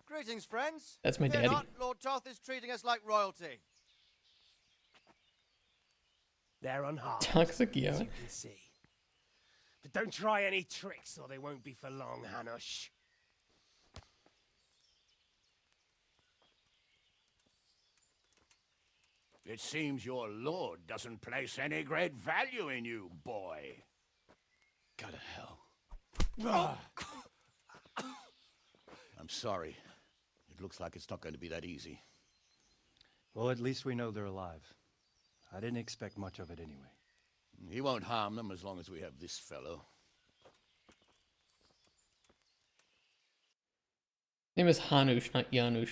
Greetings, friends. That's my Fear daddy. not, Lord Toth is treating us like royalty. They're unharmed. Toxic, as yeah. you can see. But don't try any tricks, or they won't be for long, Hanush. It seems your lord doesn't place any great value in you, boy. Go to hell. I'm sorry. It looks like it's not going to be that easy. Well, at least we know they're alive. I didn't expect much of it anyway. He won't harm them as long as we have this fellow. Name is Hanush, not Janusz.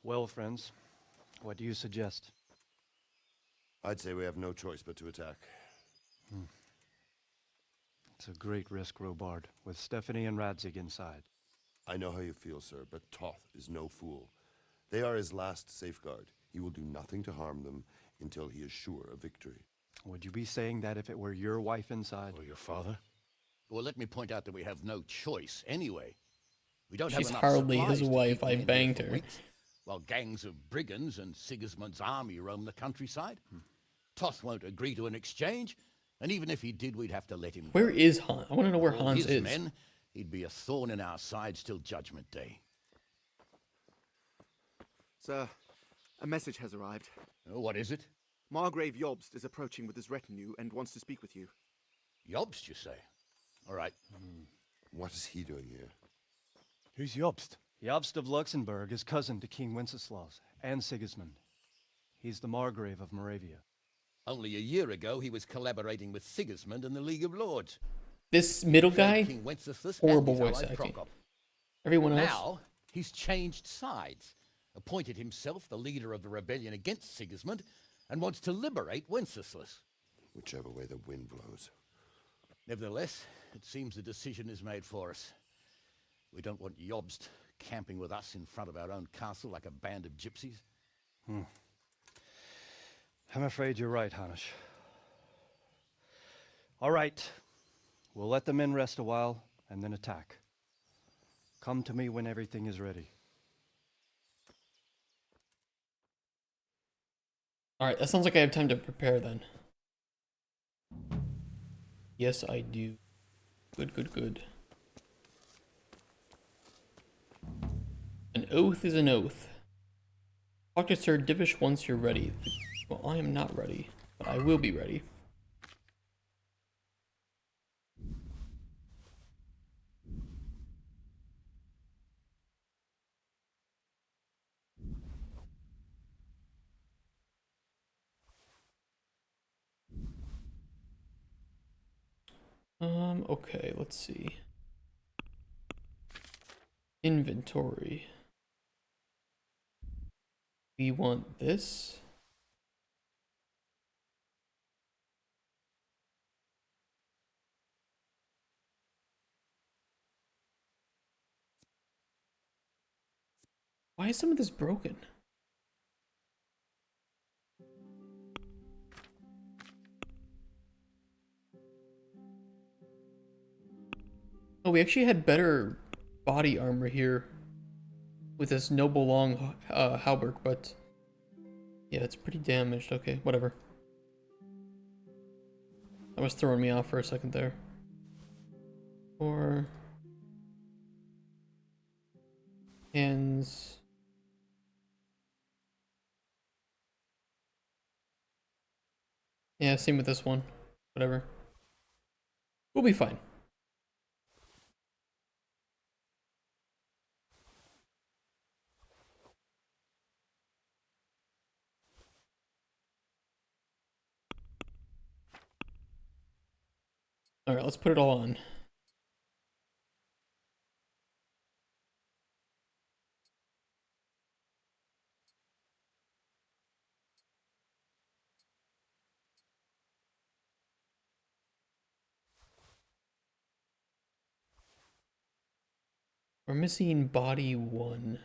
Well, friends, what do you suggest? I'd say we have no choice but to attack. It's a great risk, Robard, with Stephanie and Radzig inside. I know how you feel, sir, but Toth is no fool. They are his last safeguard. He will do nothing to harm them until he is sure of victory. Would you be saying that if it were your wife inside? Or your father? Well, let me point out that we have no choice anyway. We don't She's have enough hardly supplies his to wife. keep I men here banged for her. weeks, while gangs of brigands and Sigismund's army roam the countryside. Toth won't agree to an exchange, and even if he did, we'd have to let him Where go. is Han? I want to know where All Hans his is. men, He'd be a thorn in our sides till Judgment Day. Sir, a message has arrived. Oh, what is it? Margrave Jobst is approaching with his retinue and wants to speak with you. Jobst, you say? All right. What is he doing here? Who's Jobst? Jobst of Luxembourg is cousin to King Wenceslaus and Sigismund. He's the Margrave of Moravia. Only a year ago, he was collaborating with Sigismund and the League of Lords. This middle guy, King Wenceslas horrible and his voice ally acting. Prokop. Everyone else, Now, he's changed sides, appointed himself the leader of the rebellion against Sigismund, and wants to liberate Wenceslas. Whichever way the wind blows. Nevertheless, it seems the decision is made for us. We don't want Jobst camping with us in front of our own castle like a band of gypsies. I'm afraid you're right, Hanish. All right. We'll let the men rest a while and then attack. Come to me when everything is ready. alright, that sounds like I have time to prepare then. Yes, I do. Good, good, good. An oath is an oath. Talk to Sir Divish once you're ready. Well, I am not ready, but I will be ready. Okay, let's see. Inventory. We want this. Why is some of this broken? Oh, we actually had better body armor here with this noble long halberd, but yeah, it's pretty damaged. Okay, whatever. That was throwing me off for a second there. Or hands. Yeah, same with this one. Whatever. We'll be fine. Alright, let's put it all on. We're missing body 1.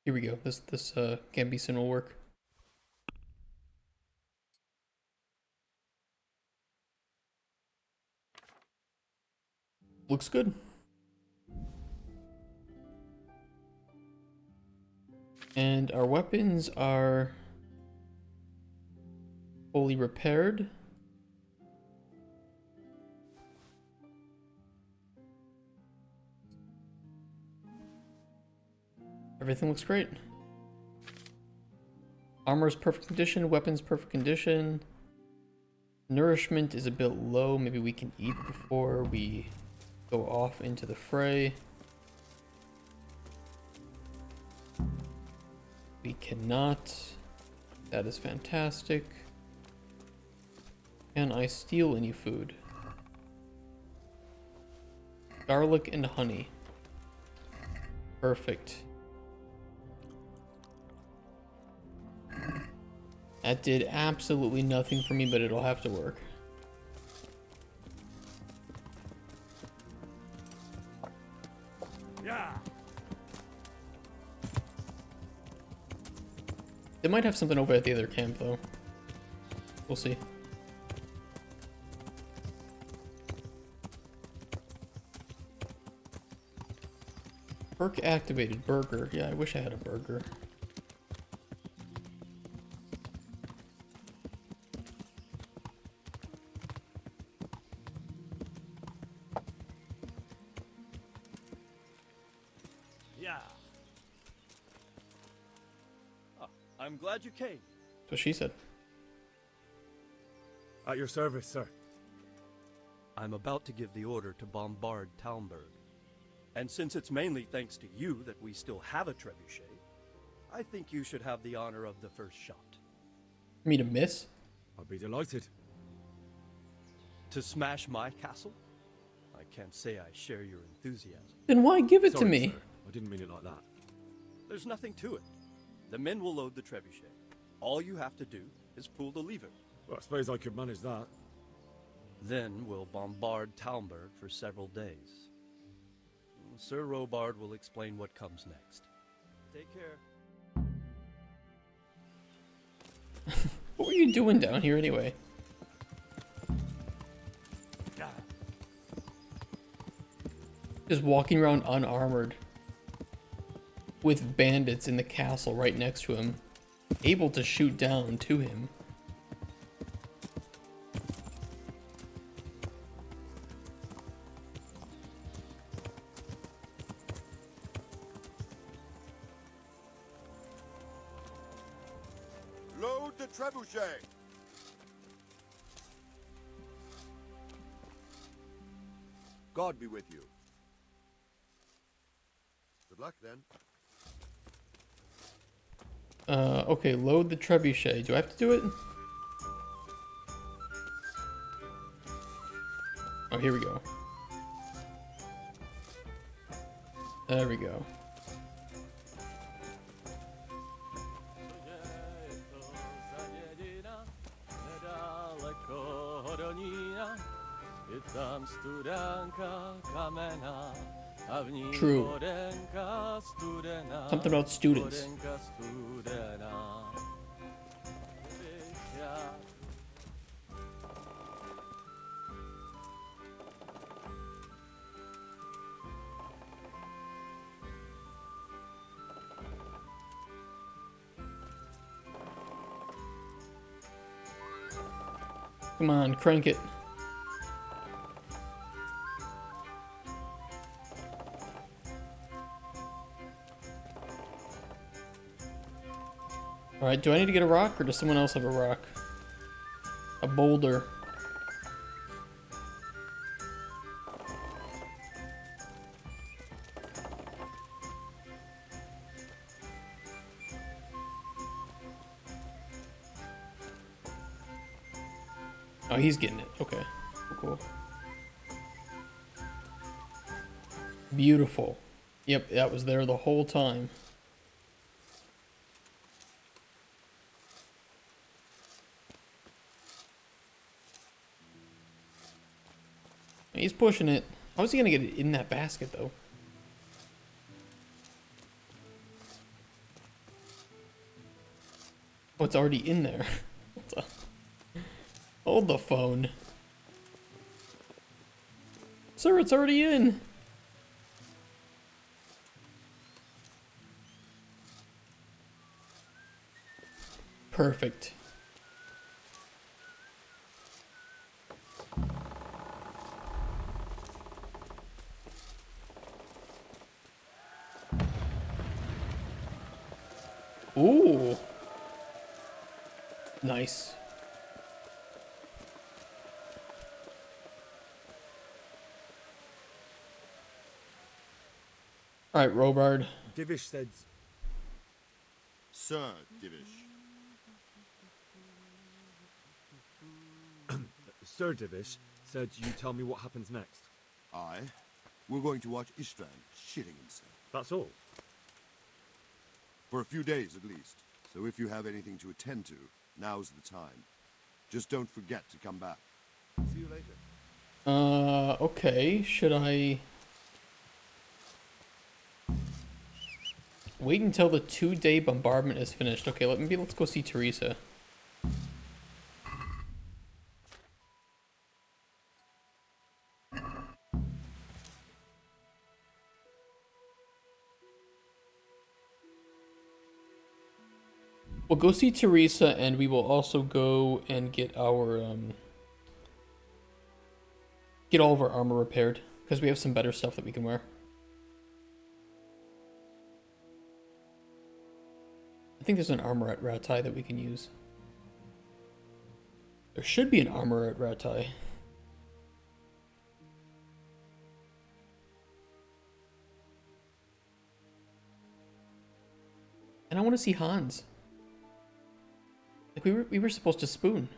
Here we go. This Gambison will work. Looks good. And our weapons are fully repaired. Everything looks great. Armor's perfect condition, weapons perfect condition. Nourishment is a bit low. Maybe we can eat before we go off into the fray. We cannot. That is fantastic. Can I steal any food? Garlic and honey. Perfect. That did absolutely nothing for me, but it'll have to work. Yeah. They might have something over at the other camp, though. We'll see. Perk activated. Burger. Yeah, I wish I had a burger. I'm glad you came. That's what she said. At your service, sir. I'm about to give the order to bombard Talmberg. And since it's mainly thanks to you that we still have a trebuchet, I think you should have the honor of the first shot. Me to miss? I'd be delighted. To smash my castle? I can't say I share your enthusiasm. Then why give it to Sorry, me? sir. I didn't mean it like that. There's nothing to it. The men will load the trebuchet. All you have to do is pull the lever. Well, I suppose I could manage that. Then we'll bombard Talmberg for several days. Sir Robard will explain what comes next. Take care. What were you doing down here anyway? Just walking around unarmored with bandits in the castle right next to him, able to shoot down to him. Load the trebuchet! God be with you. Good luck, then. Okay, load the trebuchet. Do I have to do it? Oh, here we go. There we go. True. Something about students. Come on, crank it. Alright, do I need to get a rock, or does someone else have a rock? A boulder. Oh, he's getting it. Okay. Cool. Beautiful. Yep, that was there the whole time. He's pushing it. How is he gonna get it in that basket, though? Oh, it's already in there. Hold the phone. Sir, it's already in. Perfect. Ooh. Nice. Alright, Robard. Divish said... Sir Divish. Sir Divish said you tell me what happens next. Aye. We're going to watch Ishtvan shitting himself. That's all? For a few days at least. So if you have anything to attend to, now's the time. Just don't forget to come back. See you later. Okay. Should I... wait until the 2-day bombardment is finished? Okay, let's go see Teresa. We'll go see Teresa, and we will also go and get our, get all of our armor repaired, because we have some better stuff that we can wear. think there's an armor at Ratai that we can use. There should be an armor at Ratai. And I want to see Hans. Like we were supposed to spoon.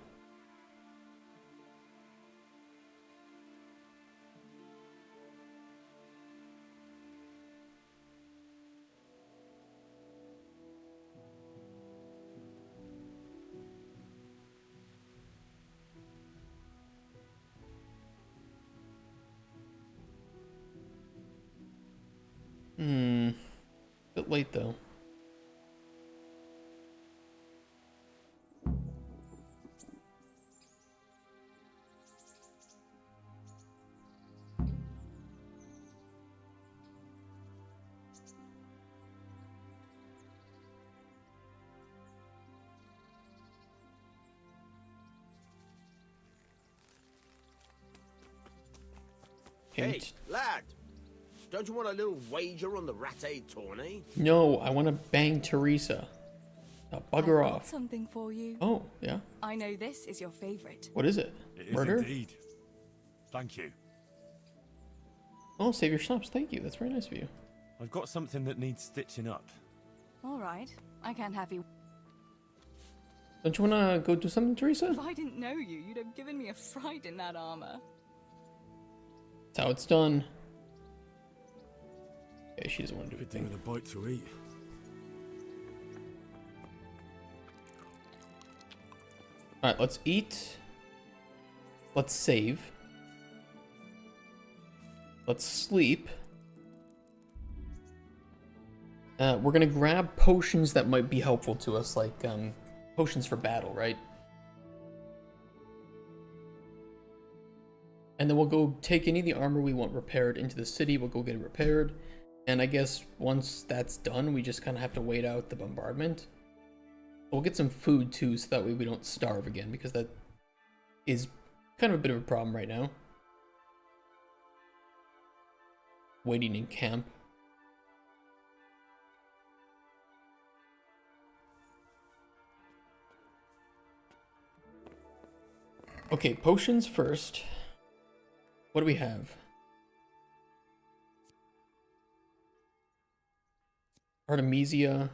Bit late though. Hey, lad! Don't you want a little wager on the Rattay tourney? No, I want to bang Teresa. Now bugger I've got off. something for you. Oh, yeah. I know this is your favorite. What is it? It is Murder? indeed. Thank you. Oh, save your schnapps. Thank you. That's very nice of you. I've got something that needs stitching up. All right, I can't have you. Don't you want to go do something, Teresa? If I didn't know you, you'd have given me a fright in that armor. That's how it's done. Okay, she doesn't want to do Good thing anything. with a bite to eat. Alright, let's eat. Let's save. Let's sleep. We're gonna grab potions that might be helpful to us, like potions for battle, right? And then we'll go take any of the armor we want repaired into the city. We'll go get it repaired. And I guess once that's done, we just kind of have to wait out the bombardment. We'll get some food too, so that way we don't starve again, because that is kind of a bit of a problem right now. Waiting in camp. Okay, potions first. What do we have? Artemisia.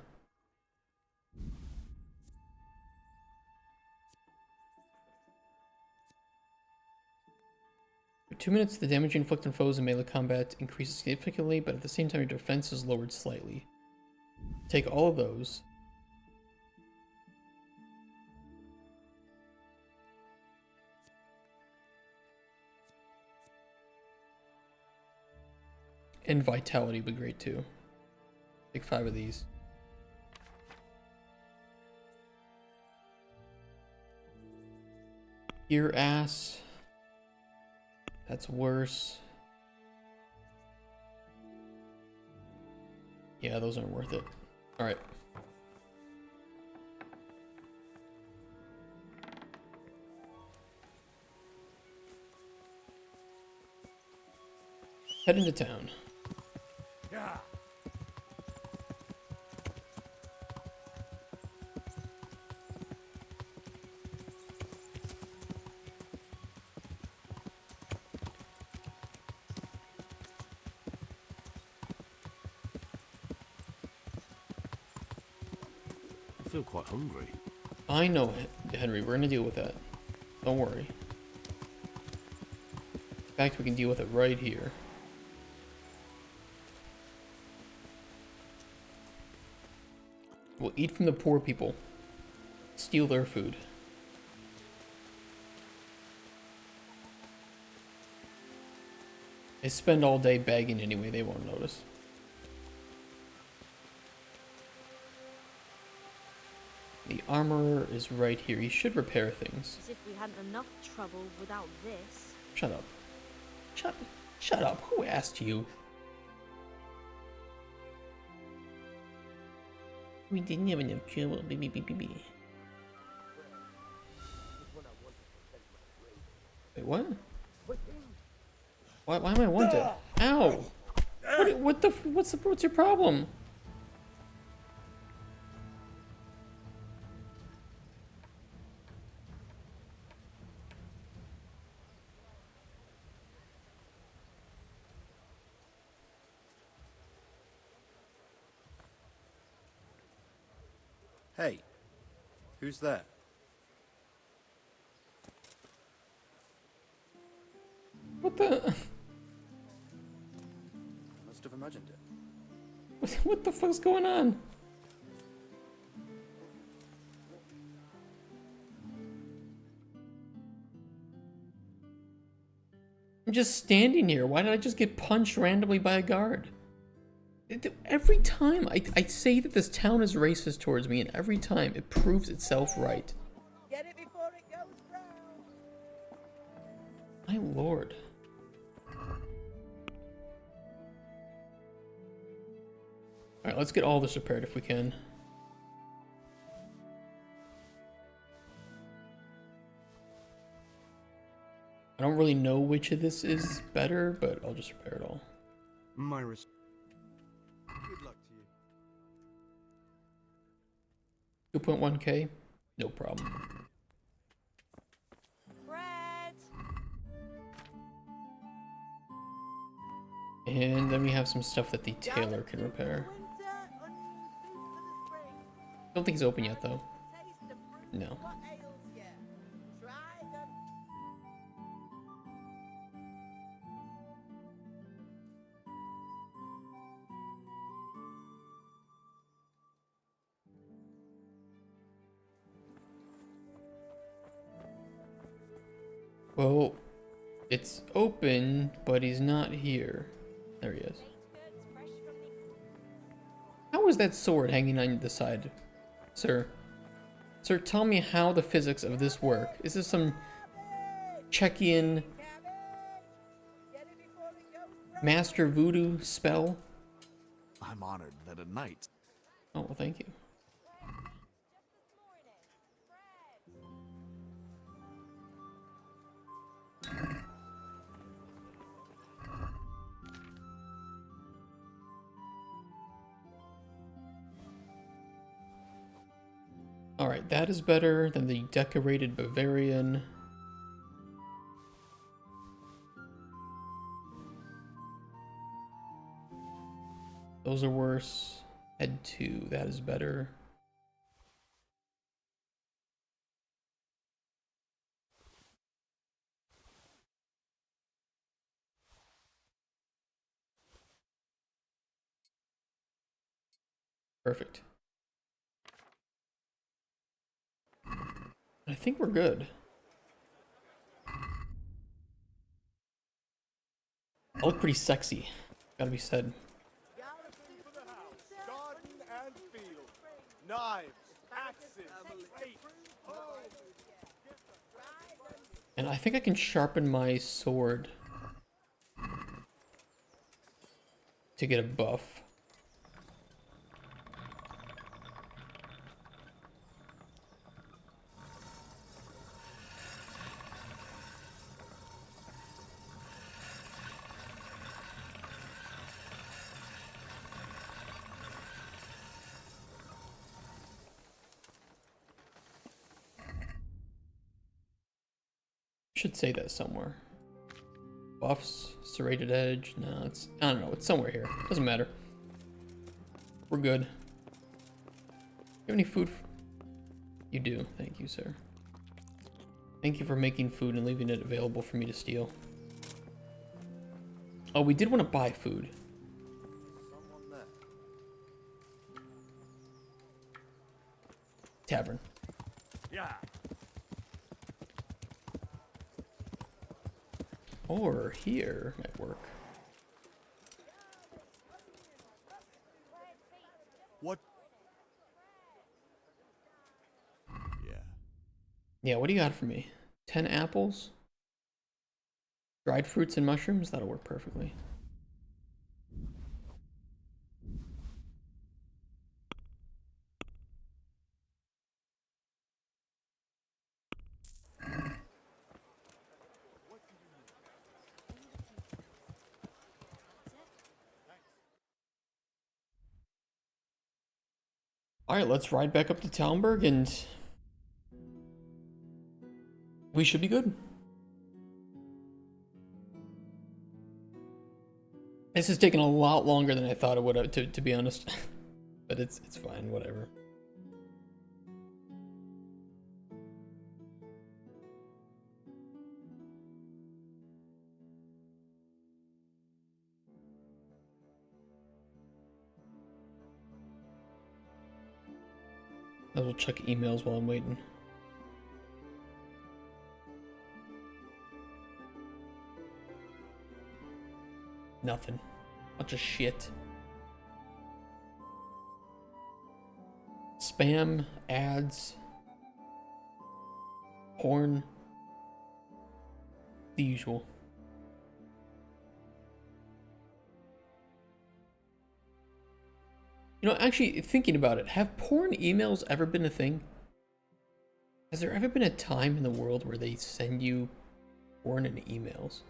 2 minutes, the damage you inflict on foes in melee combat increases significantly, but at the same time your defense is lowered slightly. Take all of those. And vitality would be great too. Take 5 of these. Ear ass. That's worse. Yeah, those aren't worth it. Alright. Head into town. Yeah. I feel quite hungry. I know, Henry. We're gonna deal with that. Don't worry. In fact, we can deal with it right here. We'll eat from the poor people. Steal their food. They spend all day begging anyway, they won't notice. The armorer is right here. He should repair things. As if we hadn't enough trouble without this. Shut up. Shut up. Who asked you? We didn't have enough trouble. Wait, what? Why am I wanted? Ow! What's your problem? Hey, who's that? What the? Must have imagined it. What the fuck's going on? I'm just standing here. Why did I just get punched randomly by a guard? Every time I say that this town is racist towards me, and every time it proves itself right. Get it before it goes brown. My lord. Alright, let's get all this repaired if we can. I don't really know which of this is better, but I'll just repair it all. My res- Good luck to you. 2.1k? No problem. Bread. And then we have some stuff that the tailor can repair. Don't think he's open yet, though. No. Well, it's open, but he's not here. There he is. How is that sword hanging on the side, sir? Sir, tell me how the physics of this work. Is this some Czechian master voodoo spell? I'm honored that a knight. Oh, well, thank you. Alright, that is better than the decorated Bavarian. Those are worse. Head 2, that is better. Perfect. I think we're good. I look pretty sexy, gotta be said. Garden and field. Knives, axes, And I think I can sharpen my sword to get a buff. Should say that somewhere. Buffs, serrated edge. No, it's, I don't know, it's somewhere here. Doesn't matter. We're good. You have any food? You do. Thank you, sir. Thank you for making food and leaving it available for me to steal. Oh, we did want to buy food. Tavern. Yeah. Or here might work. What? Yeah. Yeah, what do you got for me? 10 apples? Dried fruits and mushrooms? That'll work perfectly. Alright, let's ride back up to Talmberg and we should be good. This is taking a lot longer than I thought it would have, to be honest. But it's fine, whatever. I will check emails while I'm waiting. Nothing. Bunch of shit. Spam, ads, porn. The usual. You know, actually, thinking about it, have porn emails ever been a thing? Has there ever been a time in the world where they send you porn in emails?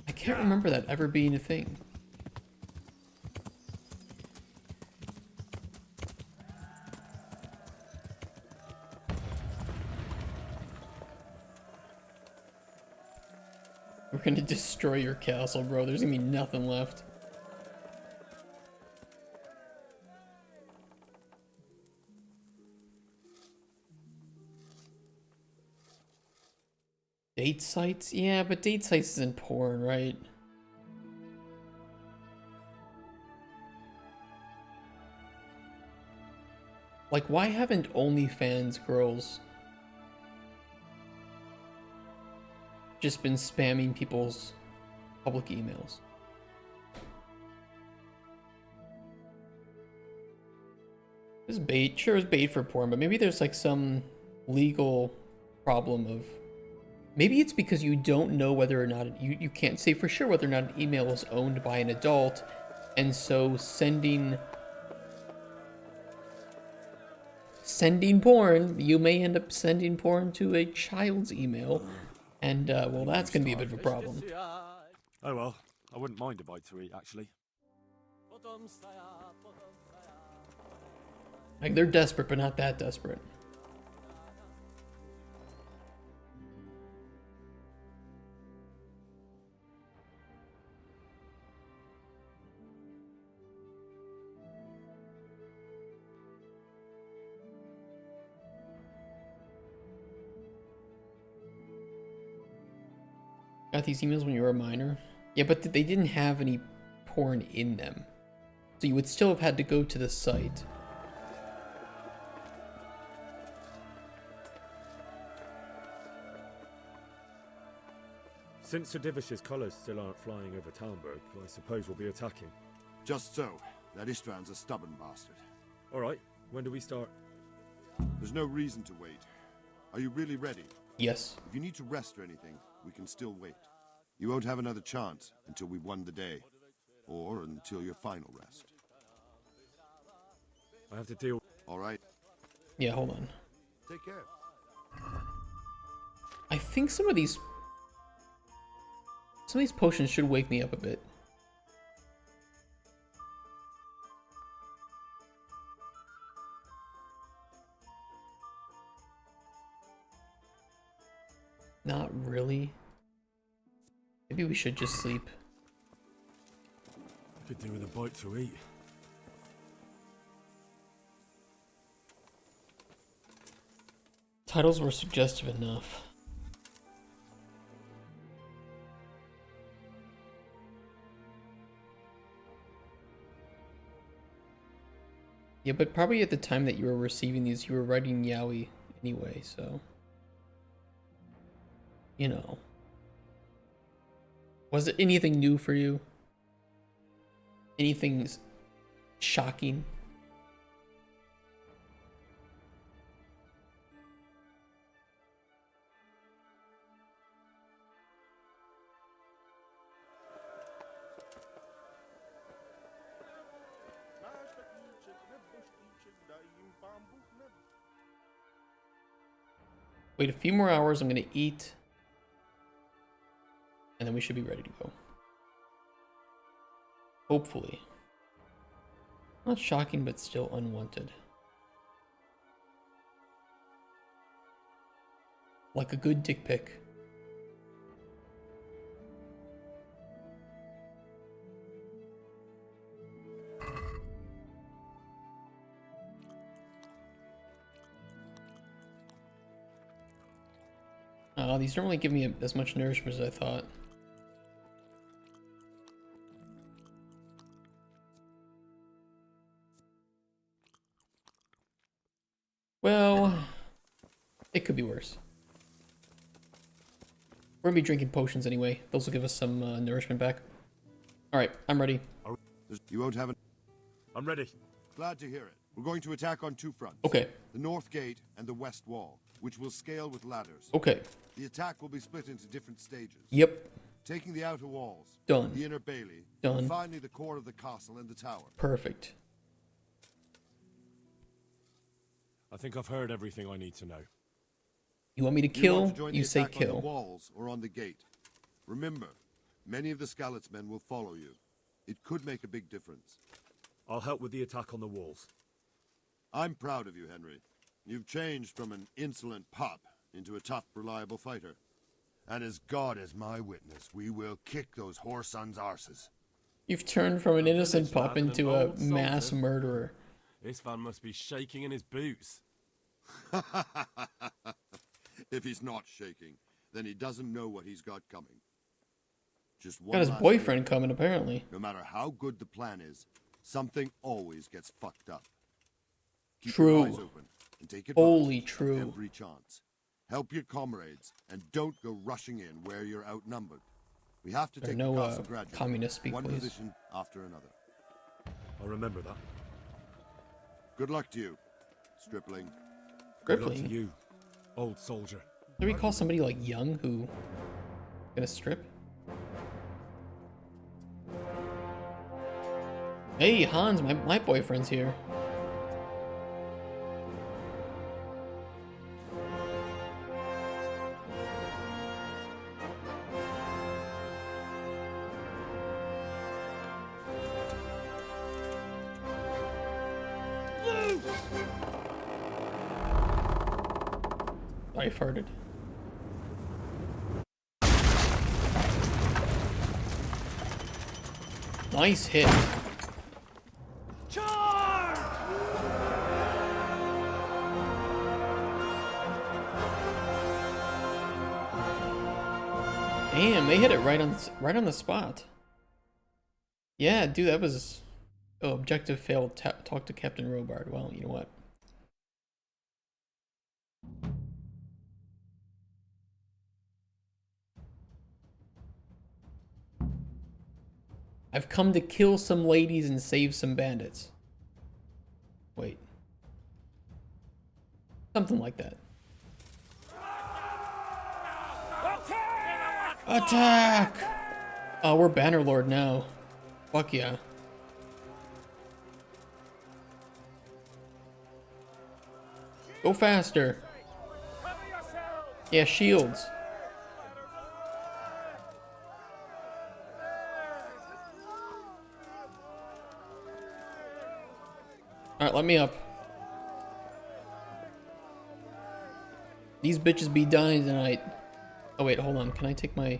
I can't remember that ever being a thing. We're gonna destroy your castle, bro. There's gonna be nothing left. Date sites? Yeah, but date sites isn't porn, right? Like, why haven't OnlyFans girls just been spamming people's public emails? It's bait. Sure, it's bait for porn, but maybe there's like some legal problem of... Maybe it's because you don't know whether or not... You can't say for sure whether or not an email is owned by an adult, and so sending porn, you may end up sending porn to a child's email, and well, that's gonna be a bit of a problem. Oh well, I wouldn't mind a bite to eat, actually. Like, they're desperate, but not that desperate. Got these emails when you were a minor? Yeah, but they didn't have any porn in them. So you would still have had to go to the site. Since Sir Divish's colours still aren't flying over Talmberg, I suppose we'll be attacking. Just so. That Istvran's a stubborn bastard. Alright, when do we start? There's no reason to wait. Are you really ready? Yes. If you need to rest or anything, we can still wait. You won't have another chance until we've won the day. Or until your final rest. I have to deal... Alright. Yeah, hold on. Take care. I think some of these potions should wake me up a bit. Not really. Maybe we should just sleep. I could do with a bite to eat. Titles were suggestive enough. Yeah, but probably at the time that you were receiving these, you were writing yaoi anyway, so... You know. Was it anything new for you? Anything shocking? Wait a few more hours, I'm gonna eat. And then we should be ready to go. Hopefully. Not shocking, but still unwanted. Like a good dick pic. These don't really give me as much nourishment as I thought. Well, it could be worse. We're gonna be drinking potions anyway. Those will give us some nourishment back. Alright, I'm ready. You won't have it. I'm ready. Glad to hear it. We're going to attack on two fronts. Okay. The north gate and the west wall, which will scale with ladders. Okay. The attack will be split into different stages. Yep. Taking the outer walls. Done. The inner bailey. Done. And finally the core of the castle and the tower. Perfect. I think I've heard everything I need to know. You want me to You kill? want to join You the say attack on kill. the walls or on the gate. Remember, many of the Skalitz men will follow you. It could make a big difference. I'll help with the attack on the walls. I'm proud of you, Henry. You've changed from an insolent pup into a tough, reliable fighter. And as God is my witness, we will kick those whore sons' arses. You've turned from an innocent pup into a mass murderer. This man must be shaking in his boots. If he's not shaking, then he doesn't know what he's got coming. Just one Got his last boyfriend thing. coming, apparently. No matter how good the plan is, something always gets fucked up. Keep True. your eyes open and take Holy advantage of true. every chance. Help your comrades and don't go rushing in where you're outnumbered. We have to There are take no, the castle gradually, communist speak, one please. position after another. I'll remember that. Good luck to you, stripling. Good luck to Stripling? you, old soldier. Do we call somebody like young who gonna strip? Hey Hans, my boyfriend's here. I farted. Nice hit. Damn, they hit it right on the spot. Yeah, dude, that was objective failed. Talk to Captain Robard. Well, you know what? I've come to kill some ladies and save some bandits. Wait. Something like that. Attack! Oh, we're Bannerlord now. Fuck yeah. Go faster. Yeah, shields. Alright, let me up. These bitches be dying tonight. Oh wait, hold on. Can I take my...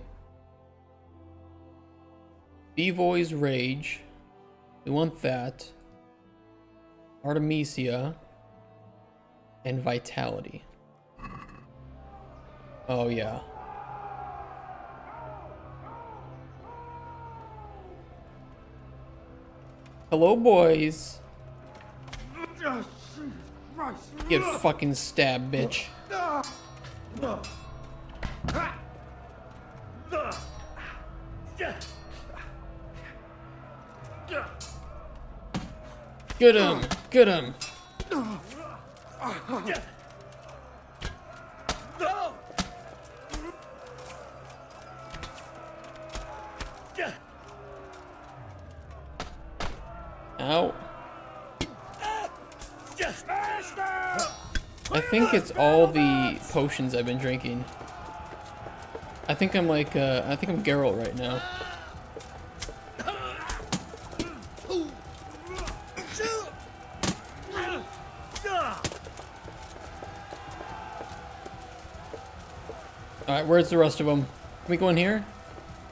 Bevoy's Rage. We want that. Artemisia. And Vitality. Oh yeah. Hello, boys. Get fucking stabbed, bitch. Get him! Get him! Ow. I think it's all the potions I've been drinking. I think I'm like, I think I'm Geralt right now. Alright, where's the rest of them? Can we go in here?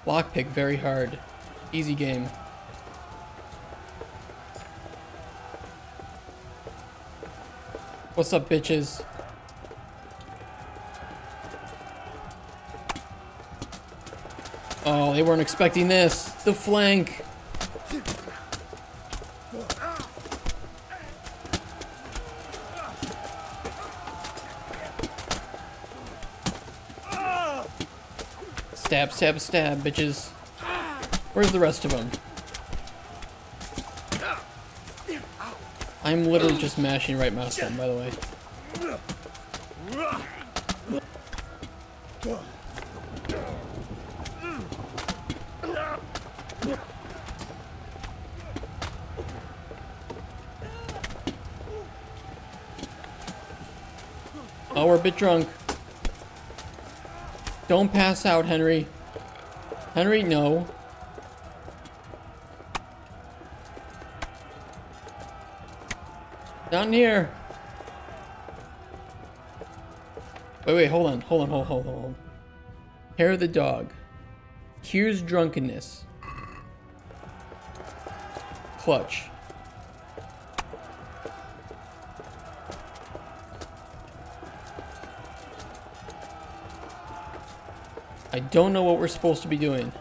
Lockpick, very hard. Easy game. What's up, bitches? Oh, they weren't expecting this. The flank. Stab, stab, stab, bitches. Where's the rest of them? I'm literally just mashing right mouse button, by the way. Oh, we're a bit drunk. Don't pass out, Henry. Henry, no. Down here. Wait, hold on. Hair of the dog. Here's drunkenness. Clutch. I don't know what we're supposed to be doing.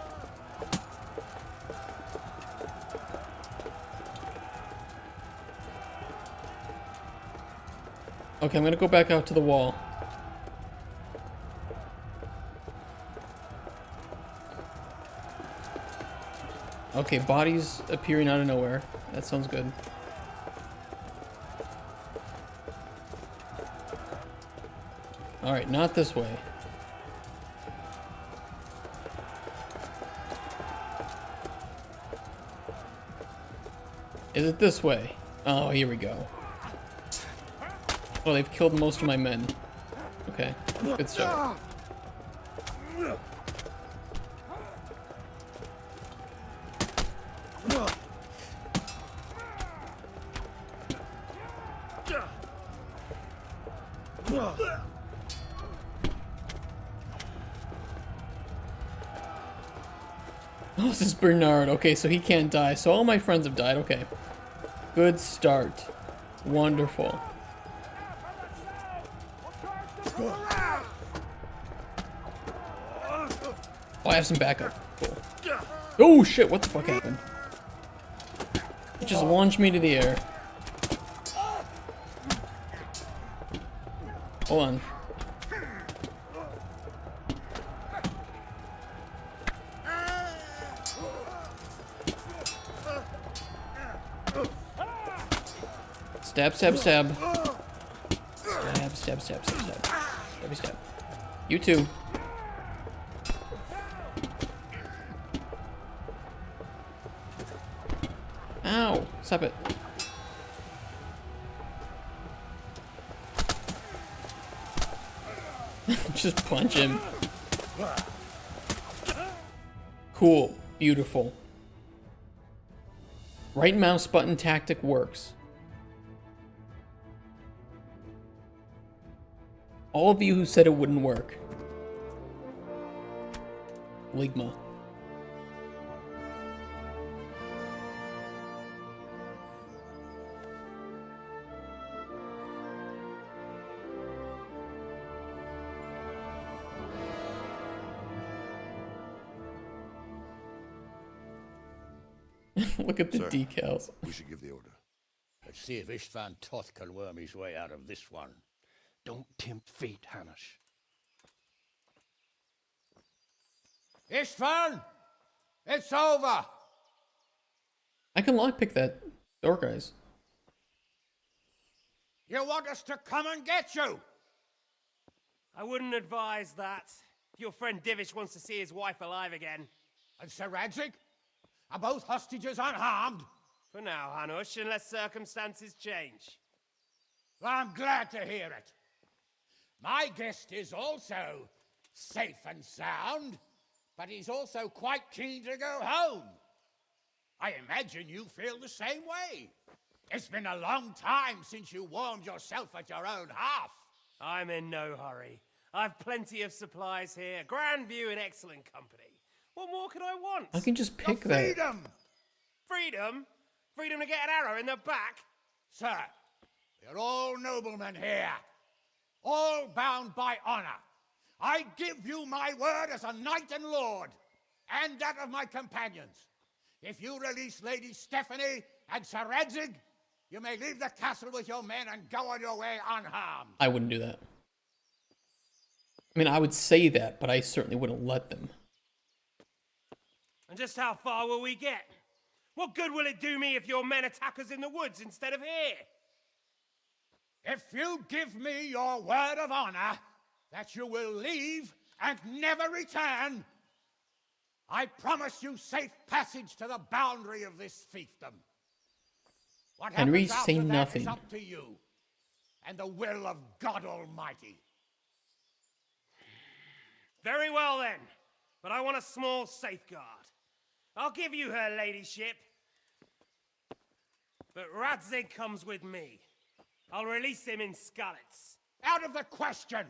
Okay, I'm gonna go back out to the wall. Okay, bodies appearing out of nowhere. That sounds good. Alright, not this way. Is it this way? Oh, here we go. Oh, they've killed most of my men. Okay, good start. Oh, this is Bernard. Okay, so he can't die. So all my friends have died. Okay. Good start. Wonderful. Oh, I have some backup. Cool. Oh shit, what the fuck happened? It just launched me to the air. Hold on. Stab, stab, stab. Stab, stab, stab, stab, stab. Stabby stab. You too. Ow! Stop it. Just punch him. Cool. Beautiful. Right mouse button tactic works. All of you who said it wouldn't work. Ligma. Look at the Sir, decals. We should give the order. Let's see if Istvan Toth can worm his way out of this one. Don't tempt fate, Hanish. Istvan! It's over! I can lockpick that door, guys. You want us to come and get you? I wouldn't advise that. Your friend Divish wants to see his wife alive again. And Sir Radzig? Are both hostages unharmed? For now, Hanush, unless circumstances change. Well, I'm glad to hear it. My guest is also safe and sound, but he's also quite keen to go home. I imagine you feel the same way. It's been a long time since you warmed yourself at your own hearth. I'm in no hurry. I've plenty of supplies here, grand view and excellent company. What more could I want? I can just pick that. Freedom! Freedom? Freedom to get an arrow in the back? Sir, we're all noblemen here, all bound by honor. I give you my word as a knight and lord, and that of my companions. If you release Lady Stephanie and Sir Radzig, you may leave the castle with your men and go on your way unharmed. I wouldn't do that. I mean, I would say that, but I certainly wouldn't let them. And just how far will we get? What good will it do me if your men attack us in the woods instead of here? If you give me your word of honor that you will leave and never return, I promise you safe passage to the boundary of this fiefdom. What Henry, happens after say that nothing. is up to you and the will of God Almighty. Very well then, but I want a small safeguard. I'll give you her ladyship, but Radzig comes with me. I'll release him in Skalitz. Out of the question!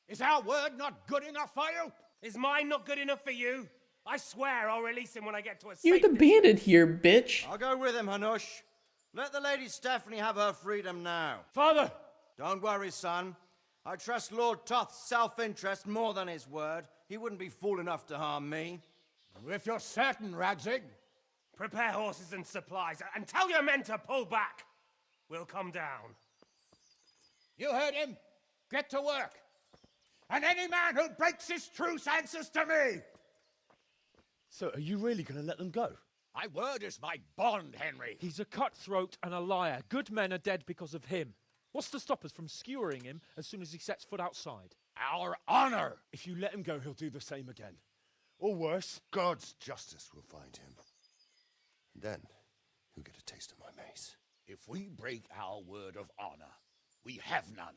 Is our word not good enough for you? Is mine not good enough for you? I swear I'll release him when I get to a You're safe the bandit here, bitch. I'll go with him, Hanush. Let the Lady Stephanie have her freedom now. Father! Don't worry, son. I trust Lord Toth's self-interest more than his word. He wouldn't be fool enough to harm me. If you're certain, Radzig. Prepare horses and supplies, and tell your men to pull back. We'll come down. You heard him. Get to work. And any man who breaks this truce answers to me. So, are you really going to let them go? My word is my bond, Henry. He's a cutthroat and a liar. Good men are dead because of him. What's to stop us from skewering him as soon as he sets foot outside? Our honor! If you let him go, he'll do the same again. Or worse. God's justice will find him. And then he'll get a taste of my mace. If we break our word of honor, we have none.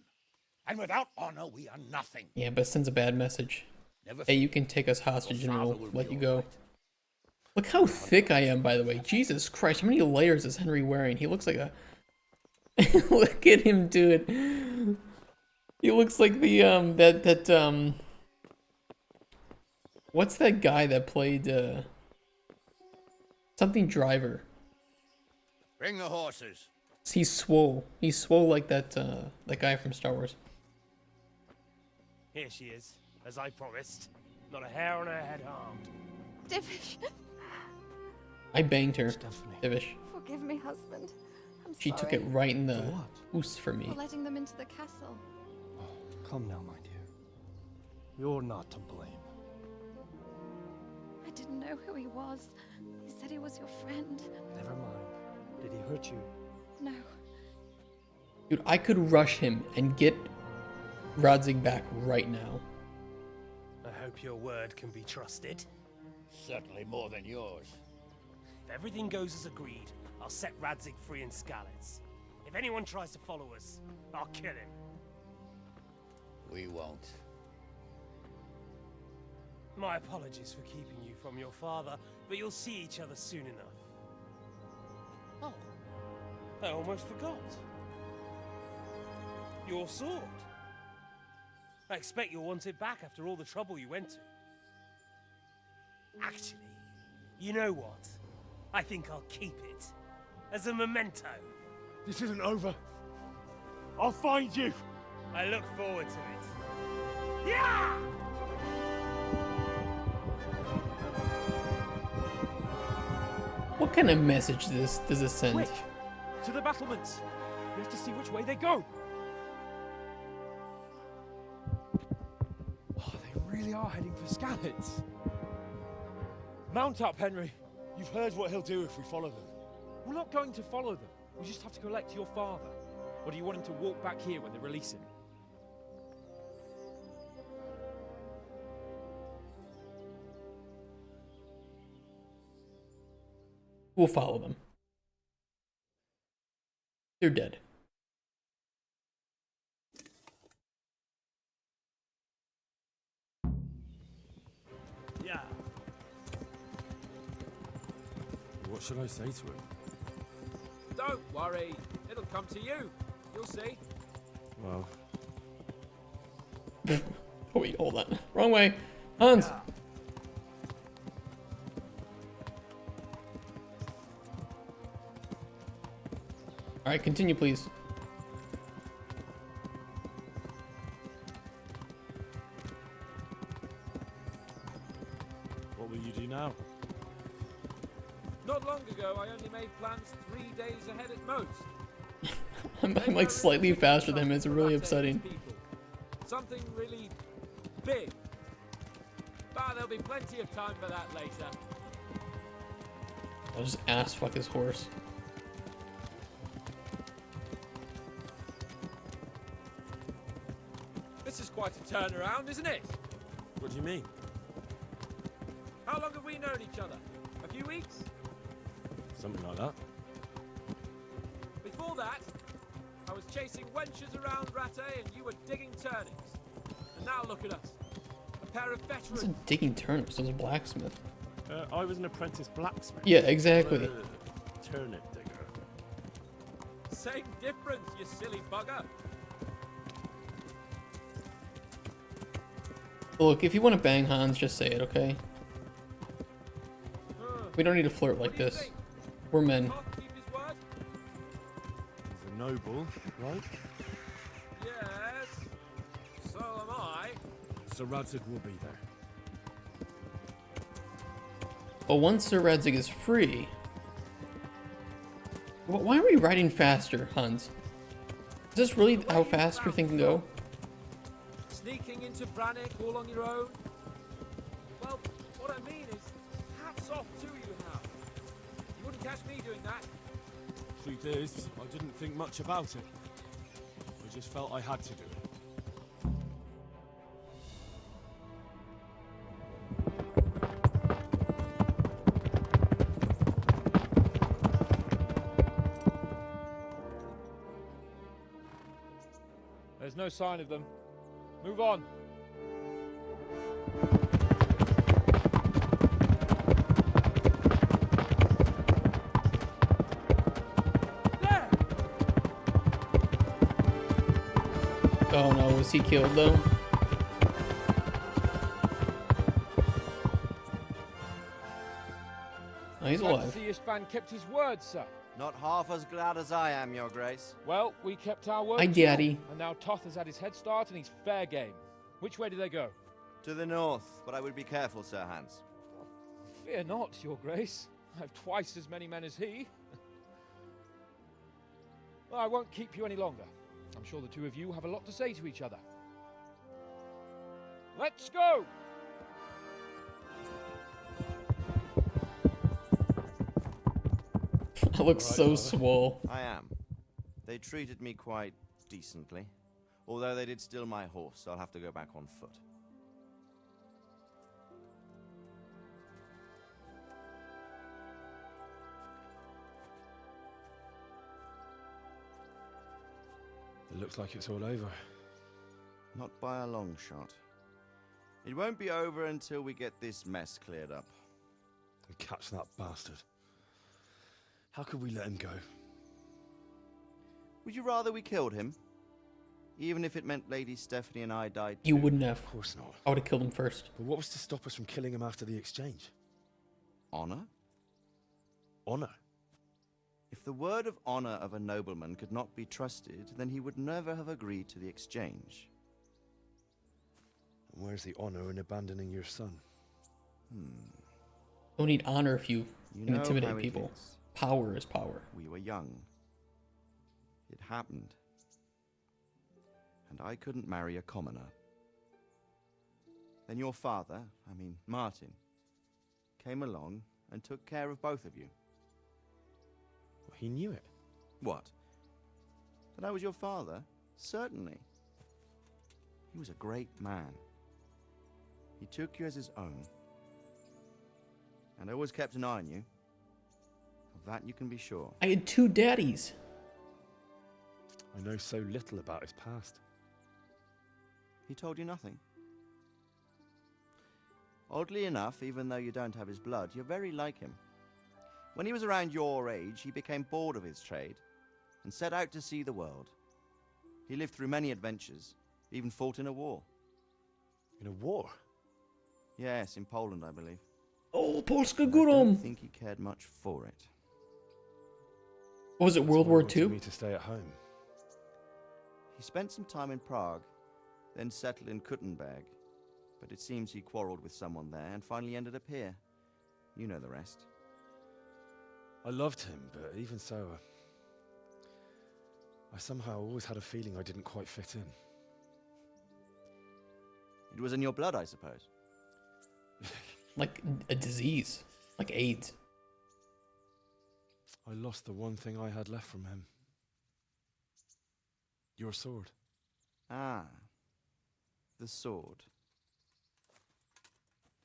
And without honor, we are nothing. Yeah, but it sends a bad message. Never Hey, you can take us hostage and we'll will let be you all go. Look how thick I am, by the way. Jesus Christ, how many layers is Henry wearing? He looks like a... Look at him, dude. He looks like the, what's that guy that played, something Driver? Bring the horses. He's swole. He's swole like that, that guy from Star Wars. Here she is, as I promised. Not a hair on her head harmed. Divish, I banged her, Divish. forgive me, husband. I'm She sorry took it right in the goose for me. for letting them into the castle. Come now, my dear. You're not to blame. I didn't know who he was. He said he was your friend. Never mind. Did he hurt you? No. Dude, I could rush him and get Radzig back right now. I hope your word can be trusted. Certainly more than yours. If everything goes as agreed, I'll set Radzig free in Skalitz. If anyone tries to follow us, I'll kill him. We won't. My apologies for keeping you from your father, but you'll see each other soon enough. Oh, I almost forgot. Your sword. I expect you'll want it back after all the trouble you went to. Actually, you know what? I think I'll keep it. As a memento. This isn't over. I'll find you. I look forward to it. Yeah! What kind of message does this send? Quick! To the battlements! We have to see which way they go! Oh, they really are heading for Skalitz. Mount up, Henry. You've heard what he'll do if we follow them. We're not going to follow them. We just have to collect your father. Or do you want him to walk back here when they release him? We'll follow them. They're dead. Yeah. What should I say to him? Don't worry. It'll come to you. You'll see. Well... Oh wait, hold on. Wrong way. Hans! Alright, continue please. What will you do now? Not long ago, I only made plans 3 days ahead at most. I'm like slightly faster than him, it's really upsetting. Something really big. But there'll be plenty of time for that later. I'll just ass fuck his horse. This is quite a turnaround, isn't it? What do you mean? How long have we known each other? A few weeks? Something like that. Before that, I was chasing wenches around Rattay and you were digging turnips. And now look at us. A pair of I veterans. wasn't digging turnips, I was a blacksmith. I was an apprentice blacksmith. Yeah, exactly. Turnip digger. Same difference, you silly bugger. Look, if you want to bang Hans, just say it, okay? We don't need to flirt like this. We're men. He's a noble, right? Yes. So am I. Sir Radzig will be there. But once Sir Radzig is free... Why are we riding faster, Hans? Is this really how fast your thing can go? Sneaking into Brannick all on your own? Well, what I mean is, hats off to you now. You wouldn't catch me doing that. Truth is, I didn't think much about it. I just felt I had to do it. There's no sign of them. Move on. There! Oh no, was he killed though? No, he's Glad to alive. see Istvan kept his word, sir. Not half as glad as I am, Your Grace. Well, we kept our word. Hi, too. Daddy. And now Toth has had his head start and he's fair game. Which way do they go? To the north, but I would be careful, Sir Hans. Fear not, Your Grace. I have twice as many men as he. Well, I won't keep you any longer. I'm sure the two of you have a lot to say to each other. Let's go! I look so swole. I am. They treated me quite decently. Although they did steal my horse, so I'll have to go back on foot. It looks like it's all over. Not by a long shot. It won't be over until we get this mess cleared up. And catch that bastard. How could we let him go? Would you rather we killed him? Even if it meant Lady Stephanie and I died You too? wouldn't have. Of course not. I would have killed him first. But what was to stop us from killing him after the exchange? Honor? Honor? If the word of honor of a nobleman could not be trusted, then he would never have agreed to the exchange. And where's the honor in abandoning your son? Don't need honor if you You can know intimidate how it people. is. Power is power. We were young. It happened. And I couldn't marry a commoner. Then your father, Martin, came along and took care of both of you. Well, he knew it. What? That I was your father? Certainly. He was a great man. He took you as his own. And always kept an eye on you. Of that you can be sure. I had two daddies. I know so little about his past. He told you nothing? Oddly enough, even though you don't have his blood, you're very like him. When he was around your age, he became bored of his trade and set out to see the world. He lived through many adventures, even fought in a war. In a war? Yes, in Poland, I believe. Oh, Polska I don't Górom. think he cared much for it. What was it, That's World why War he wanted II? me to stay at home. He spent some time in Prague, then settled in Kuttenberg. But it seems he quarreled with someone there and finally ended up here. You know the rest. I loved him, but even so, I somehow always had a feeling I didn't quite fit in. It was in your blood, I suppose. Like a disease. Like AIDS. I lost the one thing I had left from him. Your sword. Ah, the sword.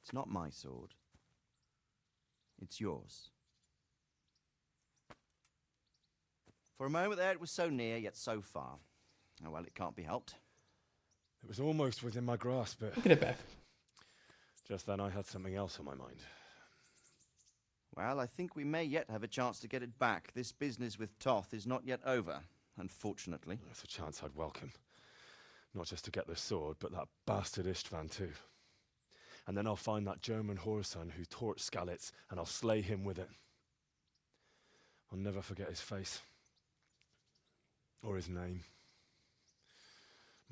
It's not my sword. It's yours. For a moment there, it was so near, yet so far. Oh, well, it can't be helped. It was almost within my grasp, but... Get it back. Just then I had something else on my mind. Well, I think we may yet have a chance to get it back. This business with Toth is not yet over, unfortunately. That's a chance I'd welcome. Not just to get the sword, but that bastard Istvan too. And then I'll find that German whoreson who torched Skalitz, and I'll slay him with it. I'll never forget his face. Or his name.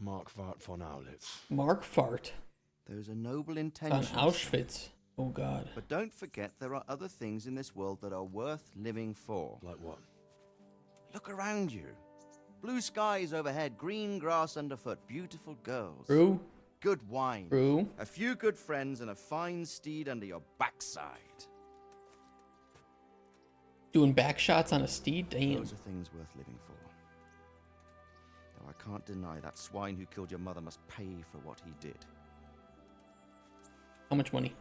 Markvart von Aulitz. Markvart. Those are noble On intentions. Auschwitz. Oh god. But don't forget there are other things in this world that are worth living for. Like what? Look around you. Blue skies overhead, green grass underfoot, beautiful girls. True. Good wine. True. A few good friends and a fine steed under your backside. Doing back shots on a steed? Damn. Those are things worth living for. Though I can't deny that swine who killed your mother must pay for what he did. How much money?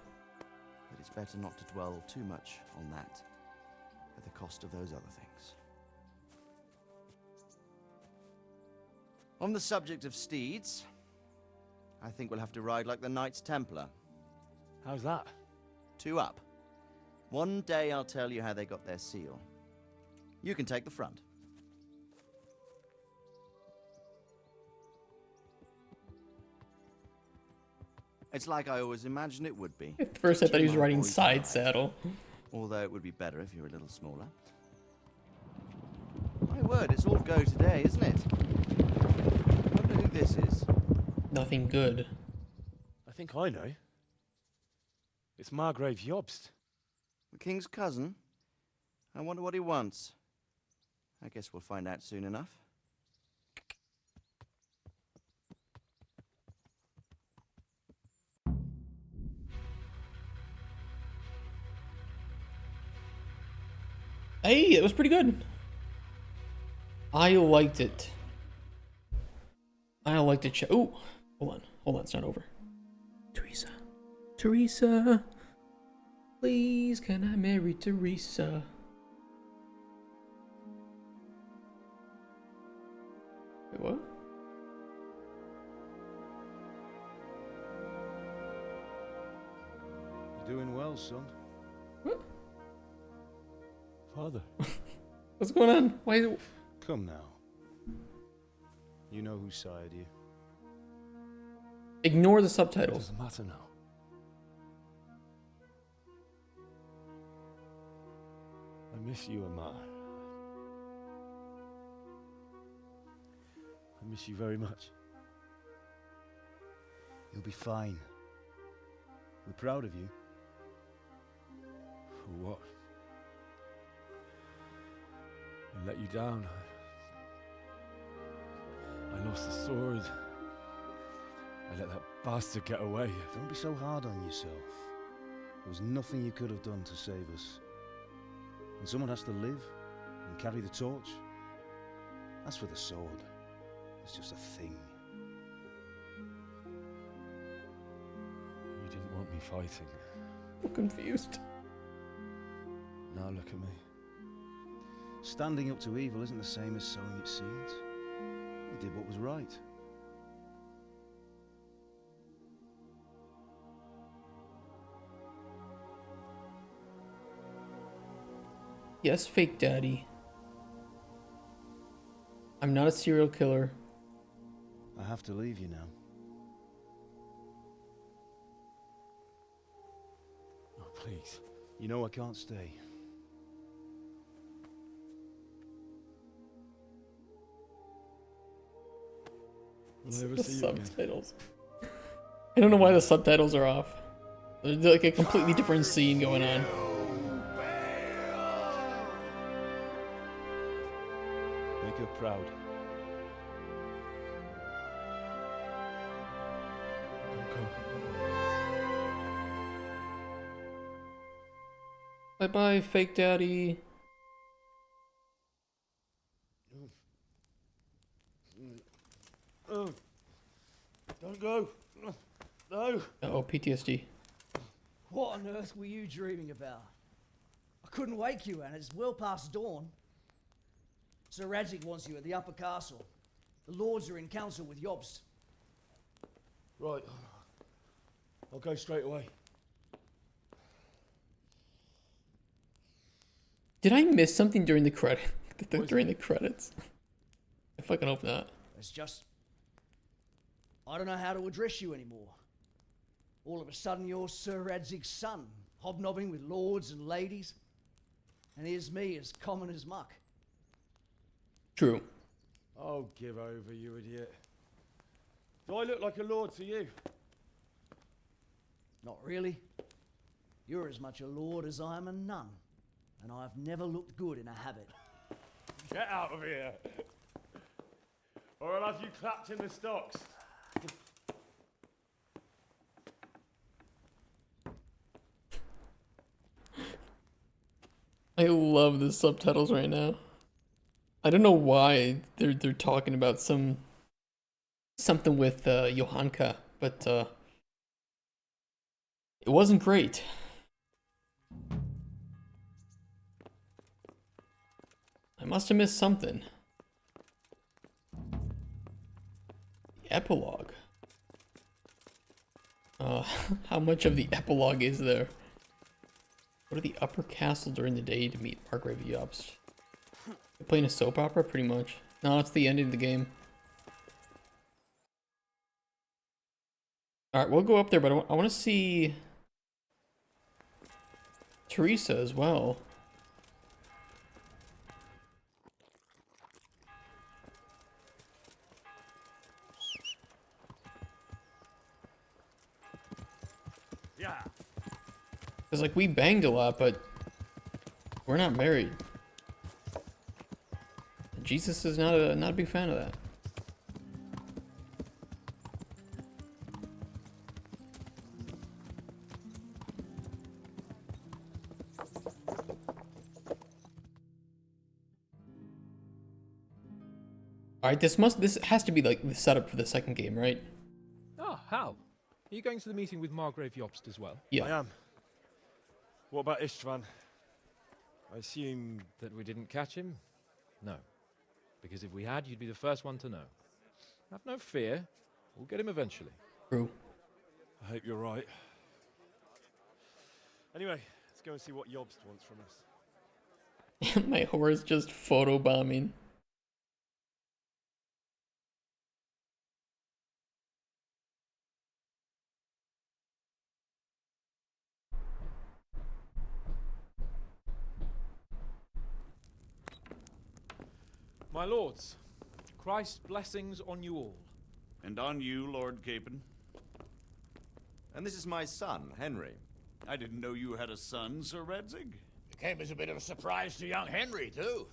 But it's better not to dwell too much on that at the cost of those other things. On the subject of steeds, I think we'll have to ride like the Knights Templar. How's that? 2 up. One day I'll tell you how they got their seal. You can take the front. It's like I always imagined it would be. At first I thought he was My riding boys side ride. saddle. Although it would be better if you were a little smaller. My word, it's all go today, isn't it? I wonder who this is. Nothing good. I think I know. It's Margrave Jobst. The king's cousin? I wonder what he wants. I guess we'll find out soon enough. Hey, it was pretty good. I liked it. I liked it. Oh, hold on, it's not over. Teresa, please, can I marry Teresa? Wait, what? You're doing well, son. What? Father. What's going on? Why? Come now. You know who sired you. Ignore the It subtitles. doesn't matter now. I miss you, Amar. I miss you very much. You'll be fine. We're proud of you. For what? I let you down. I lost the sword. I let that bastard get away. Don't be so hard on yourself. There was nothing you could have done to save us. And someone has to live and carry the torch. As for the sword, it's just a thing. You didn't want me fighting. I'm confused. Now look at me. Standing up to evil isn't the same as sowing its seeds. You did what was right. Yes, fake daddy. I'm not a serial killer. I have to leave you now. Oh, please. You know I can't stay. Will I ever The see you again? subtitles. I don't know why the subtitles are off. There's like a completely different scene going on. Make her proud. Don't go. Bye bye, fake daddy. Oh. Don't go. No. Oh, PTSD. What on earth were you dreaming about? I couldn't wake you, and it's well past dawn. Sir Radzig wants you at the upper castle. The lords are in council with Jobst. Right. I'll go straight away. Did I miss something during the during the credits? I fucking hope not. It's just... I don't know how to address you anymore. All of a sudden you're Sir Radzig's son, hobnobbing with lords and ladies. And here's me as common as muck. True. Oh, give over, you idiot. Do I look like a lord to you? Not really. You're as much a lord as I am a nun. And I've never looked good in a habit. Get out of here! Or I'll have you clapped in the stocks. I love the subtitles right now. I don't know why they're talking about something with Johanka, but it wasn't great. I must have missed something. The epilogue. How much of the epilogue is there? Go to the upper castle during the day to meet Margrave Jobst. You're playing a soap opera, pretty much. No, it's the ending of the game. Alright, we'll go up there, but I want to see Teresa as well. Yeah. Because, like, we banged a lot, but we're not married. Jesus is not a big fan of that. Alright, this has to be like the setup for the second game, right? Ah, how? Are you going to the meeting with Margrave Jobst as well? Yeah. I am. What about Istvan? I assume that we didn't catch him? No. Because if we had, you'd be the first one to know. Have no fear. We'll get him eventually. True. I hope you're right. Anyway, let's go and see what Jobst wants from us. My horse just photobombing. My lords, Christ's blessings on you all. And on you, Lord Capon. And this is my son, Henry. I didn't know you had a son, Sir Radzig. It came as a bit of a surprise to young Henry, too.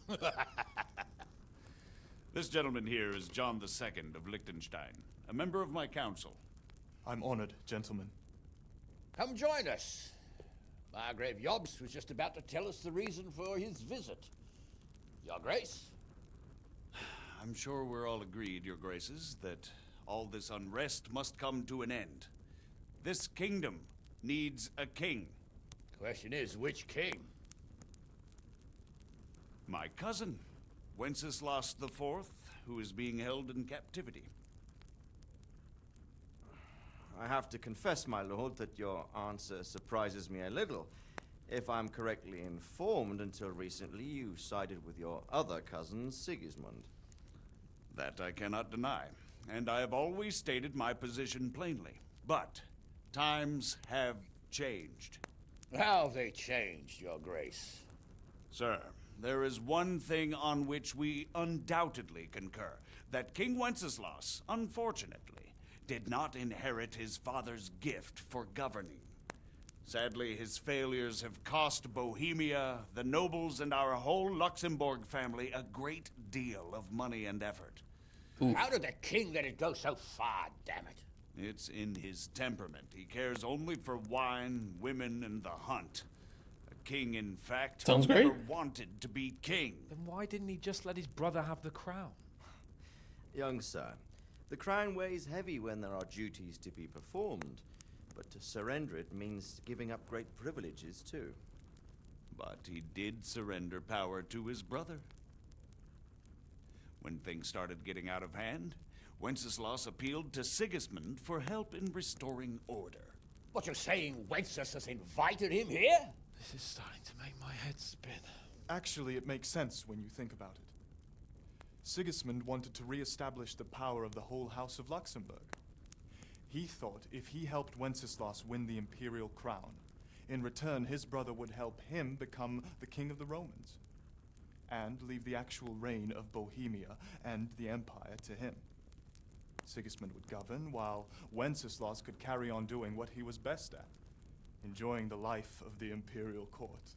This gentleman here is John II of Liechtenstein, a member of my council. I'm honored, gentlemen. Come join us. Margrave Jobst was just about to tell us the reason for his visit. Your Grace? I'm sure we're all agreed, Your Graces, that all this unrest must come to an end. This kingdom needs a king. Question is, which king? My cousin, Wenceslas IV, who is being held in captivity. I have to confess, my lord, that your answer surprises me a little. If I'm correctly informed, until recently you sided with your other cousin, Sigismund. That I cannot deny, and I have always stated my position plainly. But times have changed. How have they changed, Your Grace? Sir, there is one thing on which we undoubtedly concur. That King Wenceslas, unfortunately, did not inherit his father's gift for governing. Sadly, his failures have cost Bohemia, the nobles, and our whole Luxembourg family a great deal of money and effort. Oof. How did the king let it go so far, damn it? It's in his temperament. He cares only for wine, women, and the hunt. A king, in fact, Sounds who never great. wanted to be king. Then why didn't he just let his brother have the crown? Young sir, The crown weighs heavy when there are duties to be performed, but to surrender it means giving up great privileges too. But he did surrender power to his brother. When things started getting out of hand, Wenceslas appealed to Sigismund for help in restoring order. What, you're saying Wenceslas invited him here? This is starting to make my head spin. Actually, it makes sense when you think about it. Sigismund wanted to re-establish the power of the whole House of Luxembourg. He thought if he helped Wenceslas win the imperial crown, in return his brother would help him become the king of the Romans, and leave the actual reign of Bohemia and the empire to him. Sigismund would govern, while Wenceslas could carry on doing what he was best at, enjoying the life of the imperial court.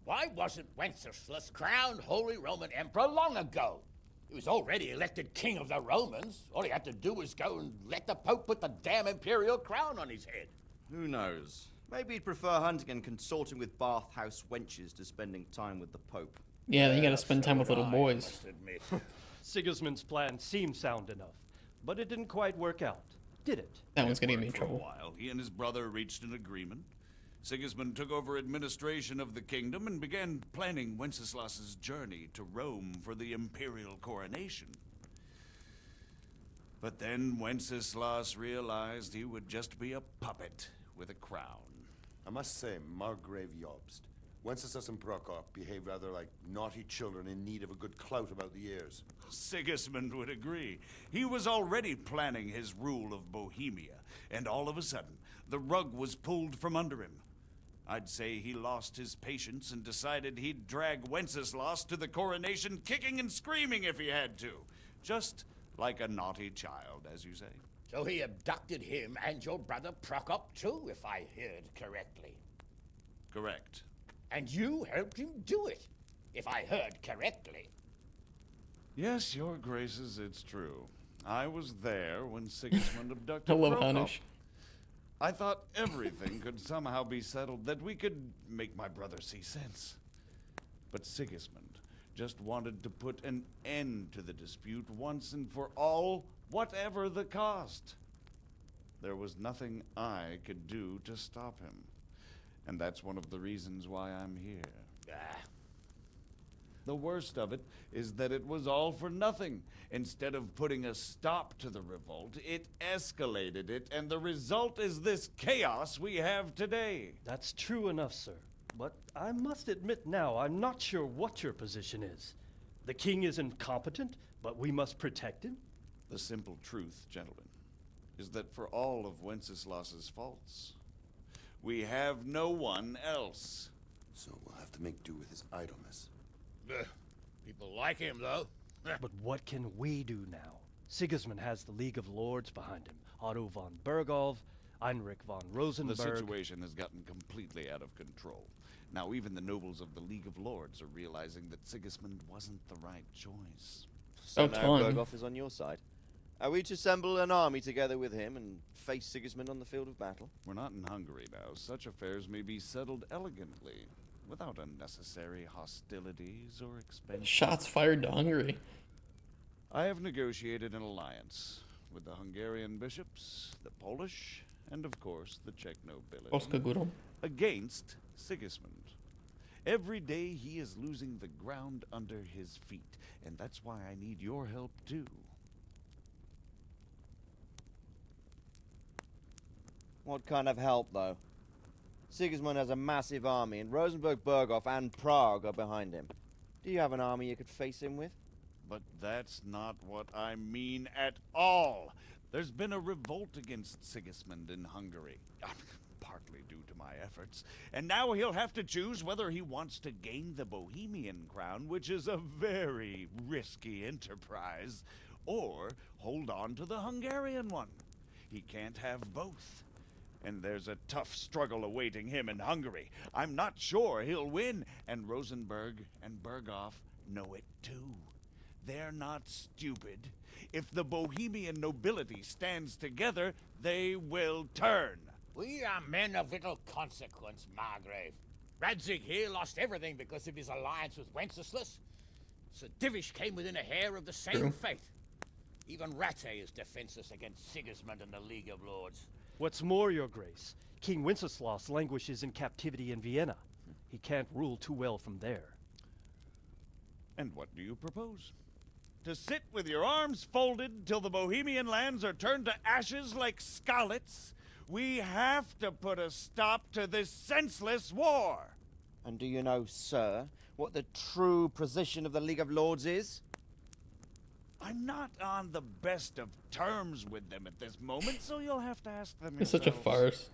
Why wasn't Wenceslas crowned Holy Roman Emperor long ago? He was already elected king of the Romans. All he had to do was go and let the Pope put the damn imperial crown on his head. Who knows? Maybe he'd prefer hunting and consorting with bathhouse wenches to spending time with the Pope. Yeah, then you gotta spend time with little boys. Sigismund's plan seemed sound enough, but it didn't quite work out, did it? That one's gonna get me in For trouble. a while, he and his brother reached an agreement. Sigismund took over administration of the kingdom and began planning Wenceslas's journey to Rome for the imperial coronation. But then Wenceslas realized he would just be a puppet with a crown. I must say, Margrave Jobst, Wenceslas and Prokop behave rather like naughty children in need of a good clout about the ears. Sigismund would agree. He was already planning his rule of Bohemia, and all of a sudden, the rug was pulled from under him. I'd say he lost his patience and decided he'd drag Wenceslas to the coronation kicking and screaming if he had to. Just like a naughty child, as you say. So he abducted him and your brother Prokop too, if I heard correctly. Correct. And you helped him do it, if I heard correctly. Yes, your graces, it's true. I was there when Sigismund abducted I love Prokop. Hanush. I thought everything could somehow be settled, that we could make my brother see sense. But Sigismund just wanted to put an end to the dispute once and for all, whatever the cost. There was nothing I could do to stop him. And that's one of the reasons why I'm here. The worst of it is that it was all for nothing. Instead of putting a stop to the revolt, it escalated it, and the result is this chaos we have today. That's true enough, sir. But I must admit now, I'm not sure what your position is. The king is incompetent, but we must protect him? The simple truth, gentlemen, is that for all of Wenceslas's faults, we have no one else. So we'll have to make do with his idleness. People like him, though. But what can we do now? Sigismund has the League of Lords behind him. Otto von Bergholf, Heinrich von Rosenberg. The situation has gotten completely out of control. Now even the nobles of the League of Lords are realizing that Sigismund wasn't the right choice. So now Bergholf is on your side. Are we to assemble an army together with him and face Sigismund on the field of battle? We're not in Hungary now. Such affairs may be settled elegantly, without unnecessary hostilities or expense. Shots fired to Hungary. I have negotiated an alliance with the Hungarian bishops, the Polish, and of course the Czech Polska nobility górą. against Sigismund. Every day he is losing the ground under his feet, and that's why I need your help too. What kind of help, though? Sigismund has a massive army, and Rosenberg, Berghof, and Prague are behind him. Do you have an army you could face him with? But that's not what I mean at all. There's been a revolt against Sigismund in Hungary, partly due to my efforts, and now he'll have to choose whether he wants to gain the Bohemian crown, which is a very risky enterprise, or hold on to the Hungarian one. He can't have both. And there's a tough struggle awaiting him in Hungary. I'm not sure he'll win, and Rosenberg and Berghof know it too. They're not stupid. If the Bohemian nobility stands together, they will turn. We are men of little consequence, Margrave. Radzig here lost everything because of his alliance with Wenceslas. Sir Divish came within a hair of the same fate. Even Rattay is defenseless against Sigismund and the League of Lords. What's more, Your Grace, King Wenceslaus languishes in captivity in Vienna. He can't rule too well from there. And what do you propose? To sit with your arms folded till the Bohemian lands are turned to ashes like Skalitz? We have to put a stop to this senseless war! And do you know, sir, what the true position of the League of Lords is? I'm not on the best of terms with them at this moment, so you'll have to ask them It's such a farce.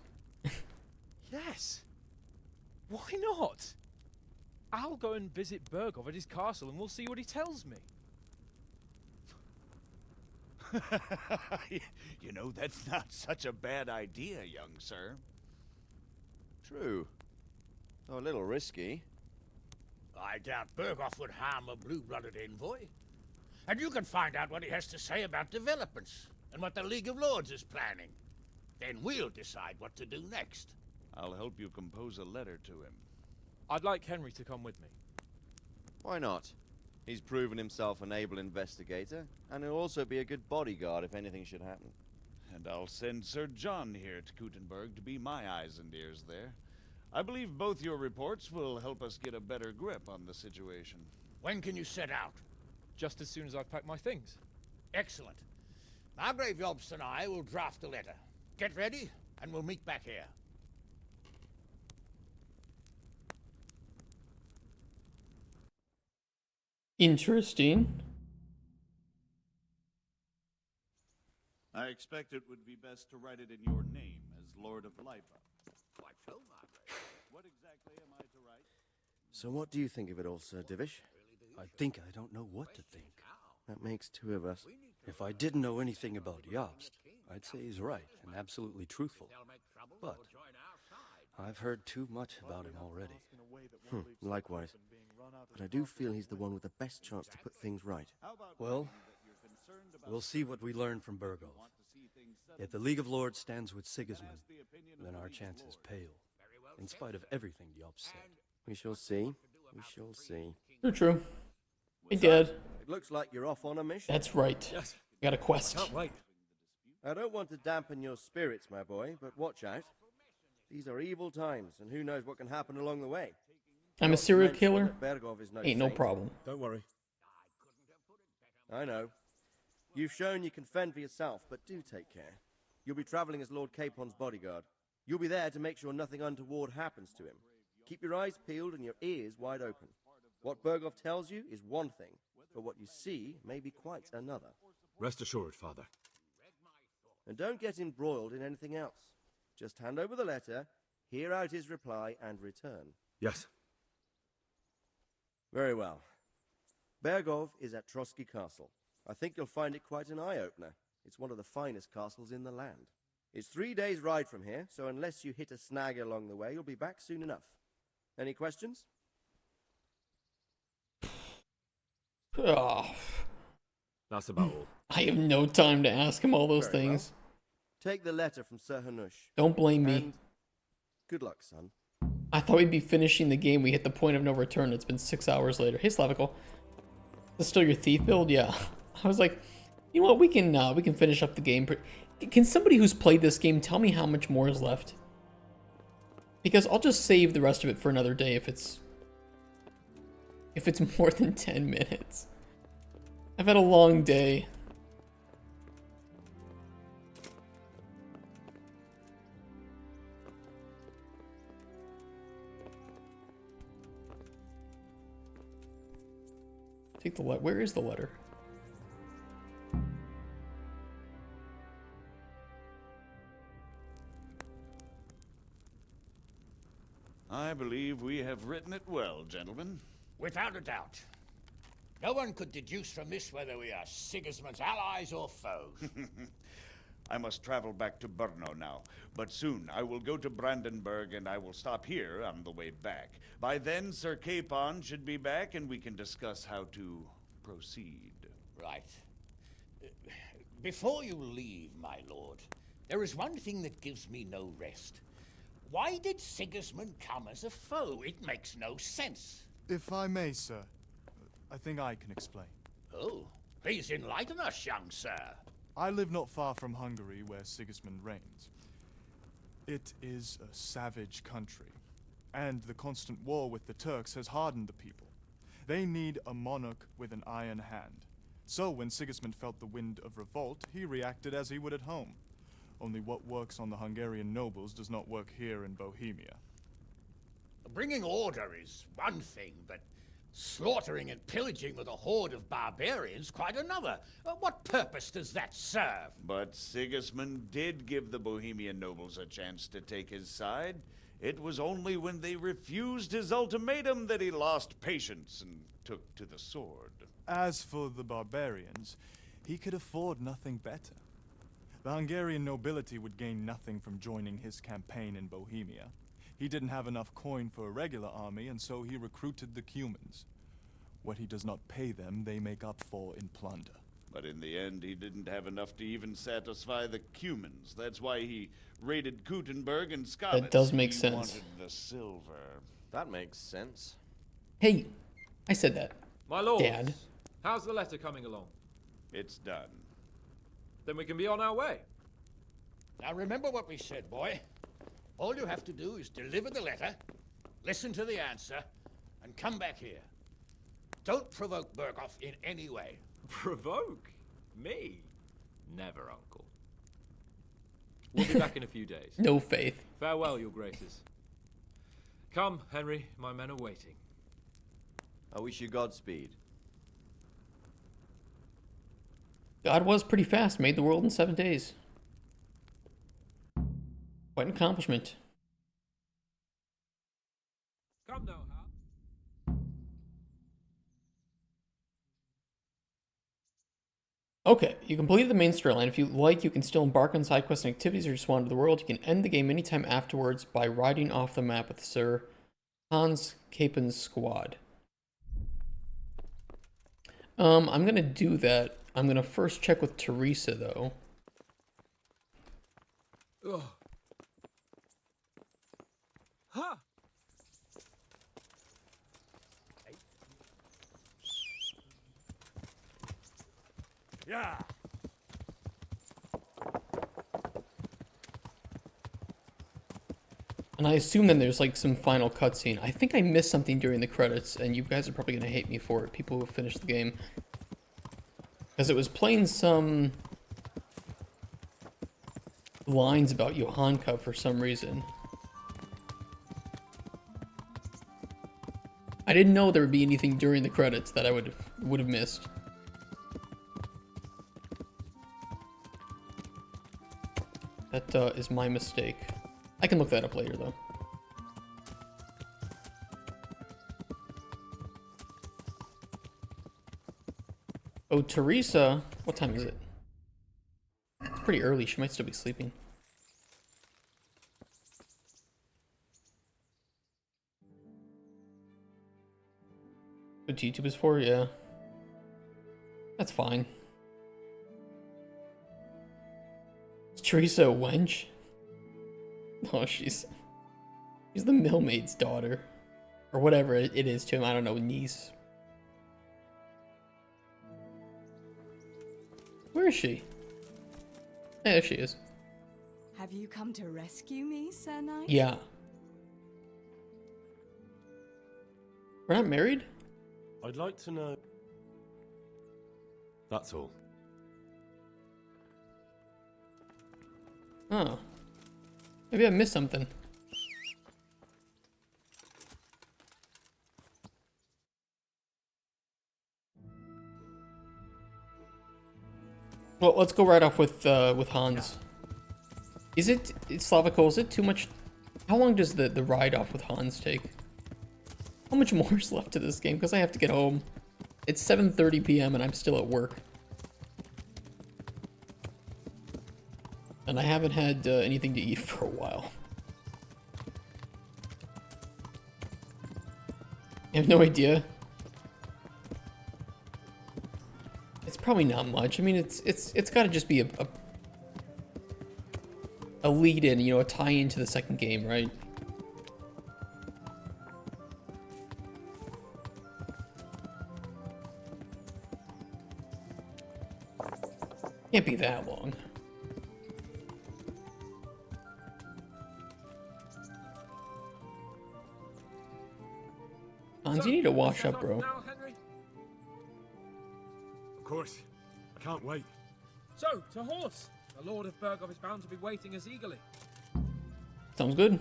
Yes. Why not? I'll go and visit Bergov at his castle and we'll see what he tells me. You know, that's not such a bad idea, young sir. True. Though a little risky. I doubt Berghoff would harm a blue-blooded envoy. And you can find out what he has to say about developments and what the League of Lords is planning. Then we'll decide what to do next. I'll help you compose a letter to him. I'd like Henry to come with me. Why not? He's proven himself an able investigator, and he'll also be a good bodyguard if anything should happen. And I'll send Sir John here to Kuttenberg to be my eyes and ears there. I believe both your reports will help us get a better grip on the situation. When can you set out? Just as soon as I've packed my things. Excellent. Margrave Jobst and I will draft a letter. Get ready, and we'll meet back here. Interesting. I expect it would be best to write it in your name as Lord of Lipa. Quite so, Margrave. What exactly am I to write? So what do you think of it all, Sir Divish? I think I don't know what to think. That makes two of us. If I didn't know anything about Jobst, I'd say he's right and absolutely truthful. But I've heard too much about him already. Likewise. But I do feel he's the one with the best chance to put things right. Well, we'll see what we learn from Bergov. If the League of Lords stands with Sigismund, then our chance is pale, in spite of everything Jobst said. We shall see. We shall see. True. Hey, Dad. It looks like you're off on a mission. That's right. Yes. I got a quest. Can't wait. I don't want to dampen your spirits, my boy, but watch out. These are evil times, and who knows what can happen along the way. I'm a serial killer. Bergov is no Ain't no saint. problem. Don't worry. I know. You've shown you can fend for yourself, but do take care. You'll be traveling as Lord Capon's bodyguard. You'll be there to make sure nothing untoward happens to him. Keep your eyes peeled and your ears wide open. What Bergov tells you is one thing, but what you see may be quite another. Rest assured, Father. And don't get embroiled in anything else. Just hand over the letter, hear out his reply, and return. Yes. Very well. Bergov is at Trotsky Castle. I think you'll find it quite an eye-opener. It's one of the finest castles in the land. It's 3 days' ride from here, so unless you hit a snag along the way, you'll be back soon enough. Any questions? Oh, That's about all. I have no time to ask him all those Very well. things. Take the letter from Sir Hanush. Don't blame me. And good luck, son. I thought we'd be finishing the game. We hit the point of no return. It's been 6 hours later. Hey, Slavical. Is this still your thief build? Yeah. I was like, you know what? We can finish up the game. Can somebody who's played this game tell me how much more is left? Because I'll just save the rest of it for another day if it's more than 10 minutes. I've had a long day. Take the letter. Where is the letter? I believe we have written it well, gentlemen. Without a doubt. No one could deduce from this whether we are Sigismund's allies or foes. I must travel back to Brno now, but soon I will go to Brandenburg and I will stop here on the way back. By then, Sir Capon should be back and we can discuss how to proceed. Right. Before you leave, my lord, there is one thing that gives me no rest. Why did Sigismund come as a foe? It makes no sense. If I may, sir, I think I can explain. Oh, Please enlighten us, young sir. I live not far from Hungary, where Sigismund reigns. It is a savage country, and the constant war with the Turks has hardened the people. They need a monarch with an iron hand. So when Sigismund felt the wind of revolt, he reacted as he would at home. Only what works on the Hungarian nobles does not work here in Bohemia. Bringing order is one thing, but slaughtering and pillaging with a horde of barbarians quite another. What purpose does that serve? But Sigismund did give the Bohemian nobles a chance to take his side. It was only when they refused his ultimatum that he lost patience and took to the sword. As for the barbarians, he could afford nothing better. The Hungarian nobility would gain nothing from joining his campaign in Bohemia. He didn't have enough coin for a regular army, and so he recruited the Cumans. What he does not pay them, they make up for in plunder. But in the end, he didn't have enough to even satisfy the Cumans. That's why he raided Gutenberg and Skalitz. That does make he sense. Wanted the silver. That makes sense. Hey, I said that. My lord, Dad. How's the letter coming along? It's done. Then we can be on our way. Now remember what we said, boy. All you have to do is deliver the letter, listen to the answer, and come back here. Don't provoke Berghoff in any way. Provoke? Me? Never, Uncle. We'll be back in a few days. No faith. Farewell, your graces. Come, Henry, my men are waiting. I wish you Godspeed. God was pretty fast, made the world in 7 days. Quite an accomplishment. Come now, Okay, you completed the main storyline. If you like, you can still embark on side quests and activities or just wander the world. You can end the game anytime afterwards by riding off the map with Sir Hans Capen's squad. I'm gonna do that. I'm gonna first check with Teresa though. Ugh. Huh. Yeah. And I assume then there's like some final cutscene. I think I missed something during the credits, and you guys are probably gonna hate me for it, people who have finished the game. Because it was playing some lines about Johanka for some reason. I didn't know there would be anything during the credits that I would have missed. That is my mistake. I can look that up later though. Oh, Teresa, what time is it? It's pretty early, she might still be sleeping. What YouTube is for? Yeah. That's fine. Is Teresa a wench? Oh, she's the millmaid's daughter. Or whatever it is to him, I don't know, niece. Where is she? Yeah, there she is. Have you come to rescue me, Sir Knight? Yeah. We're not married? I'd like to know. That's all. Oh. Maybe I missed something. Well, let's go right off with Hans. Is it Slavico? Is it too much? How long does the ride off with Hans take? How much more is left to this game? Because I have to get home. It's 7:30 p.m. and I'm still at work. And I haven't had anything to eat for a while. I have no idea. It's probably not much. I mean, it's got to just be a lead-in, you know, a tie-in to the second game, right? Can't be that long. Hans, you need to wash up, bro. Now, Henry? Of course. I can't wait. So, to horse. The Lord of Burgov is bound to be waiting us eagerly. Sounds good.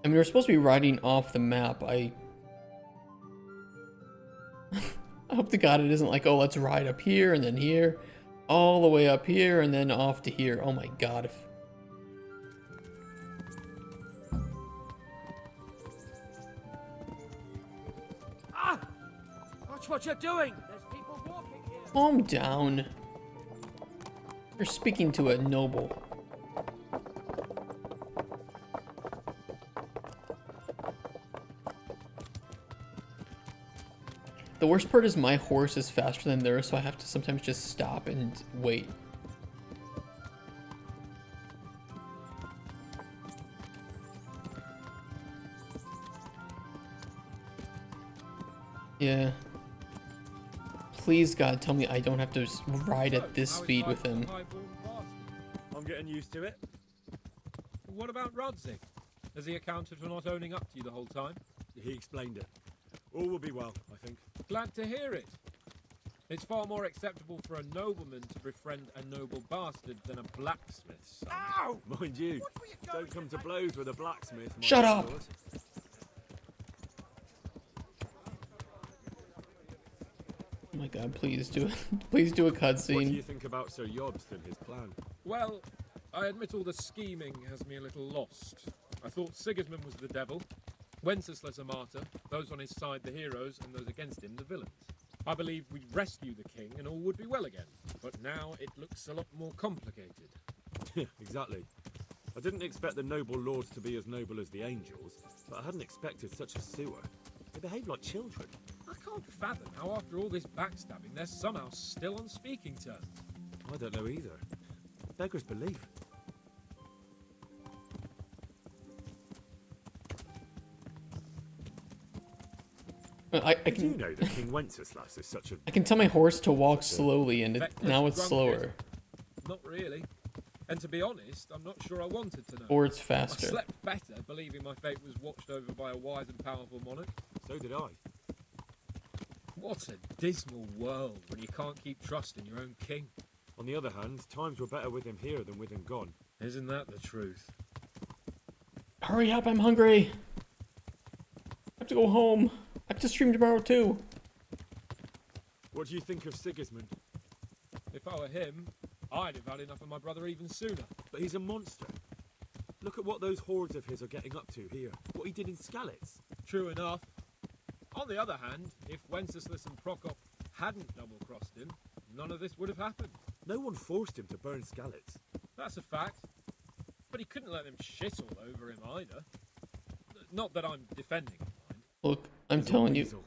I mean, we're supposed to be riding off the map. I hope to God it isn't like, oh, let's ride up here and then here, all the way up here and then off to here. Oh my God. Ah! Watch what you're doing! There's people walking here! Calm down. You're speaking to a noble. The worst part is my horse is faster than theirs, so I have to sometimes just stop and wait. Yeah. Please, God, tell me I don't have to ride at this speed with him. I'm getting used to it. What about Rodzig? Has he accounted for not owning up to you the whole time? He explained it. All will be well, I think. Glad to hear it. It's far more acceptable for a nobleman to befriend a noble bastard than a blacksmith's son. Ow! Mind you, don't come to blows with a blacksmith. Shut up! Oh my God, please do it. Please do a cutscene. What do you think about Sir Jobst and his plan? Well, I admit all the scheming has me a little lost. I thought Sigismund was the devil, Wenceslas a martyr, those on his side the heroes, and those against him the villains. I believed we'd rescue the king and all would be well again, but now it looks a lot more complicated. Exactly. I didn't expect the noble lords to be as noble as the angels, but I hadn't expected such a sewer. They behave like children. I can't fathom how after all this backstabbing they're somehow still on speaking terms. I don't know either. Beggars belief. I Did can you know that King Wenceslas is such a... I can tell my horse to walk slowly, and now it's slower. Not really. And to be honest, I'm not sure I wanted to know. Or it's faster. I slept better, believing my fate was watched over by a wise and powerful monarch. So did I. What a dismal world when you can't keep trusting your own king. On the other hand, times were better with him here than with him gone. Isn't that the truth? Hurry up, I'm hungry. I have to go home. I have to stream tomorrow too. What do you think of Sigismund? If I were him, I'd have had enough of my brother even sooner. But he's a monster. Look at what those hordes of his are getting up to here. What he did in Skalitz. True enough. On the other hand, if Wenceslas and Prokop hadn't double-crossed him, none of this would have happened. No one forced him to burn Skalitz. That's a fact. But he couldn't let them shit all over him either. Not that I'm defending him, mind. Look, I'm telling you.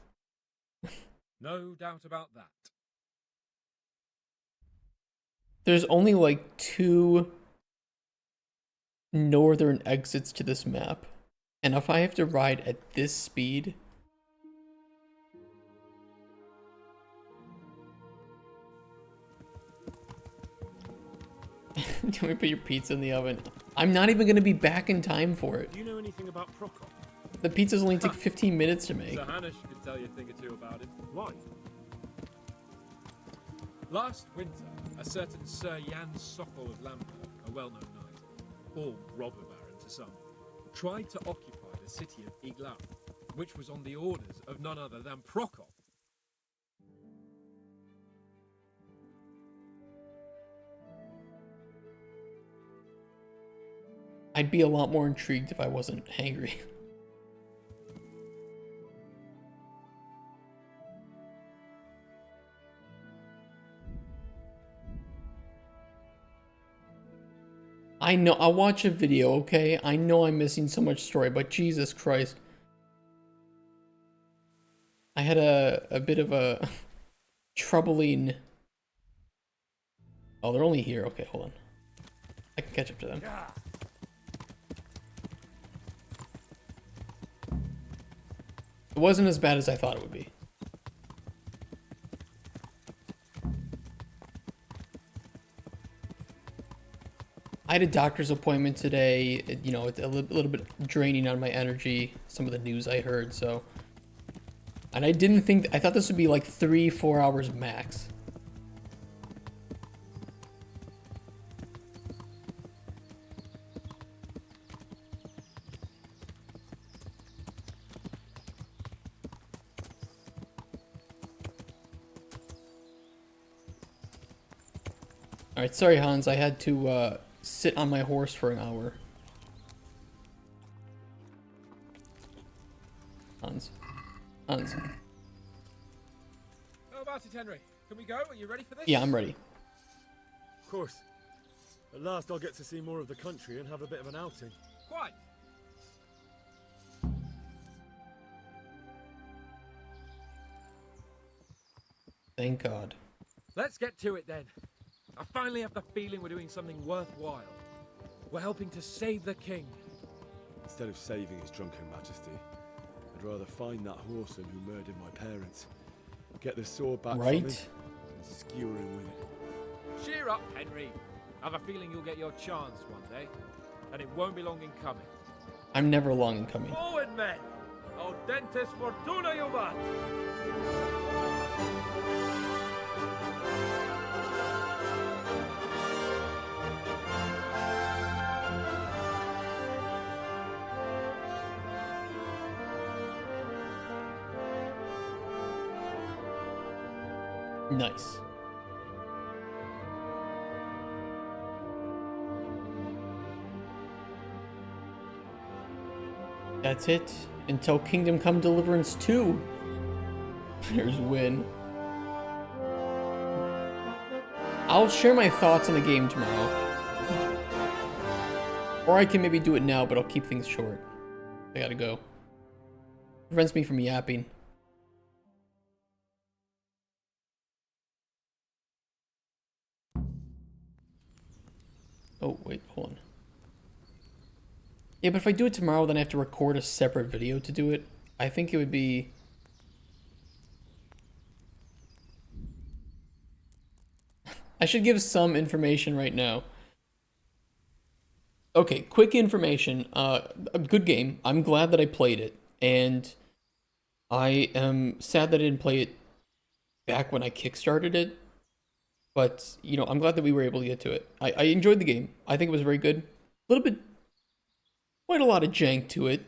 No doubt about that. There's only like 2 northern exits to this map. And if I have to ride at this speed... Can we put your pizza in the oven? I'm not even going to be back in time for it. Do you know anything about Prokop? The pizzas only take 15 minutes to make. Sir Hanush could tell you a thing or two about it. Why? Last winter, a certain Sir Jan Sokol of Lamberg, a well-known knight, or robber baron to some, tried to occupy the city of Iglau, which was on the orders of none other than Prokop. I'd be a lot more intrigued if I wasn't hangry. I know, I'll watch a video, okay? I know I'm missing so much story, but Jesus Christ. I had a bit of a troubling... Oh, they're only here. Okay, hold on. I can catch up to them. It wasn't as bad as I thought it would be. I had a doctor's appointment today. You know, it's a little bit draining on my energy, some of the news I heard, so. And I didn't think, I thought this would be like 3-4 hours max. Alright, sorry Hans, I had to sit on my horse for an hour. Hans. Hans. How about it, Henry? Can we go? Are you ready for this? Yeah, I'm ready. Of course. At last I'll get to see more of the country and have a bit of an outing. Quite. Thank God. Let's get to it then. I finally have the feeling we're doing something worthwhile. We're helping to save the king. Instead of saving his drunken majesty, I'd rather find that horseman who murdered my parents, get the sword back from him, and skewer him with it. Cheer up, Henry. I have a feeling you'll get your chance one day, and it won't be long in coming. I'm never long in coming. Forward, men! Audentes fortuna juvat! Nice. That's it. Until Kingdom Come Deliverance 2. There's Win. I'll share my thoughts on the game tomorrow. Or I can maybe do it now, but I'll keep things short. I gotta go. Prevents me from yapping. Oh, wait, hold on. Yeah, but if I do it tomorrow, then I have to record a separate video to do it. I think it would be... I should give some information right now. Okay, quick information. A good game. I'm glad that I played it. And I am sad that I didn't play it back when I kickstarted it. But, you know, I'm glad that we were able to get to it. I enjoyed the game. I think it was very good. A little bit... quite a lot of jank to it.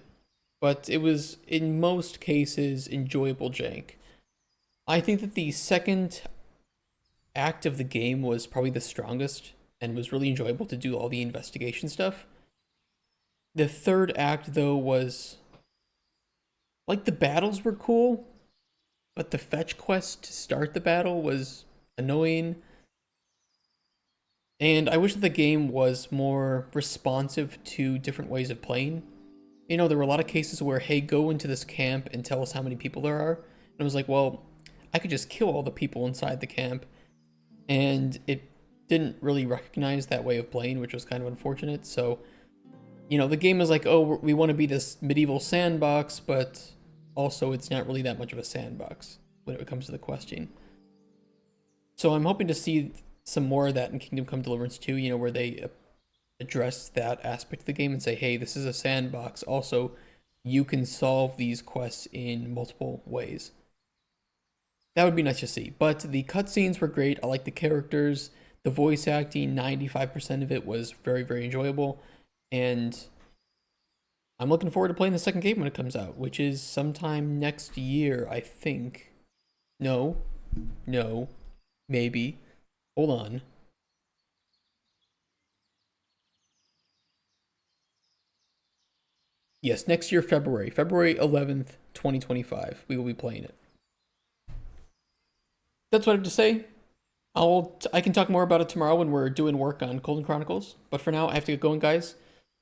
But it was, in most cases, enjoyable jank. I think that the second act of the game was probably the strongest and was really enjoyable to do all the investigation stuff. The third act, though, was... like, the battles were cool, but the fetch quest to start the battle was annoying. And I wish that the game was more responsive to different ways of playing. You know, there were a lot of cases where, hey, go into this camp and tell us how many people there are. And I was like, well, I could just kill all the people inside the camp. And it didn't really recognize that way of playing, which was kind of unfortunate. So, you know, the game is like, oh, we want to be this medieval sandbox, but also it's not really that much of a sandbox when it comes to the questing. So I'm hoping to see some more of that in Kingdom Come Deliverance 2, you know, where they address that aspect of the game and say, hey, this is a sandbox. Also, you can solve these quests in multiple ways. That would be nice to see. But the cutscenes were great. I like the characters. The voice acting, 95% of it was very, very enjoyable. And I'm looking forward to playing the second game when it comes out, which is sometime next year, I think. No, maybe. Hold on. Yes, next year, February 11th, 2025, we will be playing it. That's what I have to say. I can talk more about it tomorrow when we're doing work on Golden Chronicles. But for now, I have to get going, guys.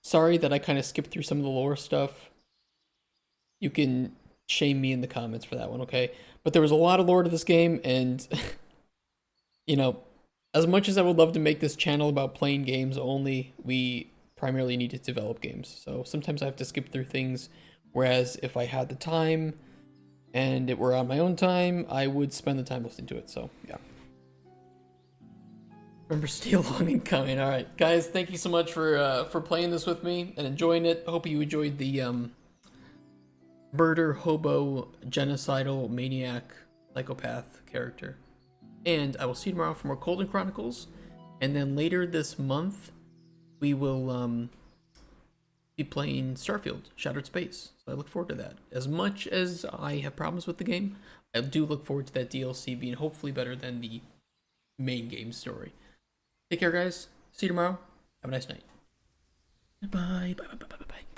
Sorry that I kind of skipped through some of the lore stuff. You can shame me in the comments for that one, okay? But there was a lot of lore to this game, and, you know, as much as I would love to make this channel about playing games only, we primarily need to develop games. So sometimes I have to skip through things, whereas if I had the time and it were on my own time, I would spend the time listening to it, so yeah. Remember Steel Longing coming. Alright, guys, thank you so much for playing this with me and enjoying it. Hope you enjoyed the murder, hobo, genocidal, maniac, psychopath character. And I will see you tomorrow for more Colden Chronicles. And then later this month, we will be playing Starfield, Shattered Space. So I look forward to that. As much as I have problems with the game, I do look forward to that DLC being hopefully better than the main game story. Take care, guys. See you tomorrow. Have a nice night. Bye. Bye. Bye. Bye. Bye. Bye.